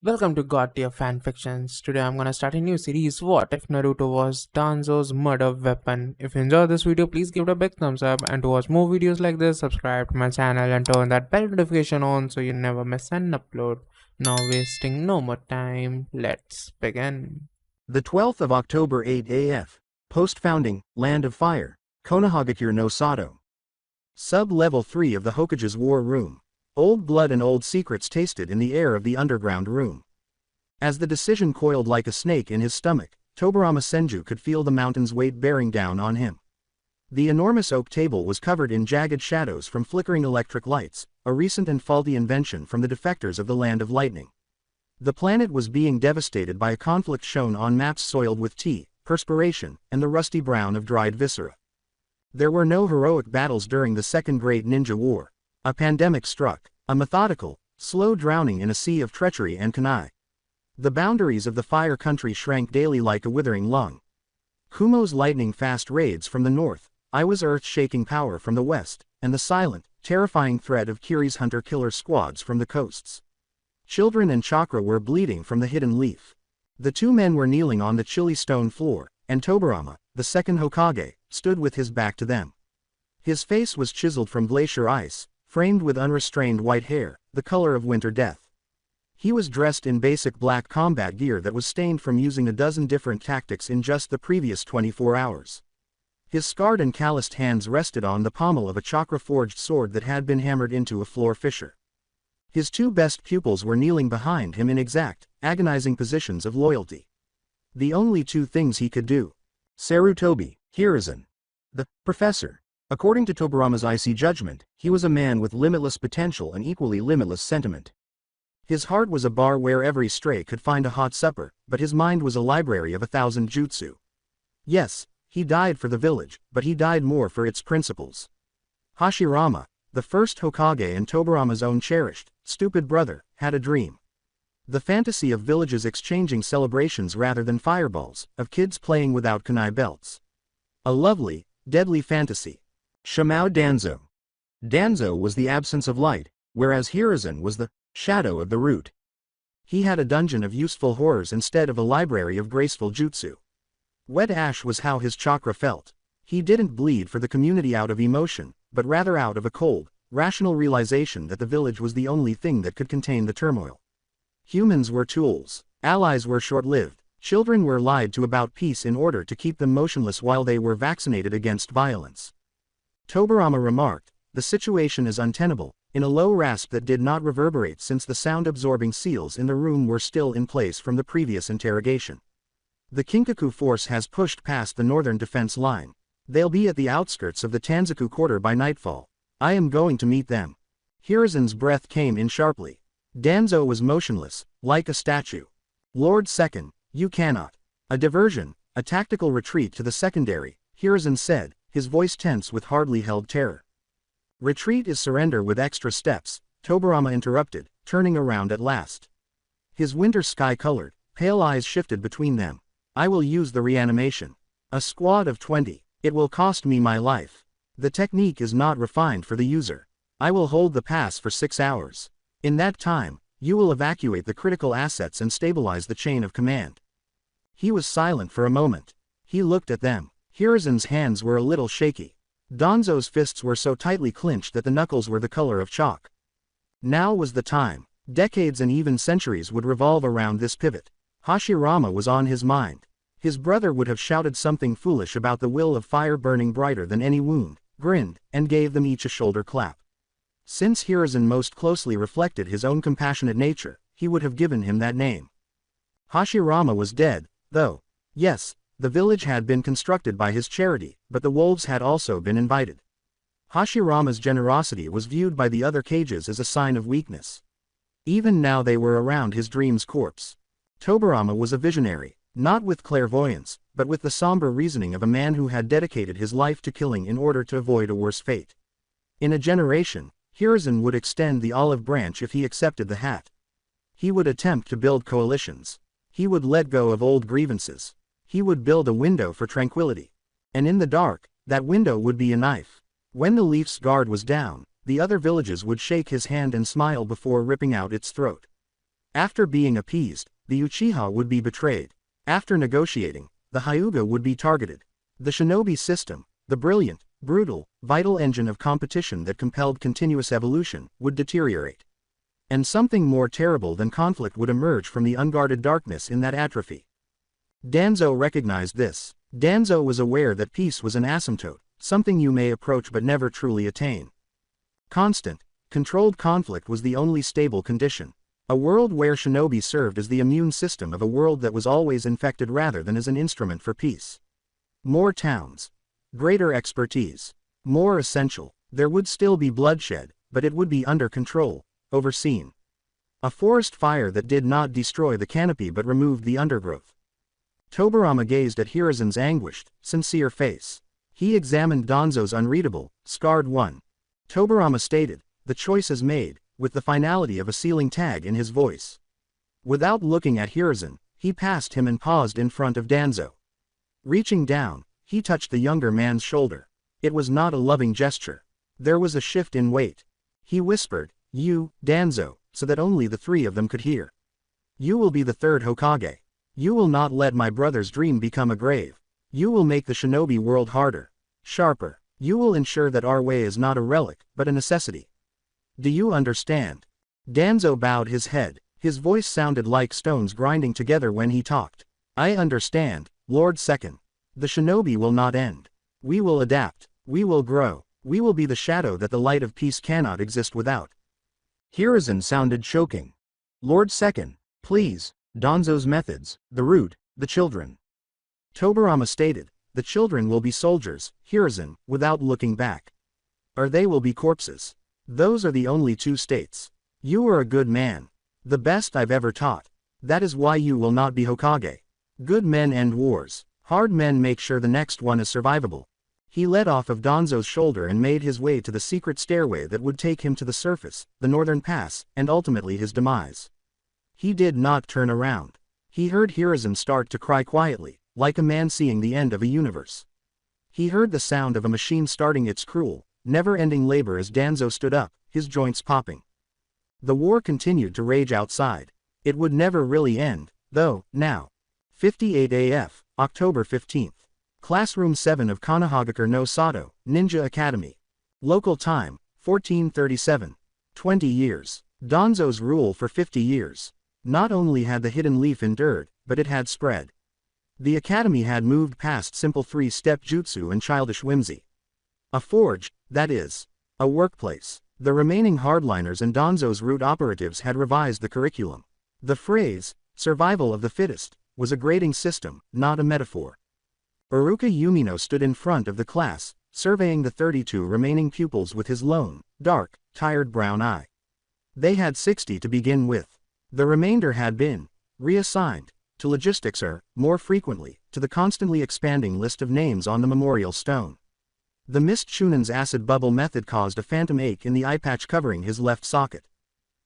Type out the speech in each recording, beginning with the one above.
Welcome to God Tier Fanfictions. Today I'm gonna start a new series. What if Naruto was Danzo's murder weapon? If you enjoyed this video, please give it a big thumbs up. And to watch more videos like this, subscribe to my channel and turn that bell notification on so you never miss an upload. Now wasting no more time, let's begin. The 12th of October 8 AF. Post-founding, Land of Fire. Konohagakure no Sato. Sub-level 3 of the Hokage's War Room. Old blood and old secrets tasted in the air of the underground room. As the decision coiled like a snake in his stomach, Tobarama Senju could feel the mountain's weight bearing down on him. The enormous oak table was covered in jagged shadows from flickering electric lights, a recent and faulty invention from the defectors of the Land of Lightning. The planet was being devastated by a conflict shown on maps soiled with tea, perspiration, and the rusty brown of dried viscera. There were no heroic battles during the Second Great Ninja War. A pandemic struck, a methodical, slow drowning in a sea of treachery and canaille. The boundaries of the fire country shrank daily like a withering lung. Kumo's lightning-fast raids from the north, Iwa's earth-shaking power from the west, and the silent, terrifying threat of Kiri's hunter-killer squads from the coasts. Children and chakra were bleeding from the hidden leaf. The two men were kneeling on the chilly stone floor, and Tobarama, the second Hokage, stood with his back to them. His face was chiseled from glacier ice, framed with unrestrained white hair, the color of winter death. He was dressed in basic black combat gear that was stained from using a dozen different tactics in just the previous 24 hours. His scarred and calloused hands rested on the pommel of a chakra-forged sword that had been hammered into a floor fissure. His two best pupils were kneeling behind him in exact, agonizing positions of loyalty. The only two things he could do. Sarutobi, Hiruzen. The professor. According to Tobarama's icy judgment, he was a man with limitless potential and equally limitless sentiment. His heart was a bar where every stray could find a hot supper, but his mind was a library of 1,000 jutsu. Yes, he died for the village, but he died more for its principles. Hashirama, the first Hokage and Tobarama's own cherished, stupid brother, had a dream. The fantasy of villages exchanging celebrations rather than fireballs, of kids playing without kunai belts. A lovely, deadly fantasy. Shamao Danzo. Danzo was the absence of light, whereas Hiruzen was the shadow of the root. He had a dungeon of useful horrors instead of a library of graceful jutsu. Wet ash was how his chakra felt. He didn't bleed for the community out of emotion, but rather out of a cold, rational realization that the village was the only thing that could contain the turmoil. Humans were tools, allies were short-lived, children were lied to about peace in order to keep them motionless while they were vaccinated against violence. Tobarama remarked, "The situation is untenable," in a low rasp that did not reverberate since the sound-absorbing seals in the room were still in place from the previous interrogation. The Kinkaku force has pushed past the northern defense line. They'll be at the outskirts of the Tanzaku quarter by nightfall. I am going to meet them. Hiruzen's breath came in sharply. Danzo was motionless, like a statue. Lord Second, you cannot. A diversion, a tactical retreat to the secondary, Hiruzen said, his voice tense with hardly held terror. Retreat is surrender with extra steps, Tobarama interrupted, turning around at last. His winter sky-colored, pale eyes shifted between them. I will use the reanimation. A squad of 20. It will cost me my life. The technique is not refined for the user. I will hold the pass for 6 hours. In that time, you will evacuate the critical assets and stabilize the chain of command. He was silent for a moment. He looked at them. Hiruzen's hands were a little shaky. Danzo's fists were so tightly clenched that the knuckles were the color of chalk. Now was the time. Decades and even centuries would revolve around this pivot. Hashirama was on his mind. His brother would have shouted something foolish about the will of fire burning brighter than any wound, grinned, and gave them each a shoulder clap. Since Hiruzen most closely reflected his own compassionate nature, he would have given him that name. Hashirama was dead, though. Yes, the village had been constructed by his charity, but the wolves had also been invited. Hashirama's generosity was viewed by the other cages as a sign of weakness. Even now they were around his dream's corpse. Tobarama was a visionary, not with clairvoyance, but with the somber reasoning of a man who had dedicated his life to killing in order to avoid a worse fate. In a generation, Hiruzen would extend the olive branch if he accepted the hat. He would attempt to build coalitions. He would let go of old grievances. He would build a window for tranquility. And in the dark, that window would be a knife. When the Leaf's guard was down, the other villages would shake his hand and smile before ripping out its throat. After being appeased, the Uchiha would be betrayed. After negotiating, the Hyuga would be targeted. The shinobi system, the brilliant, brutal, vital engine of competition that compelled continuous evolution, would deteriorate. And something more terrible than conflict would emerge from the unguarded darkness in that atrophy. Danzo recognized this. Danzo was aware that peace was an asymptote, something you may approach but never truly attain. Constant, controlled conflict was the only stable condition. A world where shinobi served as the immune system of a world that was always infected rather than as an instrument for peace. More towns. Greater expertise. More essential. There would still be bloodshed, but it would be under control, overseen. A forest fire that did not destroy the canopy but removed the undergrowth. Tobirama gazed at Hiruzen's anguished, sincere face. He examined Danzo's unreadable, scarred one. Tobirama stated, "The choice is made," with the finality of a sealing tag in his voice. Without looking at Hiruzen, he passed him and paused in front of Danzo. Reaching down, he touched the younger man's shoulder. It was not a loving gesture. There was a shift in weight. He whispered, "You, Danzo," so that only the three of them could hear. "You will be the third Hokage. You will not let my brother's dream become a grave. You will make the shinobi world harder, sharper. You will ensure that our way is not a relic, but a necessity. Do you understand?" Danzo bowed his head. His voice sounded like stones grinding together when he talked. "I understand, Lord Second. The shinobi will not end. We will adapt. We will grow. We will be the shadow that the light of peace cannot exist without." Hiruzen sounded choking. "Lord Second, please." Danzo's methods, the root, the children. Tobirama stated, "The children will be soldiers, Hiruzen, without looking back. Or they will be corpses. Those are the only two states. You are a good man. The best I've ever taught. That is why you will not be Hokage. Good men end wars. Hard men make sure the next one is survivable." He let off of Danzo's shoulder and made his way to the secret stairway that would take him to the surface, the northern pass, and ultimately his demise. He did not turn around. He heard Hiruzen start to cry quietly, like a man seeing the end of a universe. He heard the sound of a machine starting its cruel, never-ending labor as Danzo stood up, his joints popping. The war continued to rage outside. It would never really end, though, now. 58 AF, October 15th. Classroom 7 of Konohagakure no Sato, Ninja Academy. Local time, 1437. 20 years. Danzo's rule for 50 years. Not only had the hidden leaf endured, but it had spread. The academy had moved past simple three-step jutsu and childish whimsy. A forge, that is. A workplace. The remaining hardliners and Danzo's root operatives had revised the curriculum. The phrase, "survival of the fittest," was a grading system, not a metaphor. Iruka Yumino stood in front of the class, surveying the 32 remaining pupils with his lone, dark, tired brown eye. They had 60 to begin with. The remainder had been reassigned to logistics or, more frequently, to the constantly expanding list of names on the memorial stone. The Mist Shunen's acid bubble method caused a phantom ache in the eye patch covering his left socket.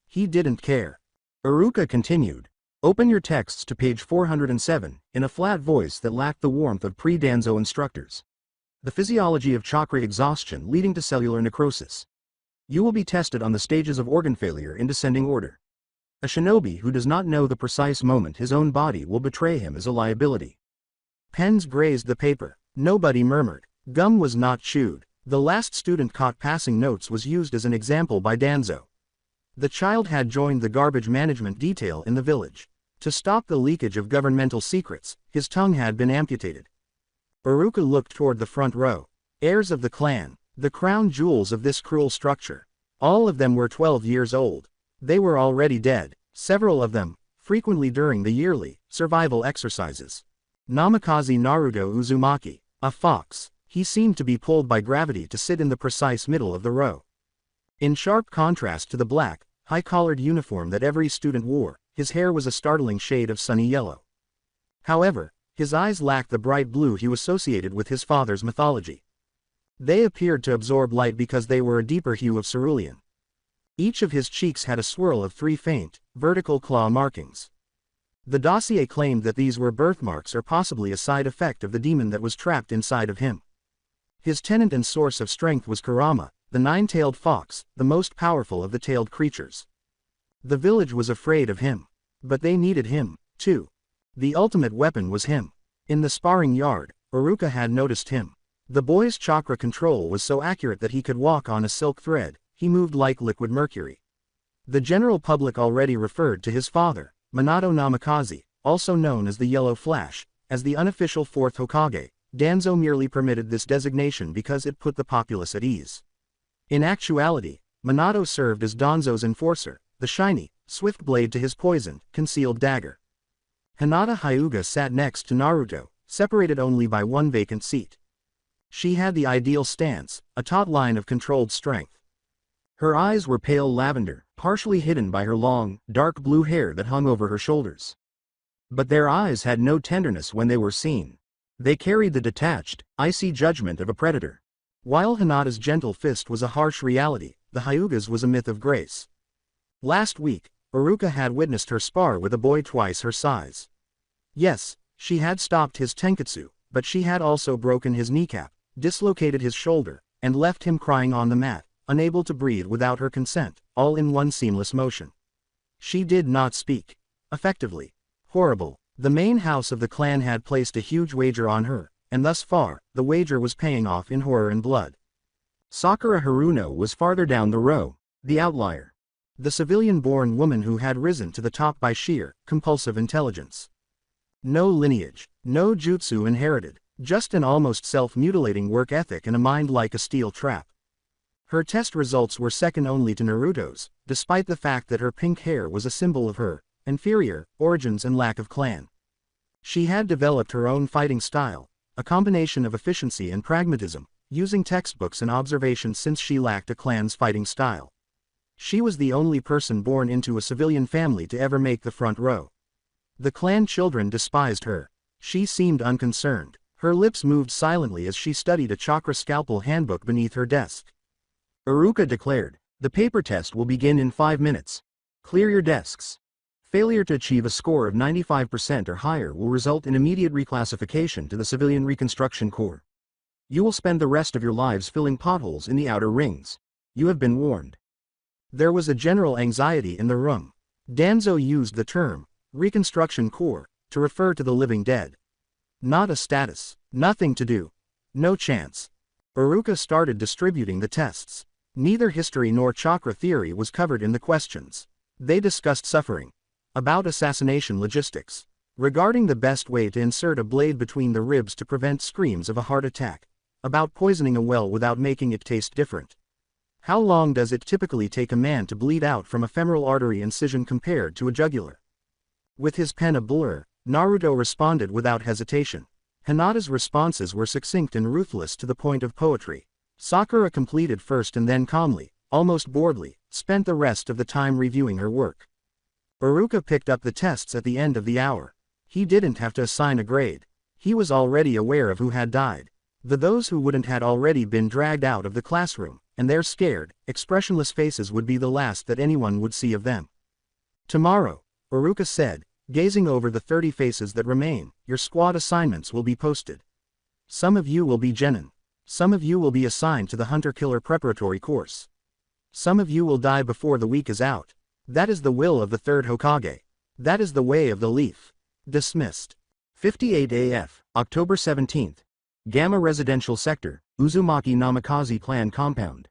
He didn't care. Iruka continued. "Open your texts to page 407, in a flat voice that lacked the warmth of pre-Danzo instructors. The physiology of chakra exhaustion leading to cellular necrosis. You will be tested on the stages of organ failure in descending order. A shinobi who does not know the precise moment his own body will betray him is a liability." Pens grazed the paper. Nobody murmured. Gum was not chewed. The last student caught passing notes was used as an example by Danzo. The child had joined the garbage management detail in the village. To stop the leakage of governmental secrets, his tongue had been amputated. Iruka looked toward the front row. Heirs of the clan, the crown jewels of this cruel structure. All of them were 12 years old. They were already dead, several of them, frequently during the yearly survival exercises. Namikaze Naruto Uzumaki, a fox, he seemed to be pulled by gravity to sit in the precise middle of the row. In sharp contrast to the black, high-collared uniform that every student wore, his hair was a startling shade of sunny yellow. However, his eyes lacked the bright blue hue associated with his father's mythology. They appeared to absorb light because they were a deeper hue of cerulean. Each of his cheeks had a swirl of 3 faint, vertical claw markings. The dossier claimed that these were birthmarks or possibly a side effect of the demon that was trapped inside of him. His tenant and source of strength was Kurama, the 9-tailed fox, the most powerful of the tailed creatures. The village was afraid of him. But they needed him, too. The ultimate weapon was him. In the sparring yard, Iruka had noticed him. The boy's chakra control was so accurate that he could walk on a silk thread. He moved like liquid mercury. The general public already referred to his father, Minato Namikaze, also known as the Yellow Flash, as the unofficial fourth Hokage. Danzo merely permitted this designation because it put the populace at ease. In actuality, Minato served as Danzo's enforcer, the shiny, swift blade to his poisoned, concealed dagger. Hinata Hyuga sat next to Naruto, separated only by one vacant seat. She had the ideal stance, a taut line of controlled strength. Her eyes were pale lavender, partially hidden by her long, dark blue hair that hung over her shoulders. But their eyes had no tenderness when they were seen. They carried the detached, icy judgment of a predator. While Hinata's gentle fist was a harsh reality, the Hyuga's was a myth of grace. Last week, Iruka had witnessed her spar with a boy twice her size. Yes, she had stopped his tenketsu, but she had also broken his kneecap, dislocated his shoulder, and left him crying on the mat, unable to breathe without her consent, all in one seamless motion. She did not speak. Effectively. Horrible. The main house of the clan had placed a huge wager on her, and thus far, the wager was paying off in horror and blood. Sakura Haruno was farther down the row, the outlier. The civilian-born woman who had risen to the top by sheer, compulsive intelligence. No lineage, no jutsu inherited, just an almost self-mutilating work ethic and a mind like a steel trap. Her test results were second only to Naruto's, despite the fact that her pink hair was a symbol of her inferior origins and lack of clan. She had developed her own fighting style, a combination of efficiency and pragmatism, using textbooks and observations since she lacked a clan's fighting style. She was the only person born into a civilian family to ever make the front row. The clan children despised her. She seemed unconcerned. Her lips moved silently as she studied a chakra scalpel handbook beneath her desk. Iruka declared, "The paper test will begin in 5 minutes. Clear your desks. Failure to achieve a score of 95% or higher will result in immediate reclassification to the Civilian Reconstruction Corps. You will spend the rest of your lives filling potholes in the outer rings. You have been warned." There was a general anxiety in the room. Danzo used the term, Reconstruction Corps, to refer to the living dead. Not a status, nothing to do. No chance. Iruka started distributing the tests. Neither history nor chakra theory was covered in the questions. They discussed suffering. About assassination logistics. Regarding the best way to insert a blade between the ribs to prevent screams of a heart attack. About poisoning a well without making it taste different. How long does it typically take a man to bleed out from a femoral artery incision compared to a jugular? With his pen a blur, Naruto responded without hesitation. Hinata's responses were succinct and ruthless to the point of poetry. Sakura completed first and then calmly, almost boredly, spent the rest of the time reviewing her work. Iruka picked up the tests at the end of the hour. He didn't have to assign a grade. He was already aware of who had died. Those who wouldn't had already been dragged out of the classroom, and their scared, expressionless faces would be the last that anyone would see of them. "Tomorrow," Iruka said, gazing over the 30 faces that remain, "your squad assignments will be posted. Some of you will be genin. Some of you will be assigned to the Hunter-Killer Preparatory course. Some of you will die before the week is out. That is the will of the third Hokage. That is the way of the leaf." Dismissed. 58 AF, October 17th. Gamma Residential Sector, Uzumaki Namikaze Clan Compound.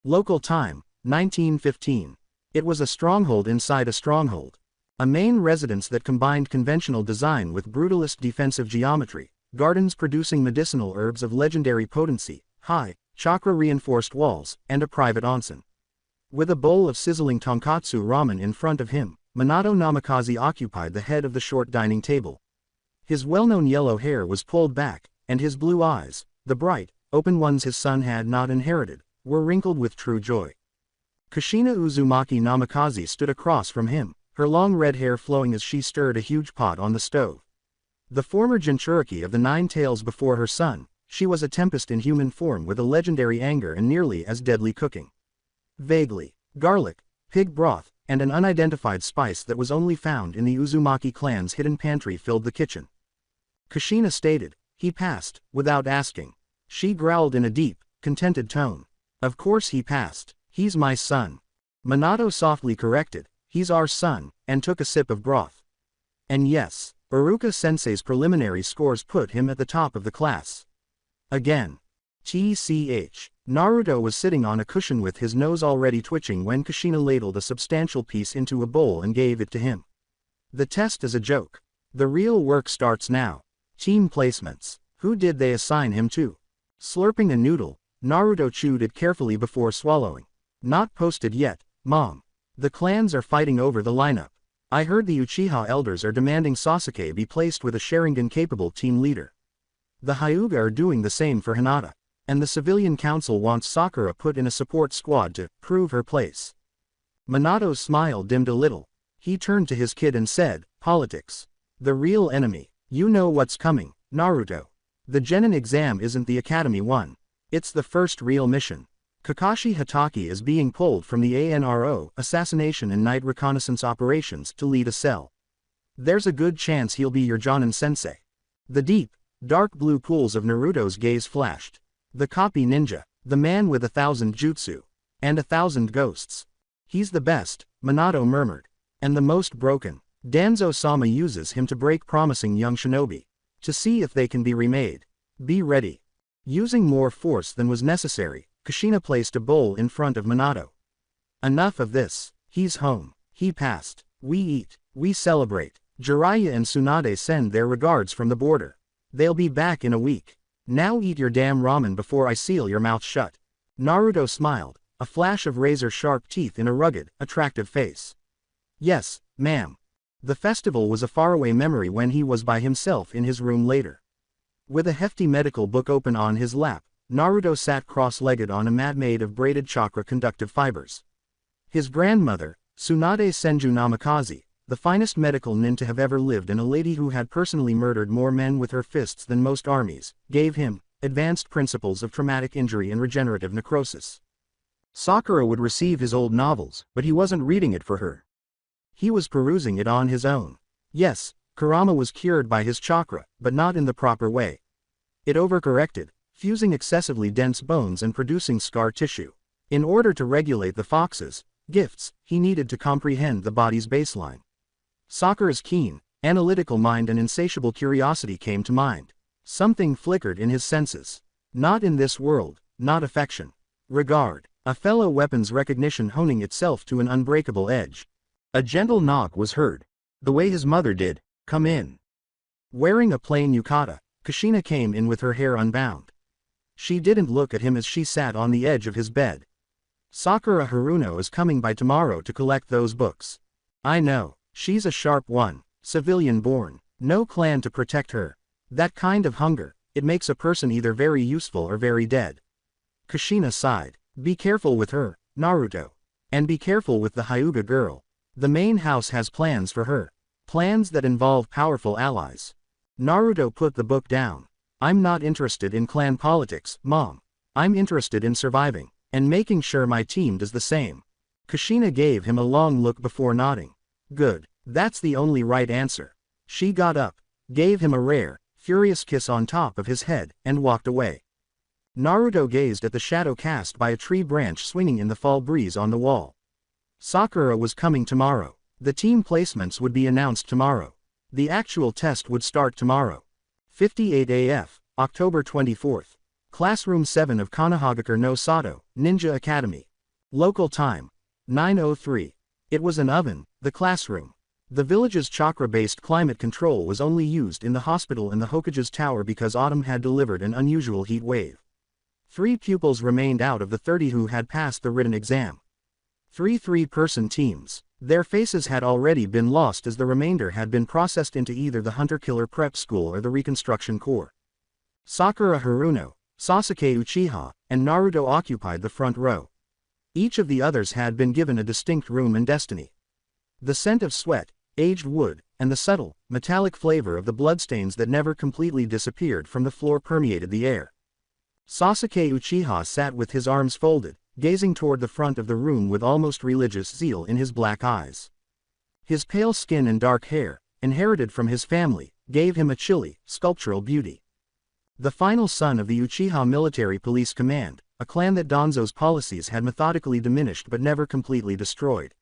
Local time, 1915. It was a stronghold inside a stronghold. A main residence that combined conventional design with brutalist defensive geometry, gardens producing medicinal herbs of legendary potency, high, chakra-reinforced walls, and a private onsen. With a bowl of sizzling tonkatsu ramen in front of him, Minato Namikaze occupied the head of the short dining table. His well-known yellow hair was pulled back, and his blue eyes, the bright, open ones his son had not inherited, were wrinkled with true joy. Kushina Uzumaki Namikaze stood across from him, her long red hair flowing as she stirred a huge pot on the stove. The former Jinchuriki of the 9 tails before her son, she was a tempest in human form with a legendary anger and nearly as deadly cooking. Vaguely, garlic, pig broth, and an unidentified spice that was only found in the Uzumaki clan's hidden pantry filled the kitchen. Kushina stated, "He passed, without asking." She growled in a deep, contented tone. "Of course he passed. He's my son." Minato softly corrected, He's our son, and took a sip of broth. And yes, Iruka-sensei's preliminary scores put him at the top of the class. Again. TCH. Naruto was sitting on a cushion with his nose already twitching when Kushina ladled a substantial piece into a bowl and gave it to him. The test is a joke. The real work starts now. Team placements. Who did they assign him to? Slurping a noodle, Naruto chewed it carefully before swallowing. Not posted yet, Mom. The clans are fighting over the lineup. I heard the Uchiha elders are demanding Sasuke be placed with a Sharingan-capable team leader. The Hyuga are doing the same for Hinata. And the civilian council wants Sakura put in a support squad to prove her place. Minato's smile dimmed a little. He turned to his kid and said, politics. The real enemy. You know what's coming, Naruto. The Genin exam isn't the Academy one. It's the first real mission. Kakashi Hatake is being pulled from the ANRO, Assassination and Night Reconnaissance Operations, to lead a cell. There's a good chance he'll be your Jonin-sensei. The deep, dark blue pools of Naruto's gaze flashed. The copy ninja, the man with 1,000 jutsu, and 1,000 ghosts. He's the best, Minato murmured. And the most broken. Danzo-sama uses him to break promising young shinobi. To see if they can be remade. Be ready. Using more force than was necessary, Kushina placed a bowl in front of Minato. Enough of this. He's home. He passed. We eat. We celebrate. Jiraiya and Tsunade send their regards from the border. They'll be back in a week. Now eat your damn ramen before I seal your mouth shut. Naruto smiled, a flash of razor-sharp teeth in a rugged, attractive face. Yes, ma'am. The festival was a faraway memory when he was by himself in his room later. With a hefty medical book open on his lap, Naruto sat cross-legged on a mat made of braided chakra-conductive fibers. His grandmother, Tsunade Senju Namikaze, the finest medical nin to have ever lived and a lady who had personally murdered more men with her fists than most armies, gave him advanced principles of traumatic injury and regenerative necrosis. Sakura would receive his old novels, but he wasn't reading it for her. He was perusing it on his own. Yes, Kurama was cured by his chakra, but not in the proper way. It overcorrected, fusing excessively dense bones and producing scar tissue. In order to regulate the fox's gifts, he needed to comprehend the body's baseline. Sakura's keen, analytical mind and insatiable curiosity came to mind. Something flickered in his senses. Not in this world, not affection. Regard. A fellow weapon's recognition honing itself to an unbreakable edge. A gentle knock was heard. The way his mother did. Come in. Wearing a plain yukata, Kushina came in with her hair unbound. She didn't look at him as she sat on the edge of his bed. Sakura Haruno is coming by tomorrow to collect those books. I know. She's a sharp one, civilian-born, no clan to protect her. That kind of hunger, it makes a person either very useful or very dead. Kushina sighed. Be careful with her, Naruto. And be careful with the Hyuga girl. The main house has plans for her. Plans that involve powerful allies. Naruto put the book down. I'm not interested in clan politics, Mom. I'm interested in surviving, and making sure my team does the same. Kushina gave him a long look before nodding. Good. That's the only right answer. She got up, gave him a rare, furious kiss on top of his head, and walked away. Naruto gazed at the shadow cast by a tree branch swinging in the fall breeze on the wall. Sakura was coming tomorrow. The team placements would be announced tomorrow. The actual test would start tomorrow. 58 AF, October 24th. Classroom 7 of Konohagakure no Sato, Ninja Academy. Local time. 9:03. It was an oven, the classroom. The village's chakra-based climate control was only used in the hospital and the Hokage's tower because autumn had delivered an unusual heat wave. 3 pupils remained out of the 30 who had passed the written exam. 3 three-person teams. Their faces had already been lost as the remainder had been processed into either the hunter-killer prep school or the reconstruction corps. Sakura Haruno, Sasuke Uchiha, and Naruto occupied the front row. Each of the others had been given a distinct room and destiny. The scent of sweat, aged wood, and the subtle, metallic flavor of the bloodstains that never completely disappeared from the floor permeated the air. Sasuke Uchiha sat with his arms folded, gazing toward the front of the room with almost religious zeal in his black eyes. His pale skin and dark hair, inherited from his family, gave him a chilly, sculptural beauty. The final son of the Uchiha Military Police Command, a clan that Danzo's policies had methodically diminished but never completely destroyed.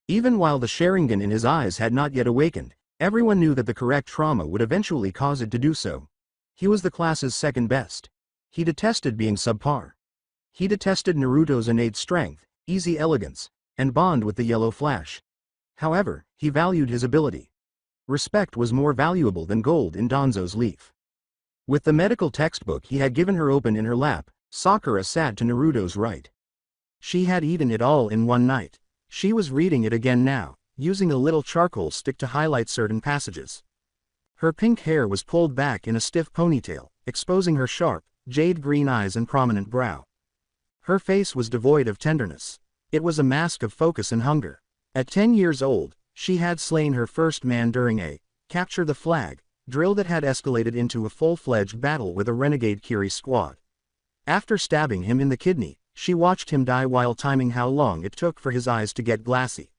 Even while the Sharingan in his eyes had not yet awakened, everyone knew that the correct trauma would eventually cause it to do so. He was the class's second best. He detested being subpar. He detested Naruto's innate strength, easy elegance, and bond with the yellow flash. However, he valued his ability. Respect was more valuable than gold in Danzo's leaf. With the medical textbook he had given her open in her lap, Sakura sat to Naruto's right. She had eaten it all in one night. She was reading it again now, using a little charcoal stick to highlight certain passages. Her pink hair was pulled back in a stiff ponytail, exposing her sharp, jade-green eyes and prominent brow. Her face was devoid of tenderness. It was a mask of focus and hunger. At 10 years old, she had slain her first man during a capture the flag drill that had escalated into a full-fledged battle with a renegade Kiri squad. After stabbing him in the kidney, she watched him die while timing how long it took for his eyes to get glassy.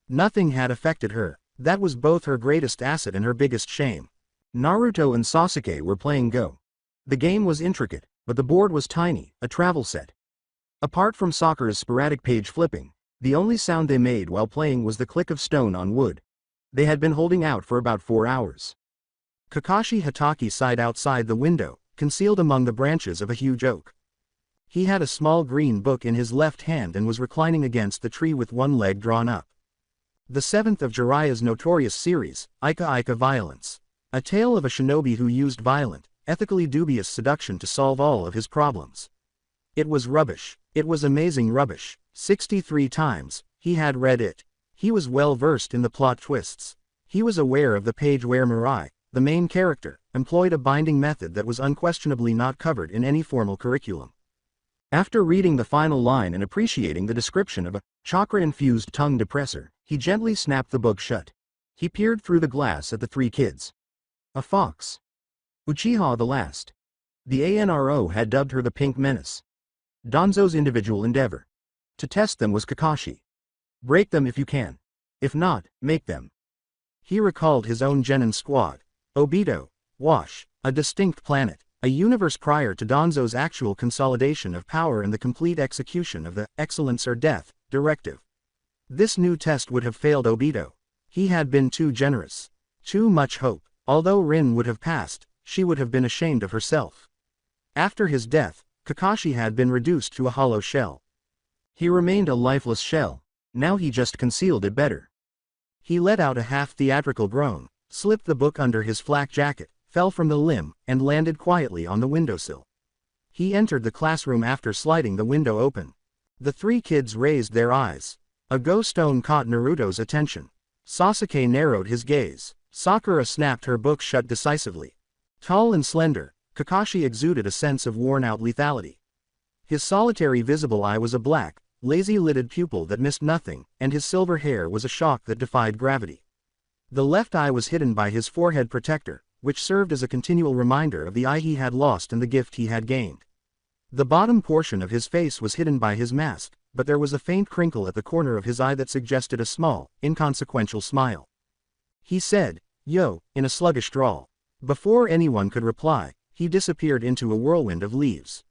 Nothing had affected her. That was both her greatest asset and her biggest shame. Naruto and Sasuke were playing Go. The game was intricate, but the board was tiny, a travel set. Apart from Sakura's sporadic page flipping, the only sound they made while playing was the click of stone on wood. They had been holding out for about 4 hours. Kakashi Hatake sighed outside the window, concealed among the branches of a huge oak. He had a small green book in his left hand and was reclining against the tree with one leg drawn up. The 7th of Jiraiya's notorious series, Ika Ika Violence. A tale of a shinobi who used violent, ethically dubious seduction to solve all of his problems. It was rubbish. It was amazing rubbish. 63 times, he had read it. He was well versed in the plot twists. He was aware of the page where Mirai, the main character, employed a binding method that was unquestionably not covered in any formal curriculum. After reading the final line and appreciating the description of a chakra-infused tongue depressor, he gently snapped the book shut. He peered through the glass at the 3 kids. A fox. Uchiha the last. The ANRO had dubbed her the Pink Menace. Danzo's individual endeavor to test them was Kakashi. Break them if you can. If not, make them. He recalled his own Genin squad. Obito, Wash, a distinct planet, a universe prior to Danzo's actual consolidation of power and the complete execution of the excellence or death directive. This new test would have failed Obito. He had been too generous. Too much hope. Although Rin would have passed, she would have been ashamed of herself. After his death, Kakashi had been reduced to a hollow shell. He remained a lifeless shell. Now he just concealed it better. He let out a half-theatrical groan, slipped the book under his flak jacket, fell from the limb, and landed quietly on the windowsill. He entered the classroom after sliding the window open. The 3 kids raised their eyes. A ghost stone caught Naruto's attention. Sasuke narrowed his gaze. Sakura snapped her book shut decisively. Tall and slender, Kakashi exuded a sense of worn-out lethality. His solitary visible eye was a black, lazy-lidded pupil that missed nothing, and his silver hair was a shock that defied gravity. The left eye was hidden by his forehead protector, which served as a continual reminder of the eye he had lost and the gift he had gained. The bottom portion of his face was hidden by his mask, but there was a faint crinkle at the corner of his eye that suggested a small, inconsequential smile. He said, "Yo," in a sluggish drawl. Before anyone could reply, he disappeared into a whirlwind of leaves.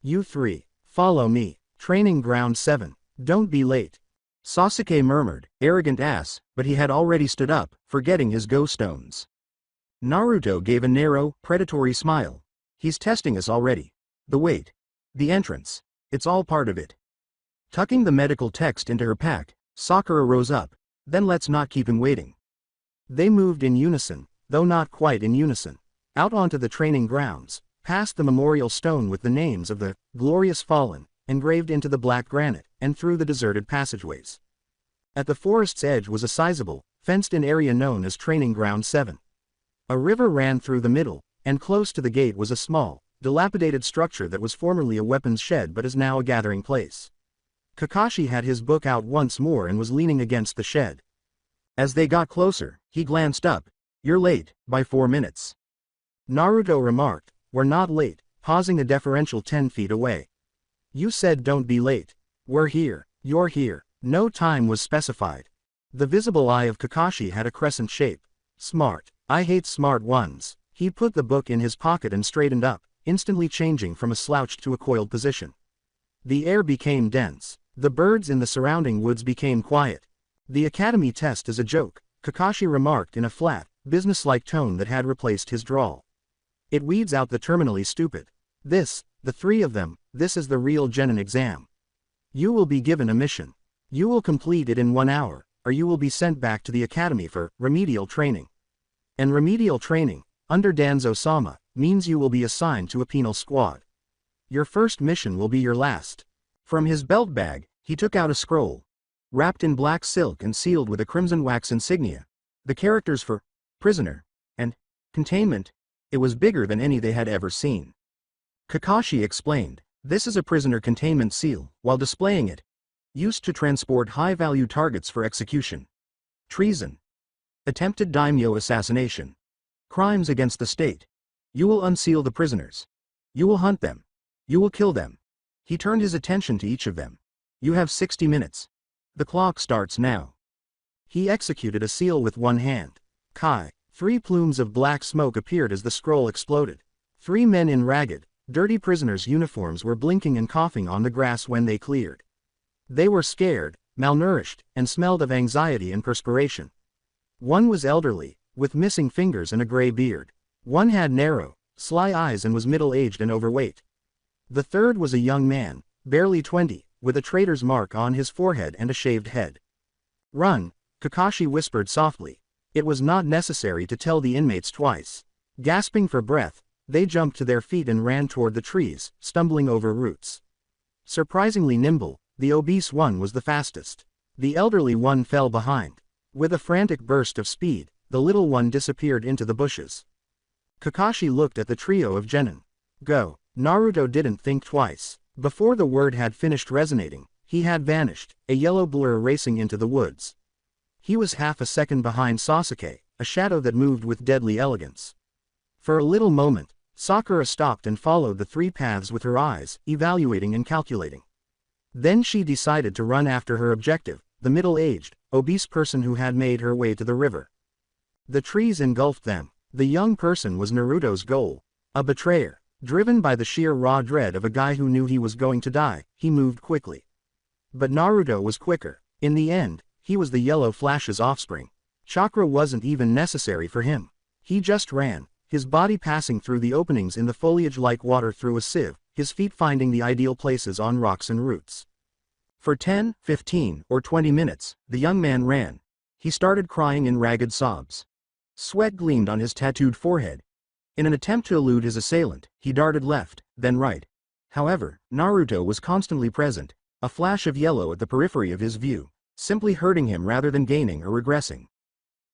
"You 3, follow me. Training Ground 7. Don't be late." Sasuke murmured, "Arrogant ass," but he had already stood up, forgetting his go stones. Naruto gave a narrow, predatory smile. "He's testing us already. The wait. The entrance. It's all part of it." Tucking the medical text into her pack, Sakura rose up. "Then let's not keep him waiting." They moved in unison, though not quite in unison. Out onto the training grounds, past the memorial stone with the names of the glorious fallen, engraved into the black granite, and through the deserted passageways. At the forest's edge was a sizable, fenced-in area known as Training Ground 7. A river ran through the middle, and close to the gate was a small, dilapidated structure that was formerly a weapons shed but is now a gathering place. Kakashi had his book out once more and was leaning against the shed. As they got closer, he glanced up. "You're late, by 4 minutes." Naruto remarked, "We're not late," pausing a deferential 10 feet away. "You said don't be late." "We're here." "You're here." No time was specified. The visible eye of Kakashi had a crescent shape. "Smart. I hate smart ones." He put the book in his pocket and straightened up, instantly changing from a slouched to a coiled position. The air became dense. The birds in the surrounding woods became quiet. The academy test is a joke, Kakashi remarked in a flat, businesslike tone that had replaced his drawl. It weeds out the terminally stupid. The three of them, this is the real genin exam. You will be given a mission. You will complete it in 1 hour, or you will be sent back to the academy for remedial training. And remedial training, under Danzo-sama, means you will be assigned to a penal squad. Your first mission will be your last. From his belt bag, he took out a scroll, wrapped in black silk and sealed with a crimson wax insignia. The characters for prisoner and containment. It was bigger than any they had ever seen. Kakashi explained, this is a prisoner containment seal, while displaying it. Used to transport high-value targets for execution. Treason. Attempted daimyo assassination. Crimes against the state. You will unseal the prisoners. You will hunt them. You will kill them. He turned his attention to each of them. You have 60 minutes. The clock starts now. He executed a seal with one hand. Kai. 3 plumes of black smoke appeared as the scroll exploded. 3 men in ragged, dirty prisoners' uniforms were blinking and coughing on the grass when they cleared. They were scared, malnourished, and smelled of anxiety and perspiration. One was elderly, with missing fingers and a gray beard. One had narrow, sly eyes and was middle-aged and overweight. The third was a young man, barely 20, with a traitor's mark on his forehead and a shaved head. Run, Kakashi whispered softly. It was not necessary to tell the inmates twice. Gasping for breath, they jumped to their feet and ran toward the trees, stumbling over roots. Surprisingly nimble, the obese one was the fastest. The elderly one fell behind. With a frantic burst of speed, the little one disappeared into the bushes. Kakashi looked at the trio of genin. Go. Naruto didn't think twice. Before the word had finished resonating, he had vanished, a yellow blur racing into the woods. He was half a second behind Sasuke, a shadow that moved with deadly elegance. For a little moment, Sakura stopped and followed the 3 paths with her eyes, evaluating and calculating. Then she decided to run after her objective, the middle-aged, obese person who had made her way to the river. The trees engulfed them. The young person was Naruto's goal. A betrayer. Driven by the sheer raw dread of a guy who knew he was going to die, he moved quickly. But Naruto was quicker. In the end, he was the Yellow Flash's offspring. Chakra wasn't even necessary for him. He just ran, his body passing through the openings in the foliage like water through a sieve, his feet finding the ideal places on rocks and roots. For 10, 15, or 20 minutes, the young man ran. He started crying in ragged sobs. Sweat gleamed on his tattooed forehead. In an attempt to elude his assailant, he darted left, then right. However, Naruto was constantly present, a flash of yellow at the periphery of his view, simply hurting him rather than gaining or regressing.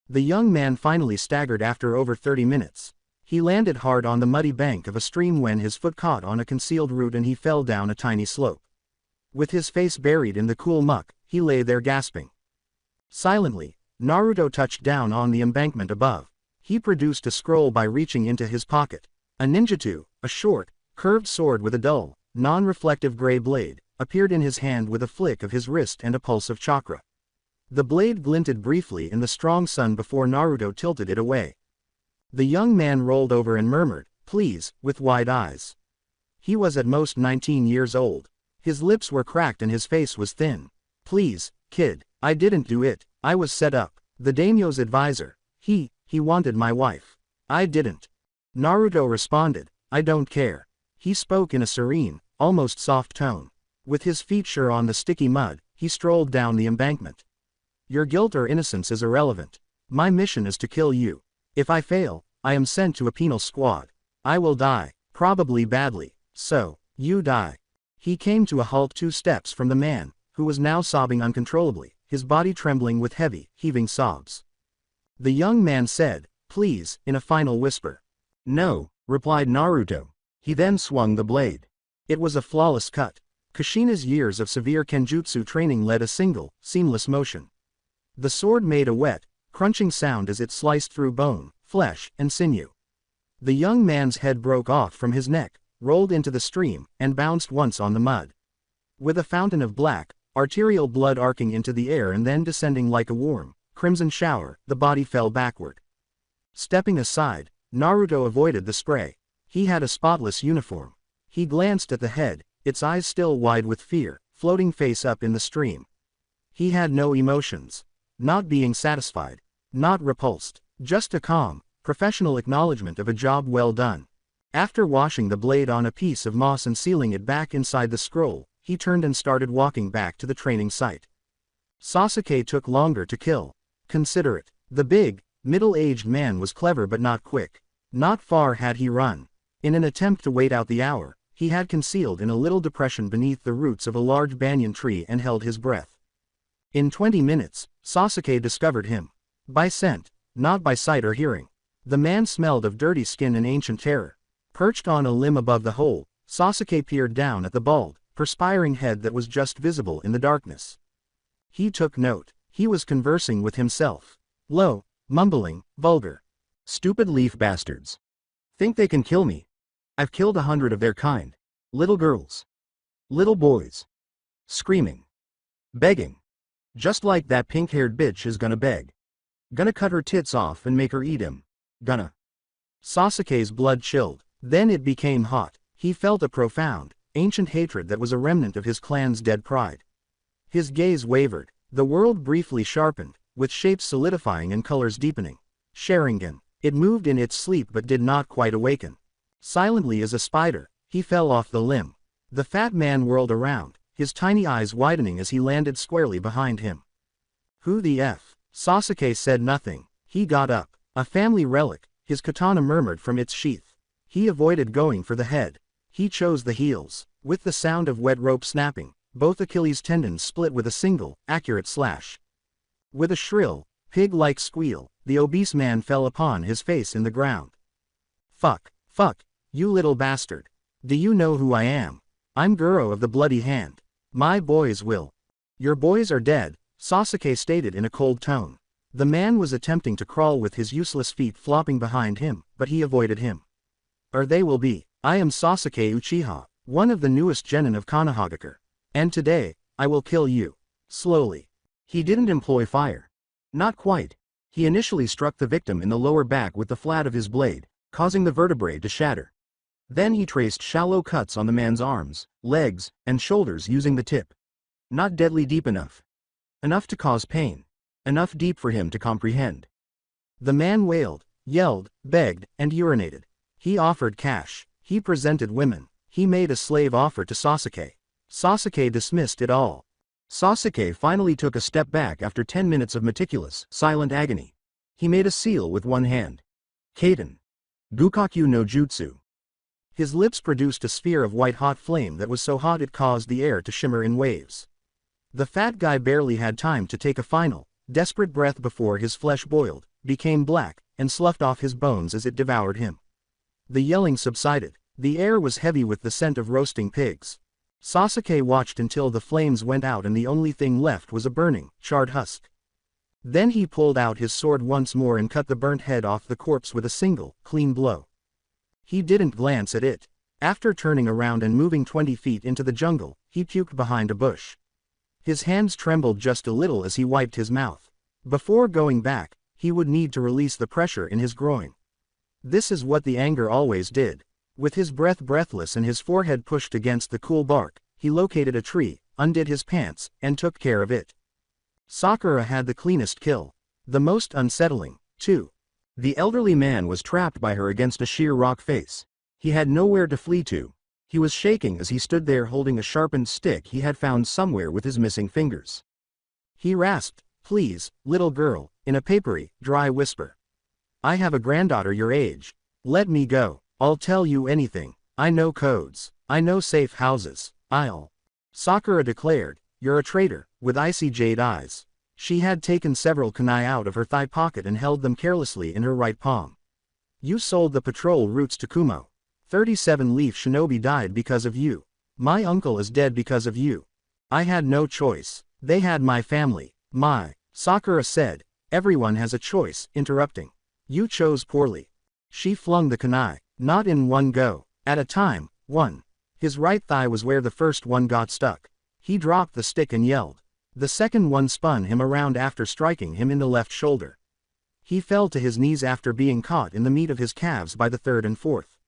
The young man finally staggered after over 30 minutes. He landed hard on the muddy bank of a stream when his foot caught on a concealed root and he fell down a tiny slope. With his face buried in the cool muck, he lay there gasping. Silently, Naruto touched down on the embankment above. He produced a scroll by reaching into his pocket. A ninjutsu, a short, curved sword with a dull, non-reflective gray blade, appeared in his hand with a flick of his wrist and a pulse of chakra. The blade glinted briefly in the strong sun before Naruto tilted it away. The young man rolled over and murmured, "Please," with wide eyes. He was at most 19 years old. His lips were cracked and his face was thin. "Please, kid, I didn't do it, I was set up. The daimyo's advisor. He wanted my wife. I didn't." Naruto responded, "I don't care." He spoke in a serene, almost soft tone. With his feet sure on the sticky mud, he strolled down the embankment. "Your guilt or innocence is irrelevant. My mission is to kill you. If I fail, I am sent to a penal squad. I will die, probably badly, so, you die." He came to a halt 2 steps from the man, who was now sobbing uncontrollably, his body trembling with heavy, heaving sobs. The young man said, "Please," in a final whisper. "No," replied Naruto. He then swung the blade. It was a flawless cut. Kushina's years of severe kenjutsu training led a single, seamless motion. The sword made a wet, crunching sound as it sliced through bone, flesh, and sinew. The young man's head broke off from his neck, rolled into the stream, and bounced once on the mud. With a fountain of black, arterial blood arcing into the air and then descending like a warm, crimson shower, the body fell backward. Stepping aside, Naruto avoided the spray. He had a spotless uniform. He glanced at the head, its eyes still wide with fear, floating face up in the stream. He had no emotions. not being satisfied, not repulsed, just a calm, professional acknowledgement of a job well done. After washing the blade on a piece of moss and sealing it back inside the scroll, he turned and started walking back to the training site. Sasuke took longer to kill. Considerate. The big, middle-aged man was clever but not quick. Not far had he run. In an attempt to wait out the hour, he had concealed in a little depression beneath the roots of a large banyan tree and held his breath. In 20 minutes, Sasuke discovered him. By scent, not by sight or hearing. The man smelled of dirty skin and ancient terror. Perched on a limb above the hole, Sasuke peered down at the bald, perspiring head that was just visible in the darkness. He took note. He was conversing with himself. Low, mumbling, vulgar. Stupid leaf bastards. Think they can kill me? I've killed 100 of their kind. Little girls. Little boys. Screaming. Begging. Just like that pink-haired bitch is gonna beg. Gonna cut her tits off and make her eat him. Gonna. Sasuke's blood chilled. Then it became hot. He felt a profound, ancient hatred that was a remnant of his clan's dead pride. His gaze wavered. The world briefly sharpened, with shapes solidifying and colors deepening. Sharingan. It moved in its sleep but did not quite awaken. Silently as a spider, he fell off the limb. The fat man whirled around, his tiny eyes widening as he landed squarely behind him. Who the F? Sasuke said nothing. He got up. A family relic, his katana murmured from its sheath. He avoided going for the head. He chose the heels. With the sound of wet rope snapping, both Achilles' tendons split with a single, accurate slash. With a shrill, pig-like squeal, the obese man fell upon his face in the ground. Fuck, you little bastard. Do you know who I am? I'm Guro of the Bloody Hand. My boys will. Your boys are dead, Sasuke stated in a cold tone. The man was attempting to crawl with his useless feet flopping behind him, but he avoided him. Or they will be. I am Sasuke Uchiha, one of the newest genin of Konohagakure. And today, I will kill you. Slowly. He didn't employ fire. Not quite. He initially struck the victim in the lower back with the flat of his blade, causing the vertebrae to shatter. Then he traced shallow cuts on the man's arms, legs, and shoulders using the tip. Not deadly deep enough. Enough to cause pain. Enough deep for him to comprehend. The man wailed, yelled, begged, and urinated. He offered cash. He presented women. He made a slave offer to Sasuke. Sasuke dismissed it all. Sasuke finally took a step back after 10 minutes of meticulous, silent agony. He made a seal with one hand. Kaden. Gukakyu no Jutsu. His lips produced a sphere of white-hot flame that was so hot it caused the air to shimmer in waves. The fat guy barely had time to take a final, desperate breath before his flesh boiled, became black, and sloughed off his bones as it devoured him. The yelling subsided. The air was heavy with the scent of roasting pigs. Sasuke watched until the flames went out and the only thing left was a burning, charred husk. Then he pulled out his sword once more and cut the burnt head off the corpse with a single, clean blow. He didn't glance at it. After turning around and moving 20 feet into the jungle, he puked behind a bush. His hands trembled just a little as he wiped his mouth. Before going back, he would need to release the pressure in his groin. This is what the anger always did. With his breath breathless and his forehead pushed against the cool bark, he located a tree, undid his pants, and took care of it. Sakura had the cleanest kill. The most unsettling, too. The elderly man was trapped by her against a sheer rock face. He had nowhere to flee to. He was shaking as he stood there holding a sharpened stick he had found somewhere with his missing fingers. He rasped, "Please, little girl," in a papery, dry whisper. "I have a granddaughter your age. Let me go. I'll tell you anything. I know codes. I know safe houses. I'll." Sakura declared, "You're a traitor," with icy jade eyes. She had taken several kunai out of her thigh pocket and held them carelessly in her right palm. "You sold the patrol routes to Kumo. 37 Leaf Shinobi died because of you. My uncle is dead because of you. I had no choice. They had my family. Sakura said. "Everyone has a choice," interrupting. "You chose poorly." She flung the kunai. "Not in one go. At a time, one." His right thigh was where the first one got stuck. He dropped the stick and yelled. The second one spun him around after striking him in the left shoulder. He fell to his knees after being caught in the meat of his calves by the third and fourth.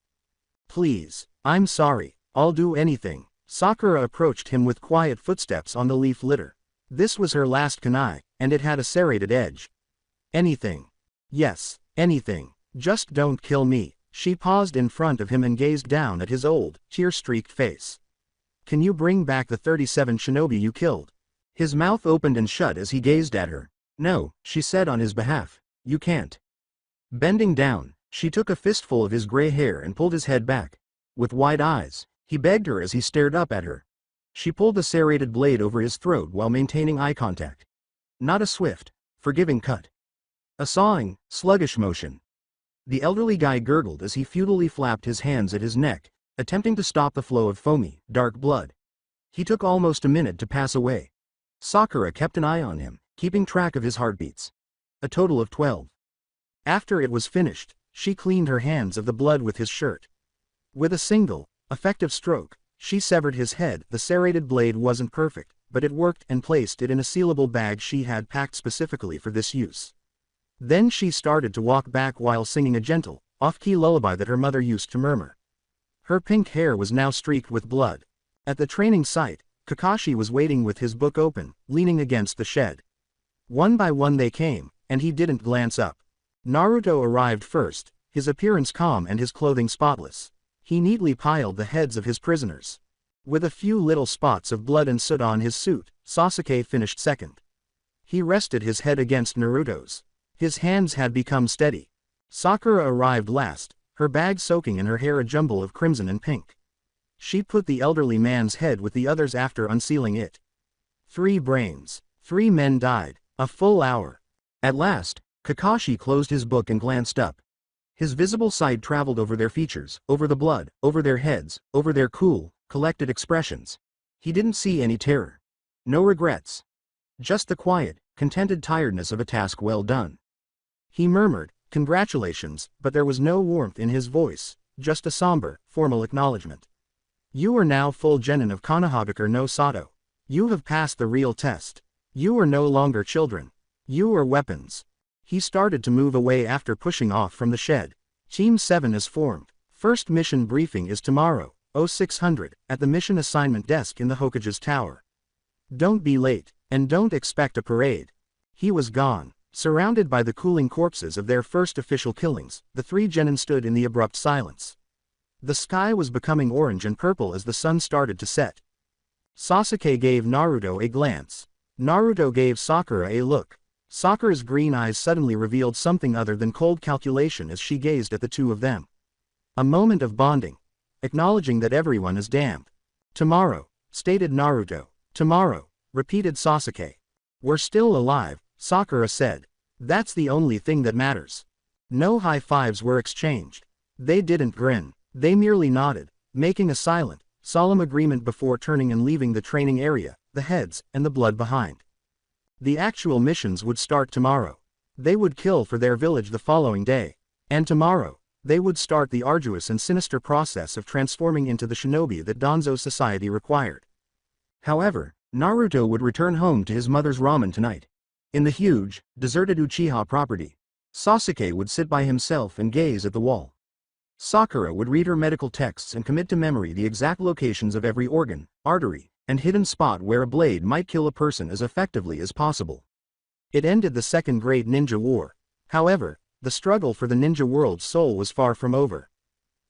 "Please, I'm sorry. I'll do anything." Sakura approached him with quiet footsteps on the leaf litter. This was her last kunai, and it had a serrated edge. Anything. Yes, anything. Just don't kill me. She paused in front of him and gazed down at his old, tear-streaked face. Can you bring back the 37 shinobi you killed? His mouth opened and shut as he gazed at her. No, she said on his behalf. You can't. Bending down, she took a fistful of his gray hair and pulled his head back. With wide eyes, he begged her as he stared up at her. She pulled the serrated blade over his throat while maintaining eye contact. Not a swift, forgiving cut. A sawing, sluggish motion. The elderly guy gurgled as he futilely flapped his hands at his neck, attempting to stop the flow of foamy, dark blood. He took almost a minute to pass away. Sakura kept an eye on him, keeping track of his heartbeats. A total of 12. After it was finished, she cleaned her hands of the blood with his shirt. With a single, effective stroke, she severed his head. The serrated blade wasn't perfect, but it worked, and placed it in a sealable bag she had packed specifically for this use. Then she started to walk back while singing a gentle, off-key lullaby that her mother used to murmur. Her pink hair was now streaked with blood. At the training site, Kakashi was waiting with his book open, leaning against the shed. One by one they came, and he didn't glance up. Naruto arrived first, his appearance calm and his clothing spotless. He neatly piled the heads of his prisoners. With a few little spots of blood and soot on his suit, Sasuke finished second. He rested his head against Naruto's. His hands had become steady. Sakura arrived last, her bag soaking in her hair a jumble of crimson and pink. She put the elderly man's head with the others after unsealing it. 3 brains. 3 men died. A full hour. At last, Kakashi closed his book and glanced up. His visible sight traveled over their features, over the blood, over their heads, over their cool, collected expressions. He didn't see any terror. No regrets. Just the quiet, contented tiredness of a task well done. He murmured, "Congratulations," but there was no warmth in his voice, just a somber, formal acknowledgement. You are now full genin of Konohagakure no Sato. You have passed the real test. You are no longer children. You are weapons. He started to move away after pushing off from the shed. Team 7 is formed. First mission briefing is tomorrow, 0600, at the mission assignment desk in the Hokage's tower. Don't be late, and don't expect a parade. He was gone. Surrounded by the cooling corpses of their first official killings, the 3 genin stood in the abrupt silence. The sky was becoming orange and purple as the sun started to set. Sasuke gave Naruto a glance. Naruto gave Sakura a look. Sakura's green eyes suddenly revealed something other than cold calculation as she gazed at the two of them. A moment of bonding. Acknowledging that everyone is damned. Tomorrow, stated Naruto. Tomorrow, repeated Sasuke. We're still alive, Sakura said. That's the only thing that matters. No high fives were exchanged. They didn't grin. They merely nodded, making a silent, solemn agreement before turning and leaving the training area, the heads and the blood behind. The actual missions would start tomorrow. They would kill for their village the following day. And tomorrow, they would start the arduous and sinister process of transforming into the shinobi that Danzo's society required. However, Naruto would return home to his mother's ramen tonight. In the huge, deserted Uchiha property, Sasuke would sit by himself and gaze at the wall. Sakura would read her medical texts and commit to memory the exact locations of every organ, artery, and hidden spot where a blade might kill a person as effectively as possible. It ended the Second Great Ninja War. However, the struggle for the ninja world's soul was far from over.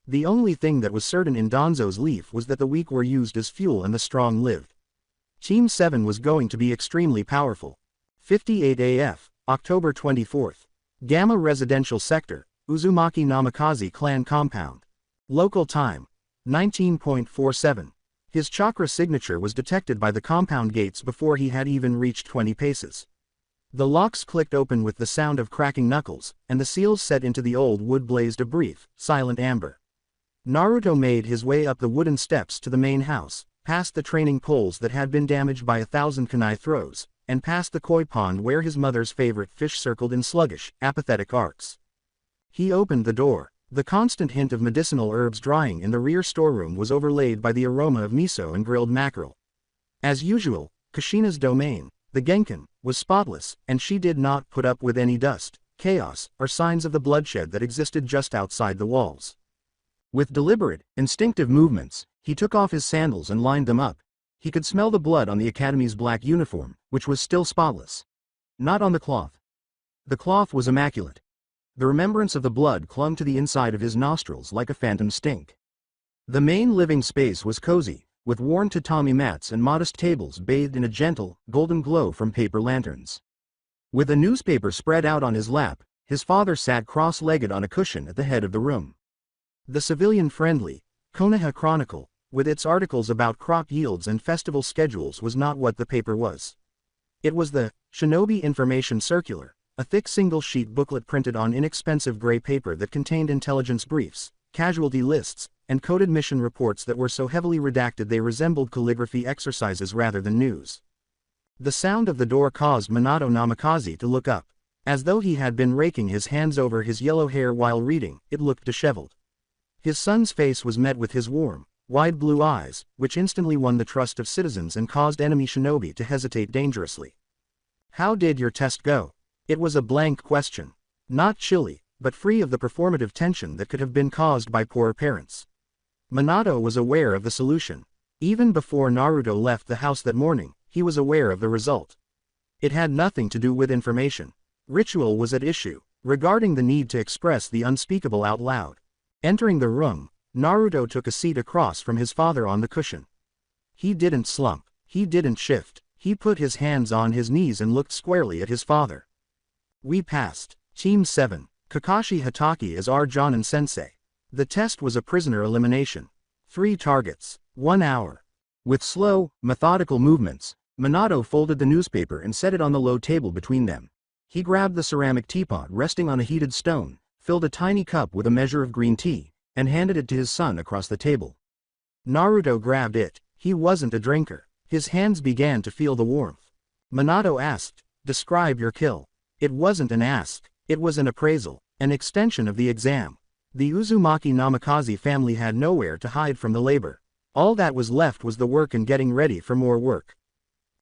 The only thing that was certain in Danzo's leaf was that the weak were used as fuel and the strong lived. Team 7 was going to be extremely powerful. 58 AF, October 24th. Gamma Residential Sector, Uzumaki Namikaze Clan Compound. Local time, 19.47. His chakra signature was detected by the compound gates before he had even reached 20 paces. The locks clicked open with the sound of cracking knuckles, and the seals set into the old wood blazed a brief, silent amber. Naruto made his way up the wooden steps to the main house, past the training poles that had been damaged by 1,000 kunai throws, and past the koi pond where his mother's favorite fish circled in sluggish, apathetic arcs. He opened the door. The constant hint of medicinal herbs drying in the rear storeroom was overlaid by the aroma of miso and grilled mackerel. As usual, Kushina's domain, the Genkan, was spotless, and she did not put up with any dust, chaos, or signs of the bloodshed that existed just outside the walls. With deliberate, instinctive movements, he took off his sandals and lined them up. He could smell the blood on the Academy's black uniform, which was still spotless. Not on the cloth. The cloth was immaculate. The remembrance of the blood clung to the inside of his nostrils like a phantom stink. The main living space was cozy, with worn tatami mats and modest tables bathed in a gentle, golden glow from paper lanterns. With a newspaper spread out on his lap, his father sat cross-legged on a cushion at the head of the room. The civilian-friendly Konoha Chronicle, with its articles about crop yields and festival schedules, was not what the paper was. It was the Shinobi Information Circular, a thick single-sheet booklet printed on inexpensive gray paper that contained intelligence briefs, casualty lists, and coded mission reports that were so heavily redacted they resembled calligraphy exercises rather than news. The sound of the door caused Minato Namikaze to look up. As though he had been raking his hands over his yellow hair while reading, it looked disheveled. His son's face was met with his warm, wide blue eyes, which instantly won the trust of citizens and caused enemy shinobi to hesitate dangerously. "How did your test go?" It was a blank question. Not chilly, but free of the performative tension that could have been caused by poor parents. Minato was aware of the solution. Even before Naruto left the house that morning, he was aware of the result. It had nothing to do with information. Ritual was at issue, regarding the need to express the unspeakable out loud. Entering the room, Naruto took a seat across from his father on the cushion. He didn't slump, he didn't shift, he put his hands on his knees and looked squarely at his father. "We passed. Team 7, Kakashi Hatake as our Jonin sensei. The test was a prisoner elimination. 3 targets, 1 hour." With slow, methodical movements, Minato folded the newspaper and set it on the low table between them. He grabbed the ceramic teapot resting on a heated stone, filled a tiny cup with a measure of green tea, and handed it to his son across the table. Naruto grabbed it. He wasn't a drinker. His hands began to feel the warmth. Minato asked, "Describe your kill." It wasn't an ask, it was an appraisal, an extension of the exam. The Uzumaki Namikaze family had nowhere to hide from the labor. All that was left was the work and getting ready for more work.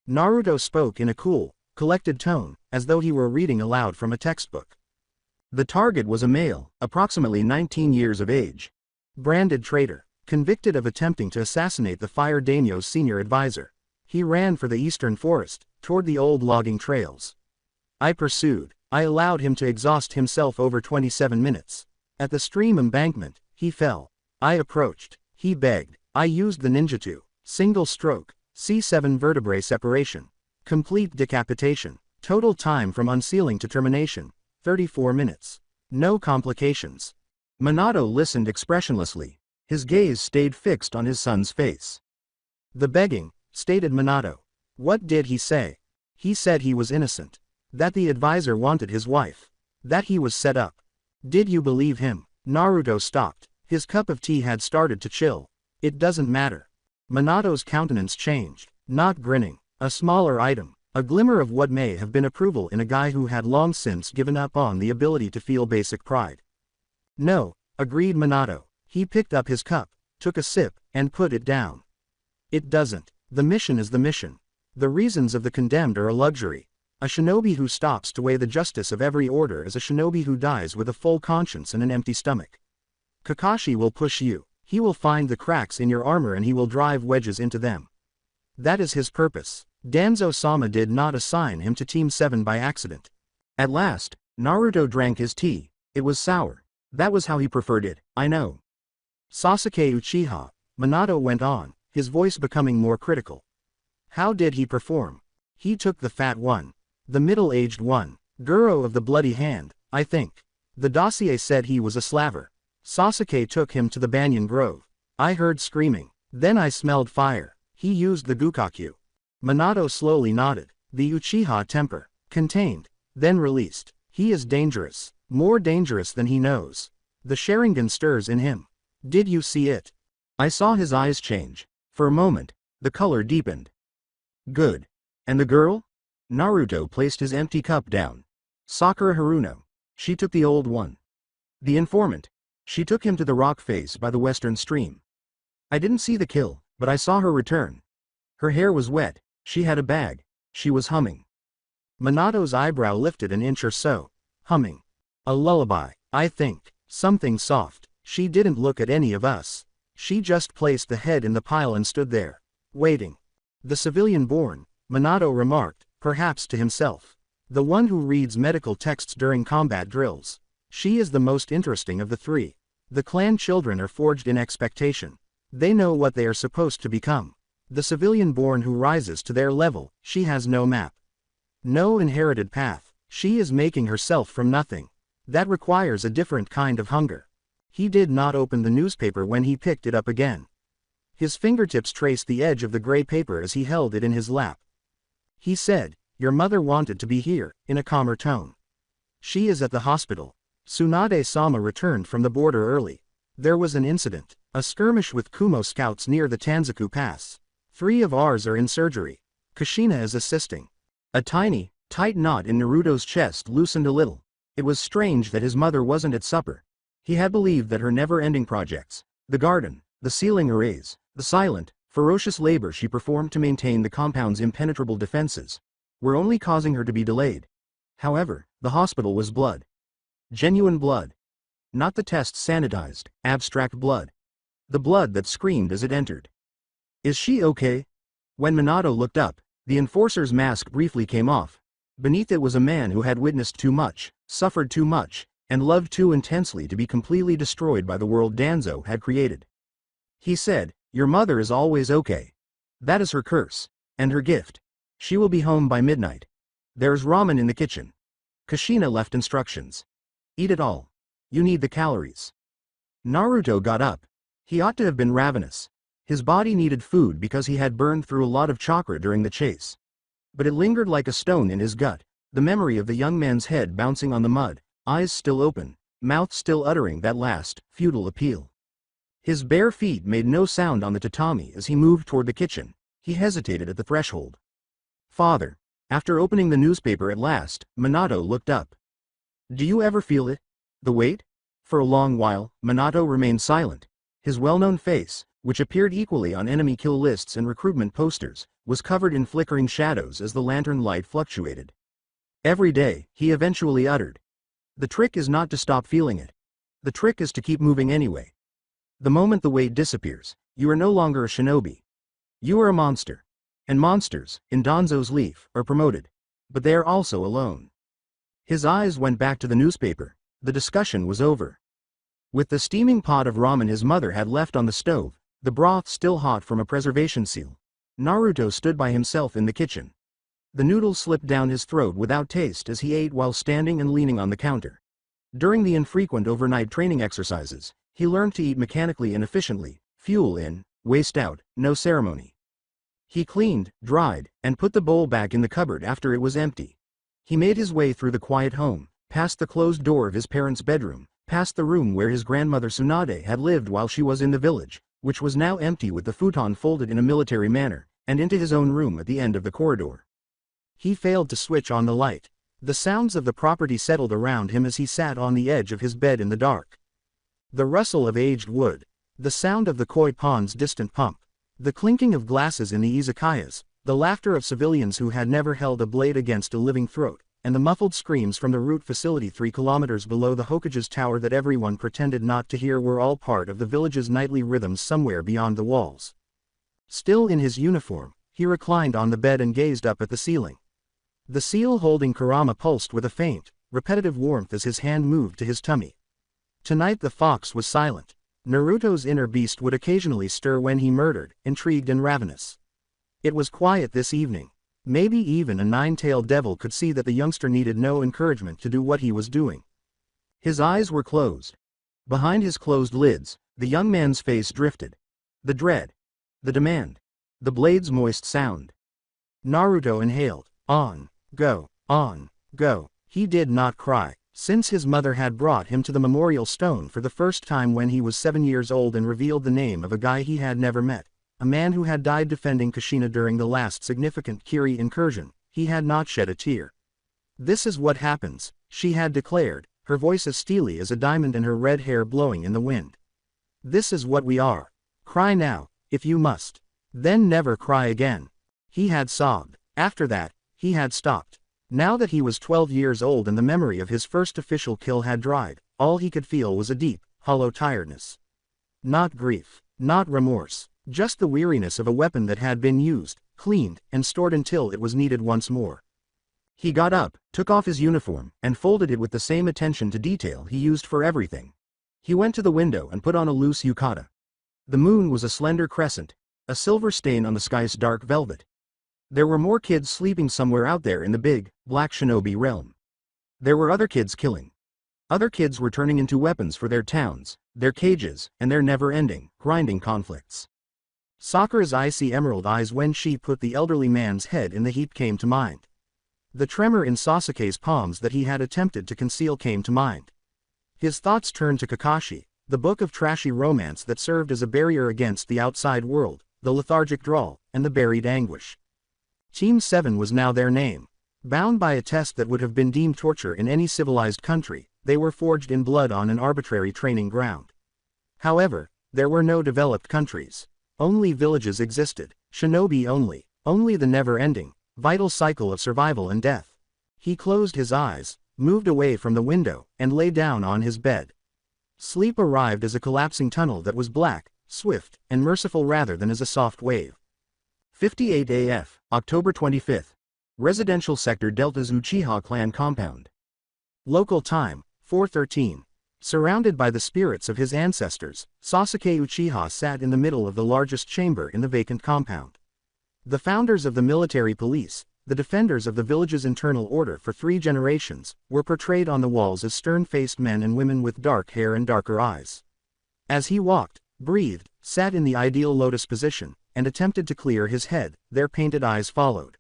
Naruto spoke in a cool, collected tone, as though he were reading aloud from a textbook. The target was a male, approximately 19 years of age. Branded traitor, convicted of attempting to assassinate the Fire Daimyo's senior advisor. He ran for the eastern forest, toward the old logging trails. I pursued. I allowed him to exhaust himself over 27 minutes. At the stream embankment, he fell. I approached. He begged. I used the ninjutsu. Single stroke, C7 vertebrae separation. Complete decapitation. Total time from unsealing to termination, 34 minutes. No complications. Minato listened expressionlessly. His gaze stayed fixed on his son's face. "The begging," stated Minato. "What did he say?" "He said he was innocent. That the advisor wanted his wife. That he was set up." "Did you believe him?" Naruto stopped. His cup of tea had started to chill. "It doesn't matter." Minato's countenance changed. Not grinning. A smaller item. A glimmer of what may have been approval in a guy who had long since given up on the ability to feel basic pride. "No," agreed Minato. He picked up his cup, took a sip, and put it down. "It doesn't. The mission is the mission. The reasons of the condemned are a luxury. A shinobi who stops to weigh the justice of every order is a shinobi who dies with a full conscience and an empty stomach. Kakashi will push you. He will find the cracks in your armor and he will drive wedges into them. That is his purpose. Danzo-sama did not assign him to Team 7 by accident." At last, Naruto drank his tea. It was sour. That was how he preferred it, I know. "Sasuke Uchiha," Minato went on, his voice becoming more critical. "How did he perform?" "He took the fat one. The middle-aged one. Guro of the bloody hand, I think. The dossier said he was a slaver. Sasuke took him to the banyan grove. I heard screaming. Then I smelled fire. He used the Gukaku." Minato slowly nodded. "The Uchiha temper. Contained. Then released. He is dangerous. More dangerous than he knows. The Sharingan stirs in him. Did you see it?" I saw his eyes change. For a moment, the color deepened. "Good. And the girl?" Naruto placed his empty cup down. "Sakura Haruno. She took the old one." "The informant. She took him to the rock face by the western stream. I didn't see the kill, but I saw her return. Her hair was wet, she had a bag, she was humming." Minato's eyebrow lifted an inch or so. "Humming. A lullaby, I think. Something soft. She didn't look at any of us. She just placed the head in the pile and stood there. Waiting." The civilian-born, Minato remarked, perhaps to himself. The one who reads medical texts during combat drills. She is the most interesting of the three. The clan children are forged in expectation. They know what they are supposed to become. The civilian-born who rises to their level, she has no map. No inherited path. She is making herself from nothing. That requires a different kind of hunger. He did not open the newspaper when he picked it up again. His fingertips traced the edge of the gray paper as he held it in his lap. He said, "Your mother wanted to be here," in a calmer tone. "She is at the hospital." Tsunade-sama returned from the border early. There was an incident, a skirmish with Kumo scouts near the Tanzaku Pass. 3 of ours are in surgery. Kushina is assisting. A tiny, tight knot in Naruto's chest loosened a little. It was strange that his mother wasn't at supper. He had believed that her never-ending projects, the garden, the ceiling arrays, the silent, ferocious labor she performed to maintain the compound's impenetrable defenses, were only causing her to be delayed. However, the hospital was blood. Genuine blood. Not the tests sanitized, abstract blood. The blood that screamed as it entered. "Is she okay?" When Minato looked up, the enforcer's mask briefly came off. Beneath it was a man who had witnessed too much, suffered too much, and loved too intensely to be completely destroyed by the world Danzo had created. He said, "Your mother is always okay. That is her curse, and her gift. She will be home by midnight. There's ramen in the kitchen." Kushina left instructions. "Eat it all. You need the calories." Naruto got up. He ought to have been ravenous. His body needed food because he had burned through a lot of chakra during the chase. But it lingered like a stone in his gut, the memory of the young man's head bouncing on the mud, eyes still open, mouth still uttering that last, futile appeal. His bare feet made no sound on the tatami as he moved toward the kitchen. He hesitated at the threshold. "Father." After opening the newspaper at last, Minato looked up. "Do you ever feel it? The weight?" For a long while, Minato remained silent. His well-known face, which appeared equally on enemy kill lists and recruitment posters, was covered in flickering shadows as the lantern light fluctuated. "Every day," he eventually uttered. "The trick is not to stop feeling it. The trick is to keep moving anyway. The moment the weight disappears, you are no longer a shinobi. You are a monster. And monsters, in Danzo's leaf, are promoted. But they are also alone." His eyes went back to the newspaper. The discussion was over. With the steaming pot of ramen his mother had left on the stove, the broth still hot from a preservation seal, Naruto stood by himself in the kitchen. The noodles slipped down his throat without taste as he ate while standing and leaning on the counter. During the infrequent overnight training exercises, he learned to eat mechanically and efficiently, fuel in, waste out, no ceremony. He cleaned, dried, and put the bowl back in the cupboard after it was empty. He made his way through the quiet home, past the closed door of his parents' bedroom, past the room where his grandmother Tsunade had lived while she was in the village, which was now empty with the futon folded in a military manner, and into his own room at the end of the corridor. He failed to switch on the light. The sounds of the property settled around him as he sat on the edge of his bed in the dark. The rustle of aged wood, the sound of the koi pond's distant pump, the clinking of glasses in the izakayas, the laughter of civilians who had never held a blade against a living throat, and the muffled screams from the root facility 3 kilometers below the Hokage's tower that everyone pretended not to hear were all part of the village's nightly rhythms somewhere beyond the walls. Still in his uniform, he reclined on the bed and gazed up at the ceiling. The seal holding Kurama pulsed with a faint, repetitive warmth as his hand moved to his tummy. Tonight the fox was silent. Naruto's inner beast would occasionally stir when he murdered, intrigued and ravenous. It was quiet this evening. Maybe even a nine-tailed devil could see that the youngster needed no encouragement to do what he was doing. His eyes were closed. Behind his closed lids, the young man's face drifted. The dread. The demand. The blade's moist sound. Naruto inhaled. On. Go. On. Go. He did not cry, since his mother had brought him to the memorial stone for the first time when he was 7 years old and revealed the name of a guy he had never met. A man who had died defending Kushina during the last significant Kiri incursion. He had not shed a tear. "This is what happens," she had declared, her voice as steely as a diamond and her red hair blowing in the wind. "This is what we are. Cry now, if you must. Then never cry again." He had sobbed. After that, he had stopped. Now that he was 12 years old and the memory of his first official kill had dried, all he could feel was a deep, hollow tiredness. Not grief. Not remorse. Just the weariness of a weapon that had been used, cleaned, and stored until it was needed once more. He got up, took off his uniform, and folded it with the same attention to detail he used for everything. He went to the window and put on a loose yukata. The moon was a slender crescent, a silver stain on the sky's dark velvet. There were more kids sleeping somewhere out there in the big, black shinobi realm. There were other kids killing. Other kids were turning into weapons for their towns, their cages, and their never-ending, grinding conflicts. Sakura's icy emerald eyes when she put the elderly man's head in the heap came to mind. The tremor in Sasuke's palms that he had attempted to conceal came to mind. His thoughts turned to Kakashi, the book of trashy romance that served as a barrier against the outside world, the lethargic drawl, and the buried anguish. Team 7 was now their name. Bound by a test that would have been deemed torture in any civilized country, they were forged in blood on an arbitrary training ground. However, there were no developed countries. Only villages existed, shinobi only the never-ending, vital cycle of survival and death. He closed his eyes, moved away from the window, and lay down on his bed. Sleep arrived as a collapsing tunnel that was black, swift, and merciful rather than as a soft wave. 58 AF, October 25th. Residential Sector Delta's Uchiha clan compound. Local time, 4:13. Surrounded by the spirits of his ancestors, Sasuke Uchiha sat in the middle of the largest chamber in the vacant compound. The founders of the military police, the defenders of the village's internal order for 3 generations, were portrayed on the walls as stern-faced men and women with dark hair and darker eyes. As he walked, breathed, sat in the ideal lotus position, and attempted to clear his head, their painted eyes followed.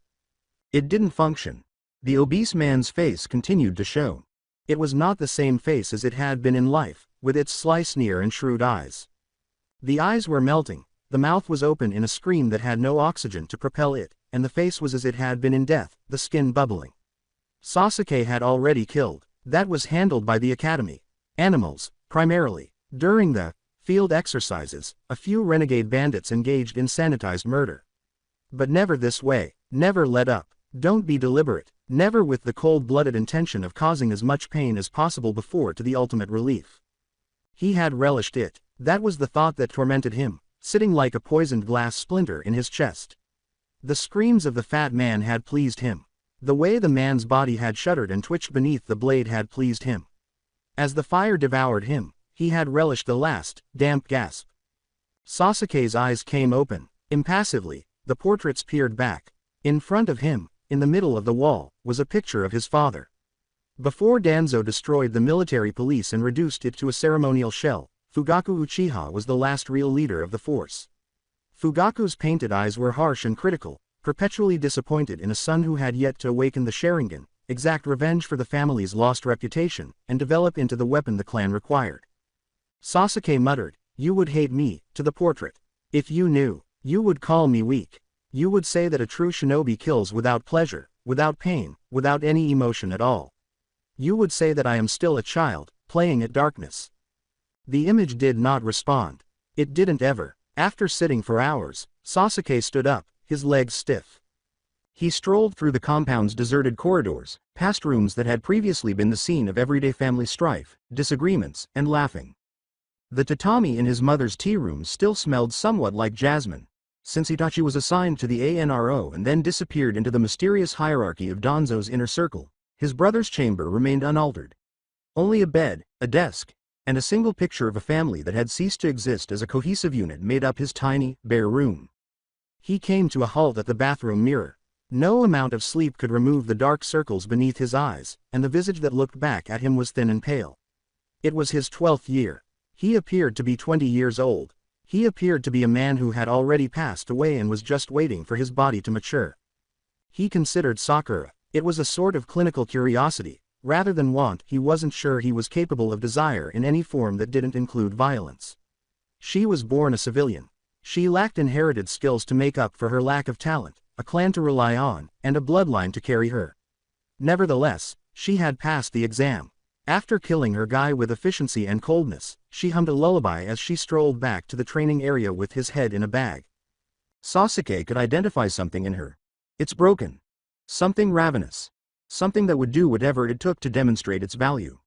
It didn't function. The obese man's face continued to show. It was not the same face as it had been in life, with its sly sneer and shrewd eyes. The eyes were melting, the mouth was open in a scream that had no oxygen to propel it, and the face was as it had been in death, the skin bubbling. Sasuke had already killed. That was handled by the academy. Animals, primarily. During the field exercises, a few renegade bandits engaged in sanitized murder. But never this way, never let up. Don't be deliberate, never with the cold-blooded intention of causing as much pain as possible before to the ultimate relief. He had relished it. That was the thought that tormented him, sitting like a poisoned glass splinter in his chest. The screams of the fat man had pleased him. The way the man's body had shuddered and twitched beneath the blade had pleased him. As the fire devoured him, he had relished the last, damp gasp. Sasuke's eyes came open. Impassively, the portraits peered back. In front of him, in the middle of the wall, was a picture of his father. Before Danzo destroyed the military police and reduced it to a ceremonial shell, Fugaku Uchiha was the last real leader of the force. Fugaku's painted eyes were harsh and critical, perpetually disappointed in a son who had yet to awaken the Sharingan, exact revenge for the family's lost reputation, and develop into the weapon the clan required. Sasuke muttered, "You would hate me," to the portrait. "If you knew, you would call me weak. You would say that a true shinobi kills without pleasure, without pain, without any emotion at all. You would say that I am still a child, playing at darkness." The image did not respond. It didn't ever. After sitting for hours, Sasuke stood up, his legs stiff. He strolled through the compound's deserted corridors, past rooms that had previously been the scene of everyday family strife, disagreements, and laughing. The tatami in his mother's tea room still smelled somewhat like jasmine, since Itachi was assigned to the ANRO and then disappeared into the mysterious hierarchy of Danzo's inner circle. His brother's chamber remained unaltered. Only a bed, a desk, and a single picture of a family that had ceased to exist as a cohesive unit made up his tiny, bare room. He came to a halt at the bathroom mirror. No amount of sleep could remove the dark circles beneath his eyes, and the visage that looked back at him was thin and pale. It was his 12th year. He appeared to be 20 years old. He appeared to be a man who had already passed away and was just waiting for his body to mature. He considered Sakura. It was a sort of clinical curiosity. Rather than want, he wasn't sure he was capable of desire in any form that didn't include violence. She was born a civilian. She lacked inherited skills to make up for her lack of talent, a clan to rely on, and a bloodline to carry her. Nevertheless, she had passed the exam. After killing her guy with efficiency and coldness, she hummed a lullaby as she strolled back to the training area with his head in a bag. Sasuke could identify something in her. It's broken. Something ravenous. Something that would do whatever it took to demonstrate its value.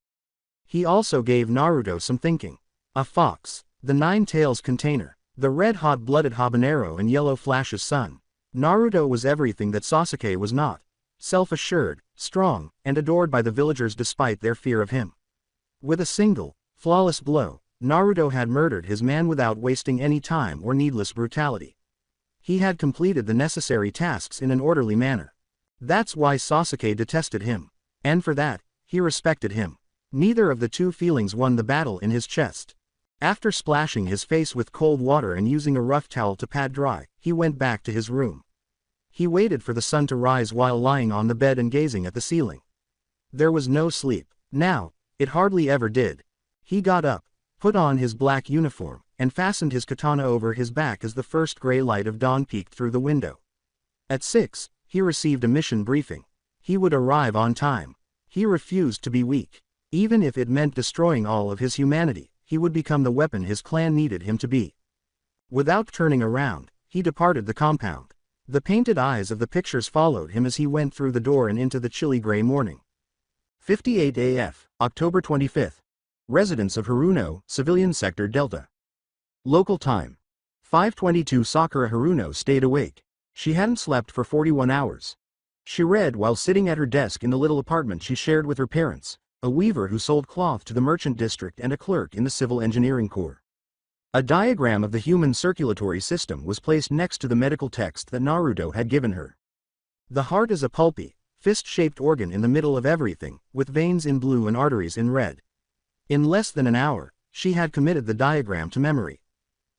He also gave Naruto some thinking. A fox, the 9 tails container, the red hot-blooded habanero and yellow flash's sun. Naruto was everything that Sasuke was not. Self-assured, strong, and adored by the villagers despite their fear of him. With a single, flawless blow, Naruto had murdered his man without wasting any time or needless brutality. He had completed the necessary tasks in an orderly manner. That's why Sasuke detested him. And for that, he respected him. Neither of the two feelings won the battle in his chest. After splashing his face with cold water and using a rough towel to pad dry, he went back to his room. He waited for the sun to rise while lying on the bed and gazing at the ceiling. There was no sleep. Now, it hardly ever did. He got up, put on his black uniform, and fastened his katana over his back as the first gray light of dawn peeked through the window. At 6, he received a mission briefing. He would arrive on time. He refused to be weak. Even if it meant destroying all of his humanity, he would become the weapon his clan needed him to be. Without turning around, he departed the compound. The painted eyes of the pictures followed him as he went through the door and into the chilly gray morning. 58 AF, October 25th. Residents of Haruno, Civilian Sector Delta. Local time. 5:22. Sakura Haruno stayed awake. She hadn't slept for 41 hours. She read while sitting at her desk in the little apartment she shared with her parents, a weaver who sold cloth to the merchant district and a clerk in the civil engineering corps. A diagram of the human circulatory system was placed next to the medical text that Naruto had given her. The heart is a pulpy, fist-shaped organ in the middle of everything, with veins in blue and arteries in red. In less than an hour, she had committed the diagram to memory.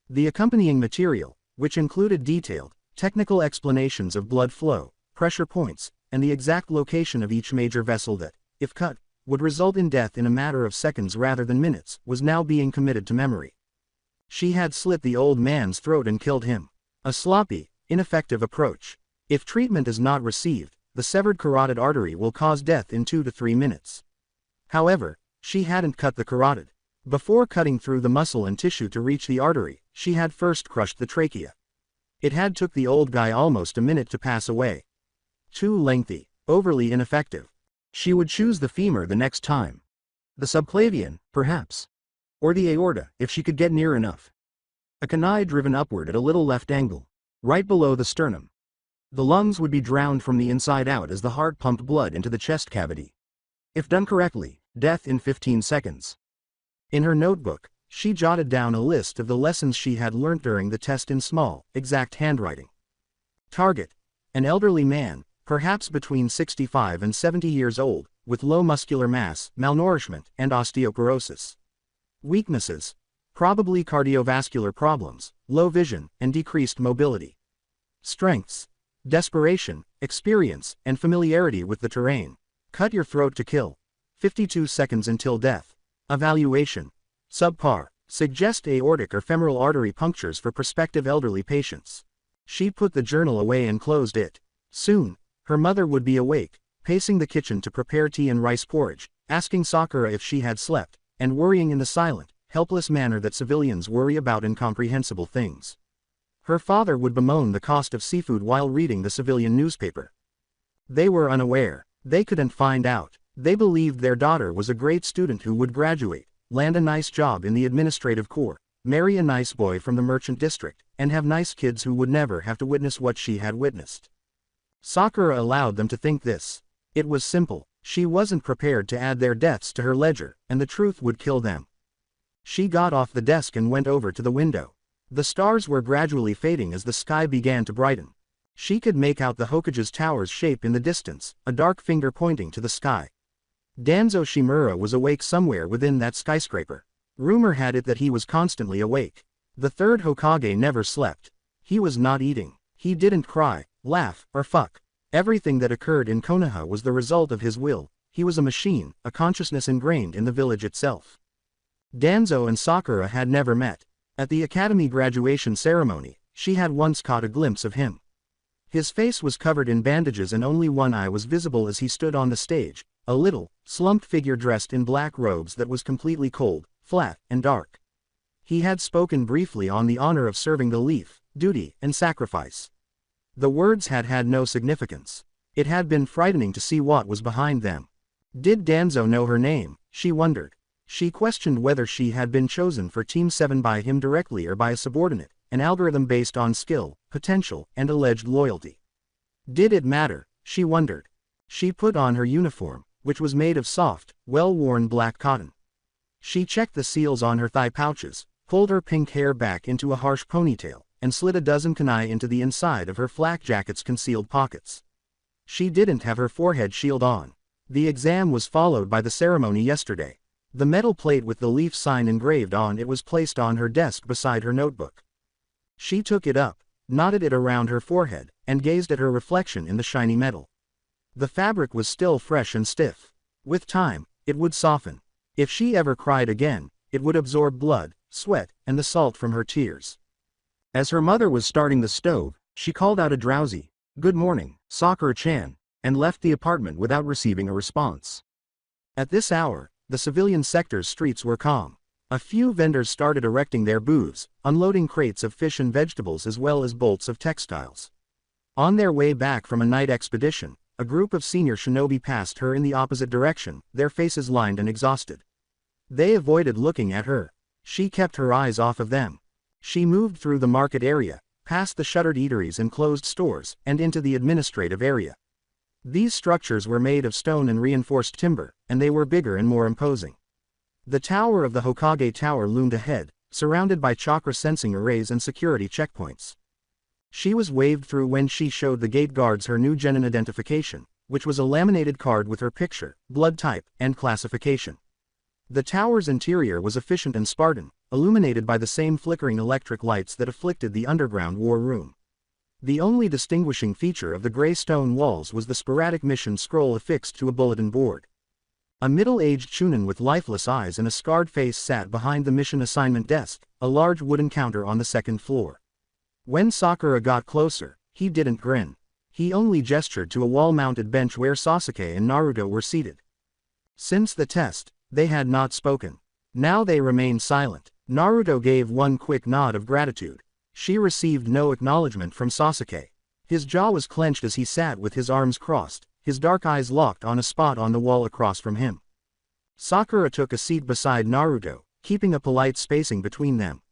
The accompanying material, which included detailed, technical explanations of blood flow, pressure points, and the exact location of each major vessel that, if cut, would result in death in a matter of seconds rather than minutes, was now being committed to memory. She had slit the old man's throat and killed him. A sloppy, ineffective approach. If treatment is not received, the severed carotid artery will cause death in 2 to 3 minutes. However, she hadn't cut the carotid. Before cutting through the muscle and tissue to reach the artery, she had first crushed the trachea. It had took the old guy almost a minute to pass away. Too lengthy, overly ineffective. She would choose the femur the next time. The subclavian, perhaps. Or the aorta, if she could get near enough. A canine driven upward at a little left angle, right below the sternum. The lungs would be drowned from the inside out as the heart pumped blood into the chest cavity. If done correctly, death in 15 seconds. In her notebook, she jotted down a list of the lessons she had learnt during the test in small, exact handwriting. Target: an elderly man, perhaps between 65 and 70 years old, with low muscular mass, malnourishment, and osteoporosis. Weaknesses: probably cardiovascular problems, low vision, and decreased mobility. Strengths: desperation, experience, and familiarity with the terrain. Cut your throat to kill. 52 seconds until death. Evaluation: subpar. Suggest aortic or femoral artery punctures for prospective elderly patients. She put the journal away and closed it. Soon, her mother would be awake, pacing the kitchen to prepare tea and rice porridge, asking Sakura if she had slept, and worrying in the silent, helpless manner that civilians worry about incomprehensible things. Her father would bemoan the cost of seafood while reading the civilian newspaper. They were unaware. They couldn't find out. They believed their daughter was a great student who would graduate, land a nice job in the administrative corps, marry a nice boy from the merchant district, and have nice kids who would never have to witness what she had witnessed. Sakura allowed them to think this. It was simple. She wasn't prepared to add their deaths to her ledger, and the truth would kill them. She got off the desk and went over to the window. The stars were gradually fading as the sky began to brighten. She could make out the Hokage's tower's shape in the distance, a dark finger pointing to the sky. Danzo Shimura was awake somewhere within that skyscraper. Rumor had it that he was constantly awake. The third Hokage never slept. He was not eating. He didn't cry, laugh, or fuck. Everything that occurred in Konoha was the result of his will. He was a machine, a consciousness ingrained in the village itself. Danzo and Sakura had never met. At the academy graduation ceremony, she had once caught a glimpse of him. His face was covered in bandages and only one eye was visible as he stood on the stage, a little, slumped figure dressed in black robes that was completely cold, flat, and dark. He had spoken briefly on the honor of serving the leaf, duty, and sacrifice. The words had had no significance. It had been frightening to see what was behind them. Did Danzo know her name? She wondered. She questioned whether she had been chosen for Team 7 by him directly or by a subordinate, an algorithm based on skill, potential, and alleged loyalty. Did it matter? She wondered. She put on her uniform, which was made of soft, well-worn black cotton. She checked the seals on her thigh pouches, pulled her pink hair back into a harsh ponytail, and slid a dozen kunai into the inside of her flak jacket's concealed pockets. She didn't have her forehead shield on. The exam was followed by the ceremony yesterday. The metal plate with the leaf sign engraved on it was placed on her desk beside her notebook. She took it up, knotted it around her forehead, and gazed at her reflection in the shiny metal. The fabric was still fresh and stiff. With time, it would soften. If she ever cried again, it would absorb blood, sweat, and the salt from her tears. As her mother was starting the stove, she called out a drowsy, "Good morning, Sakura-chan," and left the apartment without receiving a response. At this hour, the civilian sector's streets were calm. A few vendors started erecting their booths, unloading crates of fish and vegetables as well as bolts of textiles. On their way back from a night expedition, a group of senior shinobi passed her in the opposite direction, their faces lined and exhausted. They avoided looking at her. She kept her eyes off of them. She moved through the market area, past the shuttered eateries and closed stores, and into the administrative area. These structures were made of stone and reinforced timber, and they were bigger and more imposing. The tower of the Hokage Tower loomed ahead, surrounded by chakra sensing arrays and security checkpoints. She was waved through when she showed the gate guards her new genin identification, which was a laminated card with her picture, blood type, and classification. The tower's interior was efficient and Spartan, illuminated by the same flickering electric lights that afflicted the underground war room. The only distinguishing feature of the gray stone walls was the sporadic mission scroll affixed to a bulletin board. A middle-aged chunin with lifeless eyes and a scarred face sat behind the mission assignment desk, a large wooden counter on the second floor. When Sakura got closer, he didn't grin. He only gestured to a wall-mounted bench where Sasuke and Naruto were seated. Since the test, they had not spoken. Now they remained silent. Naruto gave one quick nod of gratitude. She received no acknowledgement from Sasuke. His jaw was clenched as he sat with his arms crossed, his dark eyes locked on a spot on the wall across from him. Sakura took a seat beside Naruto, keeping a polite spacing between them.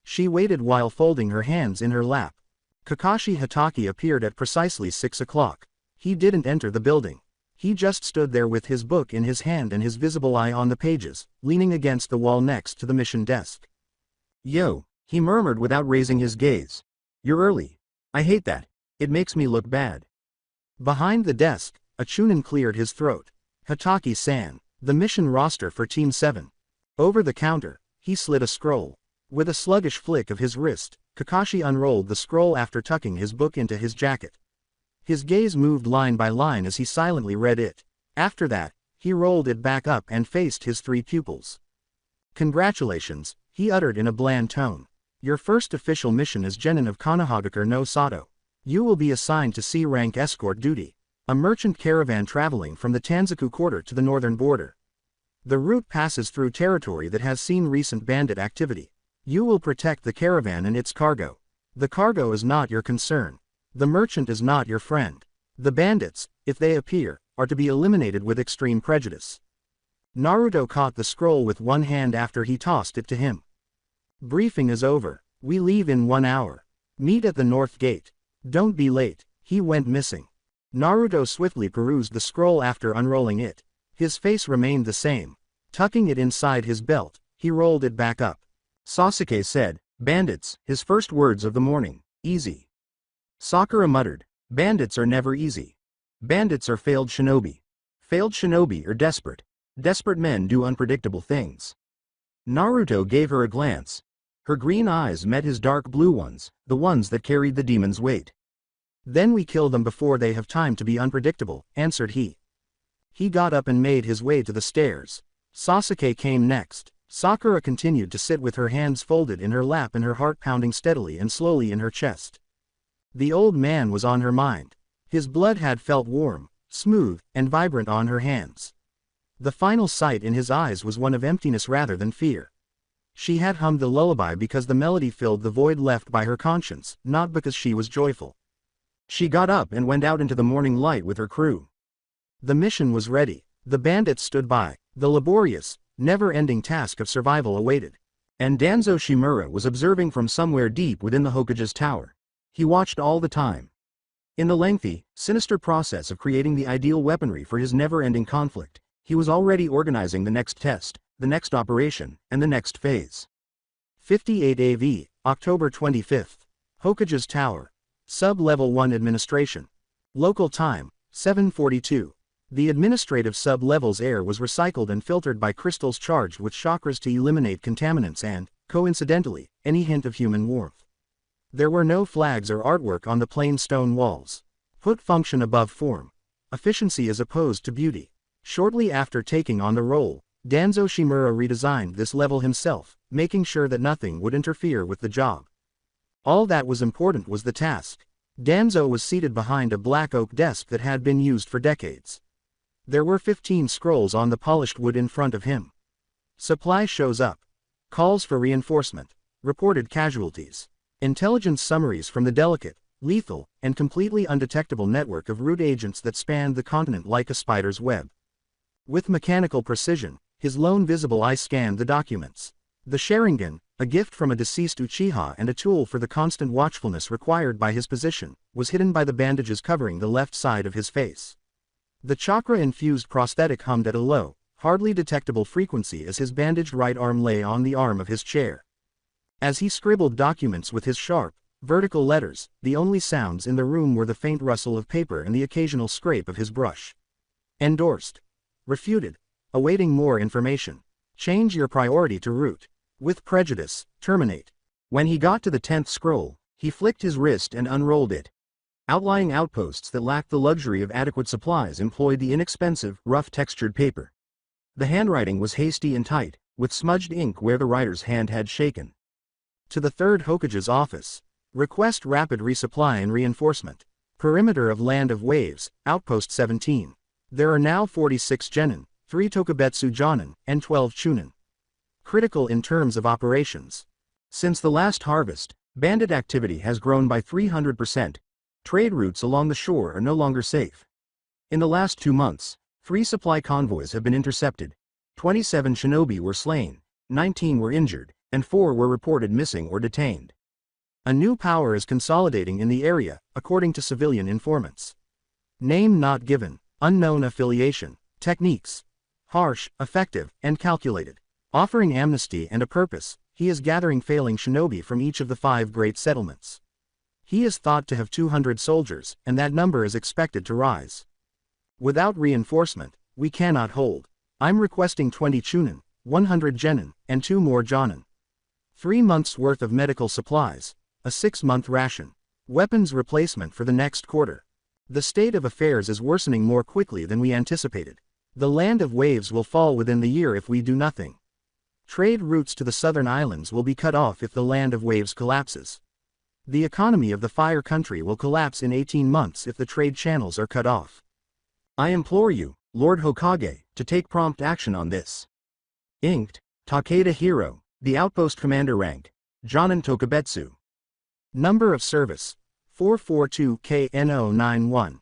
She waited while folding her hands in her lap. Kakashi Hatake appeared at precisely 6 o'clock. He didn't enter the building. He just stood there with his book in his hand and his visible eye on the pages, leaning against the wall next to the mission desk. "Yo," he murmured without raising his gaze. "You're early. I hate that. It makes me look bad." Behind the desk, a chunin cleared his throat. "Hatake-san, the mission roster for Team 7. Over the counter, he slid a scroll. With a sluggish flick of his wrist, Kakashi unrolled the scroll after tucking his book into his jacket. His gaze moved line by line as he silently read it. After that, he rolled it back up and faced his 3 pupils. "Congratulations," he uttered in a bland tone. "Your first official mission is Genin of Konohagakure no Sato. You will be assigned to C-rank escort duty, a merchant caravan traveling from the Tanzaku Quarter to the northern border. The route passes through territory that has seen recent bandit activity. You will protect the caravan and its cargo. The cargo is not your concern. The merchant is not your friend. The bandits, if they appear, are to be eliminated with extreme prejudice." Naruto caught the scroll with one hand after he tossed it to him. "Briefing is over. We leave in 1 hour. Meet at the north gate. Don't be late." He went missing. Naruto swiftly perused the scroll after unrolling it. His face remained the same. Tucking it inside his belt, he rolled it back up. Sasuke said, "Bandits," his first words of the morning. "Easy." Sakura muttered, "Bandits are never easy. Bandits are failed shinobi. Failed shinobi are desperate. Desperate men do unpredictable things." Naruto gave her a glance. Her green eyes met his dark blue ones, the ones that carried the demon's weight. "Then we kill them before they have time to be unpredictable," answered he. He got up and made his way to the stairs. Sasuke came next. Sakura continued to sit with her hands folded in her lap and her heart pounding steadily and slowly in her chest. The old man was on her mind. His blood had felt warm, smooth, and vibrant on her hands. The final sight in his eyes was one of emptiness rather than fear. She had hummed the lullaby because the melody filled the void left by her conscience, not because she was joyful. She got up and went out into the morning light with her crew. The mission was ready. The bandits stood by. The laborious, never-ending task of survival awaited. And Danzo Shimura was observing from somewhere deep within the Hokage's tower. He watched all the time. In the lengthy, sinister process of creating the ideal weaponry for his never-ending conflict, he was already organizing the next test, the next operation, and the next phase. 58 AV, October 25th. Hokage's Tower. Sub-Level 1 Administration. Local time, 7:42. The administrative sub-level's air was recycled and filtered by crystals charged with chakras to eliminate contaminants and, coincidentally, any hint of human warmth. There were no flags or artwork on the plain stone walls. Put function above form. Efficiency as opposed to beauty. Shortly after taking on the role, Danzo Shimura redesigned this level himself, making sure that nothing would interfere with the job. All that was important was the task. Danzo was seated behind a black oak desk that had been used for decades. There were 15 scrolls on the polished wood in front of him. Supply shows up. Calls for reinforcement. Reported casualties. Intelligence summaries from the delicate, lethal, and completely undetectable network of root agents that spanned the continent like a spider's web. With mechanical precision, his lone visible eye scanned the documents. The Sharingan, a gift from a deceased Uchiha and a tool for the constant watchfulness required by his position, was hidden by the bandages covering the left side of his face. The chakra-infused prosthetic hummed at a low, hardly detectable frequency as his bandaged right arm lay on the arm of his chair. As he scribbled documents with his sharp, vertical letters, the only sounds in the room were the faint rustle of paper and the occasional scrape of his brush. Endorsed. Refuted. Awaiting more information. Change your priority to root. With prejudice, terminate. When he got to the 10th scroll, he flicked his wrist and unrolled it. Outlying outposts that lacked the luxury of adequate supplies employed the inexpensive, rough-textured paper. The handwriting was hasty and tight, with smudged ink where the writer's hand had shaken. To the 3rd Hokage's office. Request rapid resupply and reinforcement. Perimeter of Land of Waves, Outpost 17. There are now 46 genin, 3 tokubetsu jonin, and 12 chunin. Critical in terms of operations. Since the last harvest, bandit activity has grown by 300%. Trade routes along the shore are no longer safe. In the last 2 months, 3 supply convoys have been intercepted. 27 shinobi were slain, 19 were injured, and 4 were reported missing or detained. A new power is consolidating in the area, according to civilian informants. Name not given, unknown affiliation, techniques. Harsh, effective, and calculated. Offering amnesty and a purpose, he is gathering failing shinobi from each of the 5 great settlements. He is thought to have 200 soldiers, and that number is expected to rise. Without reinforcement, we cannot hold. I'm requesting 20 chunin, 100 genin, and 2 more jonin. 3 months' worth of medical supplies, a 6-month ration. Weapons replacement for the next quarter. The state of affairs is worsening more quickly than we anticipated. The Land of Waves will fall within the year if we do nothing. Trade routes to the southern islands will be cut off if the Land of Waves collapses. The economy of the Fire Country will collapse in 18 months if the trade channels are cut off. I implore you, Lord Hokage, to take prompt action on this. Inked, Takeda Hiro, the Outpost Commander Rank, Jonin Tokubetsu. Number of Service, 442KNO91.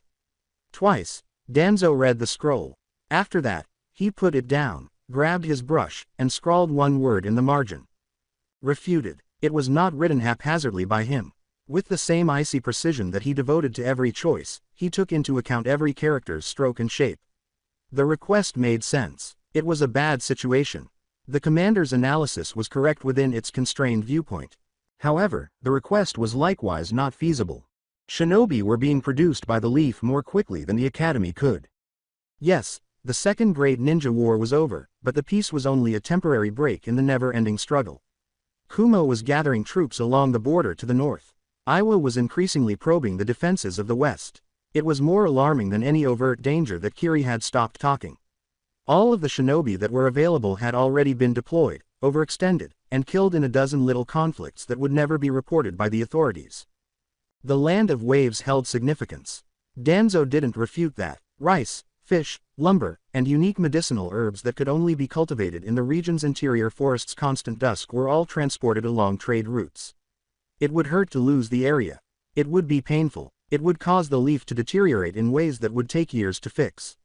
Twice, Danzo read the scroll. After that, he put it down, grabbed his brush, and scrawled one word in the margin. Refuted. It was not written haphazardly by him. With the same icy precision that he devoted to every choice, he took into account every character's stroke and shape. The request made sense. It was a bad situation. The commander's analysis was correct within its constrained viewpoint. However, the request was likewise not feasible. Shinobi were being produced by the Leaf more quickly than the Academy could. Yes, the Second Great Ninja War was over, but the peace was only a temporary break in the never-ending struggle. Kumo was gathering troops along the border to the north. Iwa was increasingly probing the defenses of the west. It was more alarming than any overt danger that Kiri had stopped talking. All of the shinobi that were available had already been deployed, overextended, and killed in a dozen little conflicts that would never be reported by the authorities. The Land of Waves held significance. Danzo didn't refute that. Rice, fish, lumber, and unique medicinal herbs that could only be cultivated in the region's interior forest's constant dusk were all transported along trade routes. It would hurt to lose the area. It would be painful. It would cause the Leaf to deteriorate in ways that would take years to fix.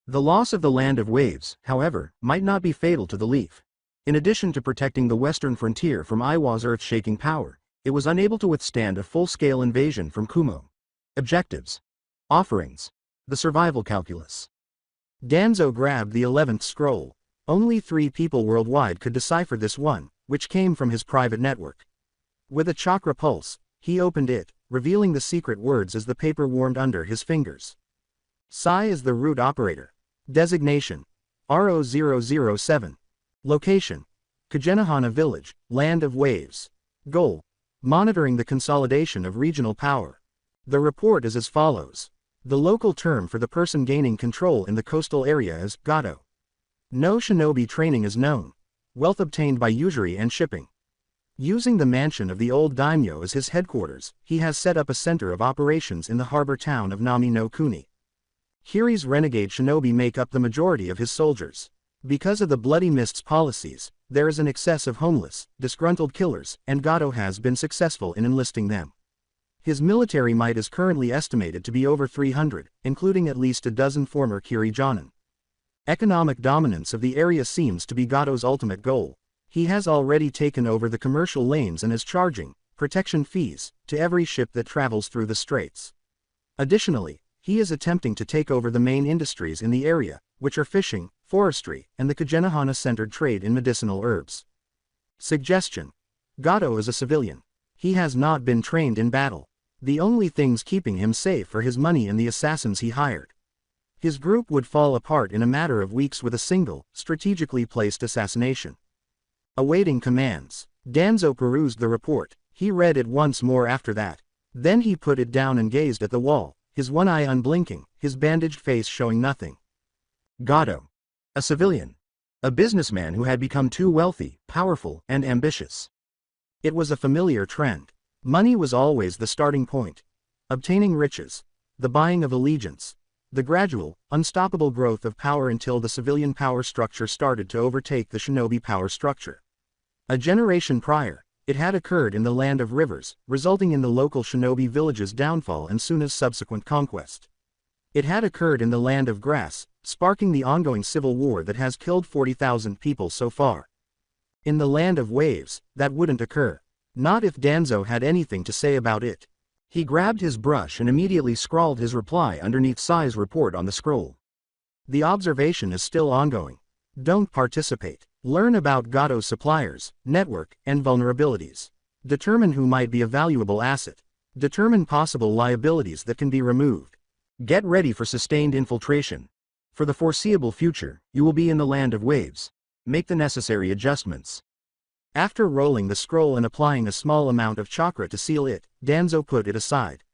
The loss of the Land of Waves, however, might not be fatal to the Leaf. In addition to protecting the western frontier from Iwa's earth-shaking power, it was unable to withstand a full-scale invasion from Kumo. Objectives. Offerings. The survival calculus. Danzo grabbed the 11th scroll. Only 3 people worldwide could decipher this one, which came from his private network. With a chakra pulse, he opened it, revealing the secret words as the paper warmed under his fingers. Psi is the root operator. Designation. RO007. Location. Kagenohana Village, Land of Waves. Goal. Monitoring the consolidation of regional power. The report is as follows. The local term for the person gaining control in the coastal area is Gato. No shinobi training is known. Wealth obtained by usury and shipping. Using the mansion of the old daimyo as his headquarters, he has set up a center of operations in the harbor town of Nami no Kuni. Hiri's renegade shinobi make up the majority of his soldiers. Because of the Bloody Mist's policies, there is an excess of homeless, disgruntled killers, and Gato has been successful in enlisting them. His military might is currently estimated to be over 300, including at least a dozen former Kirijonin. Economic dominance of the area seems to be Gato's ultimate goal. He has already taken over the commercial lanes and is charging protection fees to every ship that travels through the straits. Additionally, he is attempting to take over the main industries in the area, which are fishing, forestry, and the Kagenohana-centered trade in medicinal herbs. Suggestion. Gato is a civilian. He has not been trained in battle. The only things keeping him safe are his money and the assassins he hired. His group would fall apart in a matter of weeks with a single, strategically placed assassination. Awaiting commands. Danzo perused the report. He read it once more after that. Then he put it down and gazed at the wall, his one eye unblinking, his bandaged face showing nothing. Gato. A civilian. A businessman who had become too wealthy, powerful, and ambitious. It was a familiar trend. Money was always the starting point. Obtaining riches. The buying of allegiance. The gradual, unstoppable growth of power until the civilian power structure started to overtake the shinobi power structure. A generation prior, it had occurred in the Land of Rivers, resulting in the local shinobi village's downfall and Suna's subsequent conquest. It had occurred in the Land of Grass, sparking the ongoing civil war that has killed 40,000 people so far. In the Land of Waves, that wouldn't occur. Not if Danzo had anything to say about it. He grabbed his brush and immediately scrawled his reply underneath Sai's report on the scroll. The observation is still ongoing. Don't participate. Learn about Gato's suppliers, network, and vulnerabilities. Determine who might be a valuable asset. Determine possible liabilities that can be removed. Get ready for sustained infiltration. For the foreseeable future, you will be in the Land of Waves. Make the necessary adjustments. After rolling the scroll and applying a small amount of chakra to seal it, Danzo put it aside.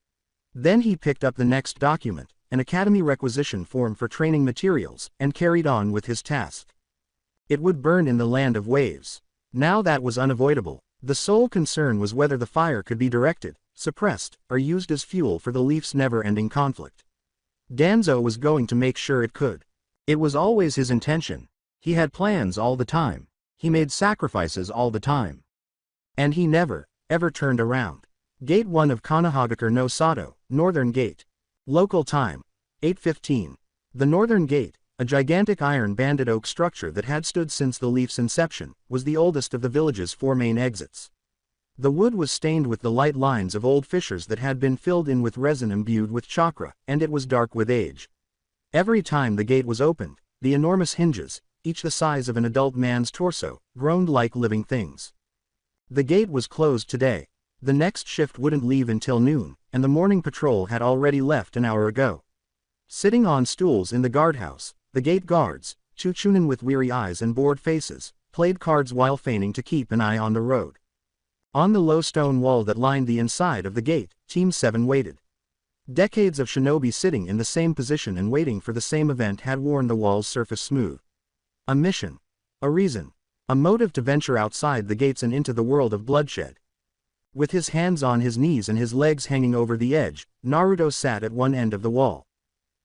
Then he picked up the next document, an academy requisition form for training materials, and carried on with his task. It would burn in the Land of Waves. Now that was unavoidable. The sole concern was whether the fire could be directed, suppressed, or used as fuel for the Leaf's never-ending conflict. Danzo was going to make sure it could. It was always his intention. He had plans all the time. He made sacrifices all the time. And he never, ever turned around. Gate 1 of Konohagakure no Sato, Northern Gate. Local time. 8:15. The Northern Gate, a gigantic iron-banded oak structure that had stood since the Leaf's inception, was the oldest of the village's 4 main exits. The wood was stained with the light lines of old fissures that had been filled in with resin imbued with chakra, and it was dark with age. Every time the gate was opened, the enormous hinges, each the size of an adult man's torso, groaned like living things. The gate was closed today. The next shift wouldn't leave until noon, and the morning patrol had already left an hour ago. Sitting on stools in the guardhouse, the gate guards, Chuchunin with weary eyes and bored faces, played cards while feigning to keep an eye on the road. On the low stone wall that lined the inside of the gate, Team 7 waited. Decades of shinobi sitting in the same position and waiting for the same event had worn the wall's surface smooth. A mission. A reason. A motive to venture outside the gates and into the world of bloodshed. With his hands on his knees and his legs hanging over the edge, Naruto sat at one end of the wall.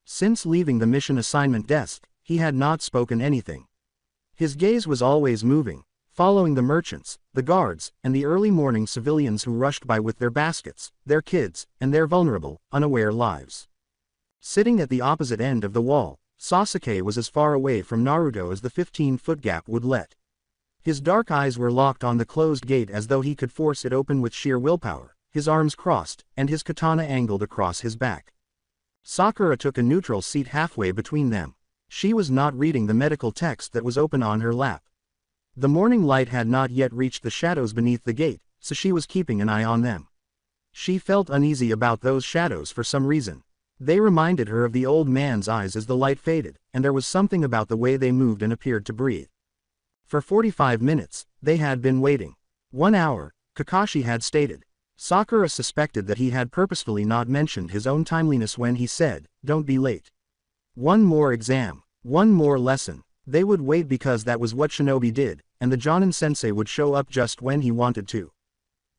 Since leaving the mission assignment desk, he had not spoken anything. His gaze was always moving, following the merchants, the guards, and the early morning civilians who rushed by with their baskets, their kids, and their vulnerable, unaware lives. Sitting at the opposite end of the wall, Sasuke was as far away from Naruto as the 15-foot gap would let. His dark eyes were locked on the closed gate as though he could force it open with sheer willpower, his arms crossed, and his katana angled across his back. Sakura took a neutral seat halfway between them. She was not reading the medical text that was open on her lap. The morning light had not yet reached the shadows beneath the gate, so she was keeping an eye on them. She felt uneasy about those shadows for some reason. They reminded her of the old man's eyes as the light faded, and there was something about the way they moved and appeared to breathe. For 45 minutes, they had been waiting. 1 hour, Kakashi had stated. Sakura suspected that he had purposefully not mentioned his own timeliness when he said, "Don't be late." One more exam, one more lesson. They would wait because that was what shinobi did, and the Jonin-sensei would show up just when he wanted to.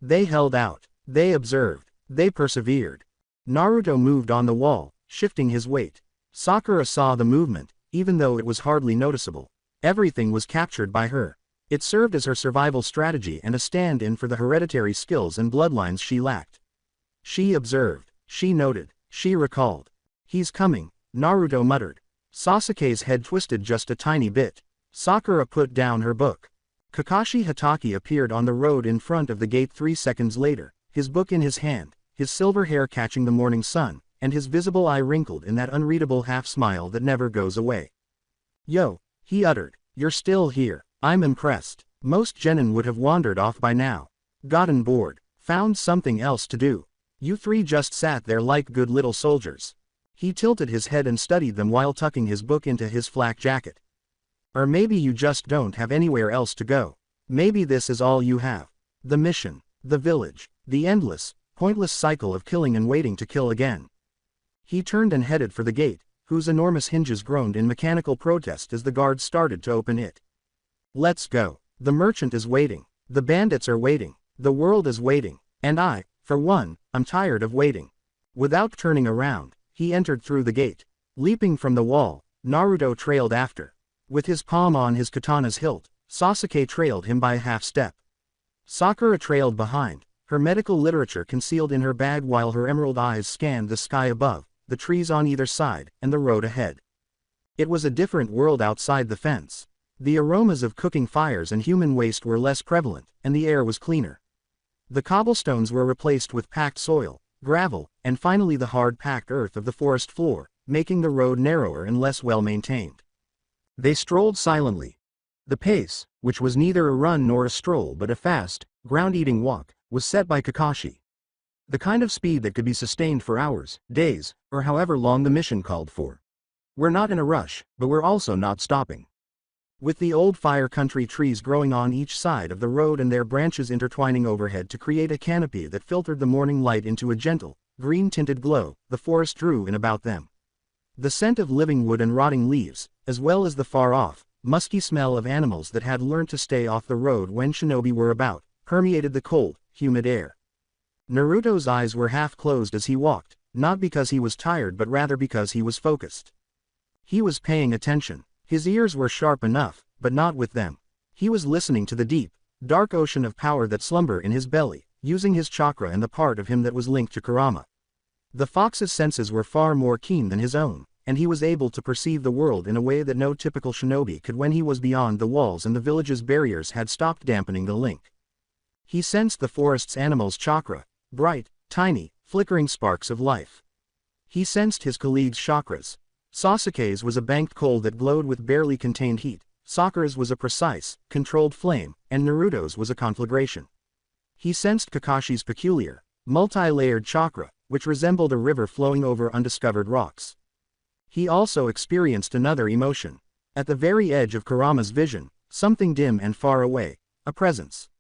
They held out. They observed. They persevered. Naruto moved on the wall, shifting his weight. Sakura saw the movement, even though it was hardly noticeable. Everything was captured by her. It served as her survival strategy and a stand-in for the hereditary skills and bloodlines she lacked. She observed. She noted. She recalled. "He's coming," Naruto muttered. Sasuke's head twisted just a tiny bit. Sakura put down her book. Kakashi Hatake appeared on the road in front of the gate 3 seconds later, his book in his hand, his silver hair catching the morning sun, and his visible eye wrinkled in that unreadable half-smile that never goes away. "Yo," he uttered, "you're still here. I'm impressed." Most genin would have wandered off by now. Gotten bored. Found something else to do. You three just sat there like good little soldiers. He tilted his head and studied them while tucking his book into his flak jacket. Or maybe you just don't have anywhere else to go. Maybe this is all you have. The mission, the village, the endless, pointless cycle of killing and waiting to kill again. He turned and headed for the gate, whose enormous hinges groaned in mechanical protest as the guards started to open it. "Let's go. The merchant is waiting. The bandits are waiting. The world is waiting. And I, for one, I'm tired of waiting." Without turning around, he entered through the gate. Leaping from the wall, Naruto trailed after. With his palm on his katana's hilt, Sasuke trailed him by a half-step. Sakura trailed behind, her medical literature concealed in her bag while her emerald eyes scanned the sky above, the trees on either side, and the road ahead. It was a different world outside the fence. The aromas of cooking fires and human waste were less prevalent, and the air was cleaner. The cobblestones were replaced with packed soil, gravel, and finally the hard packed earth of the forest floor, making the road narrower and less well-maintained. They strolled silently. The pace, which was neither a run nor a stroll but a fast, ground-eating walk, was set by Kakashi. The kind of speed that could be sustained for hours, days, or however long the mission called for. We're not in a rush, but we're also not stopping. With the old fire country trees growing on each side of the road and their branches intertwining overhead to create a canopy that filtered the morning light into a gentle, green-tinted glow, the forest drew in about them. The scent of living wood and rotting leaves, as well as the far-off, musky smell of animals that had learned to stay off the road when shinobi were about, permeated the cold, humid air. Naruto's eyes were half-closed as he walked, not because he was tired but rather because he was focused. He was paying attention. His ears were sharp enough, but not with them. He was listening to the deep, dark ocean of power that slumbered in his belly, using his chakra and the part of him that was linked to Kurama. The fox's senses were far more keen than his own, and he was able to perceive the world in a way that no typical shinobi could when he was beyond the walls and the village's barriers had stopped dampening the link. He sensed the forest's animals' chakra, bright, tiny, flickering sparks of life. He sensed his colleagues' chakras. Sasuke's was a banked coal that glowed with barely contained heat, Sakura's was a precise, controlled flame, and Naruto's was a conflagration. He sensed Kakashi's peculiar, multi-layered chakra, which resembled a river flowing over undiscovered rocks. He also experienced another emotion. At the very edge of Kurama's vision, something dim and far away, a presence.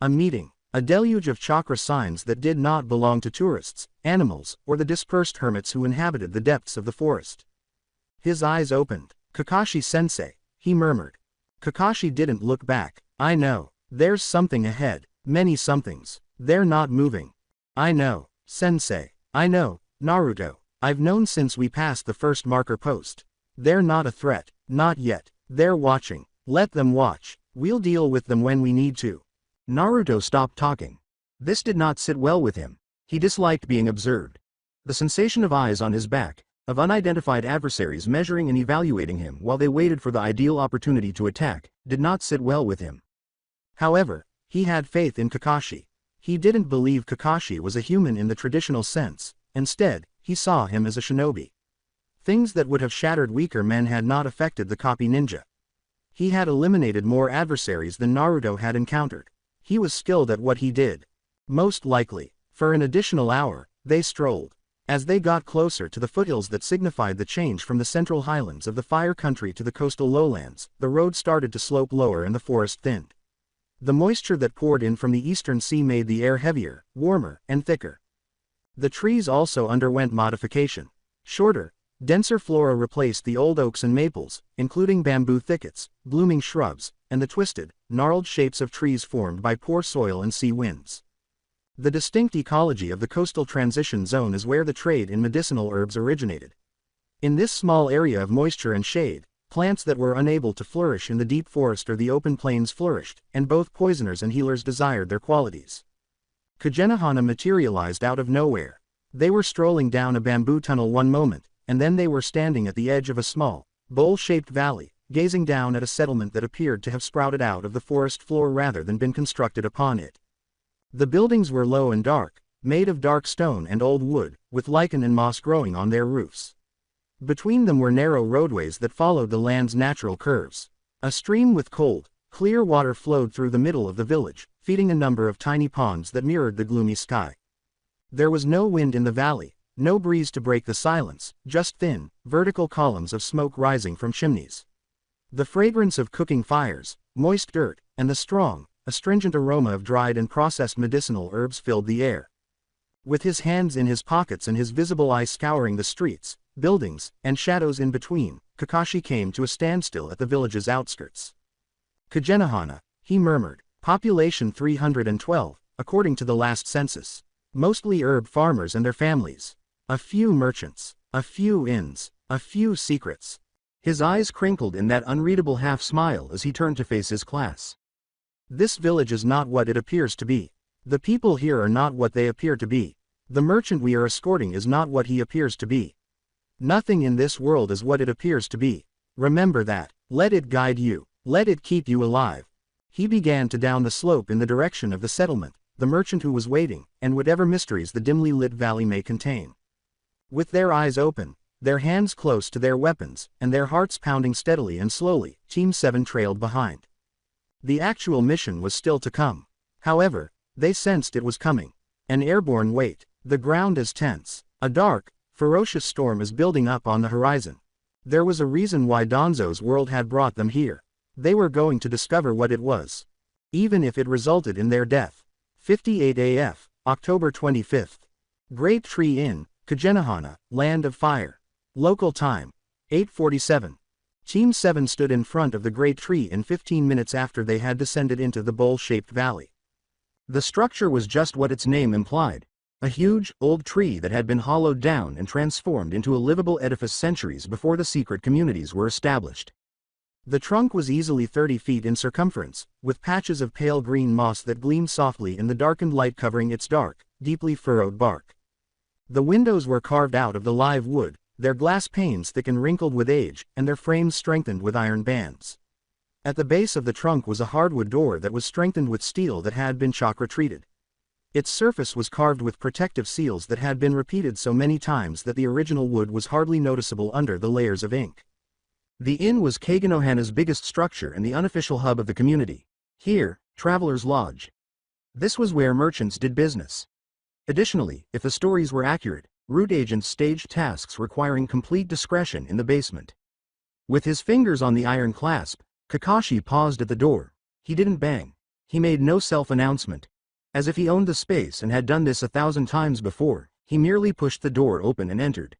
A meeting, a deluge of chakra signs that did not belong to tourists, animals, or the dispersed hermits who inhabited the depths of the forest. His eyes opened. "Kakashi-sensei," he murmured. Kakashi didn't look back. "I know. There's something ahead. Many somethings. They're not moving." "I know, sensei. I know, Naruto. I've known since we passed the first marker post. They're not a threat. Not yet. They're watching. Let them watch. We'll deal with them when we need to." Naruto stopped talking. This did not sit well with him. He disliked being observed. The sensation of eyes on his back, of unidentified adversaries measuring and evaluating him while they waited for the ideal opportunity to attack, did not sit well with him. However, he had faith in Kakashi. He didn't believe Kakashi was a human in the traditional sense. Instead, he saw him as a shinobi. Things that would have shattered weaker men had not affected the copy ninja. He had eliminated more adversaries than Naruto had encountered. He was skilled at what he did. Most likely, for an additional hour, they strolled. As they got closer to the foothills that signified the change from the central highlands of the Fire Country to the coastal lowlands, the road started to slope lower and the forest thinned. The moisture that poured in from the eastern sea made the air heavier, warmer, and thicker. The trees also underwent modification. Shorter, denser flora replaced the old oaks and maples, including bamboo thickets, blooming shrubs, and the twisted, gnarled shapes of trees formed by poor soil and sea winds. The distinct ecology of the coastal transition zone is where the trade in medicinal herbs originated. In this small area of moisture and shade, plants that were unable to flourish in the deep forest or the open plains flourished, and both poisoners and healers desired their qualities. Konohana materialized out of nowhere. They were strolling down a bamboo tunnel one moment, and then they were standing at the edge of a small, bowl-shaped valley, gazing down at a settlement that appeared to have sprouted out of the forest floor rather than been constructed upon it. The buildings were low and dark, made of dark stone and old wood, with lichen and moss growing on their roofs. Between them were narrow roadways that followed the land's natural curves. A stream with cold, clear water flowed through the middle of the village, feeding a number of tiny ponds that mirrored the gloomy sky. There was no wind in the valley, no breeze to break the silence, just thin, vertical columns of smoke rising from chimneys. The fragrance of cooking fires, moist dirt, and the strong, astringent aroma of dried and processed medicinal herbs filled the air. With his hands in his pockets and his visible eye scouring the streets, buildings, and shadows in between, Kakashi came to a standstill at the village's outskirts. Konohana, he murmured, population 312, according to the last census. Mostly herb farmers and their families. A few merchants, a few inns, a few secrets. His eyes crinkled in that unreadable half-smile as he turned to face his class. This village is not what it appears to be. The people here are not what they appear to be. The merchant we are escorting is not what he appears to be. Nothing in this world is what it appears to be. Remember that. Let it guide you. Let it keep you alive. He began to down the slope in the direction of the settlement, the merchant who was waiting, and whatever mysteries the dimly lit valley may contain. With their eyes open, their hands close to their weapons, and their hearts pounding steadily and slowly, Team 7 trailed behind. The actual mission was still to come. However, they sensed it was coming. An airborne weight. The ground is tense. A dark, ferocious storm is building up on the horizon. There was a reason why Danzo's world had brought them here. They were going to discover what it was. Even if it resulted in their death. 58 AF, October 25th. Great Tree Inn, Konohana, Land of Fire. Local time. 8:47. Team 7 stood in front of the great tree in 15 minutes after they had descended into the bowl-shaped valley. The structure was just what its name implied. A huge, old tree that had been hollowed down and transformed into a livable edifice centuries before the secret communities were established. The trunk was easily 30 feet in circumference, with patches of pale green moss that gleamed softly in the darkened light covering its dark, deeply furrowed bark. The windows were carved out of the live wood, their glass panes thick and wrinkled with age, and their frames strengthened with iron bands. At the base of the trunk was a hardwood door that was strengthened with steel that had been chakra-treated. Its surface was carved with protective seals that had been repeated so many times that the original wood was hardly noticeable under the layers of ink. The inn was Konohana's biggest structure and the unofficial hub of the community. Here, travelers lodged. This was where merchants did business. Additionally, if the stories were accurate, route agents staged tasks requiring complete discretion in the basement. With his fingers on the iron clasp, Kakashi paused at the door. He didn't bang. He made no self-announcement. As if he owned the space and had done this 1,000 times before, he merely pushed the door open and entered.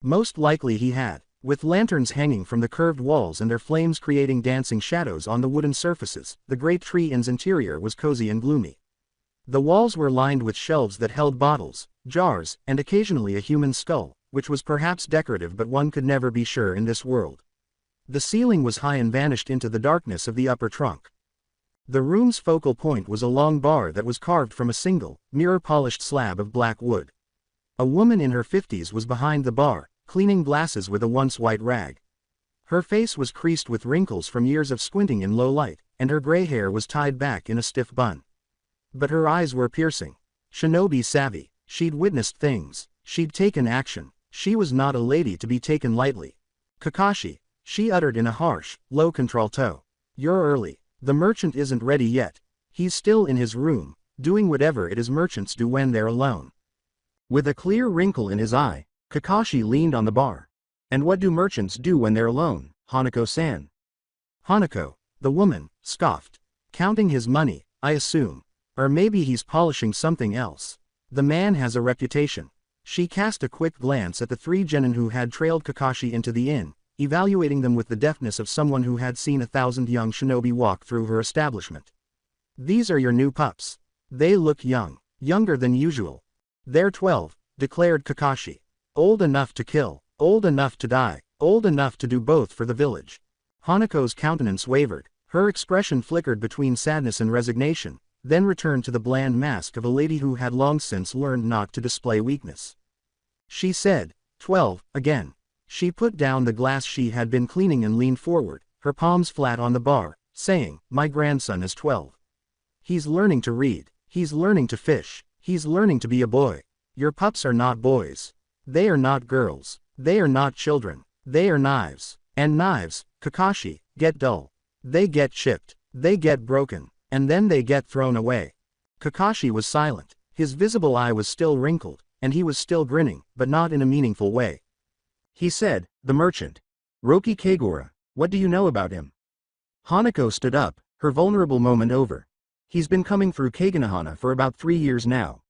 Most likely he had, with lanterns hanging from the curved walls and their flames creating dancing shadows on the wooden surfaces. The great tree inn's interior was cozy and gloomy. The walls were lined with shelves that held bottles, jars, and occasionally a human skull, which was perhaps decorative, but one could never be sure in this world. The ceiling was high and vanished into the darkness of the upper trunk. The room's focal point was a long bar that was carved from a single, mirror-polished slab of black wood. A woman in her 50s was behind the bar, cleaning glasses with a once white rag. Her face was creased with wrinkles from years of squinting in low light, and her gray hair was tied back in a stiff bun. But her eyes were piercing. Shinobi savvy, she'd witnessed things, she'd taken action, she was not a lady to be taken lightly. Kakashi, she uttered in a harsh, low contralto. You're early. The merchant isn't ready yet. He's still in his room, doing whatever it is merchants do when they're alone. With a clear wrinkle in his eye, Kakashi leaned on the bar. And what do merchants do when they're alone, Hanako-san? Hanako, the woman, scoffed. Counting his money, I assume. Or maybe he's polishing something else. The man has a reputation. She cast a quick glance at the three genin who had trailed Kakashi into the inn, evaluating them with the deftness of someone who had seen 1,000 young shinobi walk through her establishment. These are your new pups. They look young, younger than usual. They're 12, declared Kakashi. Old enough to kill, old enough to die, old enough to do both for the village. Hanako's countenance wavered, her expression flickered between sadness and resignation, then returned to the bland mask of a lady who had long since learned not to display weakness. She said, 12, again. She put down the glass she had been cleaning and leaned forward, her palms flat on the bar, saying, my grandson is 12. He's learning to read, he's learning to fish, he's learning to be a boy. Your pups are not boys. They are not girls, they are not children, they are knives. And knives, Kakashi, get dull. They get chipped, they get broken, and then they get thrown away. Kakashi was silent, his visible eye was still wrinkled, and he was still grinning, but not in a meaningful way. He said, the merchant. Roki Kagura, what do you know about him? Hanako stood up, her vulnerable moment over. He's been coming through Kaganohana for about 3 years now.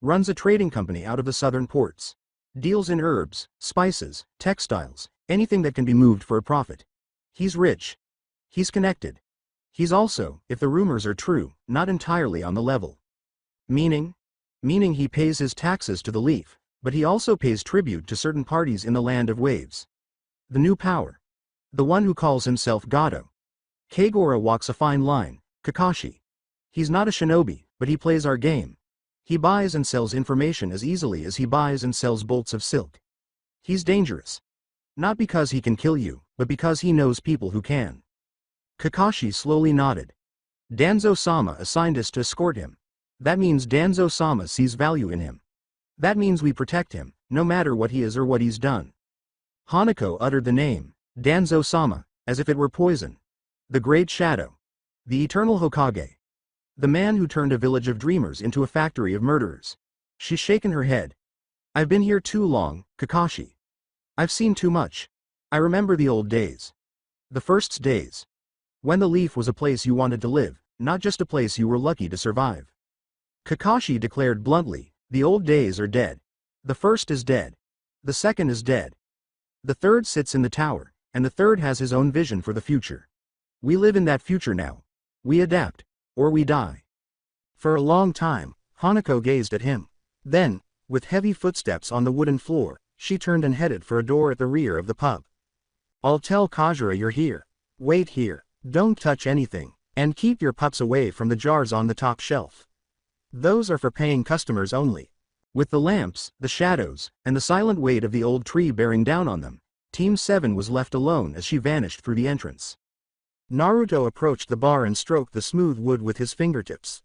Runs a trading company out of the southern ports. Deals in herbs, spices, textiles, anything that can be moved for a profit. He's rich. He's connected. He's also, if the rumors are true, not entirely on the level. Meaning? Meaning he pays his taxes to the leaf, but he also pays tribute to certain parties in the land of waves. The new power. The one who calls himself Gado. Kagura walks a fine line, Kakashi. He's not a shinobi, but he plays our game. He buys and sells information as easily as he buys and sells bolts of silk. He's dangerous. Not because he can kill you, but because he knows people who can. Kakashi slowly nodded. Danzo-sama assigned us to escort him. That means Danzo-sama sees value in him. That means we protect him, no matter what he is or what he's done. Hanako uttered the name, Danzo-sama, as if it were poison. The Great Shadow. The Eternal Hokage. The man who turned a village of dreamers into a factory of murderers. She's shaken her head. I've been here too long, Kakashi. I've seen too much. I remember the old days. The first days. When the leaf was a place you wanted to live, not just a place you were lucky to survive. Kakashi declared bluntly, the old days are dead. The first is dead. The second is dead. The third sits in the tower, and the third has his own vision for the future. We live in that future now. We adapt, or we die. For a long time, Hanako gazed at him. Then, with heavy footsteps on the wooden floor, she turned and headed for a door at the rear of the pub. I'll tell Kajira you're here. Wait here. Don't touch anything, and keep your pups away from the jars on the top shelf. Those are for paying customers only. With the lamps, the shadows, and the silent weight of the old tree bearing down on them, Team 7 was left alone as she vanished through the entrance. Naruto approached the bar and stroked the smooth wood with his fingertips.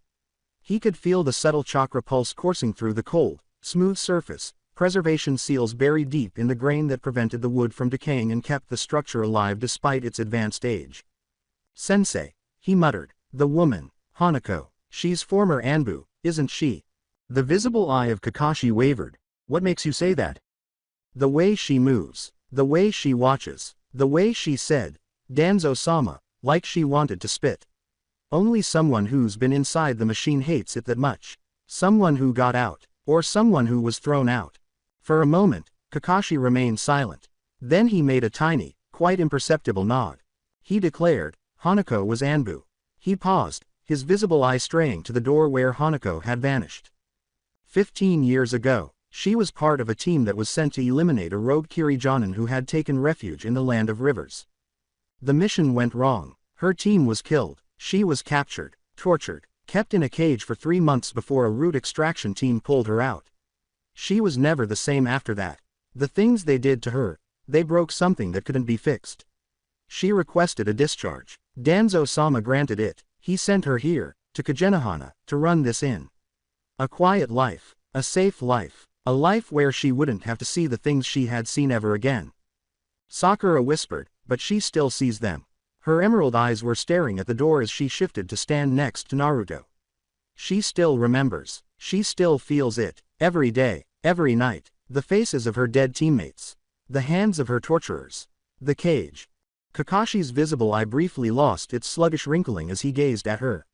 He could feel the subtle chakra pulse coursing through the cold, smooth surface, preservation seals buried deep in the grain that prevented the wood from decaying and kept the structure alive despite its advanced age. Sensei, he muttered, the woman, Hanako, she's former Anbu, isn't she? The visible eye of Kakashi wavered. What makes you say that? The way she moves, the way she watches, the way she said, Danzo-sama, like she wanted to spit. Only someone who's been inside the machine hates it that much. Someone who got out, or someone who was thrown out. For a moment, Kakashi remained silent. Then he made a tiny, quite imperceptible nod. He declared, Hanako was Anbu. He paused, his visible eye straying to the door where Hanako had vanished. 15 years ago, she was part of a team that was sent to eliminate a rogue Kirijonin who had taken refuge in the land of rivers. The mission went wrong. Her team was killed, she was captured, tortured, kept in a cage for 3 months before a root extraction team pulled her out. She was never the same after that. The things they did to her, they broke something that couldn't be fixed. She requested a discharge. Danzo-sama granted it. He sent her here, to Kagenohana, to run this inn. A quiet life. A safe life. A life where she wouldn't have to see the things she had seen ever again. Sakura whispered, but she still sees them. Her emerald eyes were staring at the door as she shifted to stand next to Naruto. She still remembers. She still feels it. Every day, every night. The faces of her dead teammates. The hands of her torturers. The cage. Kakashi's visible eye briefly lost its sluggish wrinkling as he gazed at her.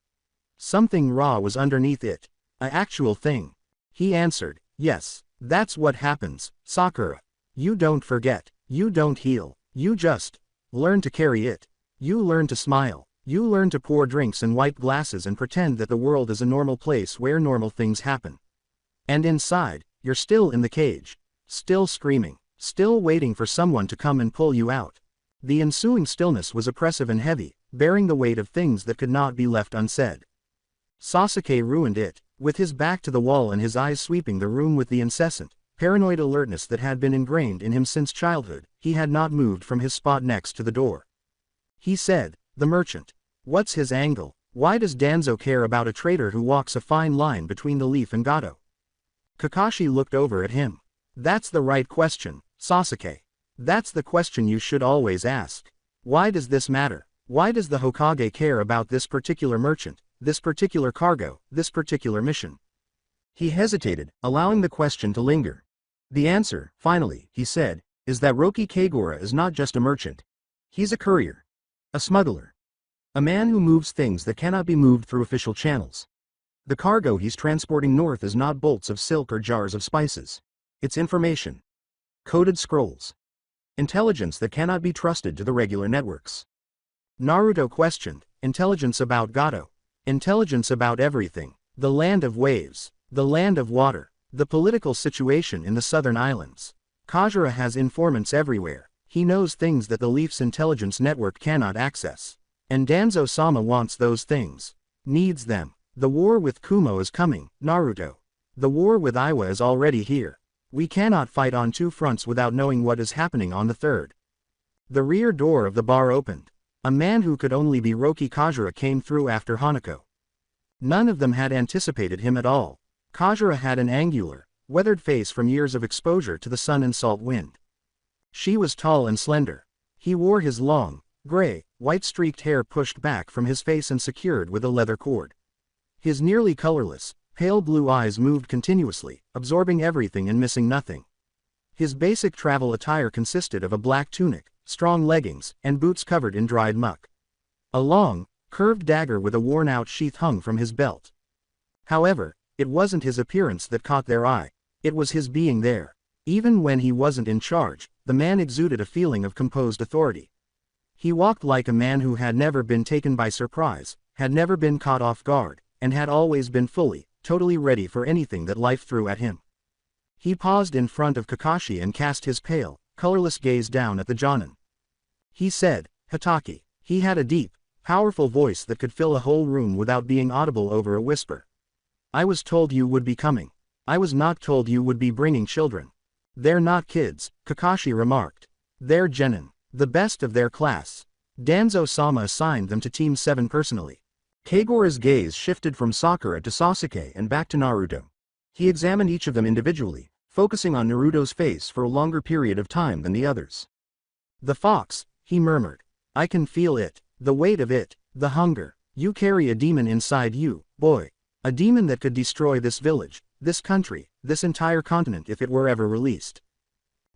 Something raw was underneath it. An actual thing. He answered, yes, that's what happens, Sakura. You don't forget. You don't heal. You just learn to carry it. You learn to smile. You learn to pour drinks in white glasses and pretend that the world is a normal place where normal things happen. And inside, you're still in the cage. Still screaming. Still waiting for someone to come and pull you out. The ensuing stillness was oppressive and heavy, bearing the weight of things that could not be left unsaid. Sasuke ruined it, with his back to the wall and his eyes sweeping the room with the incessant, paranoid alertness that had been ingrained in him since childhood. He had not moved from his spot next to the door. He said, the merchant. What's his angle? Why does Danzo care about a trader who walks a fine line between the leaf and Gato? Kakashi looked over at him. That's the right question, Sasuke. That's the question you should always ask. Why does this matter? Why does the Hokage care about this particular merchant, this particular cargo, this particular mission? He hesitated, allowing the question to linger. The answer, finally, he said, is that Roki Kagura is not just a merchant. He's a courier. A smuggler. A man who moves things that cannot be moved through official channels. The cargo he's transporting north is not bolts of silk or jars of spices. It's information. Coded scrolls. Intelligence that cannot be trusted to the regular networks. Naruto questioned, intelligence about Gato. Intelligence about everything. The land of waves. The land of water. The political situation in the southern islands. Kajira has informants everywhere. He knows things that the Leaf's intelligence network cannot access. And Danzo-sama wants those things. Needs them. The war with Kumo is coming, Naruto. The war with Iwa is already here. We cannot fight on two fronts without knowing what is happening on the third. The rear door of the bar opened. A man who could only be Roki Kajira came through after Hanako. None of them had anticipated him at all. Kajira had an angular, weathered face from years of exposure to the sun and salt wind. She was tall and slender. He wore his long, gray, white-streaked hair pushed back from his face and secured with a leather cord. His nearly colorless, pale blue eyes moved continuously, absorbing everything and missing nothing. His basic travel attire consisted of a black tunic, strong leggings, and boots covered in dried muck. A long, curved dagger with a worn-out sheath hung from his belt. However, it wasn't his appearance that caught their eye. It was his being there. Even when he wasn't in charge, the man exuded a feeling of composed authority. He walked like a man who had never been taken by surprise, had never been caught off guard, and had always been fully, totally ready for anything that life threw at him. He paused in front of Kakashi and cast his pale, colorless gaze down at the Jonin. He said, Hitaki. He had a deep, powerful voice that could fill a whole room without being audible over a whisper. I was told you would be coming. I was not told you would be bringing children. They're not kids, Kakashi remarked. They're genin, the best of their class. Danzo-sama assigned them to Team 7 personally. Kagura's gaze shifted from Sakura to Sasuke and back to Naruto. He examined each of them individually, focusing on Naruto's face for a longer period of time than the others. The fox, he murmured. I can feel it, the weight of it, the hunger. You carry a demon inside you, boy. A demon that could destroy this village, this country, this entire continent if it were ever released.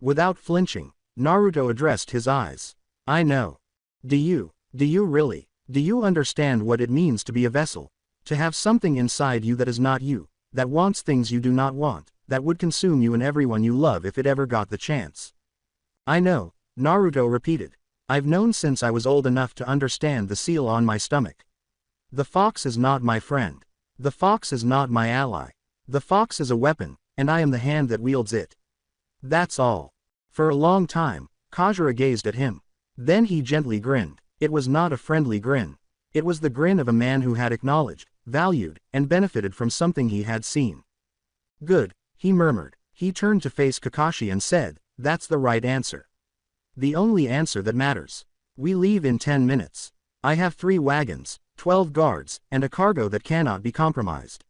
Without flinching, Naruto addressed his eyes. I know. Do you really, do you understand what it means to be a vessel? To have something inside you that is not you, that wants things you do not want, that would consume you and everyone you love if it ever got the chance. I know, Naruto repeated. I've known since I was old enough to understand the seal on my stomach. The fox is not my friend. The fox is not my ally. The fox is a weapon, and I am the hand that wields it. That's all. For a long time, Kajira gazed at him. Then he gently grinned. It was not a friendly grin. It was the grin of a man who had acknowledged, valued, and benefited from something he had seen. Good, he murmured. He turned to face Kakashi and said, that's the right answer. The only answer that matters. We leave in 10 minutes. I have 3 wagons, 12 guards, and a cargo that cannot be compromised.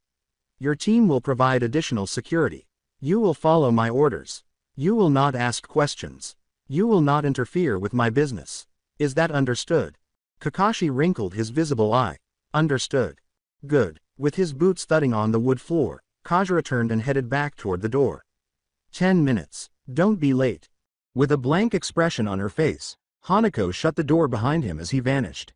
Your team will provide additional security. You will follow my orders. You will not ask questions. You will not interfere with my business. Is that understood? Kakashi wrinkled his visible eye. Understood. Good. With his boots thudding on the wood floor, Kajira turned and headed back toward the door. 10 minutes. Don't be late. With a blank expression on her face, Hanako shut the door behind him as he vanished.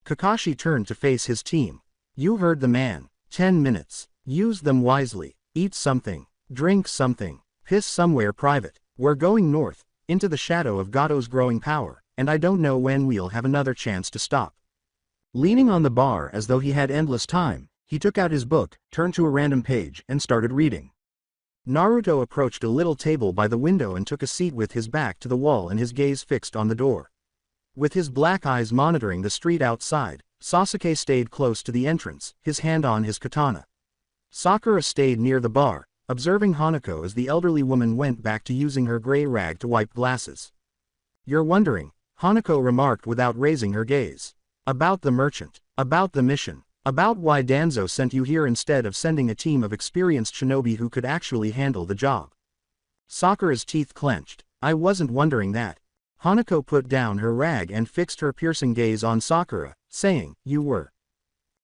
Kakashi turned to face his team. You heard the man. 10 minutes. Use them wisely. Eat something. Drink something. Piss somewhere private. We're going north, into the shadow of Gato's growing power, and I don't know when we'll have another chance to stop. Leaning on the bar as though he had endless time, he took out his book, turned to a random page, and started reading. Naruto approached a little table by the window and took a seat with his back to the wall and his gaze fixed on the door. With his black eyes monitoring the street outside, Sasuke stayed close to the entrance, his hand on his katana. Sakura stayed near the bar, observing Hanako as the elderly woman went back to using her gray rag to wipe glasses. You're wondering, Hanako remarked without raising her gaze. About the merchant, about the mission, about why Danzo sent you here instead of sending a team of experienced shinobi who could actually handle the job. Sakura's teeth clenched. I wasn't wondering that. Hanako put down her rag and fixed her piercing gaze on Sakura, saying, You were.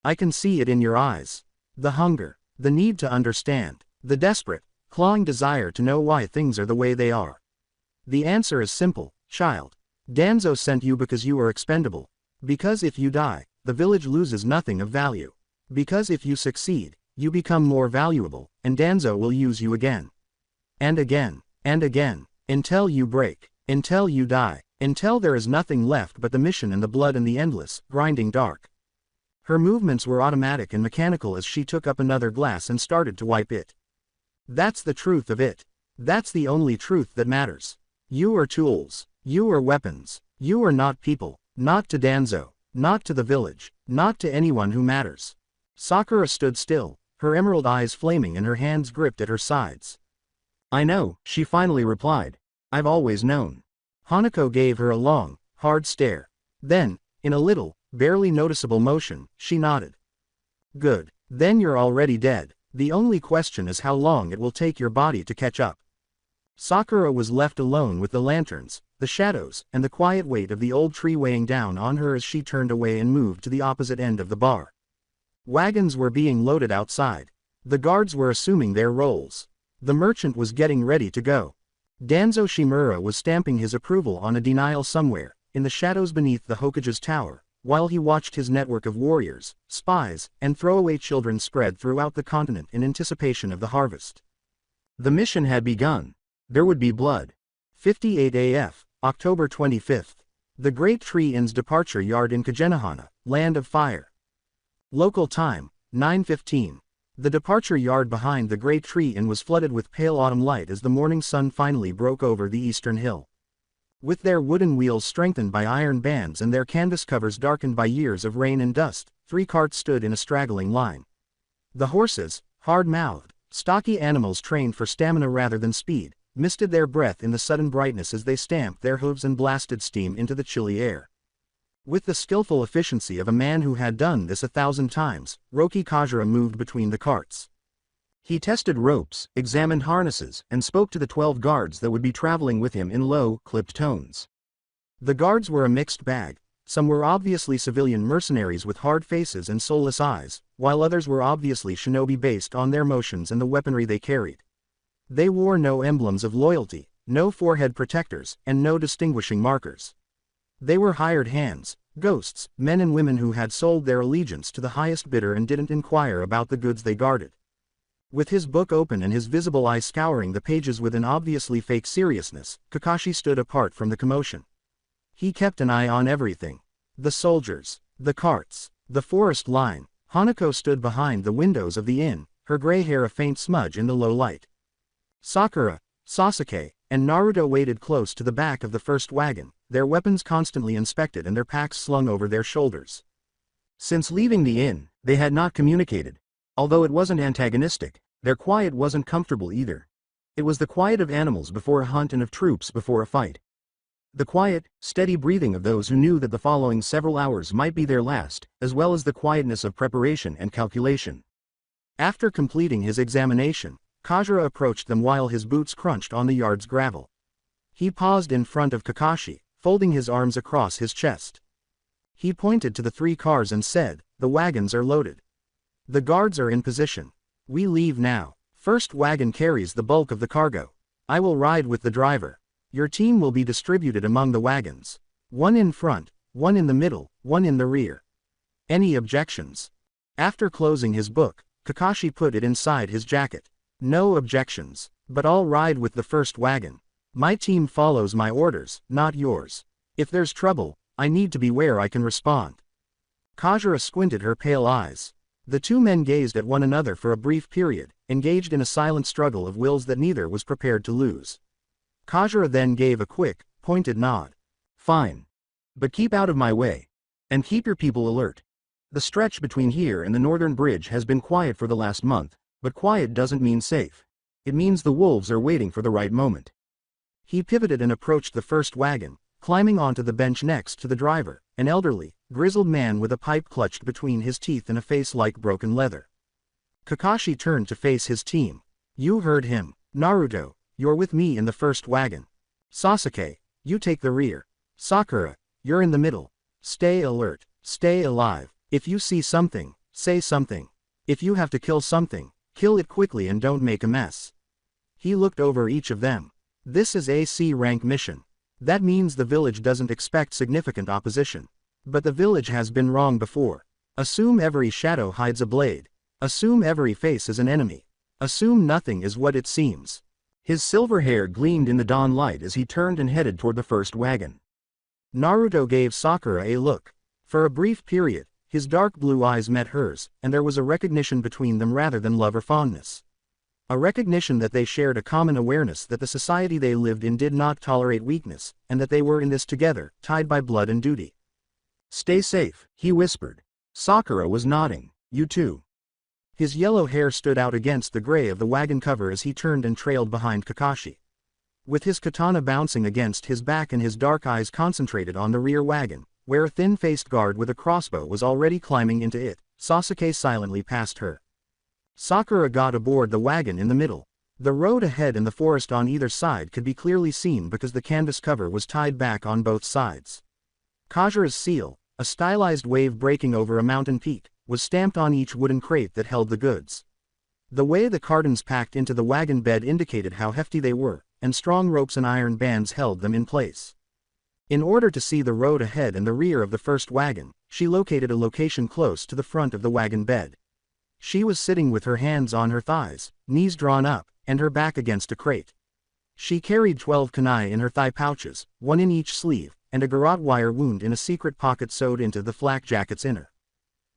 I can see it in your eyes. The hunger, the need to understand, the desperate, clawing desire to know why things are the way they are. The answer is simple, child. Danzo sent you because you are expendable. Because if you die, the village loses nothing of value. Because if you succeed, you become more valuable, and Danzo will use you again. And again, until you break, until you die, until there is nothing left but the mission and the blood and the endless, grinding dark. Her movements were automatic and mechanical as she took up another glass and started to wipe it. That's the truth of it. That's the only truth that matters. You are tools. You are weapons. You are not people. Not to Danzo. Not to the village. Not to anyone who matters. Sakura stood still, her emerald eyes flaming and her hands gripped at her sides. I know, she finally replied. I've always known. Hanako gave her a long, hard stare. Then, in a little, barely noticeable motion, she nodded. Good. Then you're already dead. The only question is how long it will take your body to catch up. Sakura was left alone with the lanterns, the shadows, and the quiet weight of the old tree weighing down on her as she turned away and moved to the opposite end of the bar. Wagons were being loaded outside. The guards were assuming their roles. The merchant was getting ready to go. Danzo Shimura was stamping his approval on a denial somewhere, in the shadows beneath the Hokage's tower, while he watched his network of warriors, spies, and throwaway children spread throughout the continent in anticipation of the harvest. The mission had begun. There would be blood. 58 AF, October 25th. The Great Tree Inn's departure yard in Kagenohana, Land of Fire. Local time, 9:15. The departure yard behind the Great Tree Inn was flooded with pale autumn light as the morning sun finally broke over the eastern hill. With their wooden wheels strengthened by iron bands and their canvas covers darkened by years of rain and dust, 3 carts stood in a straggling line. The horses, hard-mouthed, stocky animals trained for stamina rather than speed, misted their breath in the sudden brightness as they stamped their hooves and blasted steam into the chilly air. With the skillful efficiency of a man who had done this 1,000 times, Roki Kajira moved between the carts. He tested ropes, examined harnesses, and spoke to the 12 guards that would be traveling with him in low, clipped tones. The guards were a mixed bag. Some were obviously civilian mercenaries with hard faces and soulless eyes, while others were obviously shinobi based on their motions and the weaponry they carried. They wore no emblems of loyalty, no forehead protectors, and no distinguishing markers. They were hired hands, ghosts, men and women who had sold their allegiance to the highest bidder and didn't inquire about the goods they guarded. With his book open and his visible eye scouring the pages with an obviously fake seriousness, Kakashi stood apart from the commotion. He kept an eye on everything. The soldiers, the carts, the forest line. Hanako stood behind the windows of the inn, her gray hair a faint smudge in the low light. Sakura, Sasuke, and Naruto waited close to the back of the first wagon, their weapons constantly inspected and their packs slung over their shoulders. Since leaving the inn, they had not communicated. Although it wasn't antagonistic, their quiet wasn't comfortable either. It was the quiet of animals before a hunt and of troops before a fight. The quiet, steady breathing of those who knew that the following several hours might be their last, as well as the quietness of preparation and calculation. After completing his examination, Kajira approached them while his boots crunched on the yard's gravel. He paused in front of Kakashi, folding his arms across his chest. He pointed to the 3 cars and said, "The wagons are loaded. The guards are in position. We leave now. First wagon carries the bulk of the cargo. I will ride with the driver. Your team will be distributed among the wagons. 1 in front, 1 in the middle, 1 in the rear. Any objections?" After closing his book, Kakashi put it inside his jacket. "No objections, but I'll ride with the first wagon. My team follows my orders, not yours. If there's trouble, I need to be where I can respond." Kajira squinted her pale eyes. The 2 men gazed at one another for a brief period, engaged in a silent struggle of wills that neither was prepared to lose. Kajira then gave a quick, pointed nod. "Fine. But keep out of my way. And keep your people alert. The stretch between here and the northern bridge has been quiet for the last month, but quiet doesn't mean safe. It means the wolves are waiting for the right moment." He pivoted and approached the first wagon, climbing onto the bench next to the driver, an elderly, grizzled man with a pipe clutched between his teeth and a face like broken leather. Kakashi turned to face his team. "You heard him. Naruto, you're with me in the first wagon. Sasuke, you take the rear. Sakura, you're in the middle. Stay alert, stay alive. If you see something, say something. If you have to kill something, kill it quickly and don't make a mess." He looked over each of them. "This is a C rank mission. That means the village doesn't expect significant opposition. But the village has been wrong before. Assume every shadow hides a blade. Assume every face is an enemy. Assume nothing is what it seems." His silver hair gleamed in the dawn light as he turned and headed toward the first wagon. Naruto gave Sakura a look. For a brief period, his dark blue eyes met hers, and there was a recognition between them rather than love or fondness. A recognition that they shared a common awareness that the society they lived in did not tolerate weakness, and that they were in this together, tied by blood and duty. "Stay safe," he whispered. Sakura was nodding. "You too." His yellow hair stood out against the gray of the wagon cover as he turned and trailed behind Kakashi. With his katana bouncing against his back and his dark eyes concentrated on the rear wagon, where a thin-faced guard with a crossbow was already climbing into it, Sasuke silently passed her. Sakura got aboard the wagon in the middle. The road ahead and the forest on either side could be clearly seen because the canvas cover was tied back on both sides. Kajira's seal, a stylized wave breaking over a mountain peak, was stamped on each wooden crate that held the goods. The way the cartons packed into the wagon bed indicated how hefty they were, and strong ropes and iron bands held them in place. In order to see the road ahead and the rear of the first wagon, she located a location close to the front of the wagon bed. She was sitting with her hands on her thighs, knees drawn up, and her back against a crate. She carried 12 kunai in her thigh pouches, 1 in each sleeve, and a garrote wire wound in a secret pocket sewed into the flak jacket's inner.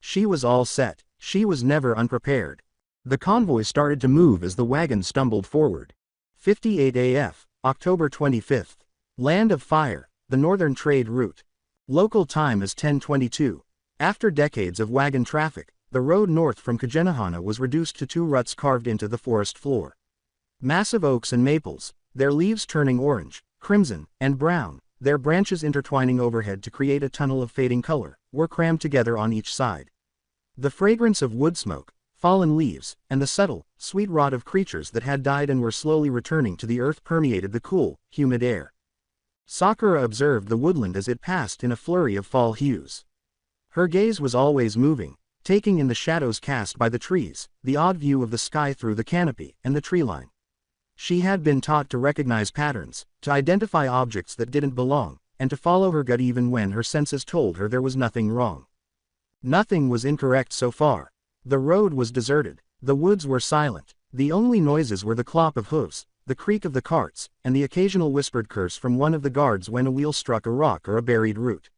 She was all set. She was never unprepared. The convoy started to move as the wagon stumbled forward. 58 AF, October 25th. Land of Fire, the northern trade route. Local time is 10:22. After decades of wagon traffic, the road north from Kagenohana was reduced to 2 ruts carved into the forest floor. Massive oaks and maples, their leaves turning orange, crimson, and brown, their branches intertwining overhead to create a tunnel of fading color, were crammed together on each side. The fragrance of wood smoke, fallen leaves, and the subtle, sweet rot of creatures that had died and were slowly returning to the earth permeated the cool, humid air. Sakura observed the woodland as it passed in a flurry of fall hues. Her gaze was always moving, taking in the shadows cast by the trees, the odd view of the sky through the canopy, and the tree line. She had been taught to recognize patterns, to identify objects that didn't belong, and to follow her gut even when her senses told her there was nothing wrong. Nothing was incorrect so far. The road was deserted, the woods were silent, the only noises were the clop of hooves, the creak of the carts, and the occasional whispered curse from one of the guards when a wheel struck a rock or a buried root.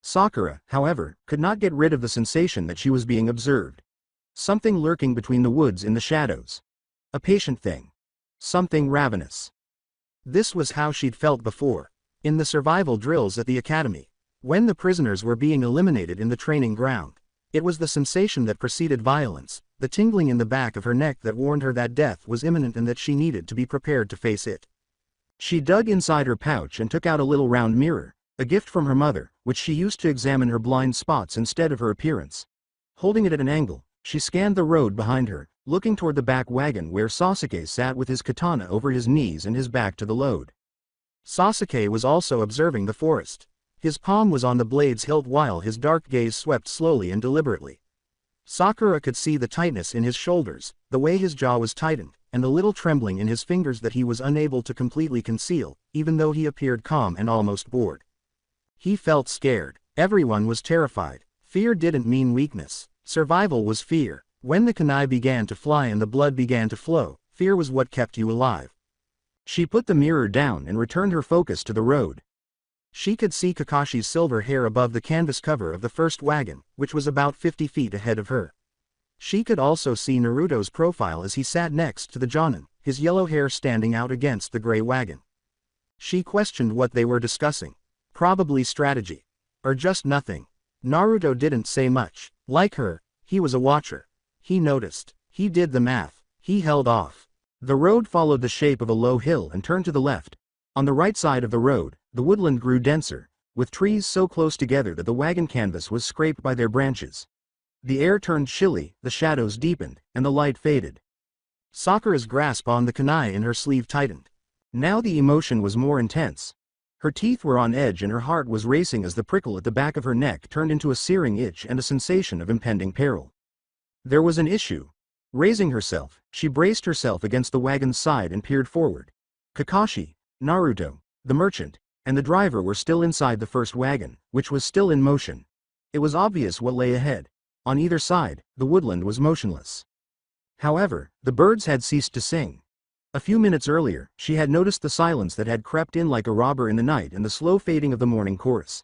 Sakura, however, could not get rid of the sensation that she was being observed. Something lurking between the woods in the shadows. A patient thing. Something ravenous. This was how she'd felt before. In the survival drills at the academy. When the prisoners were being eliminated in the training ground. It was the sensation that preceded violence, the tingling in the back of her neck that warned her that death was imminent and that she needed to be prepared to face it. She dug inside her pouch and took out a little round mirror, a gift from her mother, which she used to examine her blind spots instead of her appearance. Holding it at an angle, she scanned the road behind her, looking toward the back wagon where Sasuke sat with his katana over his knees and his back to the load. Sasuke was also observing the forest. His palm was on the blade's hilt while his dark gaze swept slowly and deliberately. Sakura could see the tightness in his shoulders, the way his jaw was tightened, and the little trembling in his fingers that he was unable to completely conceal, even though he appeared calm and almost bored. He felt scared. Everyone was terrified. Fear didn't mean weakness. Survival was fear. When the kunai began to fly and the blood began to flow, fear was what kept you alive. She put the mirror down and returned her focus to the road. She could see Kakashi's silver hair above the canvas cover of the first wagon, which was about 50 feet ahead of her. She could also see Naruto's profile as he sat next to the Jonin, his yellow hair standing out against the gray wagon. She questioned what they were discussing. Probably strategy. Or just nothing. Naruto didn't say much. Like her, he was a watcher. He noticed. He did the math. He held off. The road followed the shape of a low hill and turned to the left. On the right side of the road, the woodland grew denser, with trees so close together that the wagon canvas was scraped by their branches. The air turned chilly, the shadows deepened, and the light faded. Sakura's grasp on the kunai in her sleeve tightened. Now the emotion was more intense. Her teeth were on edge and her heart was racing as the prickle at the back of her neck turned into a searing itch and a sensation of impending peril. There was an issue. Raising herself, she braced herself against the wagon's side and peered forward. Kakashi, Naruto, the merchant, and the driver were still inside the first wagon, which was still in motion. It was obvious what lay ahead. On either side, the woodland was motionless. However, the birds had ceased to sing. A few minutes earlier, she had noticed the silence that had crept in like a robber in the night and the slow fading of the morning chorus.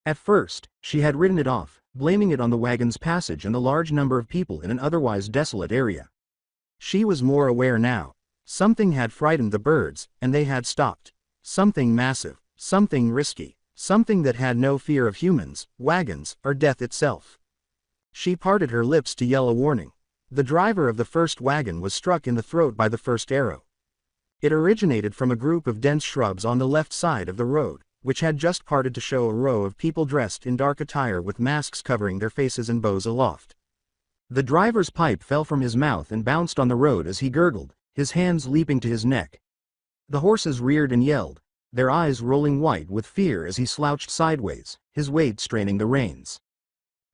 At first, she had written it off, blaming it on the wagon's passage and the large number of people in an otherwise desolate area. She was more aware now. Something had frightened the birds, and they had stopped. Something massive, something risky, something that had no fear of humans, wagons, or death itself. She parted her lips to yell a warning. The driver of the first wagon was struck in the throat by the first arrow. It originated from a group of dense shrubs on the left side of the road, which had just parted to show a row of people dressed in dark attire with masks covering their faces and bows aloft. The driver's pipe fell from his mouth and bounced on the road as he gurgled, his hands leaping to his neck. The horses reared and yelled, their eyes rolling white with fear as he slouched sideways, his weight straining the reins.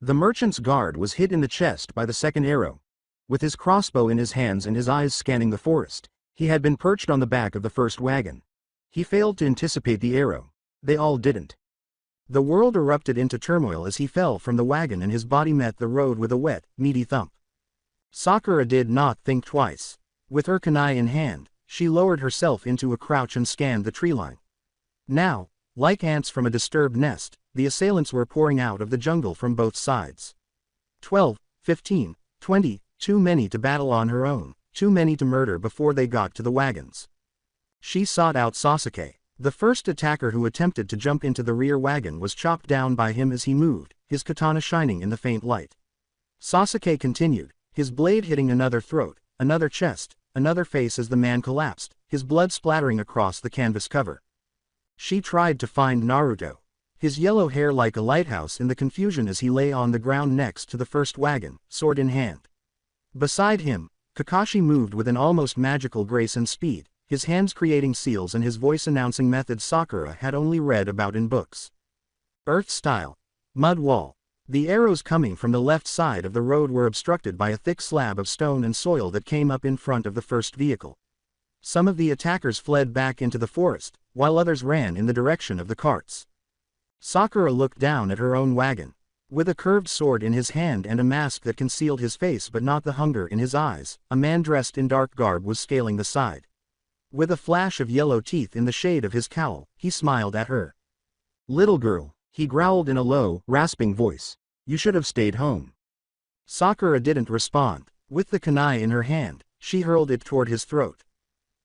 The merchant's guard was hit in the chest by the second arrow. With his crossbow in his hands and his eyes scanning the forest, he had been perched on the back of the first wagon. He failed to anticipate the arrow. They all didn't. The world erupted into turmoil as he fell from the wagon and his body met the road with a wet, meaty thump. Sakura did not think twice. With her kunai in hand, she lowered herself into a crouch and scanned the tree line. Now, like ants from a disturbed nest, the assailants were pouring out of the jungle from both sides. 12, 15, 20, too many to battle on her own, too many to murder before they got to the wagons. She sought out Sasuke. The first attacker who attempted to jump into the rear wagon was chopped down by him as he moved, his katana shining in the faint light. Sasuke continued, his blade hitting another throat, another chest, another face as the man collapsed, his blood splattering across the canvas cover. She tried to find Naruto. His yellow hair like a lighthouse in the confusion as he lay on the ground next to the first wagon, sword in hand. Beside him, Kakashi moved with an almost magical grace and speed, his hands creating seals and his voice announcing methods Sakura had only read about in books. Earth style. Mud wall. The arrows coming from the left side of the road were obstructed by a thick slab of stone and soil that came up in front of the first vehicle. Some of the attackers fled back into the forest, while others ran in the direction of the carts. Sakura looked down at her own wagon. With a curved sword in his hand and a mask that concealed his face but not the hunger in his eyes, a man dressed in dark garb was scaling the side. With a flash of yellow teeth in the shade of his cowl, he smiled at her. "Little girl," he growled in a low, rasping voice. "You should have stayed home." Sakura didn't respond. With the kunai in her hand, she hurled it toward his throat.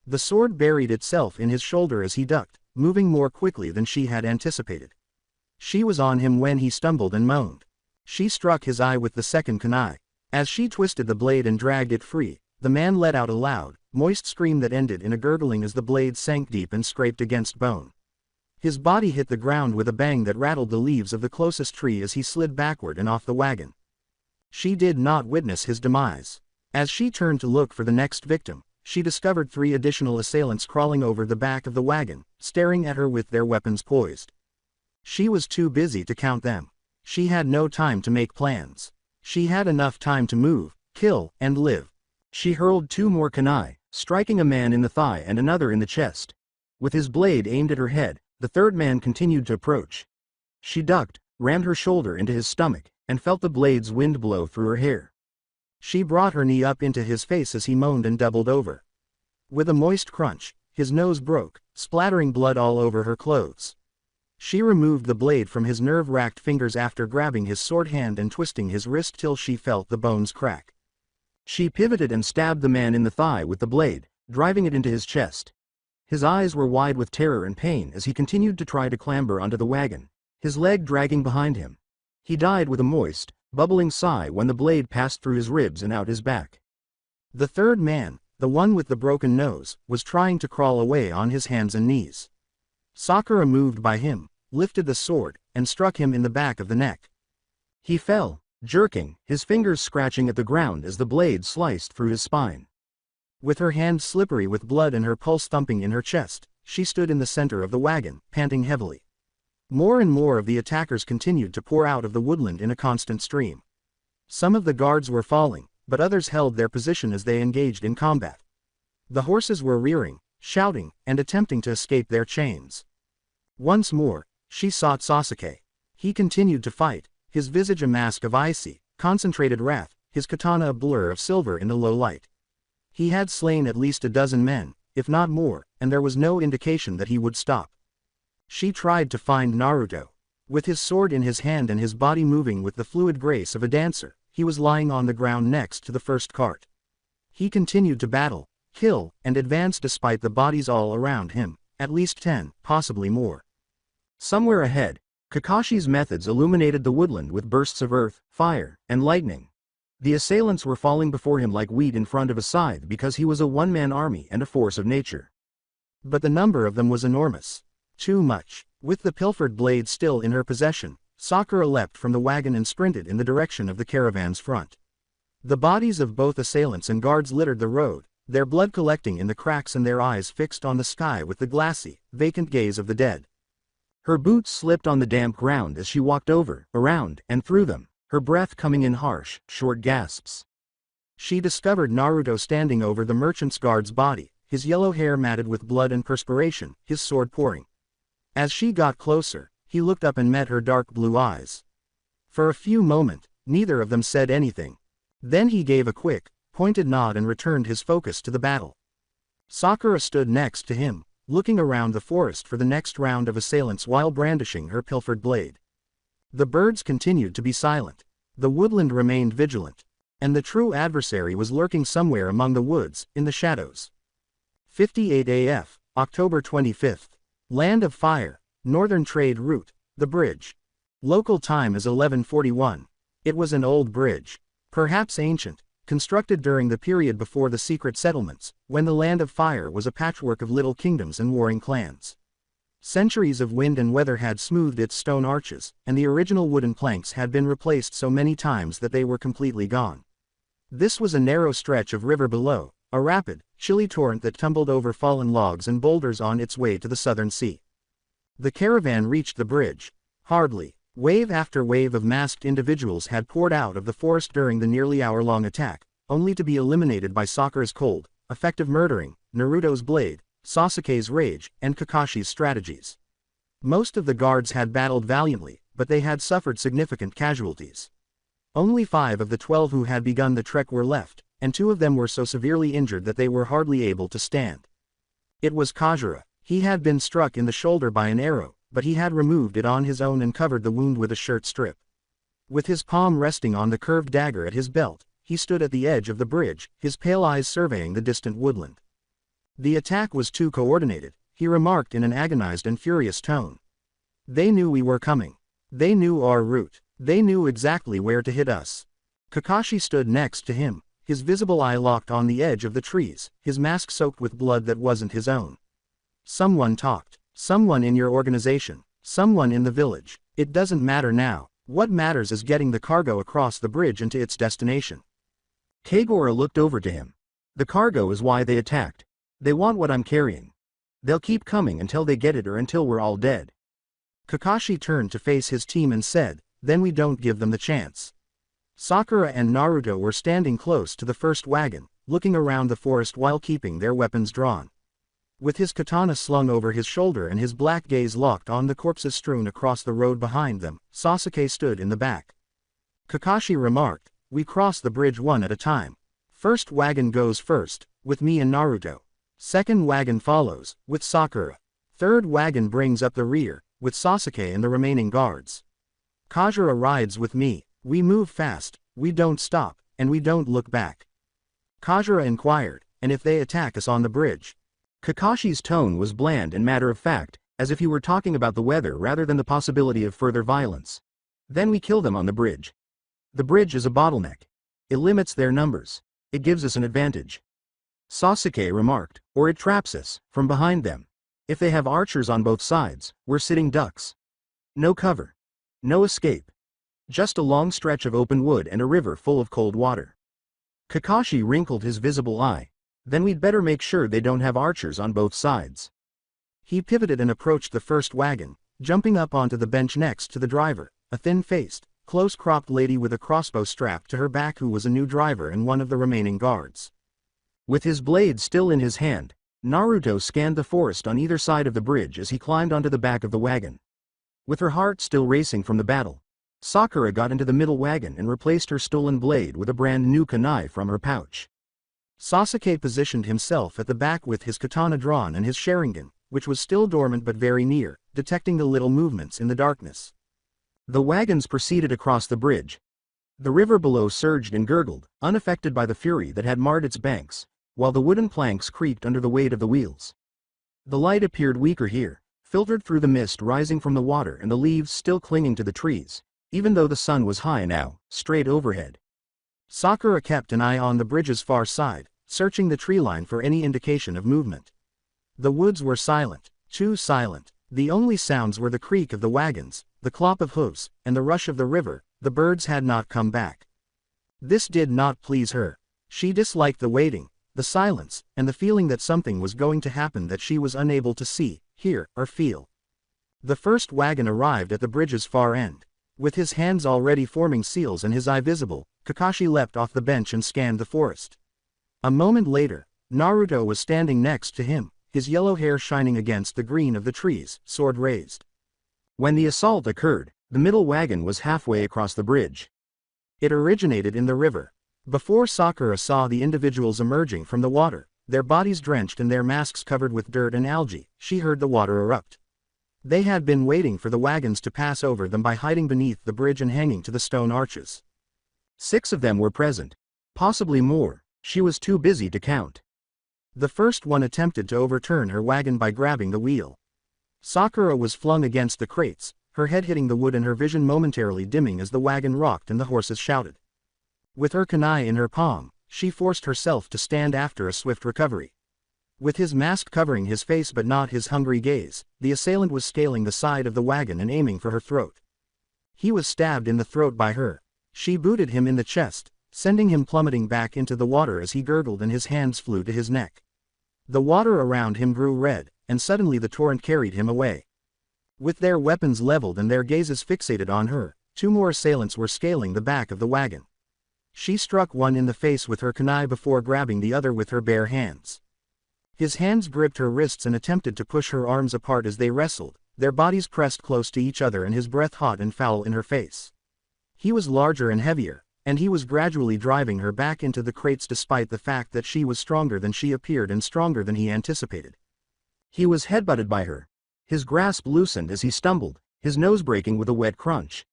The sword buried itself in his shoulder as he ducked, moving more quickly than she had anticipated. She was on him when he stumbled and moaned. She struck his eye with the second kunai. As she twisted the blade and dragged it free, The man let out a loud, moist scream that ended in a gurgling as the blade sank deep and scraped against bone. His body hit the ground with a bang that rattled the leaves of the closest tree as he slid backward and off the wagon. She did not witness his demise. As she turned to look for the next victim, she discovered 3 additional assailants crawling over the back of the wagon, staring at her with their weapons poised. She was too busy to count them. She had no time to make plans. She had enough time to move, kill, and live. She hurled 2 more kunai, striking a man in the thigh and another in the chest. With his blade aimed at her head, the third man continued to approach. She ducked, rammed her shoulder into his stomach, and felt the blade's wind blow through her hair. She brought her knee up into his face as he moaned and doubled over. With a moist crunch, his nose broke, splattering blood all over her clothes. She removed the blade from his nerve-racked fingers after grabbing his sword hand and twisting his wrist till she felt the bones crack. She pivoted and stabbed the man in the thigh with the blade, driving it into his chest. His eyes were wide with terror and pain as he continued to try to clamber onto the wagon, his leg dragging behind him. He died with a moist, bubbling sigh when the blade passed through his ribs and out his back. The third man, the one with the broken nose, was trying to crawl away on his hands and knees. Sakura, moved by him, lifted the sword, and struck him in the back of the neck. He fell, jerking, his fingers scratching at the ground as the blade sliced through his spine. With her hands slippery with blood and her pulse thumping in her chest, she stood in the center of the wagon, panting heavily. More and more of the attackers continued to pour out of the woodland in a constant stream. Some of the guards were falling, but others held their position as they engaged in combat. The horses were rearing, shouting, and attempting to escape their chains. Once more, she sought Sasuke. He continued to fight, his visage a mask of icy, concentrated wrath, his katana a blur of silver in the low light. He had slain at least a dozen men, if not more, and there was no indication that he would stop. She tried to find Naruto. With his sword in his hand and his body moving with the fluid grace of a dancer, he was lying on the ground next to the first cart. He continued to battle, kill, and advance despite the bodies all around him, at least 10, possibly more. Somewhere ahead, Kakashi's methods illuminated the woodland with bursts of earth, fire, and lightning. The assailants were falling before him like wheat in front of a scythe because he was a one-man army and a force of nature. But the number of them was enormous. Too much. With the pilfered blade still in her possession, Sakura leapt from the wagon and sprinted in the direction of the caravan's front. The bodies of both assailants and guards littered the road, their blood collecting in the cracks and their eyes fixed on the sky with the glassy, vacant gaze of the dead. Her boots slipped on the damp ground as she walked over, around, and through them, her breath coming in harsh, short gasps. She discovered Naruto standing over the merchant's guard's body, his yellow hair matted with blood and perspiration, his sword pouring. As she got closer, he looked up and met her dark blue eyes. For a few moments, neither of them said anything. Then he gave a quick, pointed nod and returned his focus to the battle. Sakura stood next to him, looking around the forest for the next round of assailants while brandishing her pilfered blade. The birds continued to be silent. The woodland remained vigilant. And the true adversary was lurking somewhere among the woods, in the shadows. 58 AF, October 25th. Land of Fire, Northern Trade Route, the bridge. Local time is 11:41. It was an old bridge. Perhaps ancient, constructed during the period before the secret settlements, when the Land of Fire was a patchwork of little kingdoms and warring clans. Centuries of wind and weather had smoothed its stone arches, and the original wooden planks had been replaced so many times that they were completely gone. This was a narrow stretch of river below, a rapid, chilly torrent that tumbled over fallen logs and boulders on its way to the southern sea. The caravan reached the bridge. Hardly. Wave after wave of masked individuals had poured out of the forest during the nearly hour-long attack, only to be eliminated by Sakura's cold, effective murdering, Naruto's blade, Sasuke's rage, and Kakashi's strategies. Most of the guards had battled valiantly, but they had suffered significant casualties. Only 5 of the 12 who had begun the trek were left, and 2 of them were so severely injured that they were hardly able to stand. It was Kajira. He had been struck in the shoulder by an arrow, but he had removed it on his own and covered the wound with a shirt strip. With his palm resting on the curved dagger at his belt, he stood at the edge of the bridge, his pale eyes surveying the distant woodland. The attack was too coordinated, he remarked in an agonized and furious tone. They knew we were coming. They knew our route. They knew exactly where to hit us. Kakashi stood next to him, his visible eye locked on the edge of the trees, his mask soaked with blood that wasn't his own. Someone talked. Someone in your organization. Someone in the village. It doesn't matter now. What matters is getting the cargo across the bridge and to its destination. Kagura looked over to him. The cargo is why they attacked. They want what I'm carrying. They'll keep coming until they get it or until we're all dead. Kakashi turned to face his team and said, then we don't give them the chance. Sakura and Naruto were standing close to the first wagon, looking around the forest while keeping their weapons drawn. With his katana slung over his shoulder and his black gaze locked on the corpses strewn across the road behind them, Sasuke stood in the back. Kakashi remarked, we cross the bridge one at a time. First wagon goes first, with me and Naruto. Second wagon follows, with Sakura. Third wagon brings up the rear, with Sasuke and the remaining guards. Kajira rides with me. We move fast, we don't stop, and we don't look back. Kajira inquired, and if they attack us on the bridge? Kakashi's tone was bland and matter-of-fact, as if he were talking about the weather rather than the possibility of further violence. Then we kill them on the bridge. The bridge is a bottleneck. It limits their numbers. It gives us an advantage. Sasuke remarked, or it traps us, from behind them. If they have archers on both sides, we're sitting ducks. No cover. No escape. Just a long stretch of open wood and a river full of cold water. Kakashi wrinkled his visible eye. Then we'd better make sure they don't have archers on both sides. He pivoted and approached the first wagon, jumping up onto the bench next to the driver, a thin-faced, close-cropped lady with a crossbow strapped to her back who was a new driver and one of the remaining guards. With his blade still in his hand, Naruto scanned the forest on either side of the bridge as he climbed onto the back of the wagon. With her heart still racing from the battle, Sakura got into the middle wagon and replaced her stolen blade with a brand new kunai from her pouch. Sasuke positioned himself at the back with his katana drawn and his Sharingan, which was still dormant but very near, detecting the little movements in the darkness. The wagons proceeded across the bridge. The river below surged and gurgled, unaffected by the fury that had marred its banks, while the wooden planks creaked under the weight of the wheels. The light appeared weaker here, filtered through the mist rising from the water and the leaves still clinging to the trees, even though the sun was high now, straight overhead. Sakura kept an eye on the bridge's far side, searching the tree line for any indication of movement. The woods were silent, too silent. The only sounds were the creak of the wagons, the clop of hooves, and the rush of the river. The birds had not come back. This did not please her. She disliked the waiting, the silence, and the feeling that something was going to happen that she was unable to see, hear, or feel. The first wagon arrived at the bridge's far end. With his hands already forming seals and his eye visible, Kakashi leapt off the bench and scanned the forest. A moment later, Naruto was standing next to him, his yellow hair shining against the green of the trees, sword raised. When the assault occurred, the middle wagon was halfway across the bridge. It originated in the river. Before Sakura saw the individuals emerging from the water, their bodies drenched and their masks covered with dirt and algae, she heard the water erupt. They had been waiting for the wagons to pass over them by hiding beneath the bridge and hanging to the stone arches. 6 of them were present. Possibly more, she was too busy to count. The first one attempted to overturn her wagon by grabbing the wheel. Sakura was flung against the crates, her head hitting the wood and her vision momentarily dimming as the wagon rocked and the horses shouted. With her kunai in her palm, she forced herself to stand after a swift recovery. With his mask covering his face but not his hungry gaze, the assailant was scaling the side of the wagon and aiming for her throat. He was stabbed in the throat by her. She booted him in the chest, sending him plummeting back into the water as he gurgled and his hands flew to his neck. The water around him grew red, and suddenly the torrent carried him away. With their weapons leveled and their gazes fixated on her, 2 more assailants were scaling the back of the wagon. She struck one in the face with her kunai before grabbing the other with her bare hands. His hands gripped her wrists and attempted to push her arms apart as they wrestled, their bodies pressed close to each other and his breath hot and foul in her face. He was larger and heavier, and he was gradually driving her back into the crates despite the fact that she was stronger than she appeared and stronger than he anticipated. He was headbutted by her. His grasp loosened as he stumbled, his nose breaking with a wet crunch.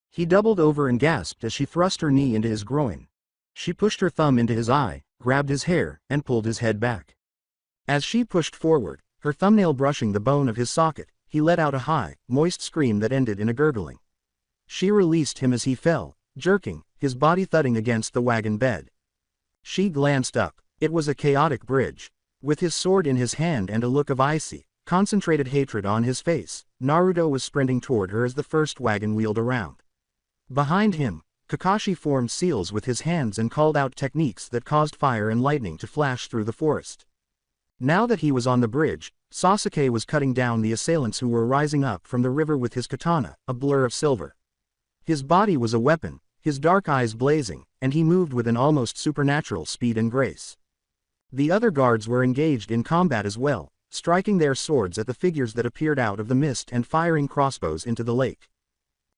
He doubled over and gasped as she thrust her knee into his groin. She pushed her thumb into his eye, grabbed his hair, and pulled his head back. As she pushed forward, her thumbnail brushing the bone of his socket, he let out a high, moist scream that ended in a gurgling. She released him as he fell, jerking, his body thudding against the wagon bed. She glanced up. It was a chaotic bridge. With his sword in his hand and a look of icy, concentrated hatred on his face, Naruto was sprinting toward her as the first wagon wheeled around. Behind him, Kakashi formed seals with his hands and called out techniques that caused fire and lightning to flash through the forest. Now that he was on the bridge, Sasuke was cutting down the assailants who were rising up from the river with his katana, a blur of silver. His body was a weapon, his dark eyes blazing, and he moved with an almost supernatural speed and grace. The other guards were engaged in combat as well, striking their swords at the figures that appeared out of the mist and firing crossbows into the lake.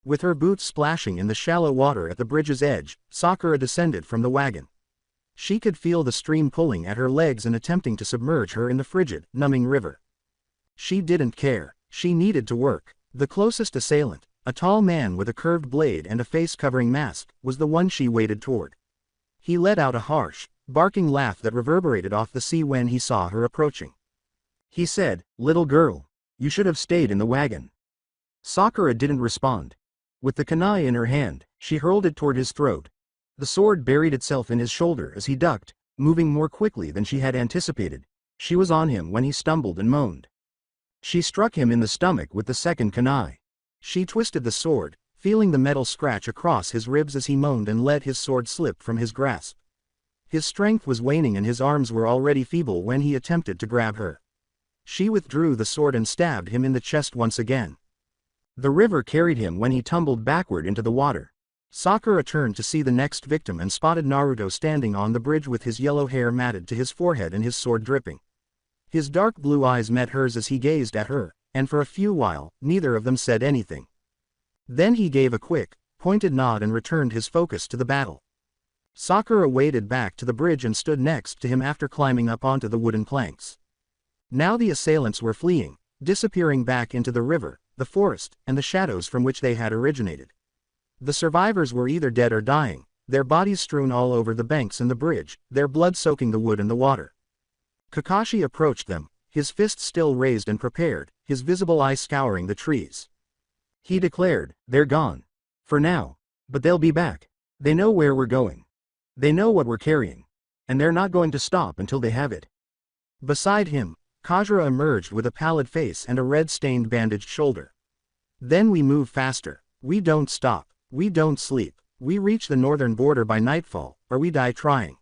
With her boots splashing in the shallow water at the bridge's edge, Sakura descended from the wagon. She could feel the stream pulling at her legs and attempting to submerge her in the frigid, numbing river. She didn't care. She needed to work. The closest assailant, a tall man with a curved blade and a face-covering mask, was the one she waded toward. He let out a harsh, barking laugh that reverberated off the sea when he saw her approaching. He said, "Little girl, you should have stayed in the wagon." Sakura didn't respond. With the kunai in her hand, she hurled it toward his throat. The sword buried itself in his shoulder as he ducked, moving more quickly than she had anticipated. She was on him when he stumbled and moaned. She struck him in the stomach with the second kunai. She twisted the sword, feeling the metal scratch across his ribs as he moaned and let his sword slip from his grasp. His strength was waning and his arms were already feeble when he attempted to grab her. She withdrew the sword and stabbed him in the chest once again. The river carried him when he tumbled backward into the water. Sakura turned to see the next victim and spotted Naruto standing on the bridge with his yellow hair matted to his forehead and his sword dripping. His dark blue eyes met hers as he gazed at her, and for a few while, neither of them said anything. Then he gave a quick, pointed nod and returned his focus to the battle. Sakura waded back to the bridge and stood next to him after climbing up onto the wooden planks. Now the assailants were fleeing, disappearing back into the river, the forest, and the shadows from which they had originated. The survivors were either dead or dying, their bodies strewn all over the banks and the bridge, their blood soaking the wood and the water. Kakashi approached them, his fists still raised and prepared, his visible eye scouring the trees. He declared, "They're gone. For now. But they'll be back. They know where we're going. They know what we're carrying. And they're not going to stop until they have it." Beside him, Kajira emerged with a pallid face and a red-stained bandaged shoulder. "Then we move faster. We don't stop. We don't sleep. We reach the northern border by nightfall, or we die trying."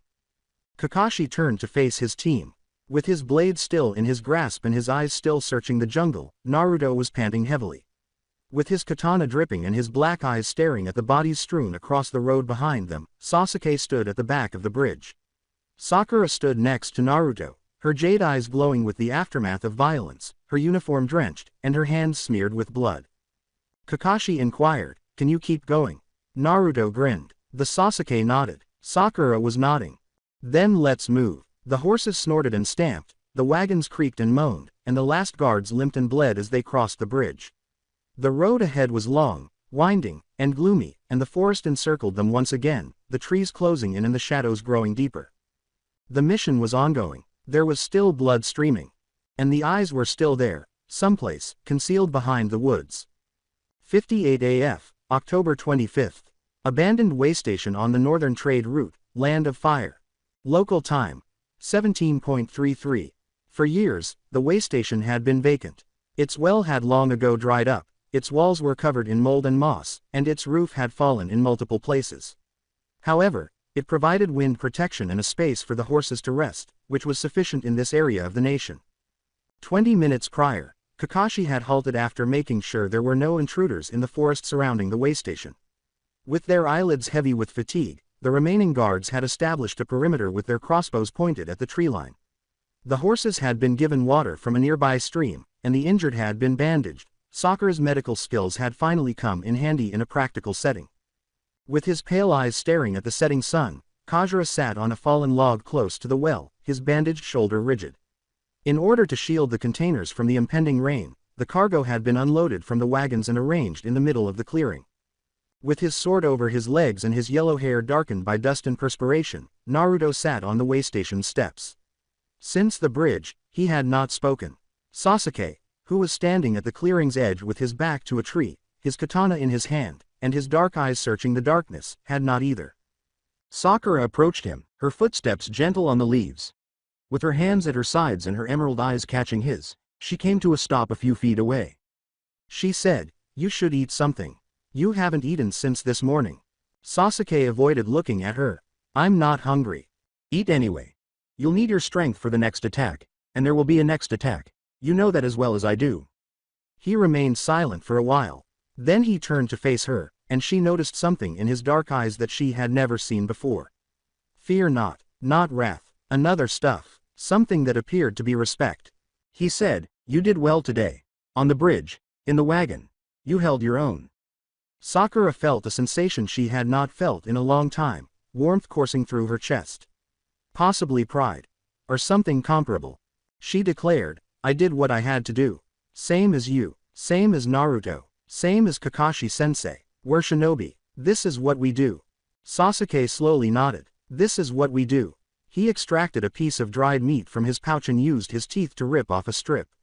Kakashi turned to face his team. With his blade still in his grasp and his eyes still searching the jungle, Naruto was panting heavily. With his katana dripping and his black eyes staring at the bodies strewn across the road behind them, Sasuke stood at the back of the bridge. Sakura stood next to Naruto, her jade eyes glowing with the aftermath of violence, her uniform drenched, and her hands smeared with blood. Kakashi inquired, "Can you keep going?" Naruto grinned. The Sasuke nodded. Sakura was nodding. "Then let's move." The horses snorted and stamped, the wagons creaked and moaned, and the last guards limped and bled as they crossed the bridge. The road ahead was long, winding, and gloomy, and the forest encircled them once again, the trees closing in and the shadows growing deeper. The mission was ongoing. There was still blood streaming. And the eyes were still there, someplace, concealed behind the woods. 58 AF, October 25th. Abandoned way station on the northern trade route, Land of Fire. Local time. 17.33. For years, the way station had been vacant. Its well had long ago dried up, its walls were covered in mold and moss, and its roof had fallen in multiple places. However, it provided wind protection and a space for the horses to rest, which was sufficient in this area of the nation. 20 minutes prior, Kakashi had halted after making sure there were no intruders in the forest surrounding the way station. With their eyelids heavy with fatigue, the remaining guards had established a perimeter with their crossbows pointed at the tree line. The horses had been given water from a nearby stream, and the injured had been bandaged. Sakura's medical skills had finally come in handy in a practical setting. With his pale eyes staring at the setting sun, Kajira sat on a fallen log close to the well, his bandaged shoulder rigid. In order to shield the containers from the impending rain, the cargo had been unloaded from the wagons and arranged in the middle of the clearing. With his sword over his legs and his yellow hair darkened by dust and perspiration, Naruto sat on the way station steps. Since the bridge, he had not spoken. Sasuke, who was standing at the clearing's edge with his back to a tree, his katana in his hand, and his dark eyes searching the darkness, had not either. Sakura approached him, her footsteps gentle on the leaves. With her hands at her sides and her emerald eyes catching his, she came to a stop a few feet away. She said, "You should eat something. You haven't eaten since this morning." Sasuke avoided looking at her. "I'm not hungry." "Eat anyway. You'll need your strength for the next attack, and there will be a next attack. You know that as well as I do." He remained silent for a while. Then he turned to face her, and she noticed something in his dark eyes that she had never seen before. Fear not, not wrath, another stuff, something that appeared to be respect. He said, "You did well today. On the bridge, in the wagon. You held your own." Sakura felt a sensation she had not felt in a long time, warmth coursing through her chest. Possibly pride. Or something comparable. She declared, "I did what I had to do. Same as you, same as Naruto, same as Kakashi-sensei. We're shinobi. This is what we do." Sasuke slowly nodded. "This is what we do." He extracted a piece of dried meat from his pouch and used his teeth to rip off a strip.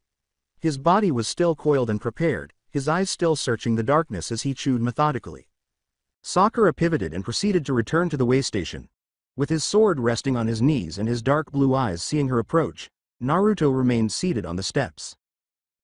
His body was still coiled and prepared, his eyes still searching the darkness as he chewed methodically. Sakura pivoted and proceeded to return to the way station. With his sword resting on his knees and his dark blue eyes seeing her approach, Naruto remained seated on the steps.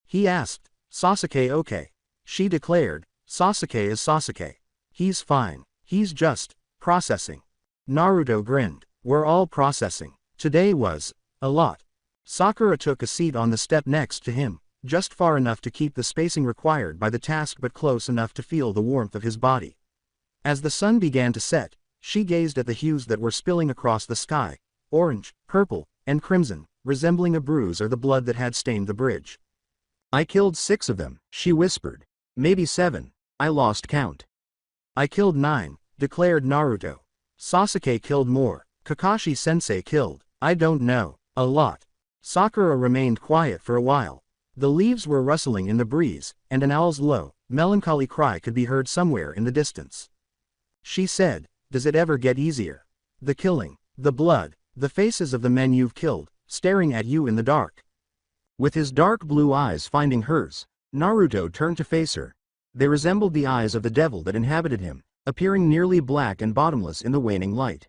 He asked, "Sasuke okay?" She declared, "Sasuke is Sasuke. He's fine. He's just processing." Naruto grinned. "We're all processing. Today was a lot." Sakura took a seat on the step next to him, just far enough to keep the spacing required by the task but close enough to feel the warmth of his body. As the sun began to set, she gazed at the hues that were spilling across the sky, orange, purple, and crimson, resembling a bruise or the blood that had stained the bridge. "I killed 6 of them," she whispered. "Maybe 7. I lost count." "I killed 9, declared Naruto. "Sasuke killed more. Kakashi-sensei killed, I don't know, a lot." Sakura remained quiet for a while. The leaves were rustling in the breeze, and an owl's low, melancholy cry could be heard somewhere in the distance. She said, "Does it ever get easier? The killing, the blood, the faces of the men you've killed, staring at you in the dark." With his dark blue eyes finding hers, Naruto turned to face her. They resembled the eyes of the devil that inhabited him, appearing nearly black and bottomless in the waning light.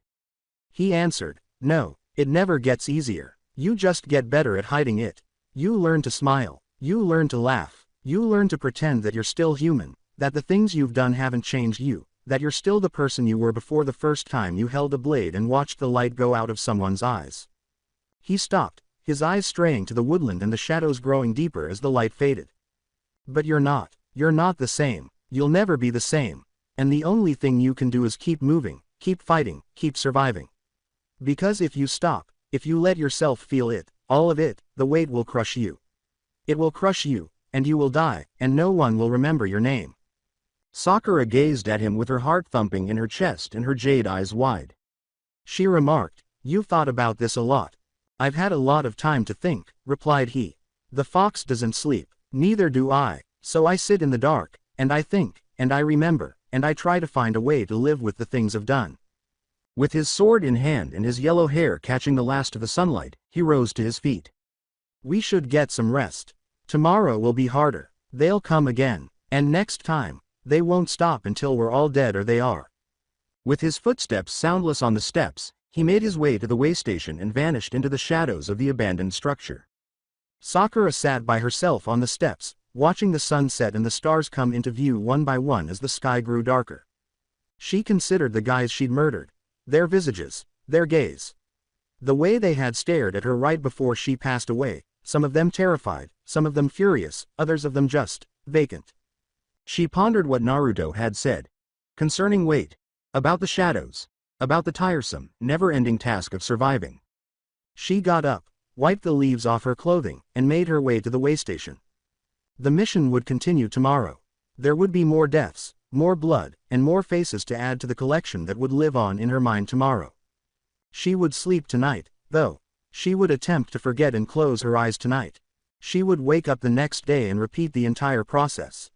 He answered, "No, it never gets easier. You just get better at hiding it. You learn to smile, you learn to laugh, you learn to pretend that you're still human, that the things you've done haven't changed you, that you're still the person you were before the first time you held a blade and watched the light go out of someone's eyes." He stopped, his eyes straying to the woodland and the shadows growing deeper as the light faded. "But you're not the same, you'll never be the same, and the only thing you can do is keep moving, keep fighting, keep surviving. Because if you stop, if you let yourself feel it, all of it, the weight will crush you. It will crush you, and you will die, and no one will remember your name." Sakura gazed at him with her heart thumping in her chest and her jade eyes wide. She remarked, "You've thought about this a lot." "I've had a lot of time to think," replied he. "The fox doesn't sleep, neither do I, so I sit in the dark, and I think, and I remember, and I try to find a way to live with the things I've done." With his sword in hand and his yellow hair catching the last of the sunlight, he rose to his feet. "We should get some rest. Tomorrow will be harder. They'll come again, and next time, they won't stop until we're all dead or they are." With his footsteps soundless on the steps, he made his way to the way station and vanished into the shadows of the abandoned structure. Sakura sat by herself on the steps, watching the sun set and the stars come into view one by one as the sky grew darker. She considered the guys she'd murdered. Their visages, their gaze. The way they had stared at her right before she passed away, some of them terrified, some of them furious, others of them just vacant. She pondered what Naruto had said. Concerning weight. About the shadows. About the tiresome, never-ending task of surviving. She got up, wiped the leaves off her clothing, and made her way to the way station. The mission would continue tomorrow. There would be more deaths, more blood, and more faces to add to the collection that would live on in her mind tomorrow. She would sleep tonight, though. She would attempt to forget and close her eyes tonight. She would wake up the next day and repeat the entire process.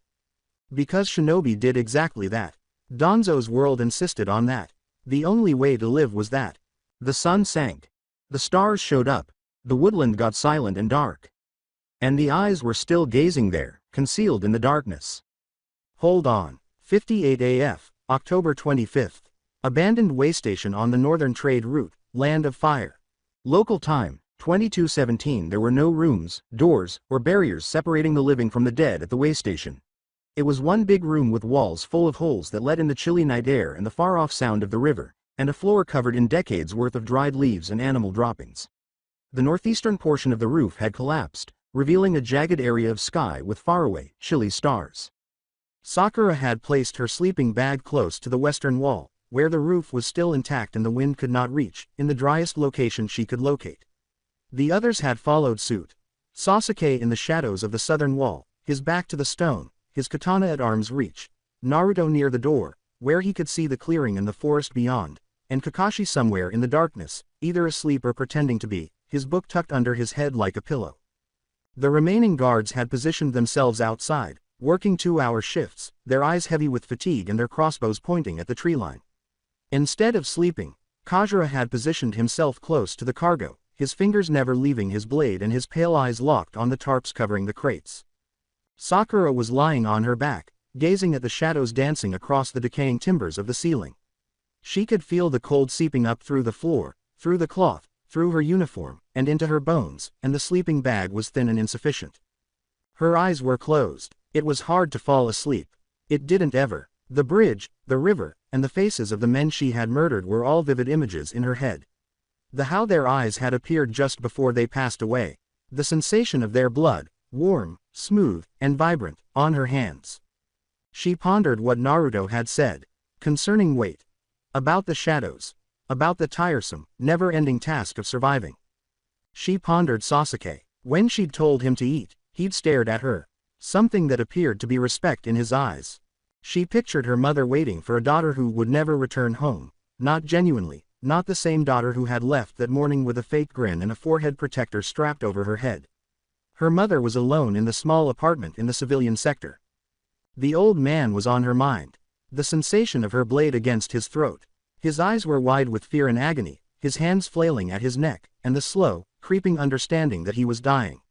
Because Shinobi did exactly that. Danzo's world insisted on that. The only way to live was that. The sun sank. The stars showed up. The woodland got silent and dark. And the eyes were still gazing there, concealed in the darkness. Hold on. 58 AF, October 25th. Abandoned way station on the northern trade route, Land of Fire. Local time, 2217. There were no rooms, doors, or barriers separating the living from the dead at the way station. It was one big room with walls full of holes that let in the chilly night air and the far-off sound of the river, and a floor covered in decades worth of dried leaves and animal droppings. The northeastern portion of the roof had collapsed, revealing a jagged area of sky with faraway, chilly stars. Sakura had placed her sleeping bag close to the western wall, where the roof was still intact and the wind could not reach, in the driest location she could locate. The others had followed suit. Sasuke in the shadows of the southern wall, his back to the stone, his katana at arm's reach. Naruto near the door, where he could see the clearing and the forest beyond, and Kakashi somewhere in the darkness, either asleep or pretending to be, his book tucked under his head like a pillow. The remaining guards had positioned themselves outside, working 2-hour shifts, their eyes heavy with fatigue and their crossbows pointing at the tree line. Instead of sleeping, Kajira had positioned himself close to the cargo, his fingers never leaving his blade and his pale eyes locked on the tarps covering the crates. Sakura was lying on her back, gazing at the shadows dancing across the decaying timbers of the ceiling. She could feel the cold seeping up through the floor, through the cloth, through her uniform, and into her bones, and the sleeping bag was thin and insufficient. Her eyes were closed. It was hard to fall asleep. It didn't ever. The bridge, the river, and the faces of the men she had murdered were all vivid images in her head. How their eyes had appeared just before they passed away. The sensation of their blood, warm, smooth, and vibrant, on her hands. She pondered what Naruto had said. Concerning weight. About the shadows. About the tiresome, never-ending task of surviving. She pondered Sasuke. When she'd told him to eat, he'd stared at her. Something that appeared to be respect in his eyes. She pictured her mother waiting for a daughter who would never return home. Not genuinely, not the same daughter who had left that morning with a fake grin and a forehead protector strapped over her head. Her mother was alone in the small apartment in the civilian sector. The old man was on her mind. The sensation of her blade against his throat. His eyes were wide with fear and agony, his hands flailing at his neck, and the slow, creeping understanding that he was dying.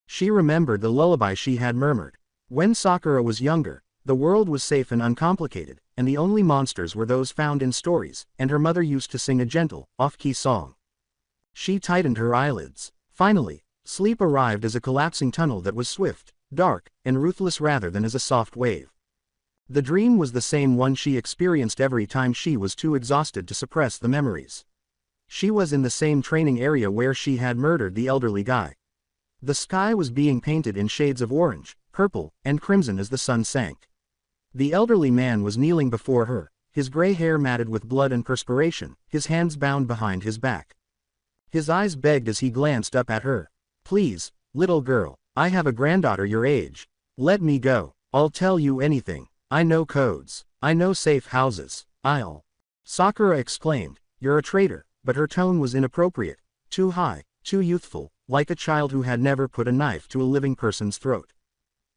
She remembered the lullaby she had murmured. When Sakura was younger, the world was safe and uncomplicated, and the only monsters were those found in stories, and her mother used to sing a gentle, off-key song. She tightened her eyelids. Finally, sleep arrived as a collapsing tunnel that was swift, dark, and ruthless rather than as a soft wave. The dream was the same one she experienced every time she was too exhausted to suppress the memories. She was in the same training area where she had murdered the elderly guy. The sky was being painted in shades of orange, purple, and crimson as the sun sank. The elderly man was kneeling before her, his gray hair matted with blood and perspiration, his hands bound behind his back. His eyes begged as he glanced up at her. "Please, little girl, I have a granddaughter your age. Let me go. I'll tell you anything. I know codes. I know safe houses. I'll." Sakura exclaimed, "You're a traitor," but her tone was inappropriate, too high, too youthful, like a child who had never put a knife to a living person's throat.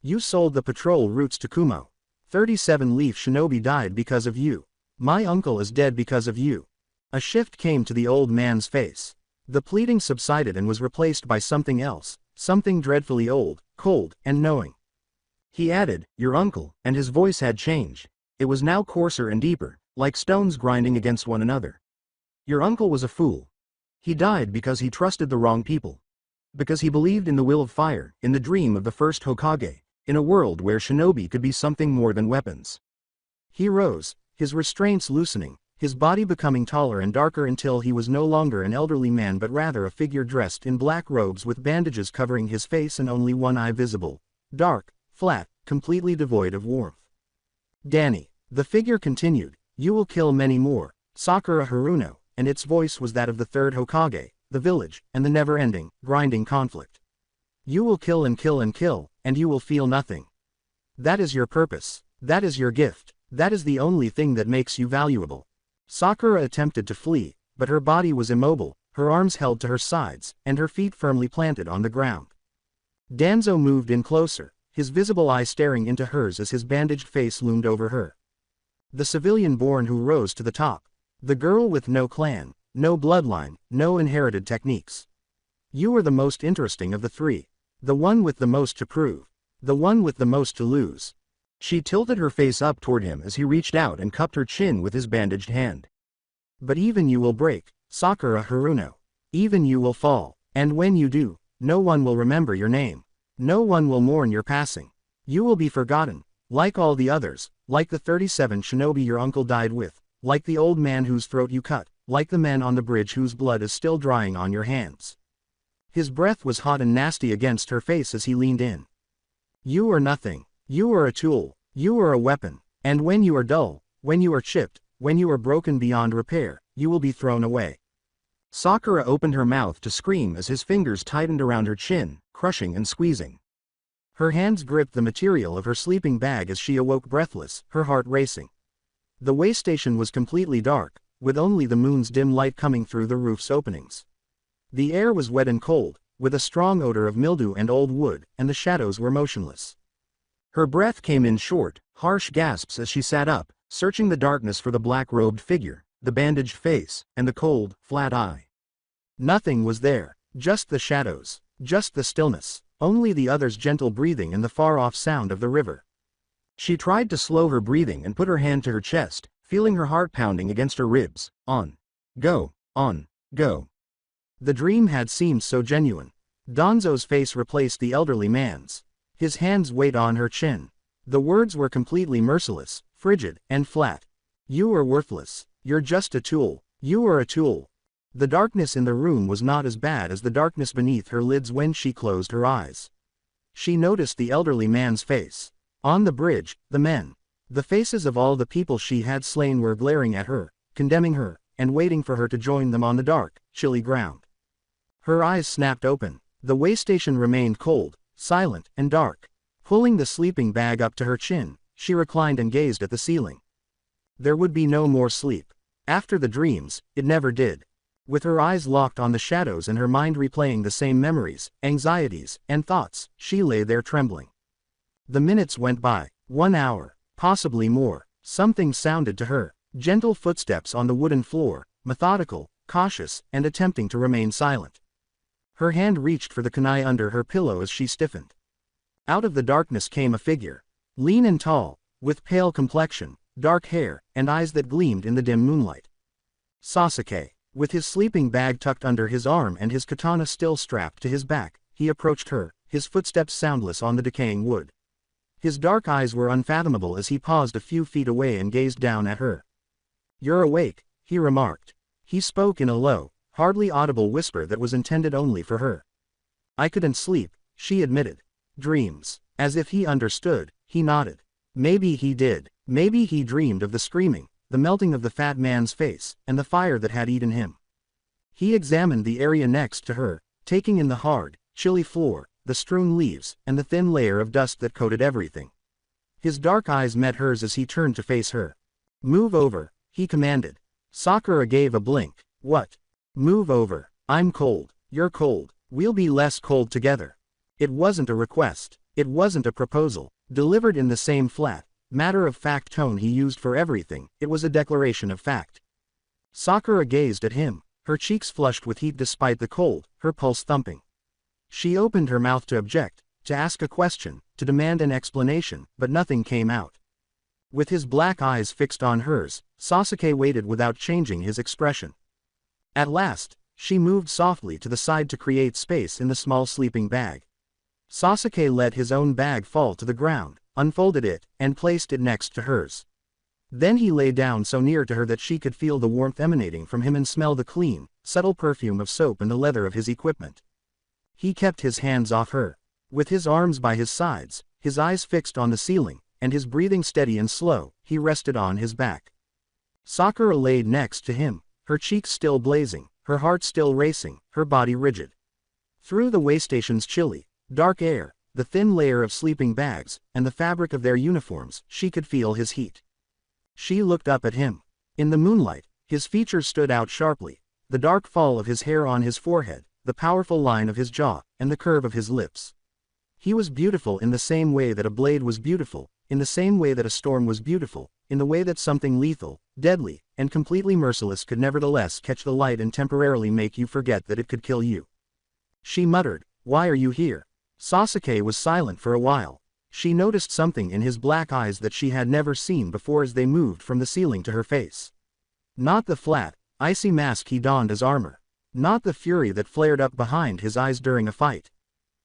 "You sold the patrol routes to Kumo. 37 Leaf Shinobi died because of you. My uncle is dead because of you." A shift came to the old man's face. The pleading subsided and was replaced by something else, something dreadfully old, cold, and knowing. He added, "Your uncle," and his voice had changed. It was now coarser and deeper, like stones grinding against one another. "Your uncle was a fool. He died because he trusted the wrong people. Because he believed in the will of fire, in the dream of the first Hokage, in a world where shinobi could be something more than weapons." He rose, his restraints loosening, his body becoming taller and darker until he was no longer an elderly man but rather a figure dressed in black robes with bandages covering his face and only one eye visible. Dark, flat, completely devoid of warmth. "Danny," the figure continued, "you will kill many more, Sakura Haruno," and its voice was that of the third Hokage, the village, and the never-ending, grinding conflict. "You will kill and kill and kill, and you will feel nothing. That is your purpose. That is your gift. That is the only thing that makes you valuable." Sakura attempted to flee, but her body was immobile, her arms held to her sides, and her feet firmly planted on the ground. Danzo moved in closer, his visible eye staring into hers as his bandaged face loomed over her. The civilian born who rose to the top. The girl with no clan, no bloodline, no inherited techniques. "You are the most interesting of the three. The one with the most to prove. The one with the most to lose." She tilted her face up toward him as he reached out and cupped her chin with his bandaged hand. "But even you will break. Sakura Haruno. Even you will fall, and when you do, no one will remember your name. No one will mourn your passing. You will be forgotten, like all the others, like the 37 shinobi your uncle died with, like the old man whose throat you cut, like the men on the bridge whose blood is still drying on your hands. His breath was hot and nasty against her face as he leaned in. You are nothing. You are a tool. You are a weapon. And when you are dull, when you are chipped, when you are broken beyond repair, you will be thrown away. Sakura opened her mouth to scream as his fingers tightened around her chin, crushing and squeezing. Her hands gripped the material of her sleeping bag as she awoke breathless, her heart racing. The way station was completely dark, with only the moon's dim light coming through the roof's openings. The air was wet and cold, with a strong odor of mildew and old wood, and the shadows were motionless. Her breath came in short, harsh gasps as she sat up, searching the darkness for the black-robed figure, the bandaged face, and the cold, flat eye. Nothing was there, just the shadows, just the stillness, only the other's gentle breathing and the far-off sound of the river. She tried to slow her breathing and put her hand to her chest, feeling her heart pounding against her ribs. On. Go. On. Go. The dream had seemed so genuine. Danzo's face replaced the elderly man's. His hands weighed on her chin. The words were completely merciless, frigid, and flat. You are worthless. You're just a tool. You are a tool. The darkness in the room was not as bad as the darkness beneath her lids when she closed her eyes. She noticed the elderly man's face. On the bridge, the men. The faces of all the people she had slain were glaring at her, condemning her, and waiting for her to join them on the dark, chilly ground. Her eyes snapped open. The way station remained cold, silent, and dark. Pulling the sleeping bag up to her chin, she reclined and gazed at the ceiling. There would be no more sleep. After the dreams, it never did. With her eyes locked on the shadows and her mind replaying the same memories, anxieties, and thoughts, she lay there trembling. The minutes went by. 1 hour, possibly more. Something sounded to her. Gentle footsteps on the wooden floor, methodical, cautious, and attempting to remain silent. Her hand reached for the kunai under her pillow as she stiffened. Out of the darkness came a figure. Lean and tall, with pale complexion, dark hair, and eyes that gleamed in the dim moonlight. Sasuke. With his sleeping bag tucked under his arm and his katana still strapped to his back, he approached her, his footsteps soundless on the decaying wood. His dark eyes were unfathomable as he paused a few feet away and gazed down at her. You're awake, he remarked. He spoke in a low, hardly audible whisper that was intended only for her. I couldn't sleep, she admitted. Dreams. As if he understood, he nodded. Maybe he did. Maybe he dreamed of the screaming, the melting of the fat man's face, and the fire that had eaten him. He examined the area next to her, taking in the hard, chilly floor, the strewn leaves, and the thin layer of dust that coated everything. His dark eyes met hers as he turned to face her. Move over, he commanded. Sakura gave a blink. What? Move over. I'm cold. You're cold. We'll be less cold together. It wasn't a request. It wasn't a proposal. Delivered in the same flat, matter-of-fact tone he used for everything, it was a declaration of fact. Sakura gazed at him, her cheeks flushed with heat despite the cold, her pulse thumping. She opened her mouth to object, to ask a question, to demand an explanation, but nothing came out. With his black eyes fixed on hers, Sasuke waited without changing his expression. At last, she moved softly to the side to create space in the small sleeping bag. Sasuke let his own bag fall to the ground, unfolded it, and placed it next to hers. Then he lay down so near to her that she could feel the warmth emanating from him and smell the clean, subtle perfume of soap and the leather of his equipment. He kept his hands off her. With his arms by his sides, his eyes fixed on the ceiling, and his breathing steady and slow, he rested on his back. Sakura laid next to him, her cheeks still blazing, her heart still racing, her body rigid. Through the way station's chilly, dark air, the thin layer of sleeping bags, and the fabric of their uniforms, she could feel his heat. She looked up at him. In the moonlight, his features stood out sharply, the dark fall of his hair on his forehead, the powerful line of his jaw, and the curve of his lips. He was beautiful in the same way that a blade was beautiful, in the same way that a storm was beautiful, in the way that something lethal, deadly, and completely merciless could nevertheless catch the light and temporarily make you forget that it could kill you. She muttered, "Why are you here?" Sasuke was silent for a while. She noticed something in his black eyes that she had never seen before as they moved from the ceiling to her face. Not the flat, icy mask he donned as armor. Not the fury that flared up behind his eyes during a fight.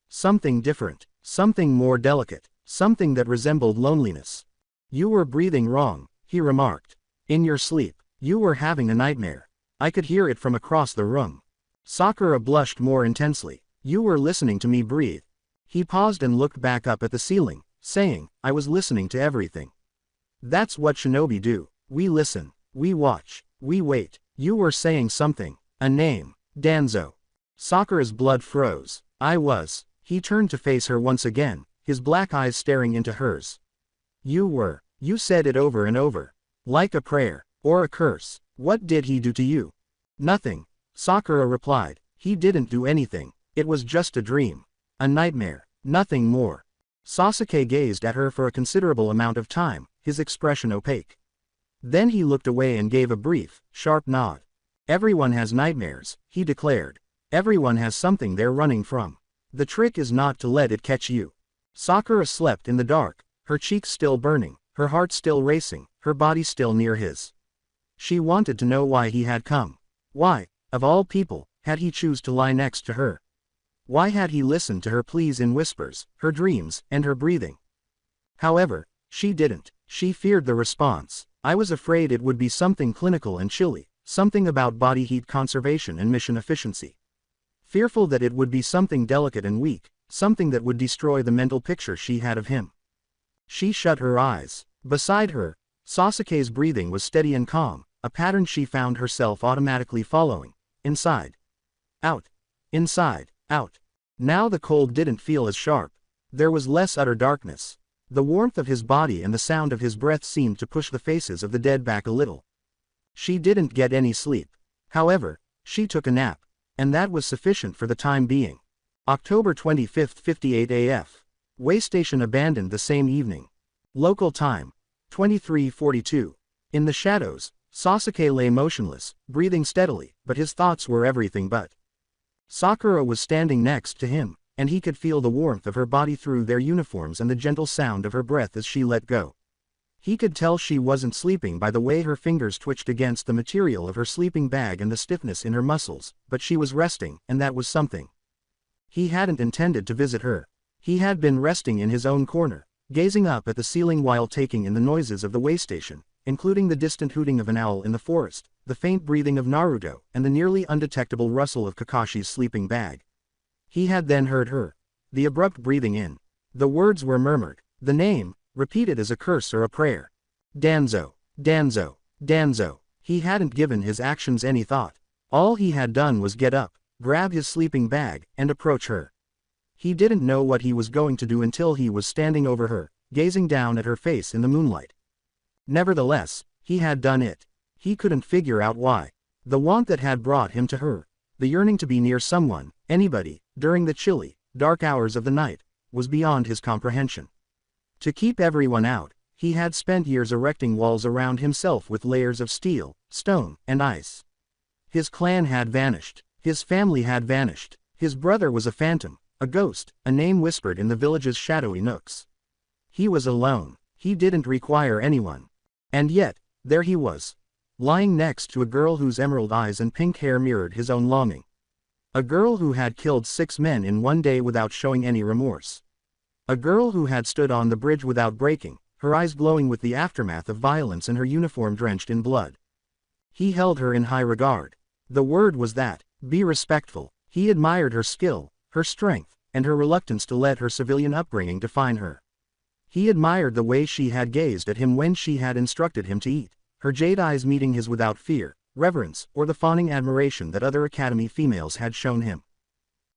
Something different, something more delicate, something that resembled loneliness. "You were breathing wrong," he remarked. "In your sleep. You were having a nightmare. I could hear it from across the room." Sakura blushed more intensely. "You were listening to me breathe." He paused and looked back up at the ceiling, saying, "I was listening to everything. That's what shinobi do. We listen, we watch, we wait." "You were saying something. A name. Danzo." Sakura's blood froze. "I was." He turned to face her once again, his black eyes staring into hers. You said it over and over. Like a prayer. Or a curse. What did he do to you?" "Nothing," Sakura replied. "He didn't do anything. It was just a dream. A nightmare. Nothing more." Sasuke gazed at her for a considerable amount of time, his expression opaque. Then he looked away and gave a brief, sharp nod. "Everyone has nightmares," he declared. "Everyone has something they're running from. The trick is not to let it catch you." Sakura slept in the dark, her cheeks still burning, her heart still racing, her body still near his. She wanted to know why he had come. Why, of all people, had he choose to lie next to her? Why had he listened to her pleas in whispers, her dreams, and her breathing? However, she didn't. She feared the response. "I was afraid it would be something clinical and chilly, something about body heat conservation and mission efficiency. Fearful that it would be something delicate and weak, something that would destroy the mental picture she had of him." She shut her eyes. Beside her, Sasuke's breathing was steady and calm, a pattern she found herself automatically following. Inside. Out. Inside. Out. Now the cold didn't feel as sharp. There was less utter darkness. The warmth of his body and the sound of his breath seemed to push the faces of the dead back a little. She didn't get any sleep. However, she took a nap. And that was sufficient for the time being. October 25, 58 AF. Way station abandoned the same evening. Local time. 23:42. In the shadows, Sasuke lay motionless, breathing steadily, but his thoughts were everything but. Sakura was standing next to him, and he could feel the warmth of her body through their uniforms and the gentle sound of her breath as she let go. He could tell she wasn't sleeping by the way her fingers twitched against the material of her sleeping bag and the stiffness in her muscles, but she was resting, and that was something. He hadn't intended to visit her. He had been resting in his own corner, gazing up at the ceiling while taking in the noises of the way station, including the distant hooting of an owl in the forest, the faint breathing of Naruto, and the nearly undetectable rustle of Kakashi's sleeping bag. He had then heard her. The abrupt breathing in. The words were murmured. The name, repeated as a curse or a prayer. Danzo. Danzo. Danzo. He hadn't given his actions any thought. All he had done was get up, grab his sleeping bag, and approach her. He didn't know what he was going to do until he was standing over her, gazing down at her face in the moonlight. Nevertheless, he had done it. He couldn't figure out why. The want that had brought him to her, the yearning to be near someone, anybody, during the chilly, dark hours of the night, was beyond his comprehension. To keep everyone out, he had spent years erecting walls around himself with layers of steel, stone, and ice. His clan had vanished. His family had vanished. His brother was a phantom, a ghost, a name whispered in the village's shadowy nooks. He was alone. He didn't require anyone. And yet, there he was, lying next to a girl whose emerald eyes and pink hair mirrored his own longing. A girl who had killed 6 men in one day without showing any remorse. A girl who had stood on the bridge without breaking, her eyes glowing with the aftermath of violence and her uniform drenched in blood. He held her in high regard. The word was that, be respectful. He admired her skill, her strength, and her reluctance to let her civilian upbringing define her. He admired the way she had gazed at him when she had instructed him to eat, her jade eyes meeting his without fear, reverence, or the fawning admiration that other academy females had shown him.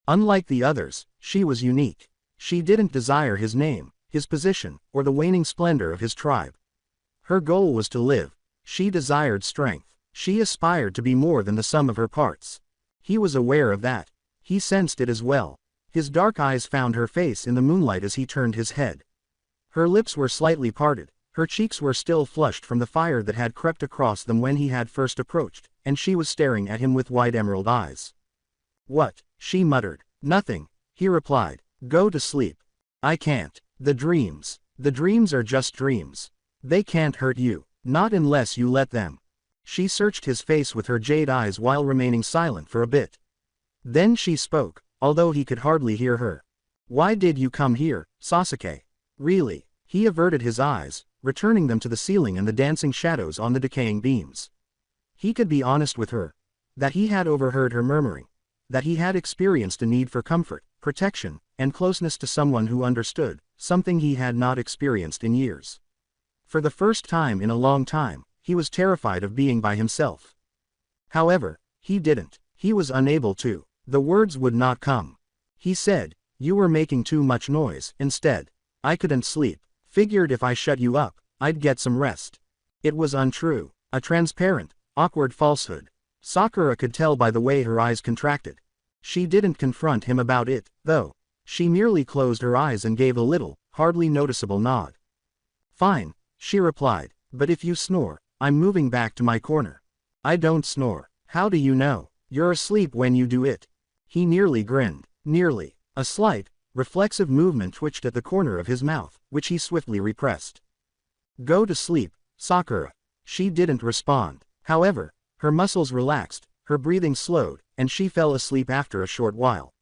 Unlike the others, she was unique. She didn't desire his name, his position, or the waning splendor of his tribe. Her goal was to live. She desired strength. She aspired to be more than the sum of her parts. He was aware of that. He sensed it as well. His dark eyes found her face in the moonlight as he turned his head. Her lips were slightly parted, her cheeks were still flushed from the fire that had crept across them when he had first approached, and she was staring at him with wide emerald eyes. "What?" she muttered. "Nothing," he replied. "Go to sleep." "I can't. The dreams are just dreams. They can't hurt you. Not unless you let them." She searched his face with her jade eyes while remaining silent for a bit. Then she spoke, although he could hardly hear her. "Why did you come here, Sasuke?" "Really?" He averted his eyes, returning them to the ceiling and the dancing shadows on the decaying beams. He could be honest with her. That he had overheard her murmuring. That he had experienced a need for comfort, protection, and closeness to someone who understood, something he had not experienced in years. For the first time in a long time, he was terrified of being by himself. However, he didn't. He was unable to. The words would not come. He said, "You were making too much noise." Instead, "I couldn't sleep. Figured if I shut you up, I'd get some rest." It was untrue. A transparent, awkward falsehood. Sakura could tell by the way her eyes contracted. She didn't confront him about it, though. She merely closed her eyes and gave a little, hardly noticeable nod. "Fine," she replied, "but if you snore, I'm moving back to my corner." "I don't snore." "How do you know? You're asleep when you do it." He nearly grinned. Nearly. A slight, reflexive movement twitched at the corner of his mouth, which he swiftly repressed. "Go to sleep, Sakura." She didn't respond. However, her muscles relaxed, her breathing slowed, and she fell asleep after a short while.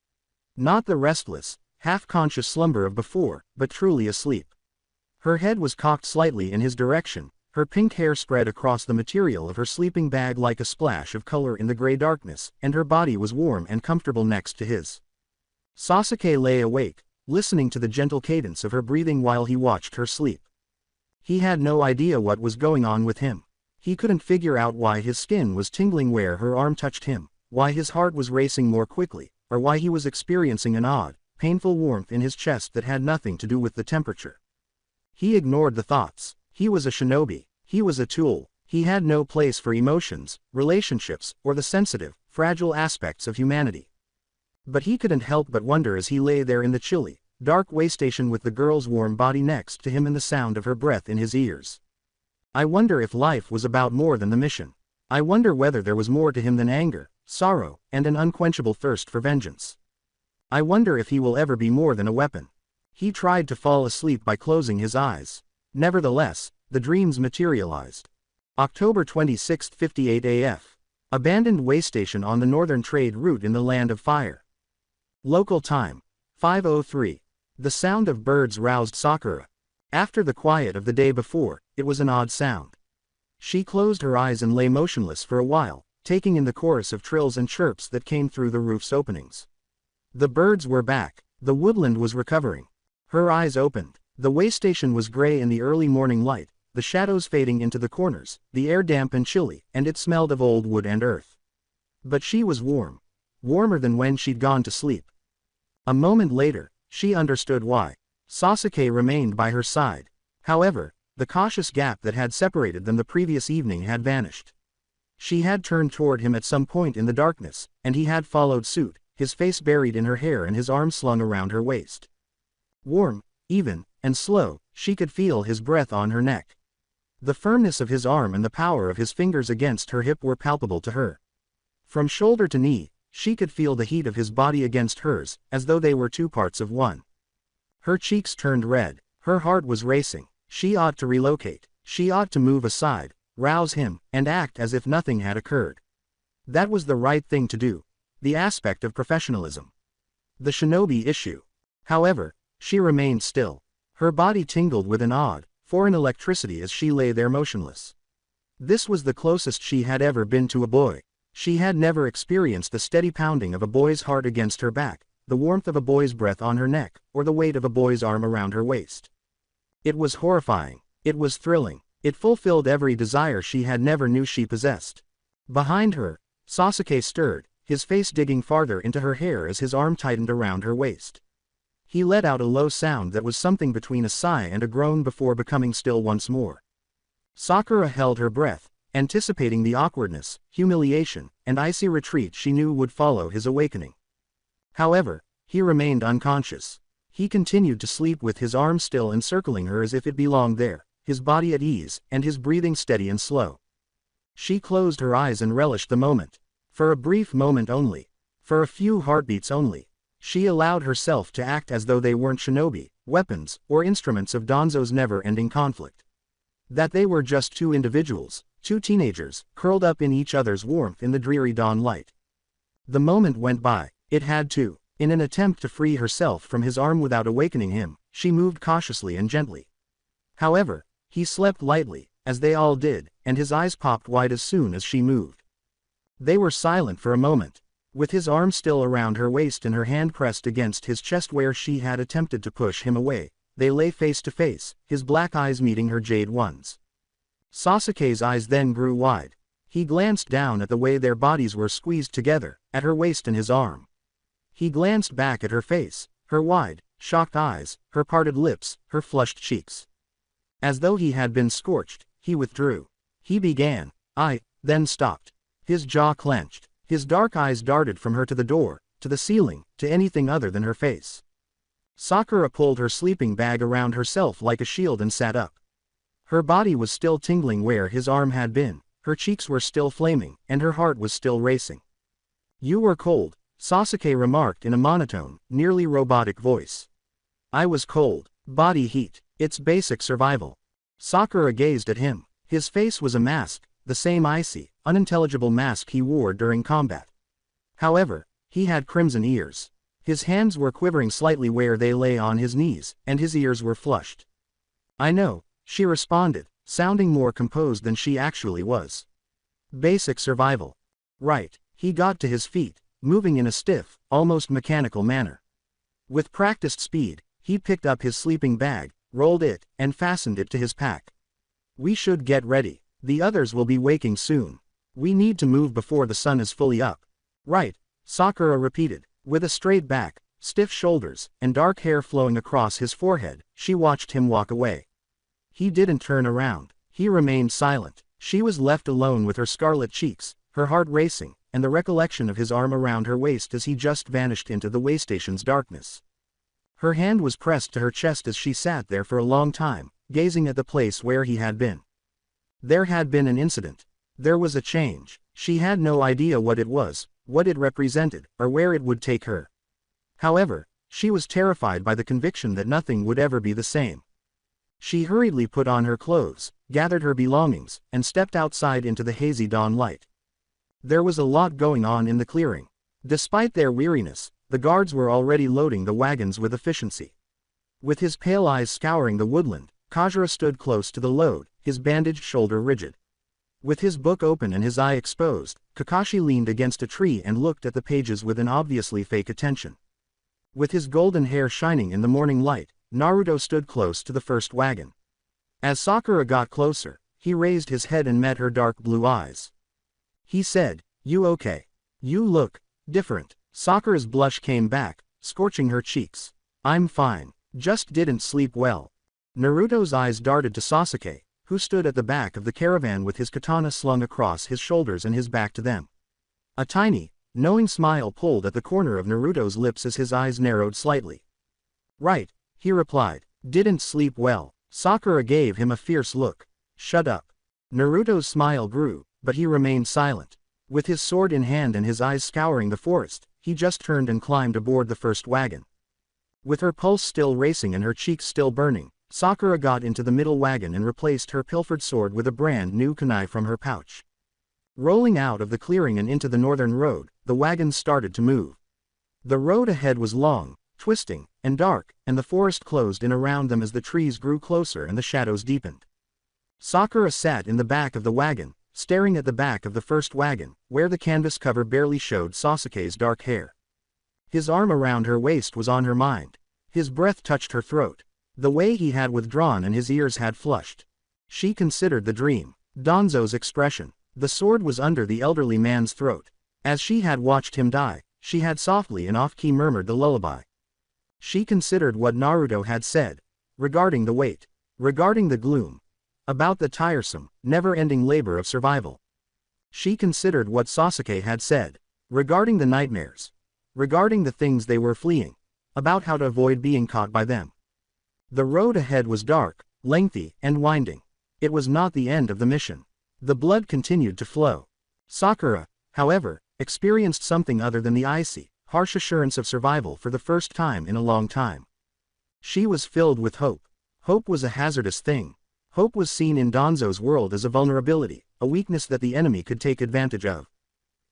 Not the restless, half-conscious slumber of before, but truly asleep. Her head was cocked slightly in his direction, her pink hair spread across the material of her sleeping bag like a splash of color in the gray darkness, and her body was warm and comfortable next to his. Sasuke lay awake, listening to the gentle cadence of her breathing while he watched her sleep. He had no idea what was going on with him. He couldn't figure out why his skin was tingling where her arm touched him, why his heart was racing more quickly, or why he was experiencing an odd, painful warmth in his chest that had nothing to do with the temperature. He ignored the thoughts. He was a shinobi. He was a tool. He had no place for emotions, relationships, or the sensitive, fragile aspects of humanity. But he couldn't help but wonder as he lay there in the chilly, dark waystation with the girl's warm body next to him and the sound of her breath in his ears. I wonder if life was about more than the mission. I wonder whether there was more to him than anger, sorrow, and an unquenchable thirst for vengeance. I wonder if he will ever be more than a weapon. He tried to fall asleep by closing his eyes. Nevertheless, the dreams materialized. October 26, 58 AF. Abandoned waystation on the northern trade route in the Land of Fire. Local time, 5:03. The sound of birds roused Sakura. After the quiet of the day before, it was an odd sound. She closed her eyes and lay motionless for a while, taking in the chorus of trills and chirps that came through the roof's openings. The birds were back. The woodland was recovering. Her eyes opened. The waystation was gray in the early morning light, the shadows fading into the corners, the air damp and chilly, and it smelled of old wood and earth. But she was warm. Warmer than when she'd gone to sleep. A moment later, she understood why. Sasuke remained by her side. However, the cautious gap that had separated them the previous evening had vanished. She had turned toward him at some point in the darkness, and he had followed suit, his face buried in her hair and his arms slung around her waist. Warm, even, and slow, she could feel his breath on her neck. The firmness of his arm and the power of his fingers against her hip were palpable to her. From shoulder to knee, she could feel the heat of his body against hers, as though they were two parts of one. Her cheeks turned red. Her heart was racing. She ought to relocate. She ought to move aside, rouse him, and act as if nothing had occurred. That was the right thing to do. The aspect of professionalism. The shinobi issue. However, she remained still. Her body tingled with an odd, foreign electricity as she lay there motionless. This was the closest she had ever been to a boy. She had never experienced the steady pounding of a boy's heart against her back, the warmth of a boy's breath on her neck, or the weight of a boy's arm around her waist. It was horrifying. It was thrilling. It fulfilled every desire she had never knew she possessed. Behind her, Sasuke stirred, his face digging farther into her hair as his arm tightened around her waist. He let out a low sound that was something between a sigh and a groan before becoming still once more. Sakura held her breath, anticipating the awkwardness, humiliation, and icy retreat she knew would follow his awakening. However, he remained unconscious. He continued to sleep with his arm still encircling her as if it belonged there, his body at ease, and his breathing steady and slow. She closed her eyes and relished the moment. For a brief moment only. For a few heartbeats only. She allowed herself to act as though they weren't shinobi, weapons, or instruments of Danzo's never-ending conflict. That they were just two individuals, two teenagers, curled up in each other's warmth in the dreary dawn light. The moment went by. It had to. In an attempt to free herself from his arm without awakening him, she moved cautiously and gently. However, he slept lightly, as they all did, and his eyes popped wide as soon as she moved. They were silent for a moment. With his arm still around her waist and her hand pressed against his chest where she had attempted to push him away, they lay face to face, his black eyes meeting her jade ones. Sasuke's eyes then grew wide. He glanced down at the way their bodies were squeezed together, at her waist and his arm. He glanced back at her face, her wide, shocked eyes, her parted lips, her flushed cheeks. As though he had been scorched, he withdrew. He began, then stopped. His jaw clenched. His dark eyes darted from her to the door, to the ceiling, to anything other than her face. Sakura pulled her sleeping bag around herself like a shield and sat up. Her body was still tingling where his arm had been, her cheeks were still flaming, and her heart was still racing. "You were cold," Sasuke remarked in a monotone, nearly robotic voice. "I was cold. Body heat. It's basic survival." Sakura gazed at him. His face was a mask, the same icy, unintelligible mask he wore during combat. However, he had crimson ears. His hands were quivering slightly where they lay on his knees, and his ears were flushed. "I know," she responded, sounding more composed than she actually was. "Basic survival." "Right." He got to his feet, moving in a stiff, almost mechanical manner. With practiced speed, he picked up his sleeping bag, rolled it, and fastened it to his pack. "We should get ready. The others will be waking soon. We need to move before the sun is fully up." "Right," Sakura repeated. With a straight back, stiff shoulders, and dark hair flowing across his forehead, she watched him walk away. He didn't turn around. He remained silent. She was left alone with her scarlet cheeks, her heart racing, and the recollection of his arm around her waist as he just vanished into the waystation's darkness. Her hand was pressed to her chest as she sat there for a long time, gazing at the place where he had been. There had been an incident. There was a change. She had no idea what it was, what it represented, or where it would take her. However, she was terrified by the conviction that nothing would ever be the same. She hurriedly put on her clothes, gathered her belongings, and stepped outside into the hazy dawn light. There was a lot going on in the clearing. Despite their weariness, the guards were already loading the wagons with efficiency. With his pale eyes scouring the woodland, Kajira stood close to the load, his bandaged shoulder rigid. With his book open and his eye exposed, Kakashi leaned against a tree and looked at the pages with an obviously fake attention. With his golden hair shining in the morning light, Naruto stood close to the first wagon. As Sakura got closer, he raised his head and met her dark blue eyes. He said, "You okay? You look different." Sakura's blush came back, scorching her cheeks. "I'm fine. Just didn't sleep well." Naruto's eyes darted to Sasuke, who stood at the back of the caravan with his katana slung across his shoulders and his back to them. A tiny, knowing smile pulled at the corner of Naruto's lips as his eyes narrowed slightly. "Right," he replied. "Didn't sleep well." Sakura gave him a fierce look. "Shut up." Naruto's smile grew, but he remained silent. With his sword in hand and his eyes scouring the forest, he just turned and climbed aboard the first wagon. With her pulse still racing and her cheeks still burning, Sakura got into the middle wagon and replaced her pilfered sword with a brand new kunai from her pouch. Rolling out of the clearing and into the northern road, the wagons started to move. The road ahead was long, twisting, and dark, and the forest closed in around them as the trees grew closer and the shadows deepened. Sakura sat in the back of the wagon, staring at the back of the first wagon, where the canvas cover barely showed Sasuke's dark hair. His arm around her waist was on her mind. His breath touched her throat. The way he had withdrawn and his ears had flushed. She considered the dream. Danzo's expression. The sword was under the elderly man's throat. As she had watched him die, she had softly and off-key murmured the lullaby. She considered what Naruto had said. Regarding the weight. Regarding the gloom. About the tiresome, never-ending labor of survival. She considered what Sasuke had said. Regarding the nightmares. Regarding the things they were fleeing. About how to avoid being caught by them. The road ahead was dark, lengthy, and winding. It was not the end of the mission. The blood continued to flow. Sakura, however, experienced something other than the icy, harsh assurance of survival for the first time in a long time. She was filled with hope. Hope was a hazardous thing. Hope was seen in Danzo's world as a vulnerability, a weakness that the enemy could take advantage of.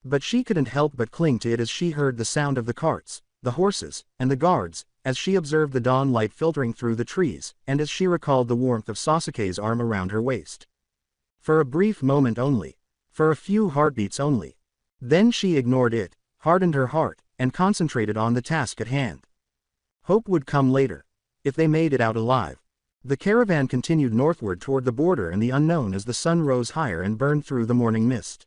But she couldn't help but cling to it as she heard the sound of the carts, the horses, and the guards, as she observed the dawn light filtering through the trees, and as she recalled the warmth of Sasuke's arm around her waist. For a brief moment only. For a few heartbeats only. Then she ignored it, hardened her heart, and concentrated on the task at hand. Hope would come later. If they made it out alive. The caravan continued northward toward the border and the unknown as the sun rose higher and burned through the morning mist.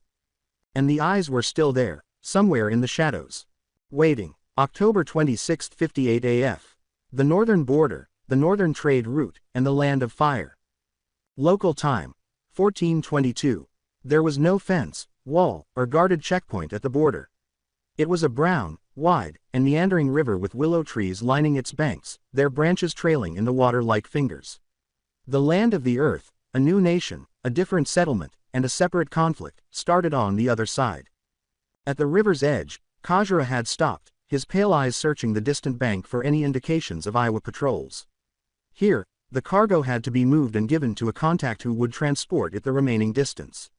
And the eyes were still there, somewhere in the shadows. Waiting. October 26, 58 AF. The northern border, the northern trade route, and the land of fire. Local time. 1422. There was no fence, wall, or guarded checkpoint at the border. It was a brown, wide, and meandering river with willow trees lining its banks, their branches trailing in the water like fingers. The land of the earth, a new nation, a different settlement, and a separate conflict, started on the other side. At the river's edge, Kajira had stopped, his pale eyes searching the distant bank for any indications of Iowa patrols. Here, the cargo had to be moved and given to a contact who would transport it the remaining distance.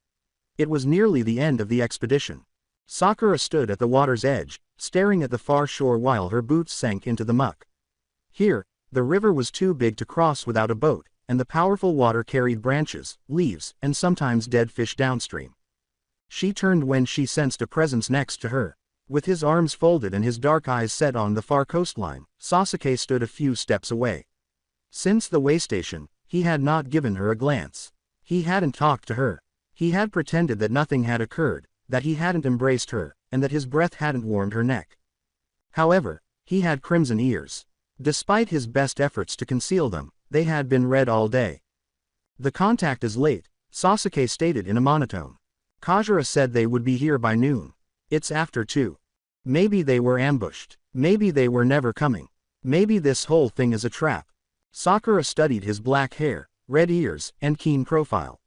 It was nearly the end of the expedition. Sakura stood at the water's edge, staring at the far shore while her boots sank into the muck. Here, the river was too big to cross without a boat, and the powerful water carried branches, leaves, and sometimes dead fish downstream. She turned when she sensed a presence next to her. With his arms folded and his dark eyes set on the far coastline, Sasuke stood a few steps away. Since the way station, he had not given her a glance. He hadn't talked to her. He had pretended that nothing had occurred, that he hadn't embraced her, and that his breath hadn't warmed her neck. However, he had crimson ears. Despite his best efforts to conceal them, they had been red all day. The contact is late, Sasuke stated in a monotone. Kajira said they would be here by noon. It's after 2. Maybe they were ambushed. Maybe they were never coming. Maybe this whole thing is a trap. Sakura studied his black hair, red ears, and keen profile.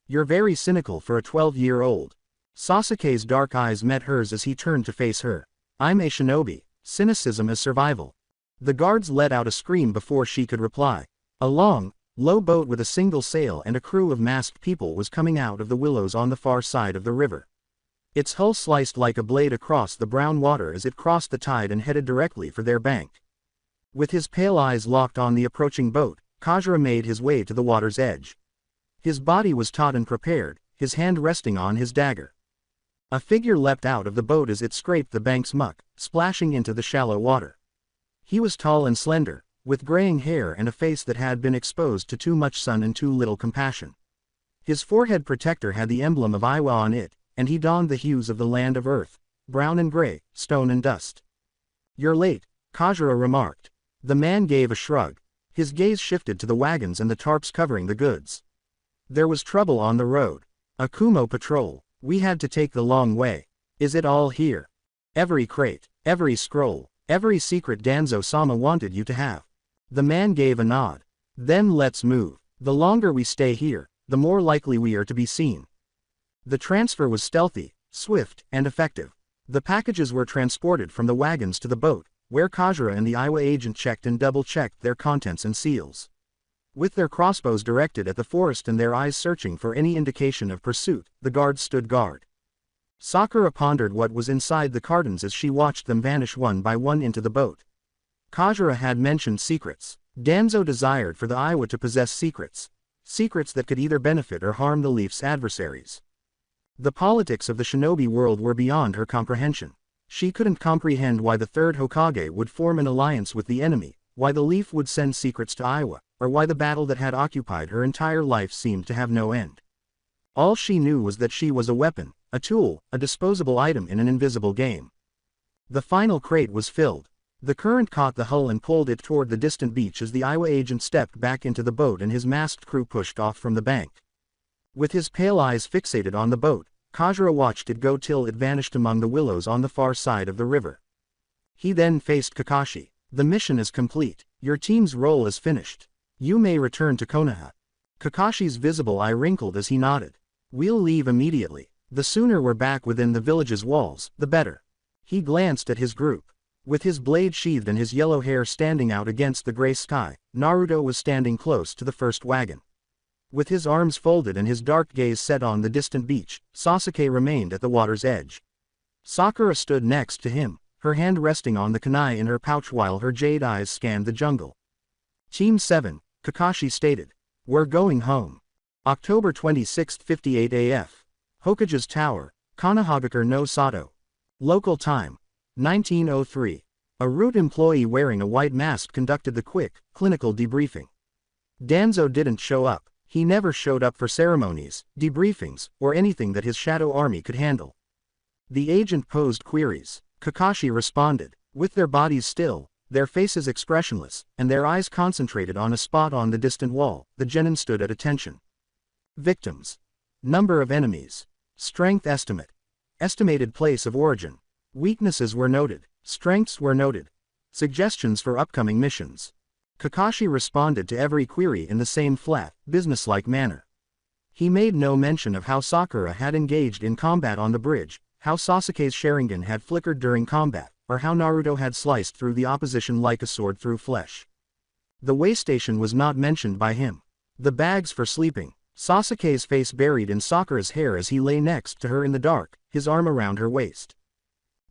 You're very cynical for a 12-year-old. Sasuke's dark eyes met hers as he turned to face her. I'm a shinobi. Cynicism is survival. The guards let out a scream before she could reply. A long, low boat with a single sail and a crew of masked people was coming out of the willows on the far side of the river. Its hull sliced like a blade across the brown water as it crossed the tide and headed directly for their bank. With his pale eyes locked on the approaching boat, Kajira made his way to the water's edge. His body was taut and prepared, his hand resting on his dagger. A figure leapt out of the boat as it scraped the bank's muck, splashing into the shallow water. He was tall and slender, with graying hair and a face that had been exposed to too much sun and too little compassion. His forehead protector had the emblem of Iwa on it, and he donned the hues of the land of earth, brown and gray, stone and dust. You're late, Kajira remarked. The man gave a shrug. His gaze shifted to the wagons and the tarps covering the goods. There was trouble on the road. A Kumo patrol. We had to take the long way. Is it all here? Every crate, every scroll, every secret Danzo-sama wanted you to have. The man gave a nod. Then let's move. The longer we stay here, the more likely we are to be seen. The transfer was stealthy, swift, and effective. The packages were transported from the wagons to the boat, where Kajira and the Iwa agent checked and double-checked their contents and seals. With their crossbows directed at the forest and their eyes searching for any indication of pursuit, the guards stood guard. Sakura pondered what was inside the cartons as she watched them vanish one by one into the boat. Kajira had mentioned secrets. Danzo desired for the Iwa to possess secrets. Secrets that could either benefit or harm the Leaf's adversaries. The politics of the shinobi world were beyond her comprehension. She couldn't comprehend why the third Hokage would form an alliance with the enemy, why the Leaf would send secrets to Iwa, or why the battle that had occupied her entire life seemed to have no end. All she knew was that she was a weapon, a tool, a disposable item in an invisible game. The final crate was filled. The current caught the hull and pulled it toward the distant beach as the Iwa agent stepped back into the boat and his masked crew pushed off from the bank. With his pale eyes fixated on the boat, Kajira watched it go till it vanished among the willows on the far side of the river. He then faced Kakashi. The mission is complete. Your team's role is finished. You may return to Konoha. Kakashi's visible eye wrinkled as he nodded. We'll leave immediately. The sooner we're back within the village's walls, the better. He glanced at his group. With his blade sheathed and his yellow hair standing out against the gray sky, Naruto was standing close to the first wagon. With his arms folded and his dark gaze set on the distant beach, Sasuke remained at the water's edge. Sakura stood next to him, her hand resting on the kunai in her pouch while her jade eyes scanned the jungle. Team 7, Kakashi stated. We're going home. October 26, 58 AF. Hokage's Tower, Konohagakure no Sato. Local time, 1903. A root employee wearing a white mask conducted the quick, clinical debriefing. Danzo didn't show up. He never showed up for ceremonies, debriefings, or anything that his shadow army could handle. The agent posed queries. Kakashi responded, with their bodies still, their faces expressionless, and their eyes concentrated on a spot on the distant wall. The genin stood at attention. Victims. Number of enemies. Strength estimate. Estimated place of origin. Weaknesses were noted. Strengths were noted. Suggestions for upcoming missions. Kakashi responded to every query in the same flat, businesslike manner. He made no mention of how Sakura had engaged in combat on the bridge, how Sasuke's Sharingan had flickered during combat, or how Naruto had sliced through the opposition like a sword through flesh. The way station was not mentioned by him. The bags for sleeping. Sasuke's face buried in Sakura's hair as he lay next to her in the dark, his arm around her waist.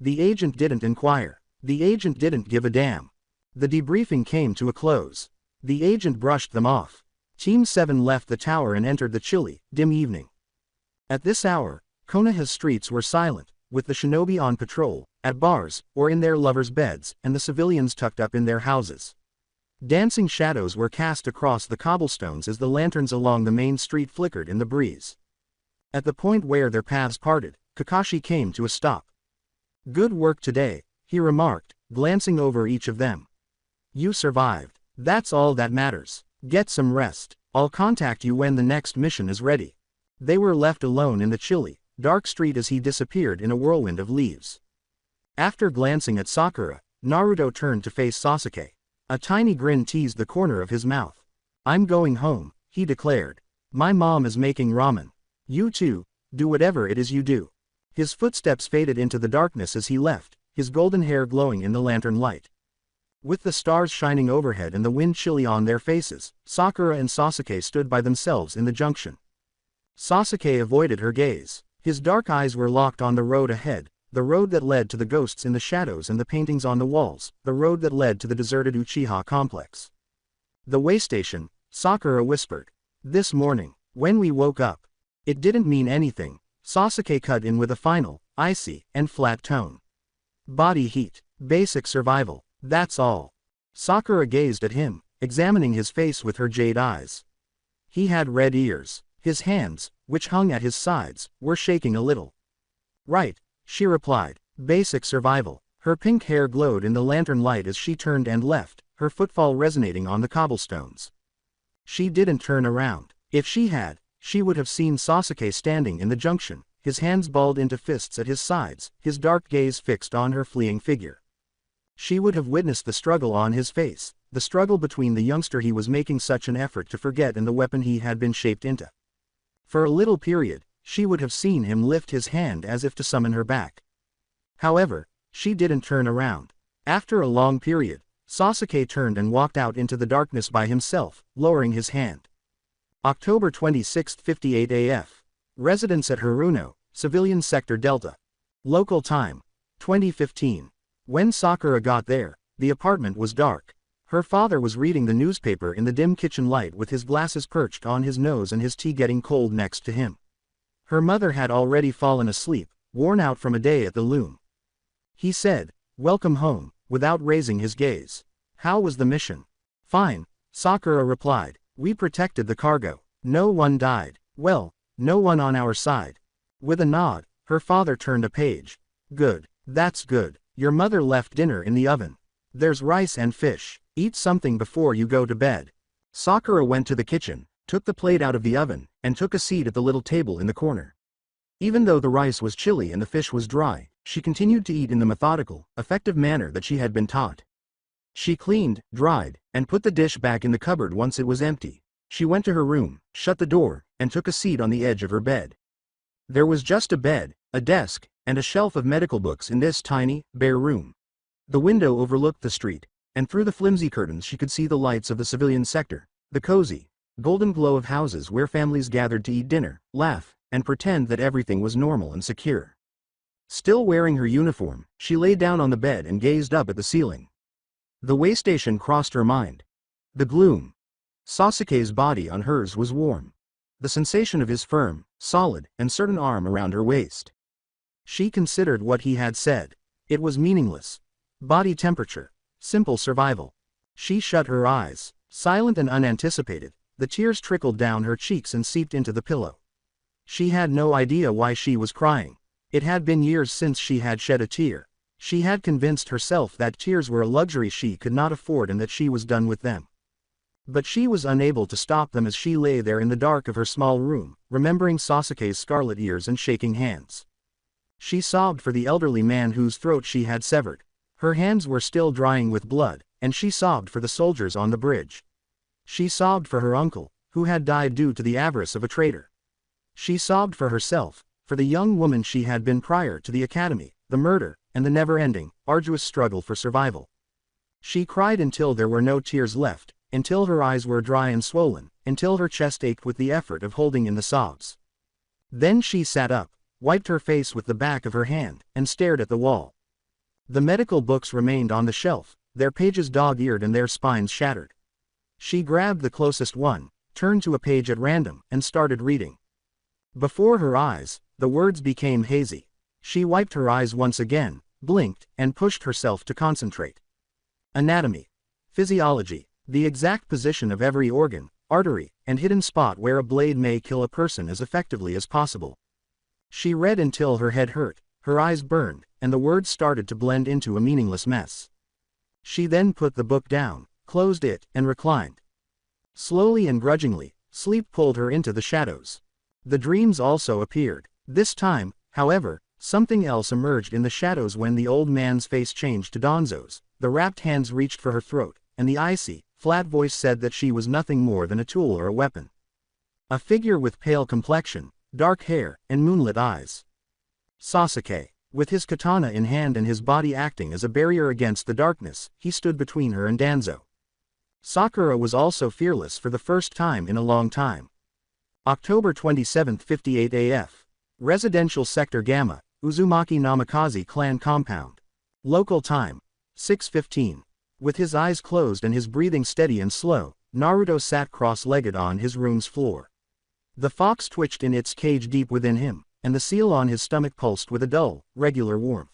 The agent didn't inquire. The agent didn't give a damn. The debriefing came to a close. The agent brushed them off. Team 7 left the tower and entered the chilly, dim evening. At this hour, Konoha's streets were silent, with the shinobi on patrol, at bars, or in their lovers' beds, and the civilians tucked up in their houses. Dancing shadows were cast across the cobblestones as the lanterns along the main street flickered in the breeze. At the point where their paths parted, Kakashi came to a stop. "Good work today," he remarked, glancing over each of them. "You survived. That's all that matters. Get some rest. I'll contact you when the next mission is ready." They were left alone in the chilly, dark street as he disappeared in a whirlwind of leaves. After glancing at Sakura, Naruto turned to face Sasuke. A tiny grin teased the corner of his mouth. "I'm going home," he declared. "My mom is making ramen. You too, do whatever it is you do." His footsteps faded into the darkness as he left, his golden hair glowing in the lantern light. With the stars shining overhead and the wind chilly on their faces, Sakura and Sasuke stood by themselves in the junction. Sasuke avoided her gaze. His dark eyes were locked on the road ahead, the road that led to the ghosts in the shadows and the paintings on the walls, the road that led to the deserted Uchiha complex. "The way station," Sakura whispered. "This morning, when we woke up, it didn't mean anything," Sasuke cut in with a final, icy, and flat tone. "Body heat, basic survival, that's all." Sakura gazed at him, examining his face with her jade eyes. He had red ears. His hands, which hung at his sides, were shaking a little. "Right," she replied. "Basic survival." Her pink hair glowed in the lantern light as she turned and left, her footfall resonating on the cobblestones. She didn't turn around. If she had, she would have seen Sasuke standing in the junction, his hands balled into fists at his sides, his dark gaze fixed on her fleeing figure. She would have witnessed the struggle on his face, the struggle between the youngster he was making such an effort to forget and the weapon he had been shaped into. For a little period, she would have seen him lift his hand as if to summon her back. However, she didn't turn around. After a long period, Sasuke turned and walked out into the darkness by himself, lowering his hand. October 26, 58 AF. Residence at Haruno, Civilian Sector Delta. Local time, 2015. When Sakura got there, the apartment was dark. Her father was reading the newspaper in the dim kitchen light with his glasses perched on his nose and his tea getting cold next to him. Her mother had already fallen asleep, worn out from a day at the loom. He said, "Welcome home," without raising his gaze. "How was the mission?" "Fine," Sakura replied. "We protected the cargo. No one died. Well, no one on our side." With a nod, her father turned a page. "Good. That's good. Your mother left dinner in the oven. There's rice and fish. Eat something before you go to bed." Sakura went to the kitchen, took the plate out of the oven, and took a seat at the little table in the corner. Even though the rice was chilly and the fish was dry, she continued to eat in the methodical, effective manner that she had been taught. She cleaned, dried, and put the dish back in the cupboard once it was empty. She went to her room, shut the door, and took a seat on the edge of her bed. There was just a bed, a desk, and a shelf of medical books in this tiny, bare room. The window overlooked the street, and through the flimsy curtains she could see the lights of the civilian sector, the cozy, golden glow of houses where families gathered to eat dinner, laugh, and pretend that everything was normal and secure. Still wearing her uniform, she lay down on the bed and gazed up at the ceiling. The way station crossed her mind. The gloom. Sasuke's body on hers was warm. The sensation of his firm, solid, and certain arm around her waist. She considered what he had said. It was meaningless. Body temperature. Simple survival. She shut her eyes. Silent and unanticipated, the tears trickled down her cheeks and seeped into the pillow. She had no idea why she was crying. It had been years since she had shed a tear. She had convinced herself that tears were a luxury she could not afford and that she was done with them. But she was unable to stop them as she lay there in the dark of her small room, remembering Sasuke's scarlet ears and shaking hands. She sobbed for the elderly man whose throat she had severed. Her hands were still drying with blood, and she sobbed for the soldiers on the bridge. She sobbed for her uncle, who had died due to the avarice of a traitor. She sobbed for herself, for the young woman she had been prior to the academy, the murder, and the never-ending, arduous struggle for survival. She cried until there were no tears left, until her eyes were dry and swollen, until her chest ached with the effort of holding in the sobs. Then she sat up, wiped her face with the back of her hand, and stared at the wall. The medical books remained on the shelf, their pages dog-eared and their spines shattered. She grabbed the closest one, turned to a page at random, and started reading. Before her eyes, the words became hazy. She wiped her eyes once again, blinked, and pushed herself to concentrate. Anatomy. Physiology. The exact position of every organ, artery, and hidden spot where a blade may kill a person as effectively as possible. She read until her head hurt, her eyes burned, and the words started to blend into a meaningless mess. She then put the book down, closed it, and reclined. Slowly and grudgingly, sleep pulled her into the shadows. The dreams also appeared. This time, however, something else emerged in the shadows when the old man's face changed to Danzo's. The wrapped hands reached for her throat, and the icy, flat voice said that she was nothing more than a tool or a weapon. A figure with pale complexion, dark hair, and moonlit eyes. Sasuke. With his katana in hand and his body acting as a barrier against the darkness, he stood between her and Danzo. Sakura was also fearless for the first time in a long time. October 27, 58 AF. Residential Sector Gamma, Uzumaki Namikaze Clan Compound. Local time. 6:15. With his eyes closed and his breathing steady and slow, Naruto sat cross-legged on his room's floor. The fox twitched in its cage deep within him, and the seal on his stomach pulsed with a dull, regular warmth.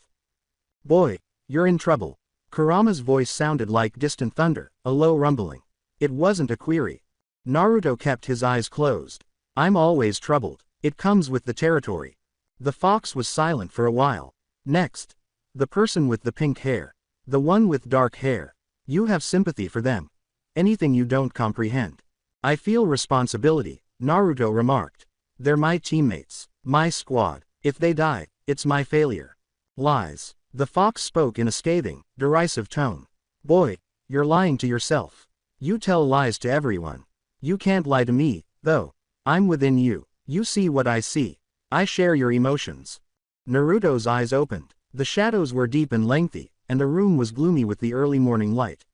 "Boy, you're in trouble." Kurama's voice sounded like distant thunder, a low rumbling. It wasn't a query. Naruto kept his eyes closed. "I'm always troubled. It comes with the territory." The fox was silent for a while. "Next. The person with the pink hair. The one with dark hair. You have sympathy for them. Anything you don't comprehend." "I feel responsibility," Naruto remarked. "They're my teammates, my squad. If they die, it's my failure." "Lies." The fox spoke in a scathing, derisive tone. "Boy, you're lying to yourself. You tell lies to everyone. You can't lie to me, though. I'm within you. You see what I see. I share your emotions." Naruto's eyes opened. The shadows were deep and lengthy, and the room was gloomy with the early morning light.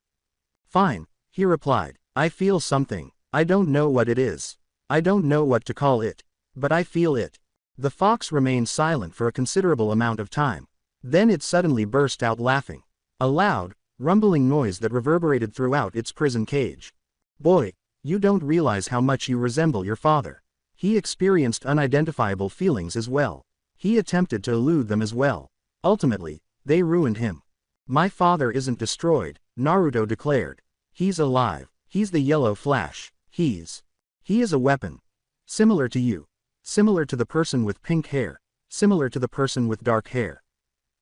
"Fine," he replied. "I feel something. I don't know what it is. I don't know what to call it. But I feel it." The fox remained silent for a considerable amount of time. Then it suddenly burst out laughing. A loud, rumbling noise that reverberated throughout its prison cage. "Boy, you don't realize how much you resemble your father." He experienced unidentifiable feelings as well. He attempted to elude them as well. Ultimately, they ruined him. "My father isn't destroyed," Naruto declared. "He's alive. He's the yellow flash. He is a weapon. Similar to you. Similar to the person with pink hair. Similar to the person with dark hair.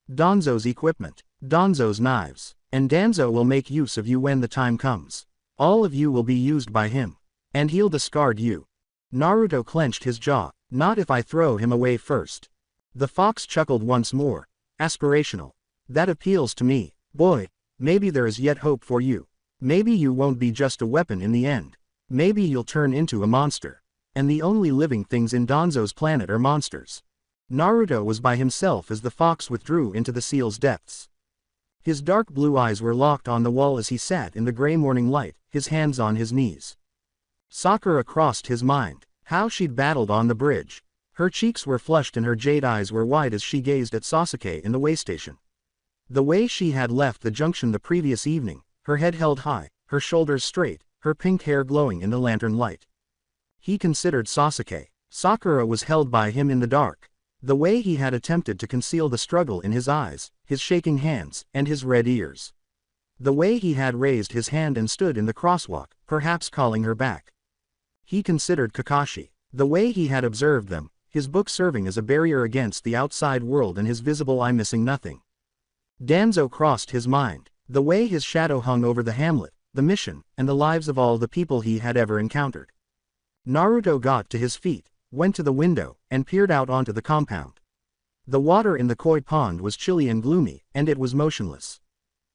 Danzo's equipment. Danzo's knives. And Danzo will make use of you when the time comes. All of you will be used by him. And he'll discard you." Naruto clenched his jaw. "Not if I throw him away first." The fox chuckled once more. "Aspirational. That appeals to me. Boy, maybe there is yet hope for you. Maybe you won't be just a weapon in the end. Maybe you'll turn into a monster. And the only living things in Danzo's planet are monsters." Naruto was by himself as the fox withdrew into the seal's depths. His dark blue eyes were locked on the wall as he sat in the gray morning light, his hands on his knees. Sakura crossed his mind. How she'd battled on the bridge. Her cheeks were flushed and her jade eyes were wide as she gazed at Sasuke in the way station. The way she had left the junction the previous evening, her head held high, her shoulders straight, her pink hair glowing in the lantern light. He considered Sasuke. Sakura was held by him in the dark. The way he had attempted to conceal the struggle in his eyes, his shaking hands, and his red ears. The way he had raised his hand and stood in the crosswalk, perhaps calling her back. He considered Kakashi. The way he had observed them, his book serving as a barrier against the outside world and his visible eye missing nothing. Danzo crossed his mind. The way his shadow hung over the hamlet, the mission, and the lives of all the people he had ever encountered. Naruto got to his feet, went to the window, and peered out onto the compound. The water in the koi pond was chilly and gloomy, and it was motionless.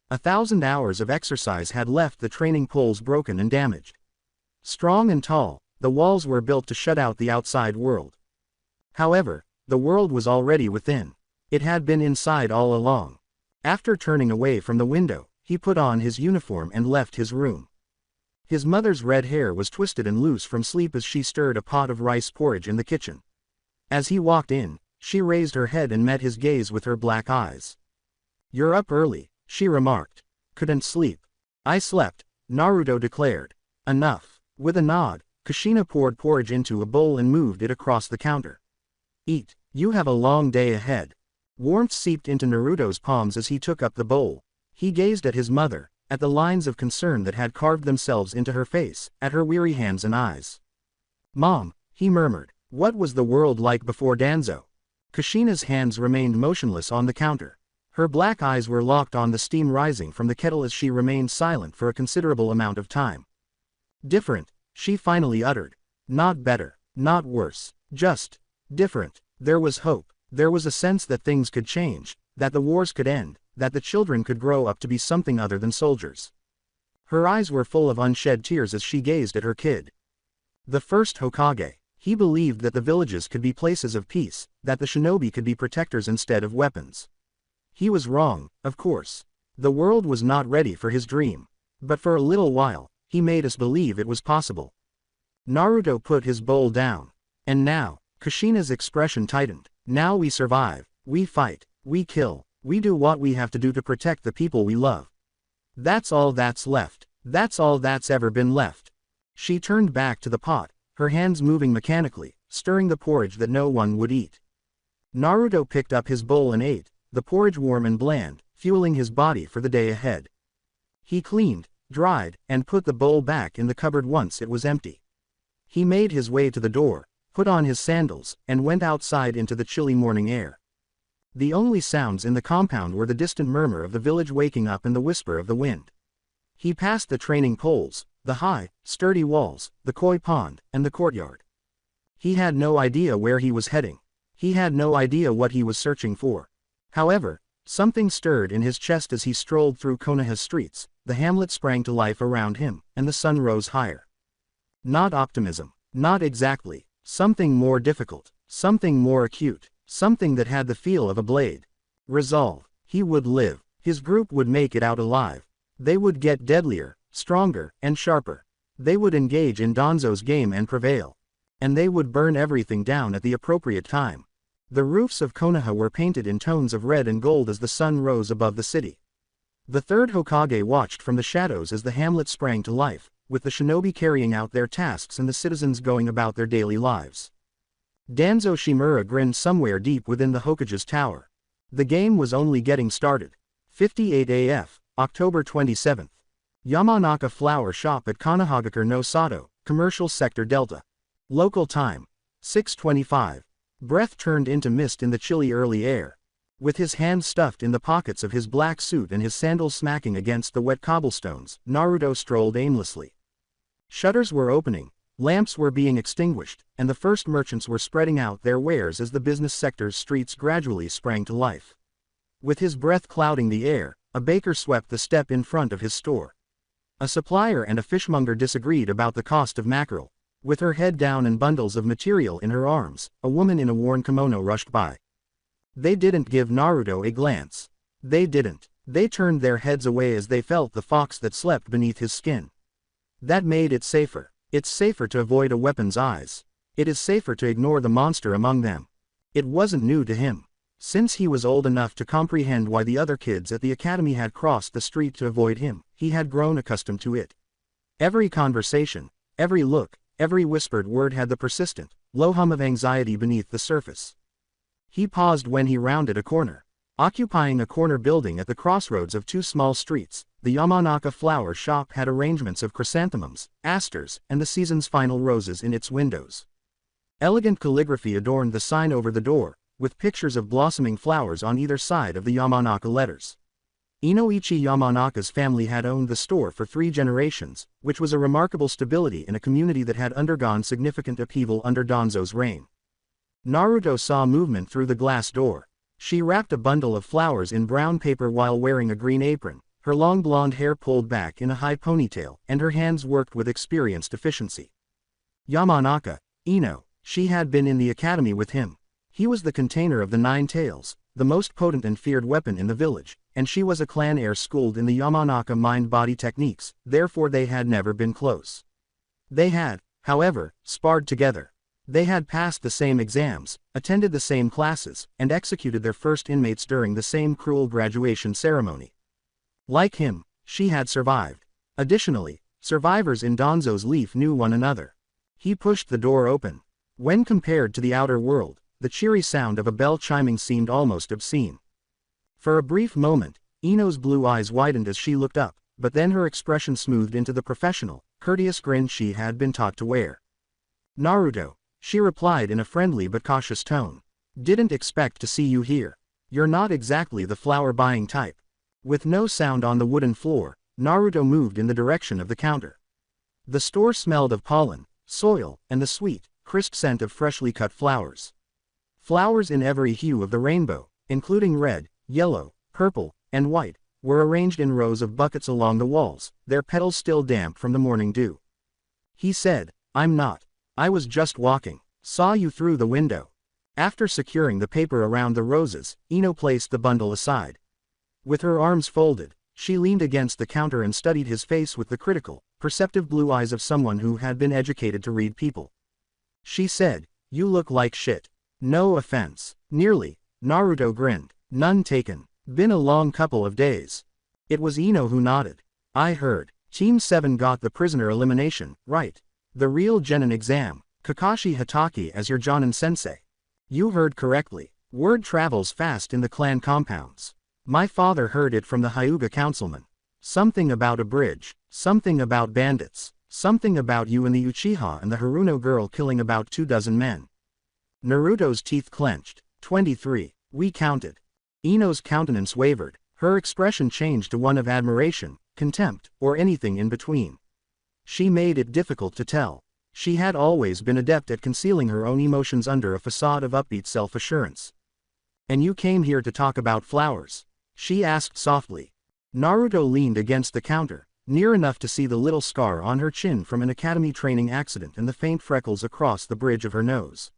1,000 hours of exercise had left the training poles broken and damaged. Strong and tall, the walls were built to shut out the outside world. However, the world was already within. It had been inside all along. After turning away from the window, he put on his uniform and left his room. His mother's red hair was twisted and loose from sleep as she stirred a pot of rice porridge in the kitchen. As he walked in, she raised her head and met his gaze with her black eyes. "You're up early," she remarked. "Couldn't sleep." "I slept," Naruto declared. "Enough." With a nod, Kushina poured porridge into a bowl and moved it across the counter. "Eat, you have a long day ahead." Warmth seeped into Naruto's palms as he took up the bowl. He gazed at his mother, at the lines of concern that had carved themselves into her face, at her weary hands and eyes. "Mom," he murmured, "what was the world like before Danzo?" Kushina's hands remained motionless on the counter. Her black eyes were locked on the steam rising from the kettle as she remained silent for a considerable amount of time. "Different," she finally uttered. "Not better, not worse, just different." There was hope. There was a sense that things could change, that the wars could end, that the children could grow up to be something other than soldiers. Her eyes were full of unshed tears as she gazed at her kid. The first Hokage. He believed that the villages could be places of peace, that the shinobi could be protectors instead of weapons. He was wrong, of course. The world was not ready for his dream. But for a little while, he made us believe it was possible. Naruto put his bowl down. "And now," Kushina's expression tightened, "now we survive, we fight, we kill, we do what we have to do to protect the people we love. That's all that's left. That's all that's ever been left." She turned back to the pot, her hands moving mechanically, stirring the porridge that no one would eat. Naruto picked up his bowl and ate, the porridge warm and bland, fueling his body for the day ahead. He cleaned, dried, and put the bowl back in the cupboard once it was empty. He made his way to the door, put on his sandals, and went outside into the chilly morning air. The only sounds in the compound were the distant murmur of the village waking up and the whisper of the wind. He passed the training poles, the high, sturdy walls, the koi pond, and the courtyard. He had no idea where he was heading. He had no idea what he was searching for. However, something stirred in his chest as he strolled through Konoha's streets, the hamlet sprang to life around him, and the sun rose higher. Not optimism. Not exactly. Something more difficult. Something more acute. Something that had the feel of a blade. Resolve. He would live. His group would make it out alive. They would get deadlier, stronger, and sharper. They would engage in Danzo's game and prevail. And they would burn everything down at the appropriate time. The roofs of Konoha were painted in tones of red and gold as the sun rose above the city. The third Hokage watched from the shadows as the hamlet sprang to life, with the shinobi carrying out their tasks and the citizens going about their daily lives. Danzo Shimura grinned somewhere deep within the Hokage's tower. The game was only getting started. 58 AF, October 27th. Yamanaka Flower Shop at Konohagakure no Sato, Commercial Sector Delta. Local time. 6:25. Breath turned into mist in the chilly early air. With his hands stuffed in the pockets of his black suit and his sandals smacking against the wet cobblestones, Naruto strolled aimlessly. Shutters were opening, lamps were being extinguished, and the first merchants were spreading out their wares as the business sector's streets gradually sprang to life. With his breath clouding the air, a baker swept the step in front of his store. A supplier and a fishmonger disagreed about the cost of mackerel. With her head down and bundles of material in her arms, a woman in a worn kimono rushed by. They didn't give Naruto a glance. They didn't. They turned their heads away as they felt the fox that slept beneath his skin. That made it safer. It's safer to avoid a weapon's eyes. It is safer to ignore the monster among them. It wasn't new to him. Since he was old enough to comprehend why the other kids at the academy had crossed the street to avoid him, he had grown accustomed to it. Every conversation, every look, every whispered word had the persistent, low hum of anxiety beneath the surface. He paused when he rounded a corner. Occupying a corner building at the crossroads of two small streets, the Yamanaka flower shop had arrangements of chrysanthemums, asters, and the season's final roses in its windows. Elegant calligraphy adorned the sign over the door, with pictures of blossoming flowers on either side of the Yamanaka letters. Inoichi Yamanaka's family had owned the store for 3 generations, which was a remarkable stability in a community that had undergone significant upheaval under Danzo's reign. Naruto saw movement through the glass door. She wrapped a bundle of flowers in brown paper while wearing a green apron, her long blonde hair pulled back in a high ponytail, and her hands worked with experienced efficiency. Yamanaka, Ino, she had been in the academy with him. He was the container of the 9 tails, the most potent and feared weapon in the village, and she was a clan heir schooled in the Yamanaka mind-body techniques, therefore they had never been close. They had, however, sparred together. They had passed the same exams, attended the same classes, and executed their first inmates during the same cruel graduation ceremony. Like him, she had survived. Additionally, survivors in Danzo's leaf knew one another. He pushed the door open. When compared to the outer world, the cheery sound of a bell chiming seemed almost obscene. For a brief moment, Ino's blue eyes widened as she looked up, but then her expression smoothed into the professional, courteous grin she had been taught to wear. Naruto, she replied in a friendly but cautious tone. Didn't expect to see you here. You're not exactly the flower-buying type. With no sound on the wooden floor, Naruto moved in the direction of the counter. The store smelled of pollen, soil, and the sweet, crisp scent of freshly cut flowers. Flowers in every hue of the rainbow, including red, yellow, purple, and white, were arranged in rows of buckets along the walls, their petals still damp from the morning dew. He said, I'm not. I was just walking. Saw you through the window. After securing the paper around the roses, Ino placed the bundle aside. With her arms folded, she leaned against the counter and studied his face with the critical, perceptive blue eyes of someone who had been educated to read people. She said, you look like shit. No offense. Nearly. Naruto grinned. None taken. Been a long couple of days. It was Ino who nodded. I heard. Team 7 got the prisoner elimination, right? The real Genin exam. Kakashi Hatake as your Jonin sensei. You heard correctly. Word travels fast in the clan compounds. My father heard it from the Hyuga councilman. Something about a bridge. Something about bandits. Something about you and the Uchiha and the Haruno girl killing about 24 men. Naruto's teeth clenched. 23. We counted. Ino's countenance wavered. Her expression changed to one of admiration, contempt, or anything in between. She made it difficult to tell. She had always been adept at concealing her own emotions under a facade of upbeat self-assurance. And you came here to talk about flowers? She asked softly. Naruto leaned against the counter, near enough to see the little scar on her chin from an academy training accident and the faint freckles across the bridge of her nose.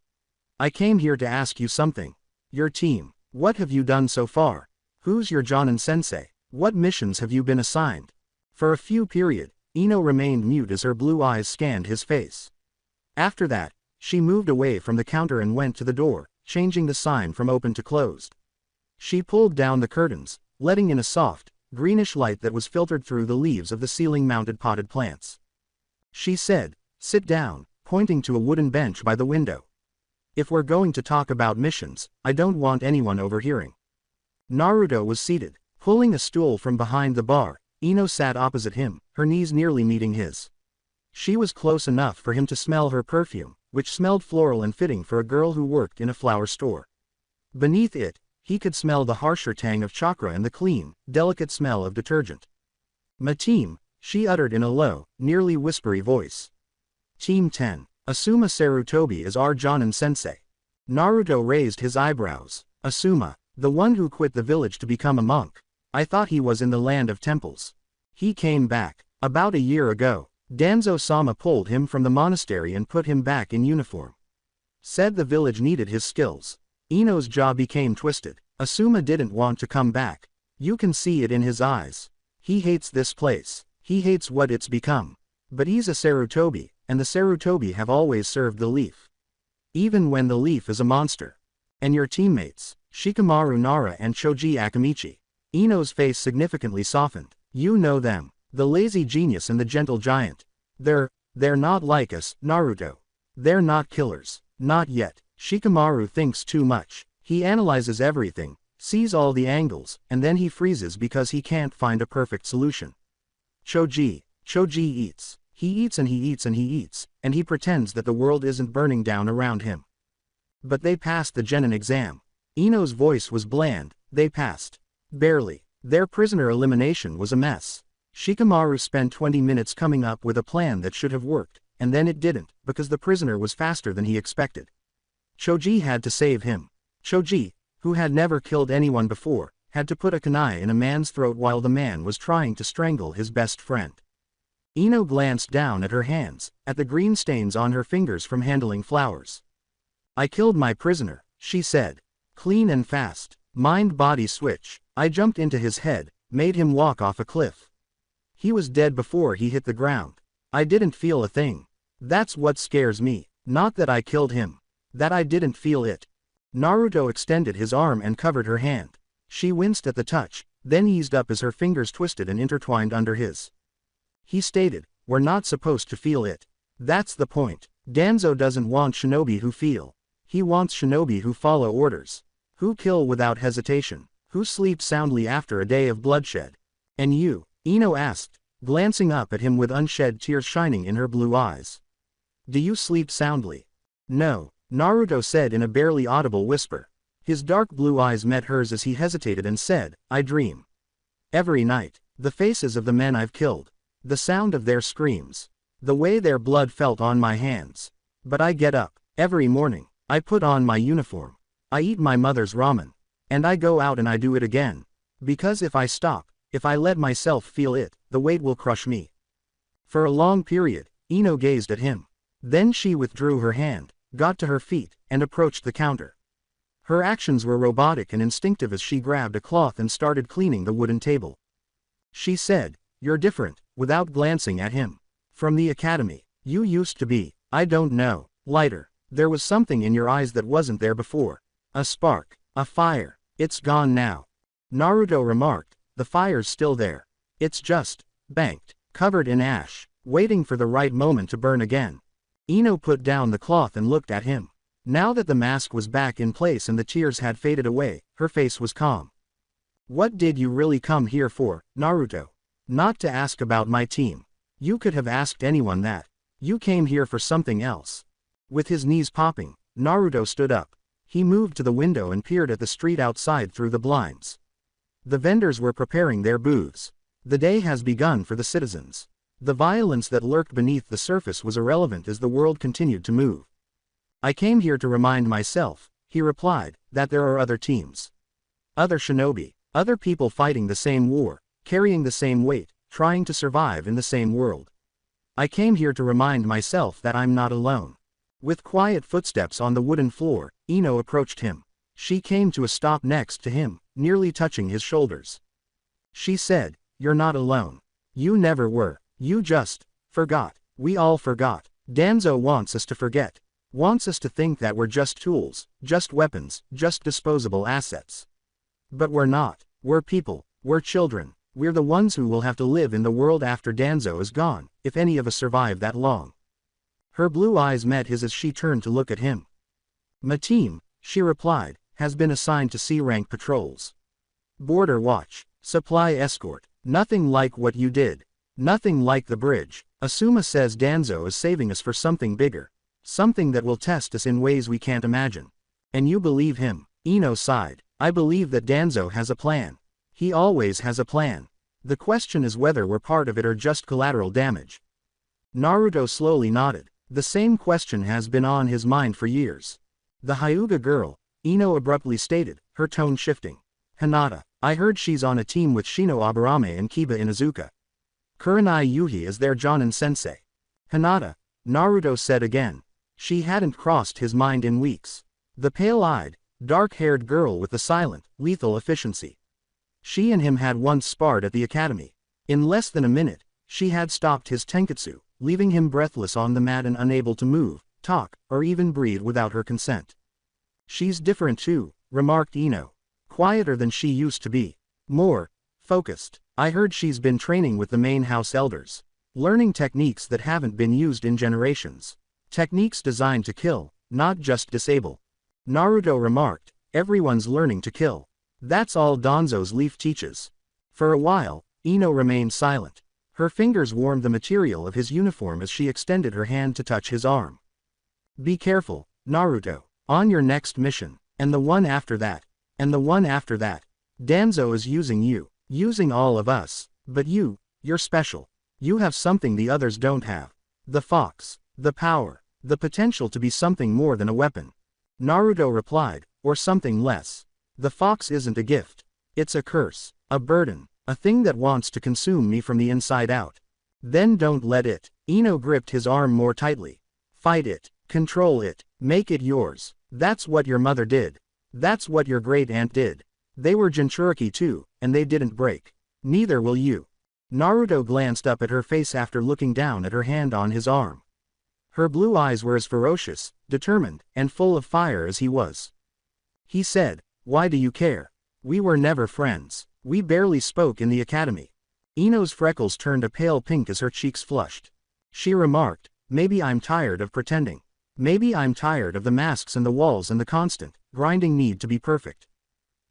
I came here to ask you something. Your team, what have you done so far? Who's your Jonin sensei? What missions have you been assigned? For a few period, Ino remained mute as her blue eyes scanned his face. After that, she moved away from the counter and went to the door, changing the sign from open to closed. She pulled down the curtains, letting in a soft, greenish light that was filtered through the leaves of the ceiling-mounted potted plants. She said, sit down, pointing to a wooden bench by the window. If we're going to talk about missions, I don't want anyone overhearing. Naruto was seated, pulling a stool from behind the bar. Ino sat opposite him, her knees nearly meeting his. She was close enough for him to smell her perfume, which smelled floral and fitting for a girl who worked in a flower store. Beneath it, he could smell the harsher tang of chakra and the clean, delicate smell of detergent. My team, she uttered in a low, nearly whispery voice. Team 10. Asuma Sarutobi is our Jonin sensei. Naruto raised his eyebrows. Asuma, the one who quit the village to become a monk. I thought he was in the land of temples. He came back. About a year ago, Danzo-sama pulled him from the monastery and put him back in uniform. Said the village needed his skills. Ino's jaw became twisted. Asuma didn't want to come back. You can see it in his eyes. He hates this place. He hates what it's become. But he's a Sarutobi, and the Sarutobi have always served the leaf. Even when the leaf is a monster. And your teammates, Shikamaru Nara and Choji Akamichi. Ino's face significantly softened. You know them. The lazy genius and the gentle giant. They're not like us, Naruto. They're not killers. Not yet. Shikamaru thinks too much. He analyzes everything, sees all the angles, and then he freezes because he can't find a perfect solution. Choji eats. He eats and he eats and he eats, and he pretends that the world isn't burning down around him. But they passed the Genin exam. Ino's voice was bland. They passed. Barely. Their prisoner elimination was a mess. Shikamaru spent 20 minutes coming up with a plan that should have worked, and then it didn't, because the prisoner was faster than he expected. Choji had to save him. Choji, who had never killed anyone before, had to put a kunai in a man's throat while the man was trying to strangle his best friend. Ino glanced down at her hands, at the green stains on her fingers from handling flowers. I killed my prisoner, she said. Clean and fast. Mind-body switch. I jumped into his head, made him walk off a cliff. He was dead before he hit the ground. I didn't feel a thing. That's what scares me. Not that I killed him. That I didn't feel it. Naruto extended his arm and covered her hand. She winced at the touch, then eased up as her fingers twisted and intertwined under his. He stated, we're not supposed to feel it. That's the point. Danzo doesn't want shinobi who feel. He wants shinobi who follow orders. Who kill without hesitation. Who sleep soundly after a day of bloodshed. And you? Ino asked, glancing up at him with unshed tears shining in her blue eyes. Do you sleep soundly? No, Naruto said in a barely audible whisper. His dark blue eyes met hers as he hesitated and said, I dream. Every night. The faces of the men I've killed. The sound of their screams. The way their blood felt on my hands. But I get up. Every morning. I put on my uniform. I eat my mother's ramen. And I go out and I do it again. Because if I stop, if I let myself feel it, the weight will crush me. For a long period, Ino gazed at him. Then she withdrew her hand, got to her feet, and approached the counter. Her actions were robotic and instinctive as she grabbed a cloth and started cleaning the wooden table. She said, You're different, without glancing at him. From the academy. You used to be, I don't know, lighter. There was something in your eyes that wasn't there before. A spark, a fire. It's gone now. Naruto remarked, the fire's still there. It's just, banked, covered in ash, waiting for the right moment to burn again. Ino put down the cloth and looked at him. Now that the mask was back in place and the tears had faded away, her face was calm. What did you really come here for, Naruto? Not to ask about my team. You could have asked anyone that. You came here for something else. With his knees popping, Naruto stood up. He moved to the window and peered at the street outside through the blinds. The vendors were preparing their booths. The day has begun for the citizens. The violence that lurked beneath the surface was irrelevant as the world continued to move. I came here to remind myself, he replied, that there are other teams. Other shinobi, other people fighting the same war, carrying the same weight, trying to survive in the same world. I came here to remind myself that I'm not alone. With quiet footsteps on the wooden floor, Ino approached him. She came to a stop next to him, nearly touching his shoulders. She said, You're not alone. You never were. You just forgot. We all forgot. Danzo wants us to forget. Wants us to think that we're just tools, just weapons, just disposable assets. But we're not. We're people. We're children. We're the ones who will have to live in the world after Danzo is gone, if any of us survive that long. Her blue eyes met his as she turned to look at him. My team, she replied, has been assigned to C-rank patrols. Border watch, supply escort, nothing like what you did. Nothing like the bridge. Asuma says Danzo is saving us for something bigger. Something that will test us in ways we can't imagine. And you believe him? Ino sighed. I believe that Danzo has a plan. He always has a plan. The question is whether we're part of it or just collateral damage. Naruto slowly nodded. The same question has been on his mind for years. The Hyuga girl, Ino abruptly stated, her tone shifting. Hinata, I heard she's on a team with Shino Aburame and Kiba Inuzuka. Kurenai Yuhi is their Jonin sensei. Hinata, Naruto said again. She hadn't crossed his mind in weeks. The pale-eyed, dark-haired girl with the silent, lethal efficiency. She and him had once sparred at the academy. In less than a minute, she had stopped his tenketsu, leaving him breathless on the mat and unable to move, talk, or even breathe without her consent. "She's different too," remarked Ino. "Quieter than she used to be. More focused. I heard she's been training with the main house elders. Learning techniques that haven't been used in generations. Techniques designed to kill, not just disable." Naruto remarked, "Everyone's learning to kill. That's all Danzo's leaf teaches." For a while, Ino remained silent. Her fingers warmed the material of his uniform as she extended her hand to touch his arm. "Be careful, Naruto. On your next mission. And the one after that. And the one after that. Danzo is using you. Using all of us. But you're special. You have something the others don't have. The fox. The power. The potential to be something more than a weapon." Naruto replied, "Or something less. The fox isn't a gift. It's a curse. A burden. A thing that wants to consume me from the inside out. Then don't let it." Ino gripped his arm more tightly. "Fight it. Control it. Make it yours. That's what your mother did. That's what your great-aunt did. They were Jinchuriki too, and they didn't break. Neither will you." Naruto glanced up at her face after looking down at her hand on his arm. Her blue eyes were as ferocious, determined, and full of fire as he was. He said, "Why do you care? We were never friends. We barely spoke in the academy." Ino's freckles turned a pale pink as her cheeks flushed. She remarked, "Maybe I'm tired of pretending. Maybe I'm tired of the masks and the walls and the constant, grinding need to be perfect.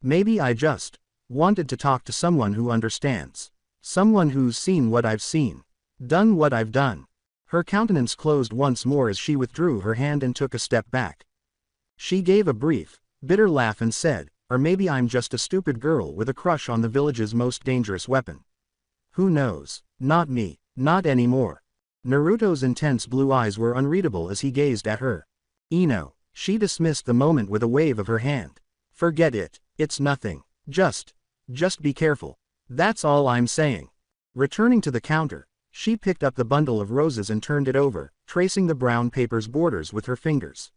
Maybe I just wanted to talk to someone who understands. Someone who's seen what I've seen. Done what I've done." Her countenance closed once more as she withdrew her hand and took a step back. She gave a brief, bitter laugh and said, "Or maybe I'm just a stupid girl with a crush on the village's most dangerous weapon. Who knows? Not me. Not anymore." Naruto's intense blue eyes were unreadable as he gazed at her. "Ino," she dismissed the moment with a wave of her hand. "Forget it. It's nothing. Just be careful. That's all I'm saying." Returning to the counter, she picked up the bundle of roses and turned it over, tracing the brown paper's borders with her fingers.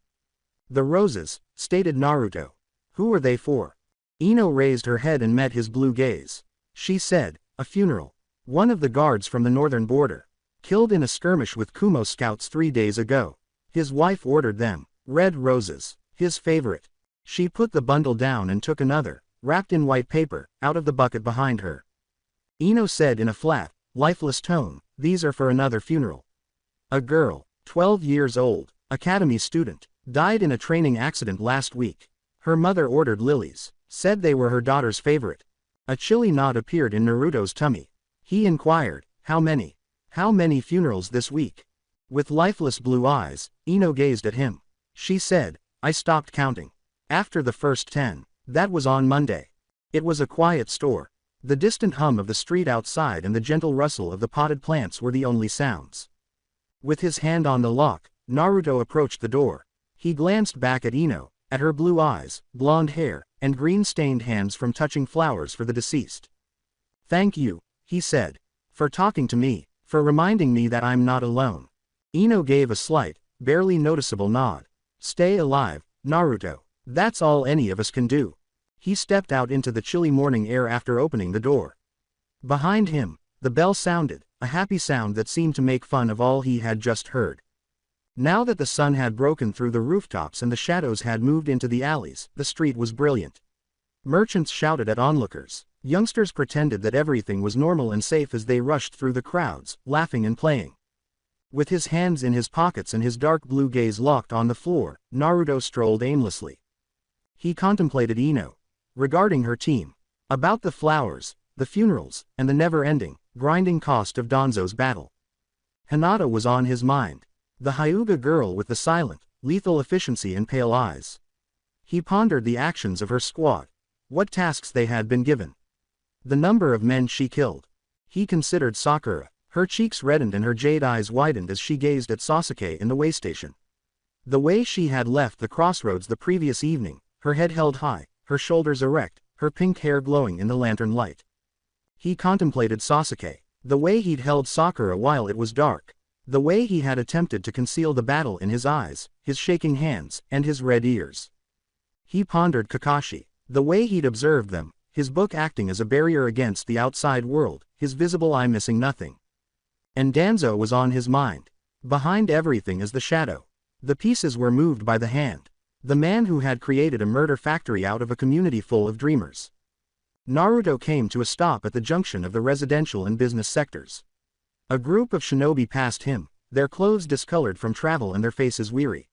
"The roses," stated Naruto. "Who are they for?" Ino raised her head and met his blue gaze. She said, "A funeral. One of the guards from the northern border. Killed in a skirmish with Kumo scouts 3 days ago. His wife ordered them. Red roses. His favorite." She put the bundle down and took another, wrapped in white paper, out of the bucket behind her. Ino said in a flat, lifeless tone, "These are for another funeral. A girl, 12 years old, academy student, died in a training accident last week. Her mother ordered lilies, said they were her daughter's favorite." A chilly knot appeared in Naruto's tummy. He inquired, "How many? How many funerals this week?" With lifeless blue eyes, Ino gazed at him. She said, "I stopped counting. After the first 10, that was on Monday." It was a quiet store. The distant hum of the street outside and the gentle rustle of the potted plants were the only sounds. With his hand on the lock, Naruto approached the door. He glanced back at Ino, at her blue eyes, blonde hair, and green-stained hands from touching flowers for the deceased. "Thank you," he said, "for talking to me, for reminding me that I'm not alone." Ino gave a slight, barely noticeable nod. "Stay alive, Naruto. That's all any of us can do." He stepped out into the chilly morning air after opening the door. Behind him, the bell sounded, a happy sound that seemed to make fun of all he had just heard. Now that the sun had broken through the rooftops and the shadows had moved into the alleys, the street was brilliant. Merchants shouted at onlookers. Youngsters pretended that everything was normal and safe as they rushed through the crowds, laughing and playing. With his hands in his pockets and his dark blue gaze locked on the floor, Naruto strolled aimlessly. He contemplated Ino. Regarding her team. About the flowers, the funerals, and the never-ending, grinding cost of Danzo's battle. Hinata was on his mind. The Hyuga girl with the silent, lethal efficiency and pale eyes. He pondered the actions of her squad. What tasks they had been given. The number of men she killed. He considered Sakura. Her cheeks reddened and her jade eyes widened as she gazed at Sasuke in the way station. The way she had left the crossroads the previous evening, her head held high, her shoulders erect, her pink hair glowing in the lantern light. He contemplated Sasuke. The way he'd held Sakura while it was dark. The way he had attempted to conceal the battle in his eyes, his shaking hands, and his red ears. He pondered Kakashi. The way he'd observed them, his book acting as a barrier against the outside world, his visible eye missing nothing. And Danzo was on his mind. Behind everything is the shadow. The pieces were moved by the hand. The man who had created a murder factory out of a community full of dreamers. Naruto came to a stop at the junction of the residential and business sectors. A group of shinobi passed him, their clothes discolored from travel and their faces weary.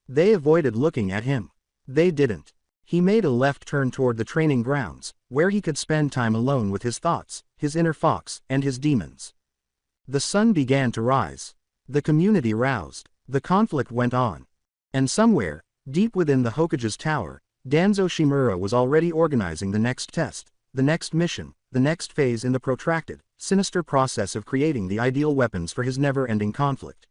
They avoided looking at him. They didn't. He made a left turn toward the training grounds, where he could spend time alone with his thoughts, his inner fox, and his demons. The sun began to rise. The community roused. The conflict went on. And somewhere, deep within the Hokage's tower, Danzo Shimura was already organizing the next test, the next mission, the next phase in the protracted, sinister process of creating the ideal weapons for his never-ending conflict.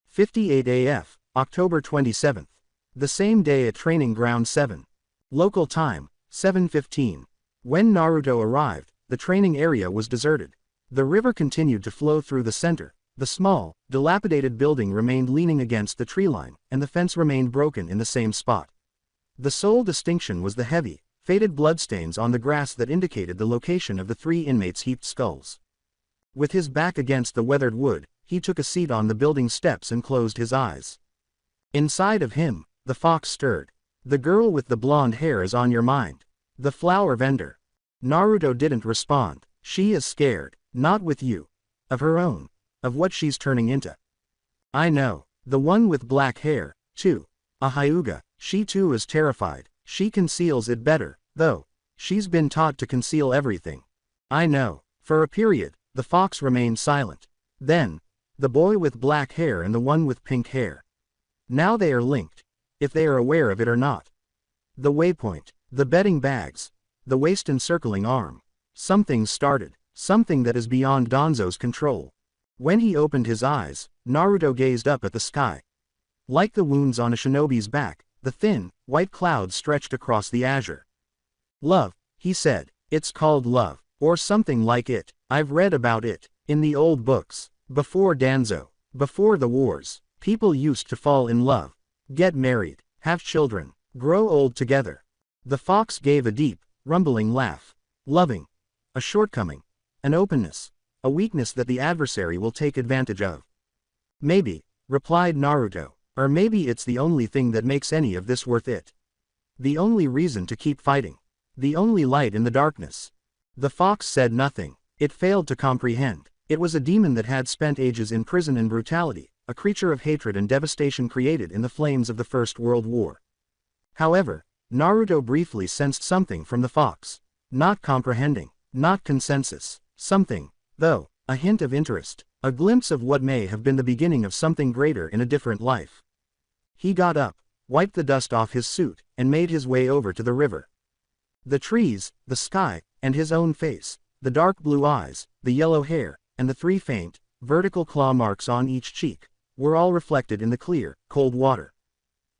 58 AF, October 27th. The same day at Training Ground 7. Local time, 7:15. When Naruto arrived, the training area was deserted. The river continued to flow through the center. The small, dilapidated building remained leaning against the tree line, and the fence remained broken in the same spot. The sole distinction was the heavy, faded bloodstains on the grass that indicated the location of the 3 inmates' heaped skulls. With his back against the weathered wood, he took a seat on the building steps and closed his eyes. Inside of him, the fox stirred. The girl with the blonde hair is on your mind. The flower vendor. Naruto didn't respond. She is scared, not with you. Of her own. Of what she's turning into. I know. The one with black hair, too. A Hyuga. She too is terrified. She conceals it better, though. She's been taught to conceal everything. I know. For a period, the fox remained silent. Then, the boy with black hair and the one with pink hair. Now they are linked. If they are aware of it or not. The waypoint. The bedding bags. The waist encircling arm. Something started. Something that is beyond Danzo's control. When he opened his eyes, Naruto gazed up at the sky. Like the wounds on a shinobi's back, the thin, white clouds stretched across the azure. Love, he said. It's called love, or something like it. I've read about it, in the old books. Before Danzo, before the wars, people used to fall in love, get married, have children, grow old together. The fox gave a deep, rumbling laugh. Loving. A shortcoming. An openness. A weakness that the adversary will take advantage of. Maybe, replied Naruto. Or maybe it's the only thing that makes any of this worth it. The only reason to keep fighting. The only light in the darkness. The fox said nothing. It failed to comprehend. It was a demon that had spent ages in prison and brutality, a creature of hatred and devastation created in the flames of the First World War. However, Naruto briefly sensed something from the fox. Not comprehending. Not consensus. Something, though, a hint of interest. A glimpse of what may have been the beginning of something greater in a different life. He got up, wiped the dust off his suit, and made his way over to the river. The trees, the sky, and his own face, the dark blue eyes, the yellow hair, and the 3 faint, vertical claw marks on each cheek, were all reflected in the clear, cold water.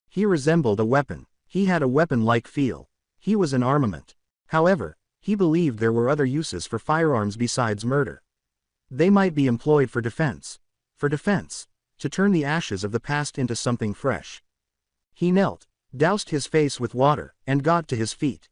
He resembled a weapon. He had a weapon-like feel. He was an armament. However, he believed there were other uses for firearms besides murder. They might be employed for defense. For defense. To turn the ashes of the past into something fresh. He knelt, doused his face with water, and got to his feet.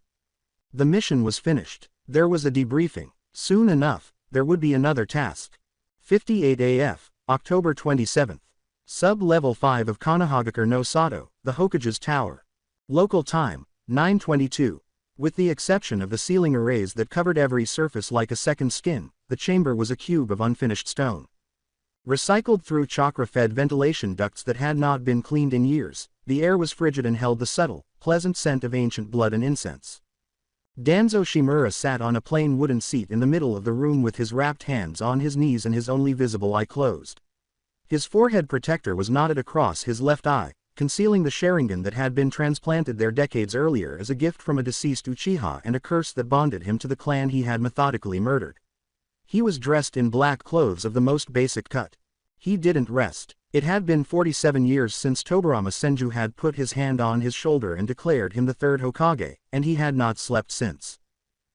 The mission was finished. There was a debriefing. Soon enough, there would be another task. 58 AF, October 27th. Sub-Level 5 of Konohagakure no Sato, the Hokage's Tower. Local time, 9:22. With the exception of the ceiling arrays that covered every surface like a second skin, the chamber was a cube of unfinished stone. Recycled through chakra-fed ventilation ducts that had not been cleaned in years, the air was frigid and held the subtle, pleasant scent of ancient blood and incense. Danzo Shimura sat on a plain wooden seat in the middle of the room with his wrapped hands on his knees and his only visible eye closed. His forehead protector was knotted across his left eye, concealing the Sharingan that had been transplanted there decades earlier as a gift from a deceased Uchiha and a curse that bonded him to the clan he had methodically murdered. He was dressed in black clothes of the most basic cut. He didn't rest. It had been 47 years since Tobirama Senju had put his hand on his shoulder and declared him the 3rd Hokage, and he had not slept since.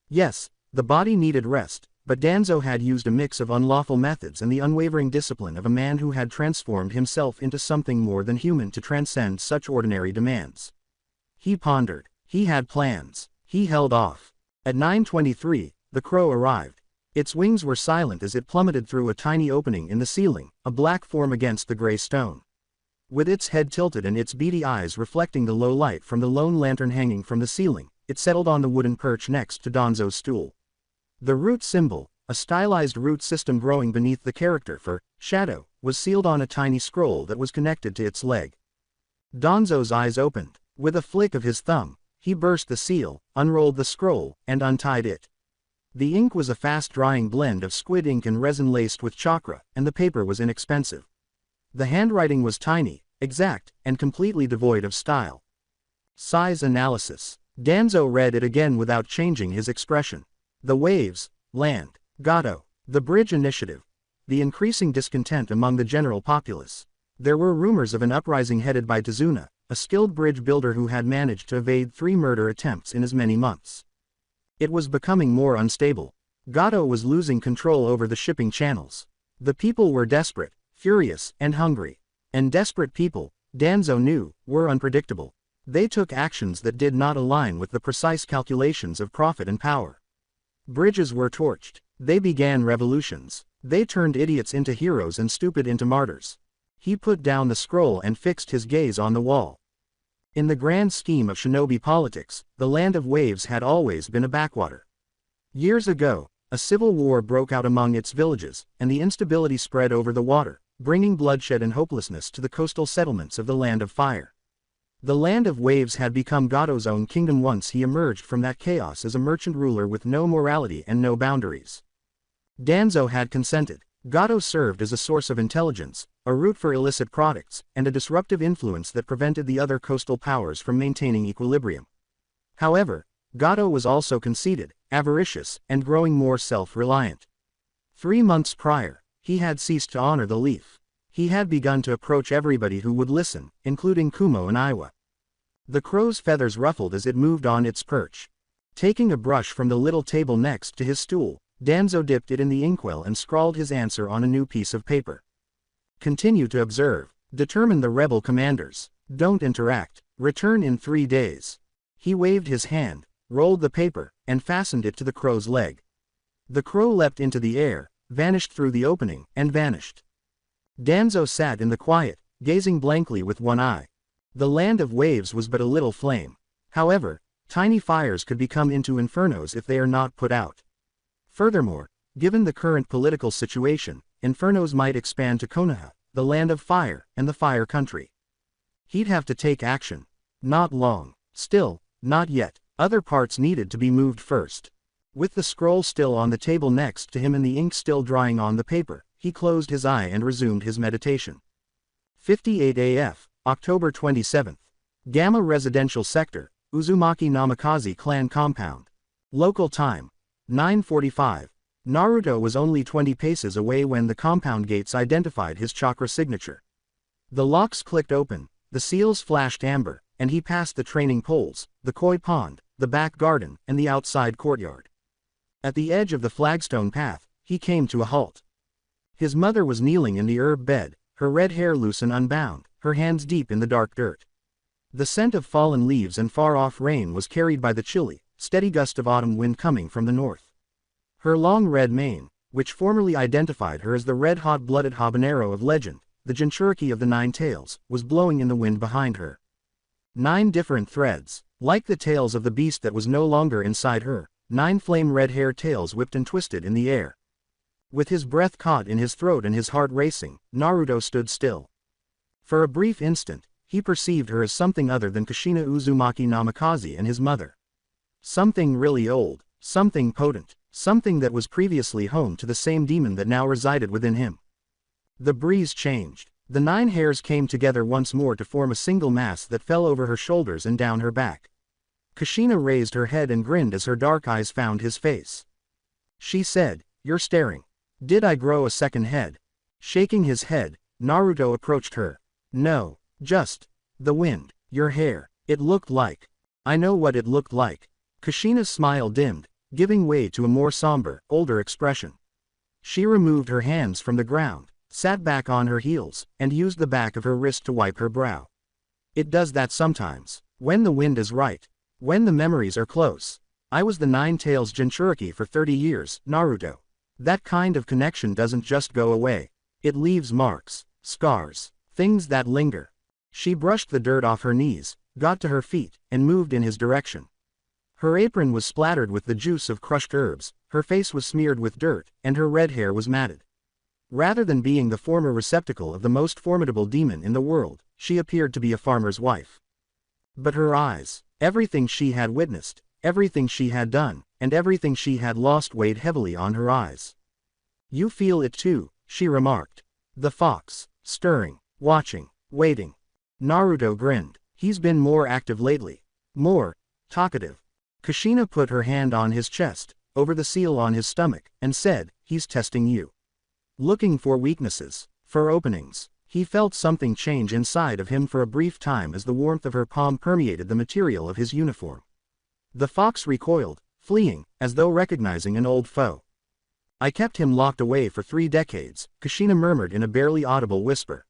Yes, the body needed rest, but Danzo had used a mix of unlawful methods and the unwavering discipline of a man who had transformed himself into something more than human to transcend such ordinary demands. He pondered. He had plans. He held off. At 9:23, the crow arrived. Its wings were silent as it plummeted through a tiny opening in the ceiling, a black form against the gray stone. With its head tilted and its beady eyes reflecting the low light from the lone lantern hanging from the ceiling, it settled on the wooden perch next to Danzo's stool. The root symbol, a stylized root system growing beneath the character for shadow, was sealed on a tiny scroll that was connected to its leg. Danzo's eyes opened. With a flick of his thumb, he burst the seal, unrolled the scroll, and untied it. The ink was a fast-drying blend of squid ink and resin laced with chakra, and the paper was inexpensive. The handwriting was tiny, exact, and completely devoid of style. Size analysis. Danzo read it again without changing his expression. The waves, land, Gato, the bridge initiative, the increasing discontent among the general populace. There were rumors of an uprising headed by Tazuna, a skilled bridge builder who had managed to evade 3 murder attempts in as many months. It was becoming more unstable. Gato was losing control over the shipping channels. The people were desperate, furious, and hungry. And desperate people, Danzo knew, were unpredictable. They took actions that did not align with the precise calculations of profit and power. Bridges were torched. They began revolutions. They turned idiots into heroes and stupid into martyrs. He put down the scroll and fixed his gaze on the wall. In the grand scheme of shinobi politics, the land of waves had always been a backwater. Years ago, a civil war broke out among its villages, and the instability spread over the water, bringing bloodshed and hopelessness to the coastal settlements of the Land of Fire. The Land of Waves had become Gato's own kingdom once he emerged from that chaos as a merchant ruler with no morality and no boundaries. Danzo had consented. Gato served as a source of intelligence, a route for illicit products, and a disruptive influence that prevented the other coastal powers from maintaining equilibrium. However, Gato was also conceited, avaricious, and growing more self-reliant. 3 months prior, he had ceased to honor the leaf. He had begun to approach everybody who would listen, including Kumo and Iwa. The crow's feathers ruffled as it moved on its perch. Taking a brush from the little table next to his stool, Danzo dipped it in the inkwell and scrawled his answer on a new piece of paper. Continue to observe. Determine the rebel commanders. Don't interact. Return in 3 days. He waved his hand, rolled the paper, and fastened it to the crow's leg. The crow leapt into the air, vanished through the opening, and vanished. Danzo sat in the quiet, gazing blankly with one eye. The Land of Waves was but a little flame. However, tiny fires could become into infernos if they are not put out. Furthermore, given the current political situation, infernos might expand to Konoha, the Land of Fire, and the Fire Country. He'd have to take action. Not long. Still, not yet. Other parts needed to be moved first. With the scroll still on the table next to him and the ink still drying on the paper, he closed his eye and resumed his meditation. 58 AF, October 27th. Gamma Residential Sector, Uzumaki Namikaze Clan Compound. Local time, 9:45. Naruto was only 20 paces away when the compound gates identified his chakra signature. The locks clicked open, the seals flashed amber, and he passed the training poles, the koi pond, the back garden, and the outside courtyard. At the edge of the flagstone path, he came to a halt. His mother was kneeling in the herb bed, her red hair loose and unbound, her hands deep in the dark dirt. The scent of fallen leaves and far-off rain was carried by the chilly, steady gust of autumn wind coming from the north. Her long red mane, which formerly identified her as the red-hot blooded habanero of legend, the Jinchuriki of the 9 tails, was blowing in the wind behind her. 9 different threads, like the tails of the beast that was no longer inside her, 9 flame red hair tails whipped and twisted in the air. With his breath caught in his throat and his heart racing, Naruto stood still. For a brief instant, he perceived her as something other than Kushina Uzumaki Namikaze and his mother. Something really old, something potent, something that was previously home to the same demon that now resided within him. The breeze changed. The 9 hairs came together once more to form a single mass that fell over her shoulders and down her back. Kushina raised her head and grinned as her dark eyes found his face. She said, "You're staring. Did I grow a second head?" Shaking his head, Naruto approached her. "No, just the wind. Your hair. It looked like. I know what it looked like." Kushina's smile dimmed, giving way to a more somber, older expression. She removed her hands from the ground, sat back on her heels, and used the back of her wrist to wipe her brow. "It does that sometimes. When the wind is right. When the memories are close. I was the 9 tails Jinchuriki for 30 years, Naruto. That kind of connection doesn't just go away. It leaves marks, scars, things that linger. She brushed the dirt off her knees, got to her feet, and moved in his direction. Her apron was splattered with the juice of crushed herbs, her face was smeared with dirt, and her red hair was matted. Rather than being the former receptacle of the most formidable demon in the world, she appeared to be a farmer's wife. But her eyes, everything she had witnessed, everything she had done, and everything she had lost weighed heavily on her eyes. "You feel it too," she remarked. The fox, stirring, watching, waiting. Naruto grinned. "He's been more active lately. More talkative." Kushina put her hand on his chest, over the seal on his stomach, and said, "He's testing you. Looking for weaknesses, for openings." He felt something change inside of him for a brief time as the warmth of her palm permeated the material of his uniform. The fox recoiled, fleeing, as though recognizing an old foe. "I kept him locked away for 3 decades, Kushina murmured in a barely audible whisper.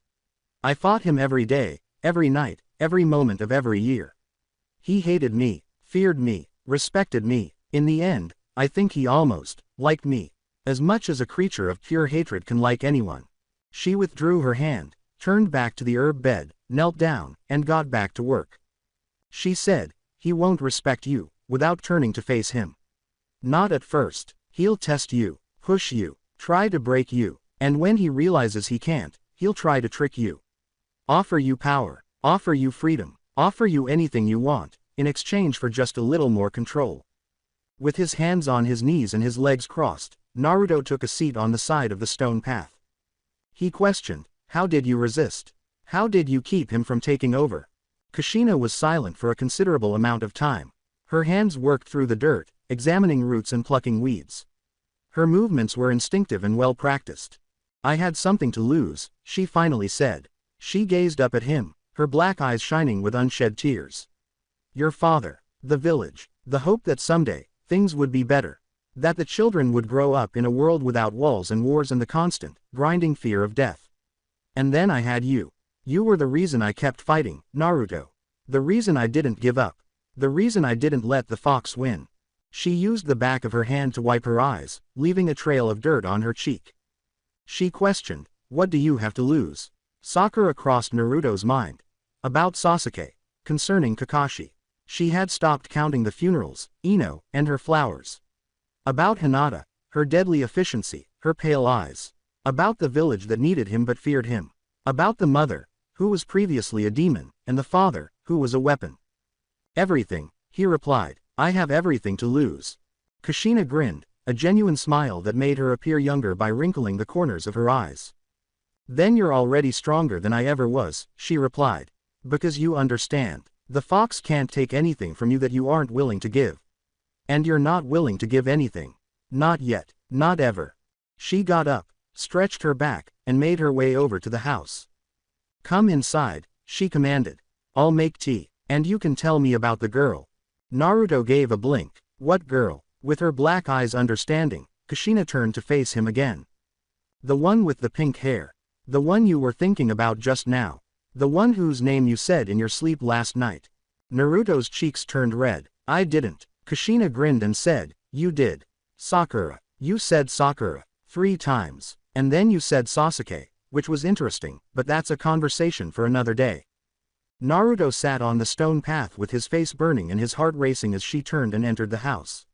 "I fought him every day, every night, every moment of every year. He hated me, feared me, respected me. In the end, I think he almost liked me. As much as a creature of pure hatred can like anyone." She withdrew her hand, turned back to the herb bed, knelt down, and got back to work. She said, "He won't respect you," without turning to face him. "Not at first. He'll test you, push you, try to break you, and when he realizes he can't, he'll try to trick you. Offer you power, offer you freedom, offer you anything you want, in exchange for just a little more control." With his hands on his knees and his legs crossed, Naruto took a seat on the side of the stone path. He questioned, "How did you resist? How did you keep him from taking over?" Kushina was silent for a considerable amount of time. Her hands worked through the dirt, examining roots and plucking weeds. Her movements were instinctive and well practiced. "I had something to lose," she finally said. She gazed up at him, her black eyes shining with unshed tears. "Your father, the village, the hope that someday, things would be better. That the children would grow up in a world without walls and wars and the constant, grinding fear of death. And then I had you. You were the reason I kept fighting, Naruto. The reason I didn't give up. The reason I didn't let the fox win." She used the back of her hand to wipe her eyes, leaving a trail of dirt on her cheek. She questioned, "What do you have to lose?" Sakura crossed Naruto's mind. About Sasuke. Concerning Kakashi. She had stopped counting the funerals, Ino, and her flowers. About Hinata, her deadly efficiency, her pale eyes. About the village that needed him but feared him. About the mother, who was previously a demon, and the father, who was a weapon. "Everything," he replied. "I have everything to lose." Kushina grinned, a genuine smile that made her appear younger by wrinkling the corners of her eyes. "Then you're already stronger than I ever was," she replied. "Because you understand. The fox can't take anything from you that you aren't willing to give. And you're not willing to give anything. Not yet, not ever." She got up, stretched her back, and made her way over to the house. "Come inside," she commanded. "I'll make tea, and you can tell me about the girl." Naruto gave a blink. "What girl?" With her black eyes understanding, Kushina turned to face him again. "The one with the pink hair. The one you were thinking about just now. The one whose name you said in your sleep last night." Naruto's cheeks turned red. "I didn't." Kushina grinned and said, "You did. Sakura. You said Sakura 3 times. And then you said Sasuke, which was interesting, but that's a conversation for another day." Naruto sat on the stone path with his face burning and his heart racing as she turned and entered the house.